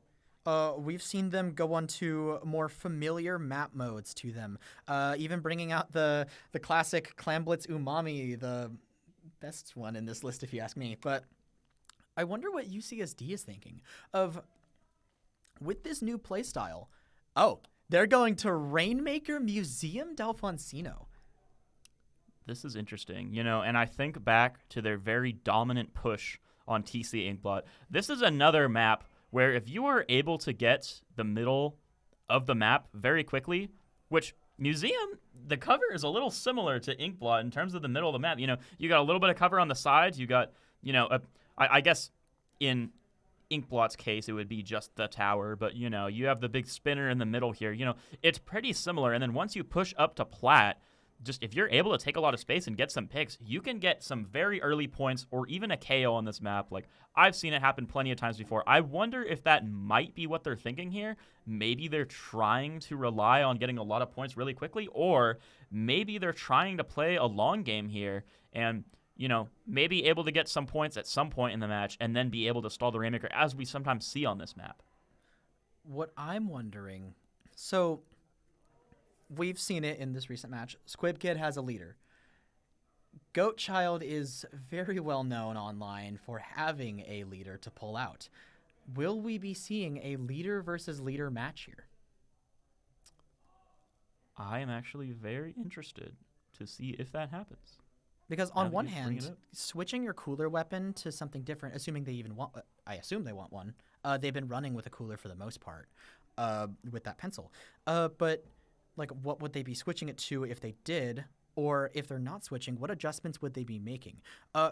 We've seen them go on to more familiar map modes to them, even bringing out the classic Clam Blitz Umami, the best one in this list if you ask me. But I wonder what UCSD is thinking of with this new playstyle. Oh, they're going to Rainmaker Museum Delfonsino. This is interesting, and I think back to their very dominant push on TC Inkblot. This is another map where if you are able to get the middle of the map very quickly, which Museum, the cover is a little similar to Inkblot in terms of the middle of the map. You got a little bit of cover on the sides. You got, I guess in Inkblot's case, it would be just the tower, but you have the big spinner in the middle here. It's pretty similar. And then once you push up to Plat, just if you're able to take a lot of space and get some picks, you can get some very early points or even a KO on this map. Like, I've seen it happen plenty of times before. I wonder if that might be what they're thinking here. Maybe they're trying to rely on getting a lot of points really quickly, or maybe they're trying to play a long game here and maybe able to get some points at some point in the match and then be able to stall the Rainmaker, as we sometimes see on this map. What I'm wondering, so we've seen it in this recent match. Squib Kid has a leader. Goat Child is very well known online for having a leader to pull out. Will we be seeing a leader versus leader match here? I am actually very interested to see if that happens. Because on one hand, switching your cooler weapon to something different, assuming they even want, I assume they want one. They've been running with a cooler for the most part, with that pencil. But like what would they be switching it to if they did? Or if they're not switching, what adjustments would they be making?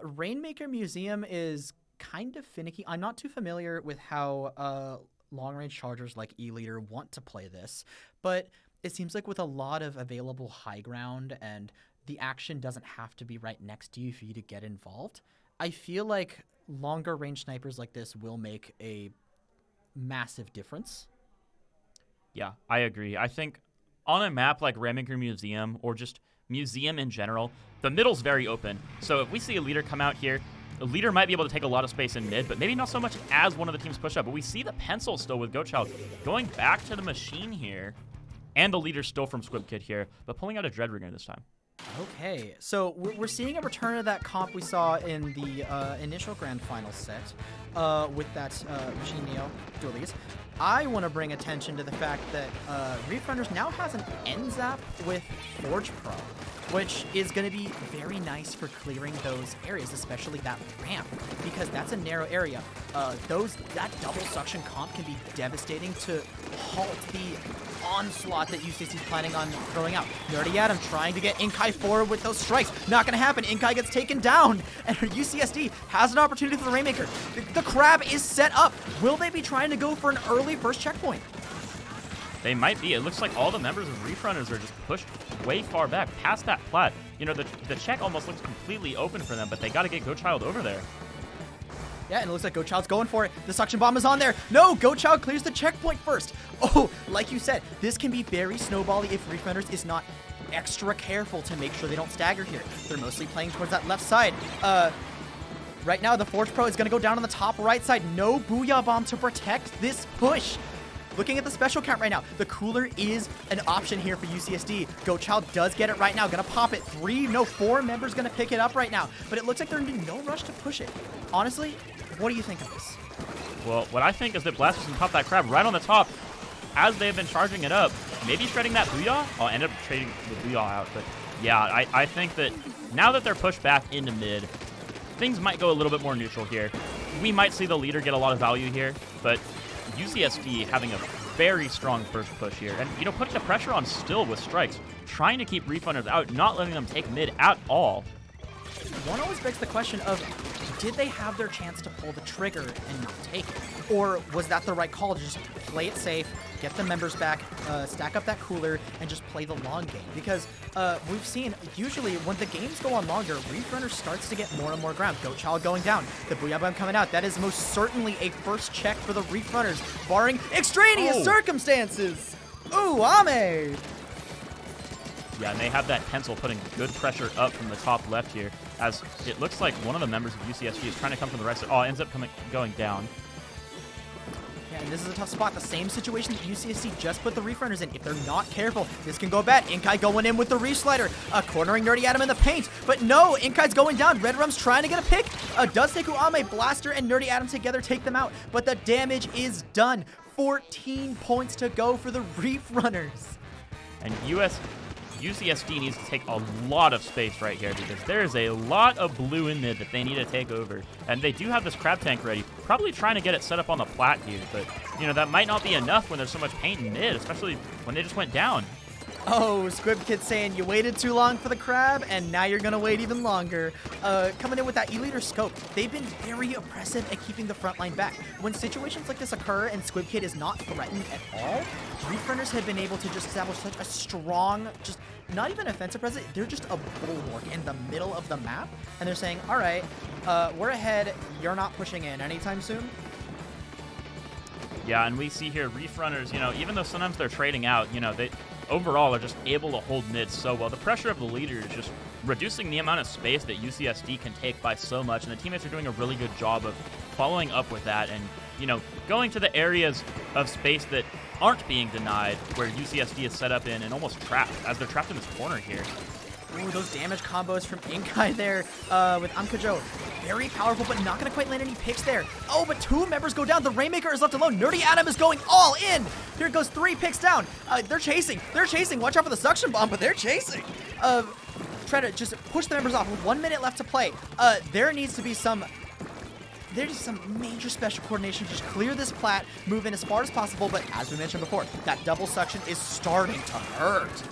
Rainmaker Museum is kind of finicky. I'm not too familiar with how long-range chargers like E-Leader want to play this, but it seems like with a lot of available high ground and the action doesn't have to be right next to you for you to get involved, I feel like longer range snipers like this will make a massive difference. Yeah, I agree. I think on a map like Rainmaker Museum or just Museum in general, the middle's very open. So if we see a leader come out here, the leader might be able to take a lot of space in mid, but maybe not so much as one of the teams push up. But we see the pencil still with GoChild going back to the machine here, and the leader still from Squib Kid here, but pulling out a Dreadringer this time. Okay, so we're seeing a return of that comp we saw in the initial grand final set with that Machine Neo dualies. I want to bring attention to the fact that Reef Runners now has an end zap with Forge Pro, which is going to be very nice for clearing those areas, especially that ramp, because that's a narrow area. That double suction comp can be devastating to halt the onslaught that UCSD is planning on throwing out. Nerdy Adam trying to get Inkai forward with those strikes. Not going to happen. Inkai gets taken down, and UCSD has an opportunity for the Rainmaker. The crab is set up. Will they be trying to go for an early first checkpoint? They might be. It looks like all the members of Reef Runners are just pushed way far back past that plat. You know, the check almost looks completely open for them, but they got to get GoChild over there. Yeah, and it looks like GoChild's going for it. The suction bomb is on there. No, GoChild clears the checkpoint first. Oh, like you said, this can be very snowbally if Reef Runners is not extra careful to make sure they don't stagger here. They're mostly playing towards that left side. Right now, the Forge Pro is going to go down on the top right side. No Booyah Bomb to protect this push. Looking at the special count right now, the cooler is an option here for UCSD. GoChild does get it right now. Gonna pop it. 4 members gonna pick it up right now. But it looks like there's gonna be no rush to push it. Honestly, what do you think of this? Well, what I think is that Blasters can pop that crab right on the top as they've been charging it up. Maybe shredding that Booyah? I'll end up trading the Booyah out. But yeah, I think that now that they're pushed back into mid, things might go a little bit more neutral here. We might see the leader get a lot of value here, but UCSD having a very strong first push here. And, you know, putting the pressure on still with strikes, trying to keep Reef Runners out, not letting them take mid at all. One always begs the question of, did they have their chance to pull the trigger and not take it? Or was that the right call to just play it safe, get the members back, stack up that cooler, and just play the long game? Because we've seen, usually when the games go on longer, Reef Runner starts to get more and more ground. GoChild going down, the Booyah Bomb coming out. That is most certainly a first check for the Reef Runners, barring extraneous circumstances. Ooh, Ame! Yeah, and they have that pencil putting good pressure up from the top left here, as it looks like one of the members of UCSD is trying to come from the right side. Oh, ends up going down. Yeah, and this is a tough spot. The same situation that UCSD just put the Reef Runners in. If they're not careful, this can go bad. Inkai going in with the Reef Slider, cornering Nerdy Adam in the paint. But no, Inkai's going down. Red Rum's trying to get a pick. Does take Ame, Blaster, and Nerdy Adam together take them out. But the damage is done. 14 points to go for the Reef Runners. And UCSD needs to take a lot of space right here because there is a lot of blue in mid that they need to take over. And they do have this crab tank ready, probably trying to get it set up on the plat here. But, you know, that might not be enough when there's so much paint in mid, especially when they just went down. Oh, Squib Kid saying you waited too long for the crab, and now you're going to wait even longer. Coming in with that E-Leader scope, they've been very oppressive at keeping the front line back. When situations like this occur and Squib Kid is not threatened at all, Reef Runners have been able to just establish such a strong, just not even offensive presence, they're just a bulwark in the middle of the map, and they're saying, all right, we're ahead, you're not pushing in anytime soon. Yeah, and we see here Reef Runners, you know, even though sometimes they're trading out, you know, they overall are just able to hold mid so well. The pressure of the leader is just reducing the amount of space that UCSD can take by so much, and the teammates are doing a really good job of following up with that and, you know, going to the areas of space that aren't being denied where UCSD is set up in and almost trapped, as they're trapped in this corner here. Ooh, those damage combos from Inkai there with Amkajo. Very powerful, but not going to quite land any picks there. Oh, but 2 members go down. The Rainmaker is left alone. Nerdy Adam is going all in. Here goes 3 picks down. They're chasing. They're chasing. Watch out for the suction bomb, but they're chasing. Try to just push the members off with 1 minute left to play. There needs to be some there's some major special coordination to just clear this plat, move in as far as possible, but as we mentioned before, that double suction is starting to hurt.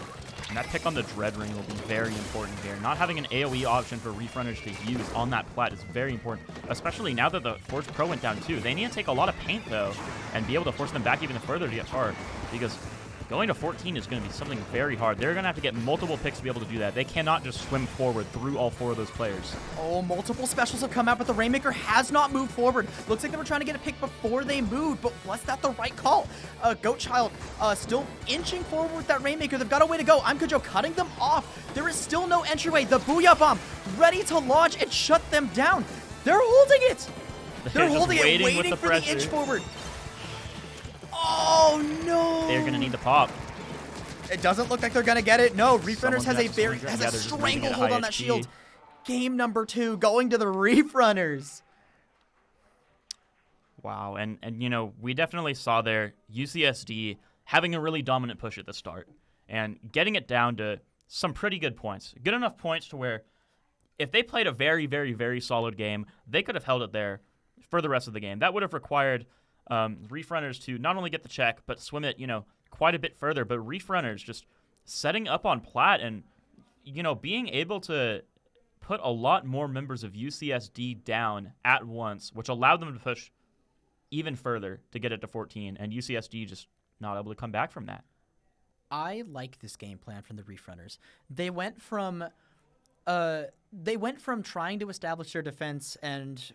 And that pick on the Dread Ring will be very important here. Not having an AoE option for Reef Runners to use on that plat is very important, especially now that the Forge Pro went down too. They need to take a lot of paint, though, and be able to force them back even further to get far, because going to 14 is going to be something very hard. They're going to have to get multiple picks to be able to do that. They cannot just swim forward through all 4 of those players. Oh, multiple specials have come out, but the Rainmaker has not moved forward. Looks like they were trying to get a pick before they moved, but was that the right call? Goatchild still inching forward with that Rainmaker. They've got a way to go. Imkajo cutting them off. There is still no entryway. The Booyah Bomb ready to launch and shut them down. They're holding it. They're holding it, waiting for the inch forward. Oh, no. They're going to need the pop. It doesn't look like they're going to get it. No, Reef Runners has a they're stranglehold on that shield. Game number 2 going to the Reef Runners. Wow, and you know, we definitely saw there UCSD having a really dominant push at the start and getting it down to some pretty good points. Good enough points to where if they played a very, very, very solid game, they could have held it there for the rest of the game. That would have required Reef Runners to not only get the check, but swim it, you know, quite a bit further. But Reef Runners just setting up on plat and, you know, being able to put a lot more members of UCSD down at once, which allowed them to push even further to get it to 14, and UCSD just not able to come back from that. I like this game plan from the Reef Runners. They went from trying to establish their defense and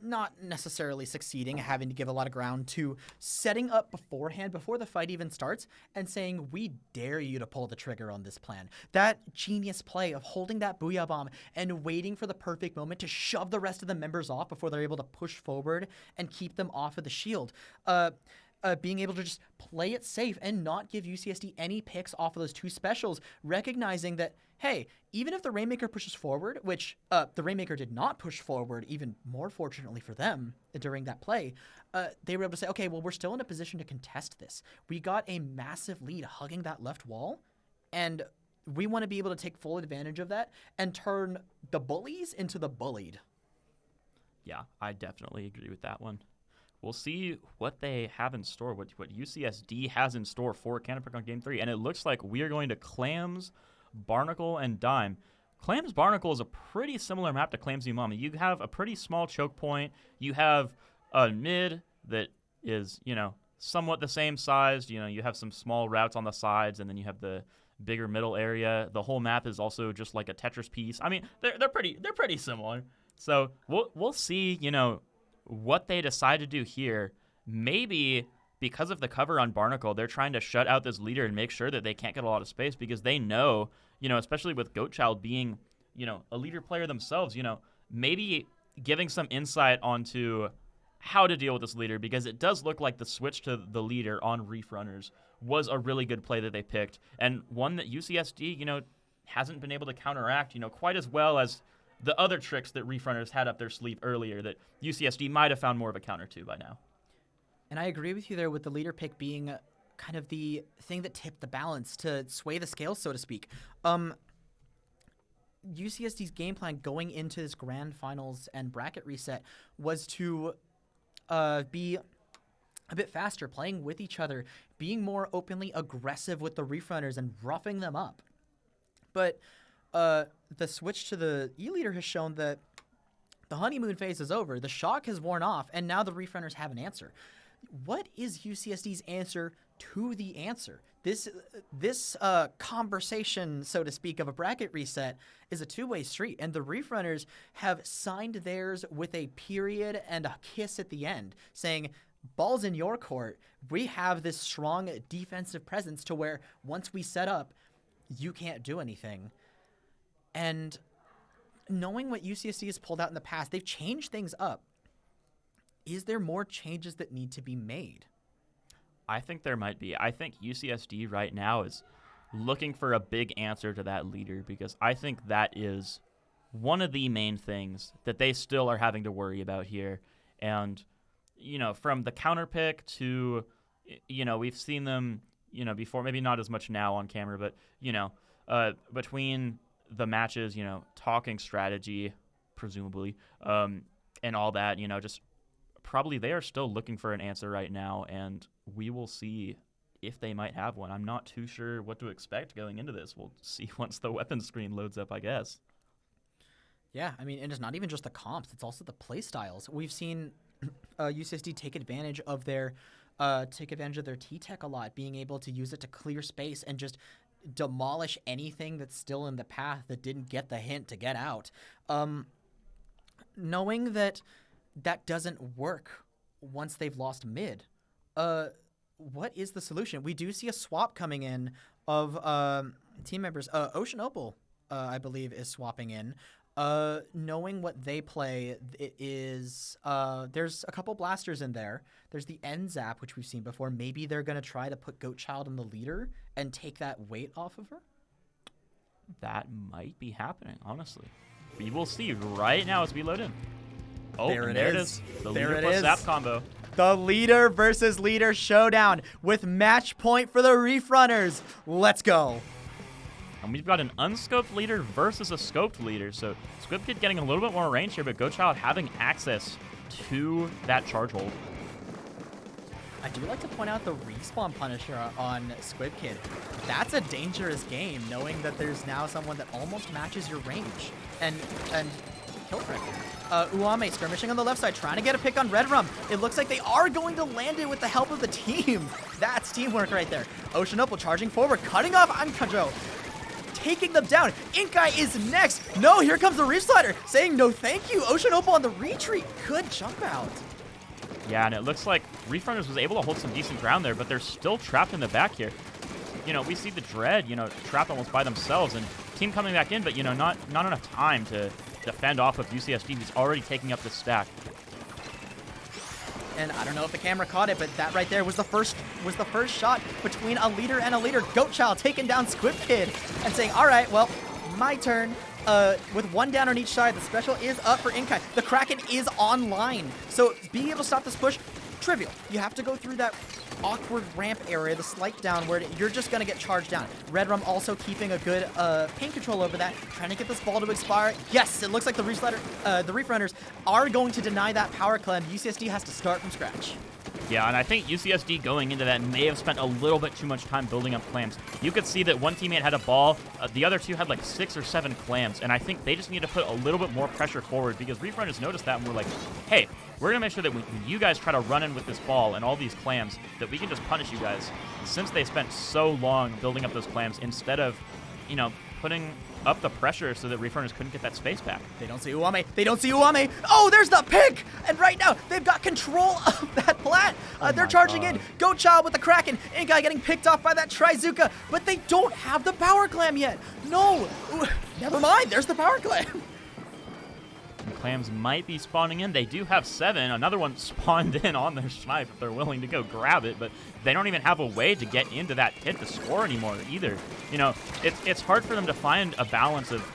not necessarily succeeding, having to give a lot of ground, to setting up beforehand, before the fight even starts, and saying, we dare you to pull the trigger on this plan. That genius play of holding that Booyah Bomb and waiting for the perfect moment to shove the rest of the members off before they're able to push forward and keep them off of the shield. Being able to just play it safe and not give UCSD any picks off of those 2 specials, recognizing that, hey, even if the Rainmaker pushes forward, which the Rainmaker did not push forward, even more fortunately for them during that play, they were able to say, okay, well, we're still in a position to contest this. We got a massive lead hugging that left wall, and we want to be able to take full advantage of that and turn the bullies into the bullied. Yeah, I definitely agree with that one. We'll see what they have in store, what UCSD has in store for Canterbury on Game 3. And it looks like we are going to Clams, Barnacle, and Dime. Clams Barnacle is a pretty similar map to Clams Umami. You have a pretty small choke point. You have a mid that is, you know, somewhat the same size. You know, you have some small routes on the sides, and then you have the bigger middle area. The whole map is also just like a Tetris piece. I mean, they're pretty similar. So we'll see, you know, what they decide to do here. Maybe because of the cover on Barnacle, they're trying to shut out this leader and make sure that they can't get a lot of space, because they know, you know, especially with Goatchild being, you know, a leader player themselves, you know, maybe giving some insight onto how to deal with this leader, because it does look like the switch to the leader on Reef Runners was a really good play that they picked, and one that UCSD, you know, hasn't been able to counteract, you know, quite as well as the other tricks that Reef Runners had up their sleeve earlier that UCSD might have found more of a counter to by now. And I agree with you there, with the leader pick being kind of the thing that tipped the balance to sway the scales, so to speak. UCSD's game plan going into this grand finals and bracket reset was to be a bit faster, playing with each other, being more openly aggressive with the Reef Runners and roughing them up. But the switch to the E-Leader has shown that the honeymoon phase is over, the shock has worn off, and now the Reef Runners have an answer. What is UCSD's answer to the answer? This conversation, so to speak, of a bracket reset is a two-way street, and the Reef Runners have signed theirs with a period and a kiss at the end, saying, ball's in your court. We have this strong defensive presence to where once we set up, you can't do anything. And knowing what UCSD has pulled out in the past, they've changed things up. Is there more changes that need to be made? I think there might be. I think UCSD right now is looking for a big answer to that leader, because I think that is one of the main things that they still are having to worry about here. And, you know, from the counter pick to, you know, we've seen them, you know, before, maybe not as much now on camera, but, you know, between the matches, you know, talking strategy, presumably, and all that, just probably they are still looking for an answer right now, and we will see if they might have one. I'm not too sure what to expect going into this. We'll see once the weapon screen loads up, I guess. Yeah, I mean, and it's not even just the comps; it's also the play styles. We've seen UCSD take advantage of their T-Tech a lot, being able to use it to clear space and just demolish anything that's still in the path that didn't get the hint to get out. Knowing that doesn't work once they've lost mid, what is the solution? We do see a swap coming in of team members. Ocean Opal, I believe, is swapping in. Knowing what they play, it is there's a couple blasters in there. There's the end zap, which we've seen before. Maybe they're gonna try to put Goatchild in the leader and take that weight off of her. That might be happening, honestly. We will see right now as we load in. Oh, there and it there is. it is. The There leader it plus is. zap combo. The leader versus leader showdown with match point for the Reef Runners. Let's go. And we've got an unscoped leader versus a scoped leader. So SquibKid getting a little bit more range here, but Goatchild having access to that charge hold. I do like to point out the respawn punisher on SquibKid. That's a dangerous game, knowing that there's now someone that almost matches your range and kill threat. Uame skirmishing on the left side, trying to get a pick on Red Rum. It looks like they are going to land it with the help of the team. That's teamwork right there. Ocean Opal charging forward, cutting off Ankajo, taking them down. Inkai is next. No, here comes the Reef Slider, saying no thank you. Ocean Opal on the retreat. Good jump out. Yeah, and it looks like Reef Runners was able to hold some decent ground there, but they're still trapped in the back here. We see the Dread, trapped almost by themselves, and team coming back in, but, not enough time to defend off of UCSD, who's already taking up the stack. And I don't know if the camera caught it, but that right there was the first shot between a leader and a leader. Goatchild taking down SquibKid and saying, all right, well, my turn. With one down on each side, the special is up for Inkai. The Kraken is online, so being able to stop this push, trivial. You have to go through that awkward ramp area, the slight down where you're just going to get charged down. Red Rum also keeping a good paint control over that, trying to get this ball to expire. Yes, it looks like the Reef Runners are going to deny that power climb. UCSD has to start from scratch. Yeah, and I think UCSD going into that may have spent a little bit too much time building up clams. You could see that one teammate had a ball, the other two had like 6 or 7 clams, and I think they just need to put a little bit more pressure forward because Reef Runners noticed that and we're like, hey, we're going to make sure that when you guys try to run in with this ball and all these clams, that we can just punish you guys. Since they spent so long building up those clams, instead of, putting up the pressure so that Reef Runners couldn't get that space back. They don't see Uame. They don't see Uame. Oh, there's the pick! And right now, they've got control of that plat. They're charging in. Goatchild with the Kraken. Inkai getting picked off by that Trizuka, but they don't have the power clam yet. No. Ooh, never mind. There's the power clam. And clams might be spawning in. They do have 7. Another one spawned in on their snipe if they're willing to go grab it, but they don't even have a way to get into that pit to score anymore either. It's hard for them to find a balance of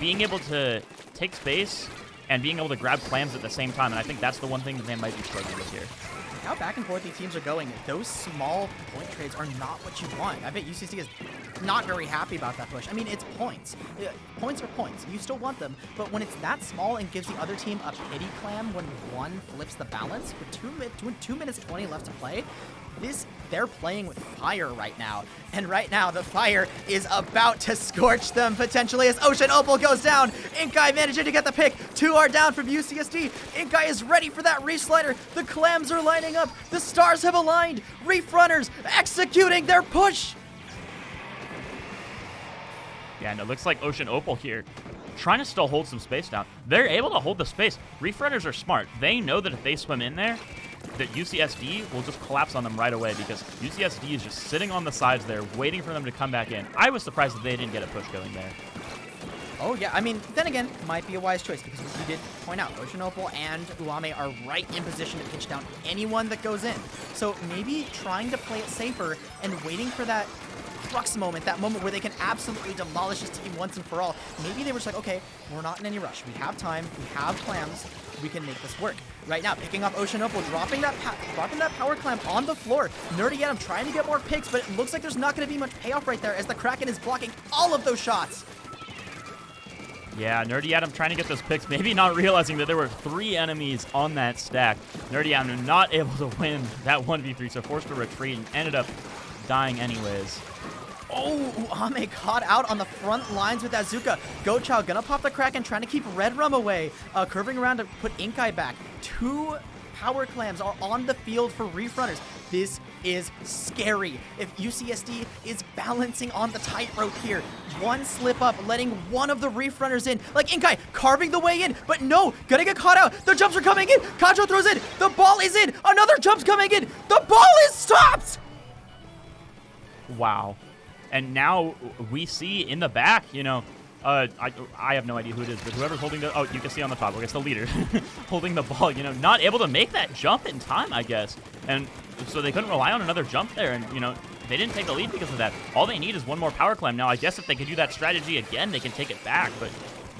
being able to take space and being able to grab clams at the same time, and I think that's the one thing that they might be struggling with here. How back and forth these teams are going, those small point trades are not what you want. I bet UCSD is not very happy about that push. I mean, it's points. Points are points. You still want them, but when it's that small and gives the other team a pity clam when one flips the balance, with 2 minutes 20 left to play, they're playing with fire right now. And right now, the fire is about to scorch them potentially as Ocean Opal goes down. Inkai managing to get the pick. 2 are down from UCSD. Inkai is ready for that Reef Slider. The clams are lining up. The stars have aligned. Reef Runners executing their push. Yeah, and it looks like Ocean Opal here trying to still hold some space down. They're able to hold the space. Reef Runners are smart. They know that if they swim in there, that UCSD will just collapse on them right away because UCSD is just sitting on the sides there waiting for them to come back in. I was surprised that they didn't get a push going there. Oh, yeah. I mean, then again, might be a wise choice because we did point out Ocean Opal and Uame are right in position to pitch down anyone that goes in. So maybe trying to play it safer and waiting for that crux moment, that moment where they can absolutely demolish this team once and for all. Maybe they were just like, okay, we're not in any rush. We have time. We have clams. We can make this work. Right now, picking up Ocean Opal, dropping that power clam on the floor. Nerdy Adam trying to get more picks, but it looks like there's not going to be much payoff right there as the Kraken is blocking all of those shots. Yeah, Nerdy Adam trying to get those picks, maybe not realizing that there were 3 enemies on that stack. Nerdy Adam not able to win that 1v3, so forced to retreat and ended up dying anyways. Oh, Uame caught out on the front lines with Azuka. Gochow gonna pop the crack and trying to keep Red Rum away. Curving around to put Inkai back. 2 power clams are on the field for Reef Runners. This is scary. If UCSD is balancing on the tightrope here, one slip up, letting one of the Reef Runners in, like Inkai carving the way in, but no, gonna get caught out. The jumps are coming in. Kajo throws in. The ball is in. Another jump's coming in. The ball is stopped. Wow. And now we see in the back, I have no idea who it is, but whoever's holding the, you can see on the top, I guess the leader, holding the ball, not able to make that jump in time, I guess. And so they couldn't rely on another jump there, and, they didn't take the lead because of that. All they need is one more power climb. Now, I guess if they could do that strategy again, they can take it back, but,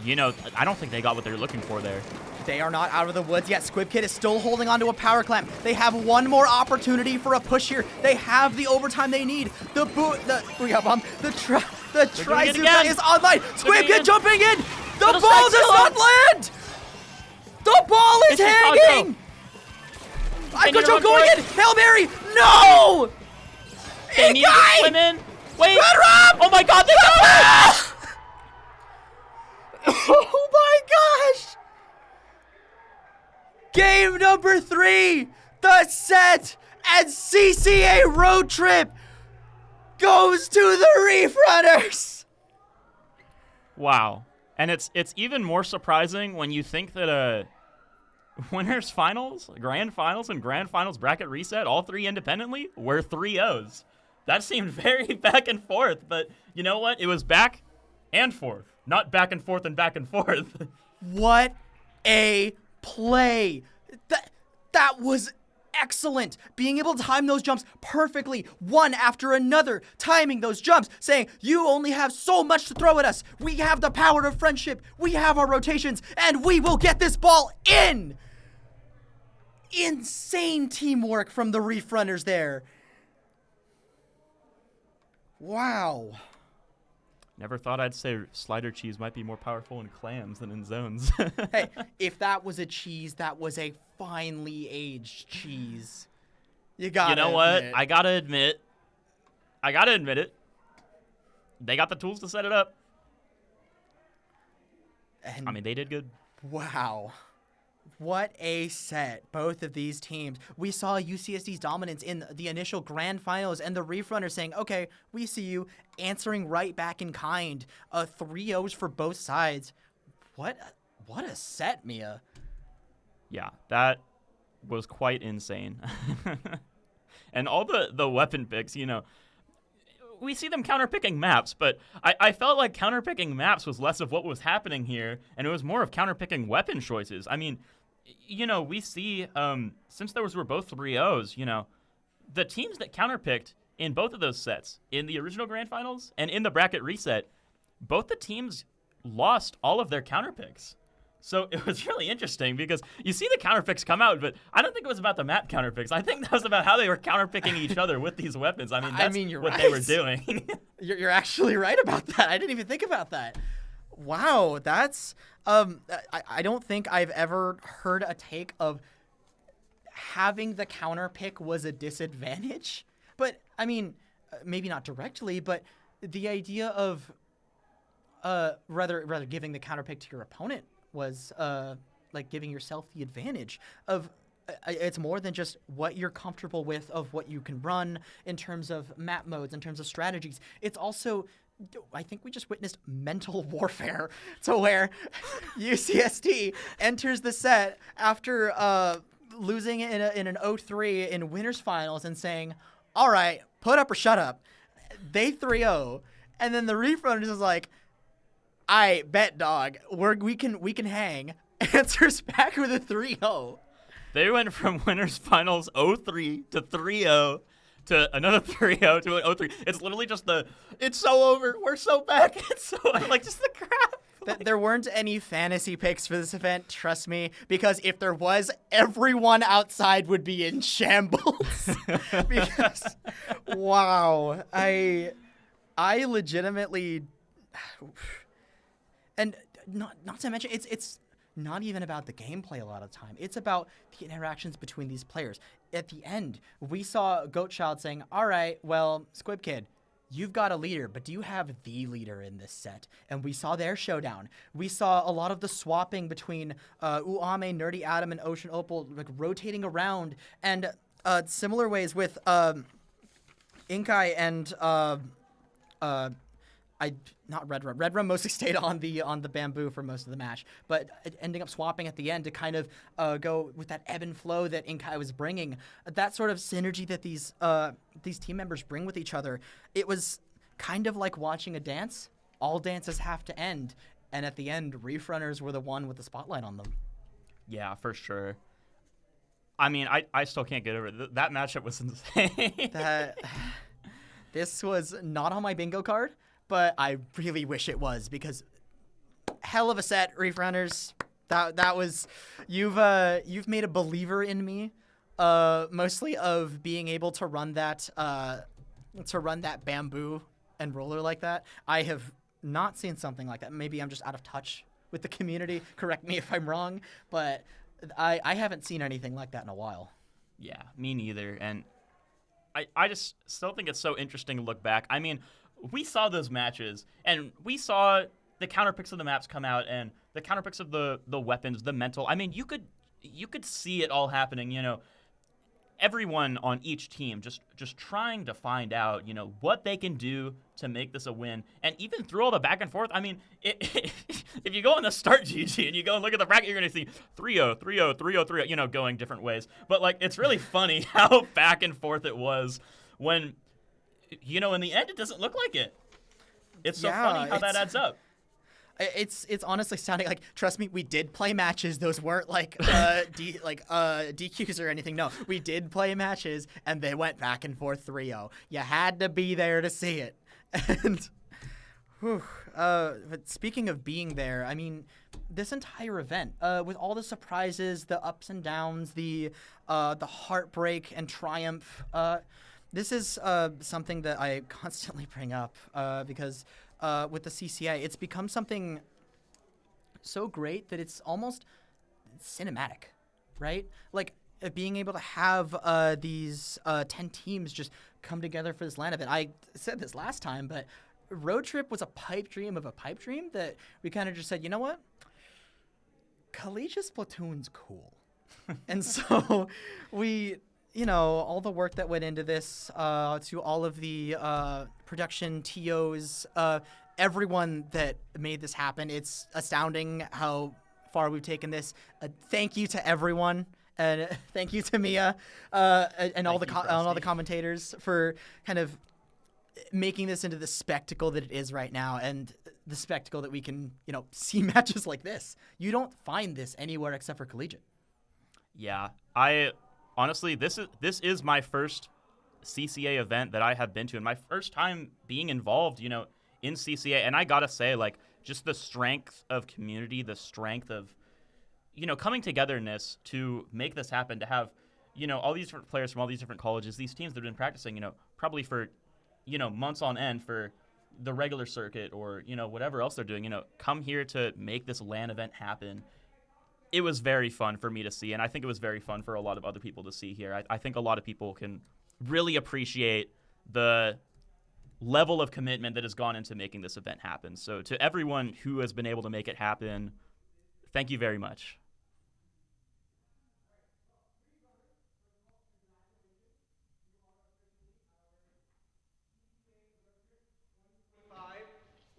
I don't think they got what they were looking for there. They are not out of the woods yet. Squib Kid is still holding onto a power clamp. They have one more opportunity for a push here. They have the overtime they need. The Trizuka is online. Squib Kid jumping in. The ball does not land. The ball is hanging. Aikocho going in. Hail Mary. No. They need to swim in. Wait. Red Rum. Oh my God. They got it. Oh my gosh. Game number 3, the set and CCA road trip goes to the Reef Runners. Wow. And it's even more surprising when you think that winners finals, grand finals, and grand finals bracket reset, all 3 independently, were 3-0s. That seemed very back and forth, but you know what? It was back and forth, not back and forth and back and forth. What a play. That was excellent. Being able to time those jumps perfectly, one after another, timing those jumps, saying, you only have so much to throw at us. We have the power of friendship. We have our rotations, and we will get this ball in. Insane teamwork from the Reef Runners there. Wow. Never thought I'd say slider cheese might be more powerful in clams than in zones. Hey, if that was a cheese, that was a finely aged cheese. You know what? I gotta admit it. They got the tools to set it up. And I mean, they did good. Wow. What a set, both of these teams. We saw UCSD's dominance in the initial grand finals and the Reef Runners saying, okay, we see you, answering right back in kind. 3-0s for both sides. What a set, Mia. Yeah, that was quite insane. And all the weapon picks, we see them counterpicking maps, but I felt like counterpicking maps was less of what was happening here, and it was more of counterpicking weapon choices. I mean, we see, since those were both 3-0s, the teams that counterpicked in both of those sets, in the original grand finals and in the bracket reset, both the teams lost all of their counterpicks. So it was really interesting because you see the counterpicks come out, but I don't think it was about the map counterpicks. I think that was about how they were counterpicking each other with these weapons. I mean, that's you're what right. they were doing. You're actually right about that. I didn't even think about that. Wow, that's I don't think I've ever heard a take of having the counter pick was a disadvantage. But I mean, maybe not directly, but the idea of rather giving the counter pick to your opponent was like giving yourself the advantage of it's more than just what you're comfortable with of what you can run in terms of map modes, in terms of strategies. It's also, I think we just witnessed mental warfare to where UCSD enters the set after losing in an 0-3 in winners finals and saying, all right, put up or shut up. They 3-0. And then the Reef Runners is like, I bet, dog, we can hang. Answers back with a 3-0. They went from winners finals 0-3 to 3-0 to another 3-0 to an 0-3. It's literally just it's so over. We're so back. It's so, like, just the crap. There weren't any fantasy picks for this event, trust me, because if there was, everyone outside would be in shambles. Because, wow, I legitimately, and not to mention, it's not even about the gameplay a lot of the time. It's about the interactions between these players. At the end, we saw Goatchild saying, all right, well, Squib Kid, you've got a leader, but do you have the leader in this set? And we saw their showdown. We saw a lot of the swapping between Uame, Nerdy Adam, and Ocean Opal, like rotating around, and similar ways with Inkai and not Red Rum. Red Rum mostly stayed on the bamboo for most of the match, but ending up swapping at the end to kind of go with that ebb and flow that Inkai was bringing. That sort of synergy that these team members bring with each other. It was kind of like watching a dance. All dances have to end, and at the end, Reef Runners were the one with the spotlight on them. Yeah, for sure. I mean, I still can't get over it. That matchup was insane. This was not on my bingo card, but I really wish it was, because hell of a set, Reef Runners. That was you've made a believer in me, mostly of being able to run that bamboo and roller like that. I have not seen something like that. Maybe I'm just out of touch with the community. Correct me if I'm wrong, but I haven't seen anything like that in a while. Yeah, me neither. And I just still think it's so interesting to look back. I mean, we saw those matches, and we saw the counterpicks of the maps come out, and the counterpicks of the weapons, the mental. I mean, you could see it all happening. You know, everyone on each team just trying to find out, you know, what they can do to make this a win. And even through all the back and forth, I mean, if you go in the start GG and you go and look at the bracket, you're going to see 3-0, 3-0, 3-0, 3-0, you know, going different ways. But, like, it's really funny how back and forth it was when, you know, in the end, it doesn't look like it. It's so funny how that adds up. It's honestly sounding like, trust me, we did play matches. Those weren't like DQs or anything. No, we did play matches, and they went back and forth 3-0. You had to be there to see it. And but speaking of being there, I mean, this entire event, with all the surprises, the ups and downs, the heartbreak and triumph, this is something that I constantly bring up because with the CCA, it's become something so great that it's almost cinematic, right? Like being able to have these 10 teams just come together for this LAN event. I said this last time, but Road Trip was a pipe dream of a pipe dream that we kind of just said, you know what? Collegiate Splatoon's cool. And so we, you know, all the work that went into this, to all of the production TOs, everyone that made this happen. It's astounding how far we've taken this. Thank you to everyone. And thank you to Mia and all the commentators for kind of making this into the spectacle that it is right now, and the spectacle that we can, you know, see matches like this. You don't find this anywhere except for Collegiate. Yeah, honestly, this is my first CCA event that I have been to, and my first time being involved, you know, in CCA. And I gotta say, like, just the strength of community, the strength of, you know, coming togetherness to make this happen, to have, you know, all these different players from all these different colleges, these teams that have been practicing, you know, probably for, you know, months on end for the regular circuit or, you know, whatever else they're doing, you know, come here to make this LAN event happen. It was very fun for me to see, and I think it was very fun for a lot of other people to see here. I think a lot of people can really appreciate the level of commitment that has gone into making this event happen. So to everyone who has been able to make it happen, thank you very much.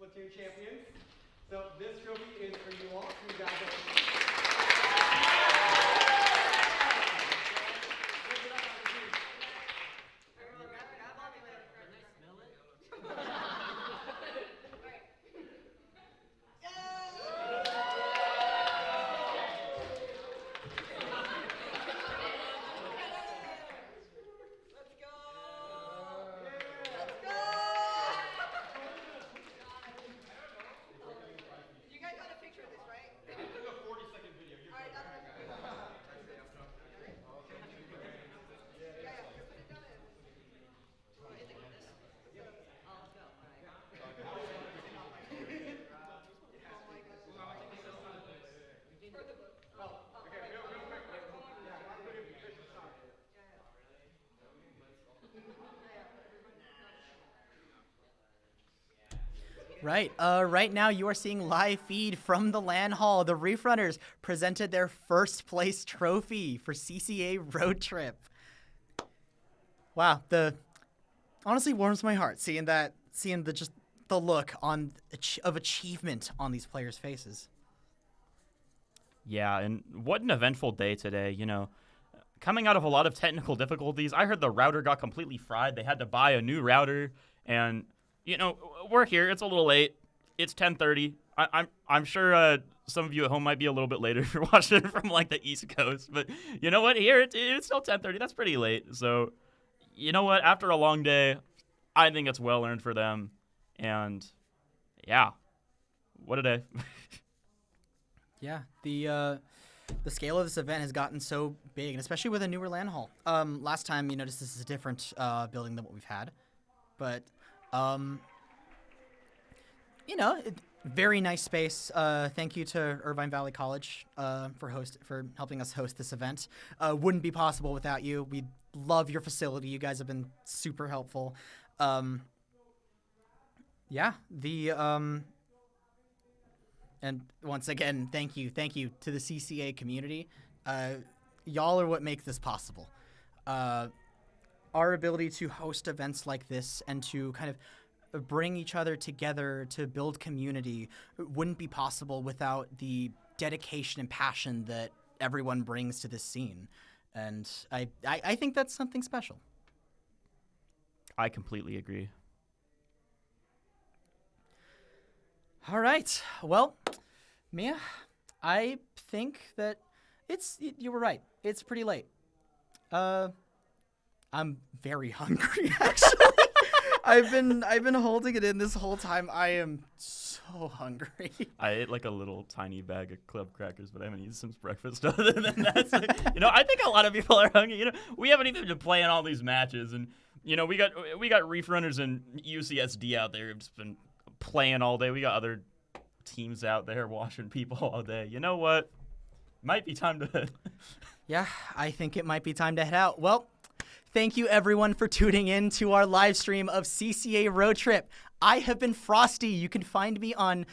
Splatoon champions. So this trophy is for you all. Congratulations. Right. Right now you are seeing live feed from the LAN hall. The Reef Runners presented their first place trophy for CCA Road Trip. Wow, honestly warms my heart seeing just the look of achievement on these players' faces. Yeah, and what an eventful day today, Coming out of a lot of technical difficulties, I heard the router got completely fried. They had to buy a new router, and we're here. It's a little late. It's 10:30. I'm sure some of you at home might be a little bit later if you're watching it from like the East Coast, but you know what? Here it's still 10:30. That's pretty late. So, you know what? After a long day, I think it's well earned for them, and yeah, what a day. Yeah, the scale of this event has gotten so big, and especially with a newer LAN hall. Last time you noticed this is a different building than what we've had, but very nice space. Thank you to Irvine Valley College for helping us host this event. Wouldn't be possible without you. We love your facility. You guys have been super helpful. And once again, thank you to the CCA community. Y'all are what make this possible. Our ability to host events like this and to kind of bring each other together to build community wouldn't be possible without the dedication and passion that everyone brings to this scene. And I think that's something special. I completely agree. All right. Well, Mia, I think that you were right. It's pretty late. I'm very hungry, actually. I've been holding it in this whole time. I am so hungry. I ate like a little tiny bag of club crackers, but I haven't eaten since breakfast. Other than that, so, I think a lot of people are hungry. We haven't even been playing all these matches, and we got Reef Runners and UCSD out there who've just been playing all day. We got other teams out there watching people all day. You know what? Might be time to Yeah, I think it might be time to head out. Well, thank you everyone for tuning in to our live stream of CCA Road Trip. I have been Frosty. You can find me on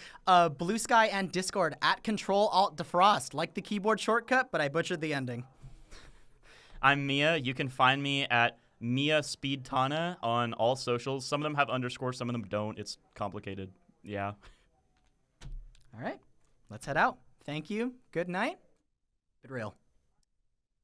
Blue Sky and Discord at Control-Alt-Defrost, like the keyboard shortcut, but I butchered the ending. I'm Mia. You can find me at Mia Speedtana on all socials. Some of them have underscores, some of them don't. It's complicated. Yeah. All right. Let's head out. Thank you. Good night. Good real.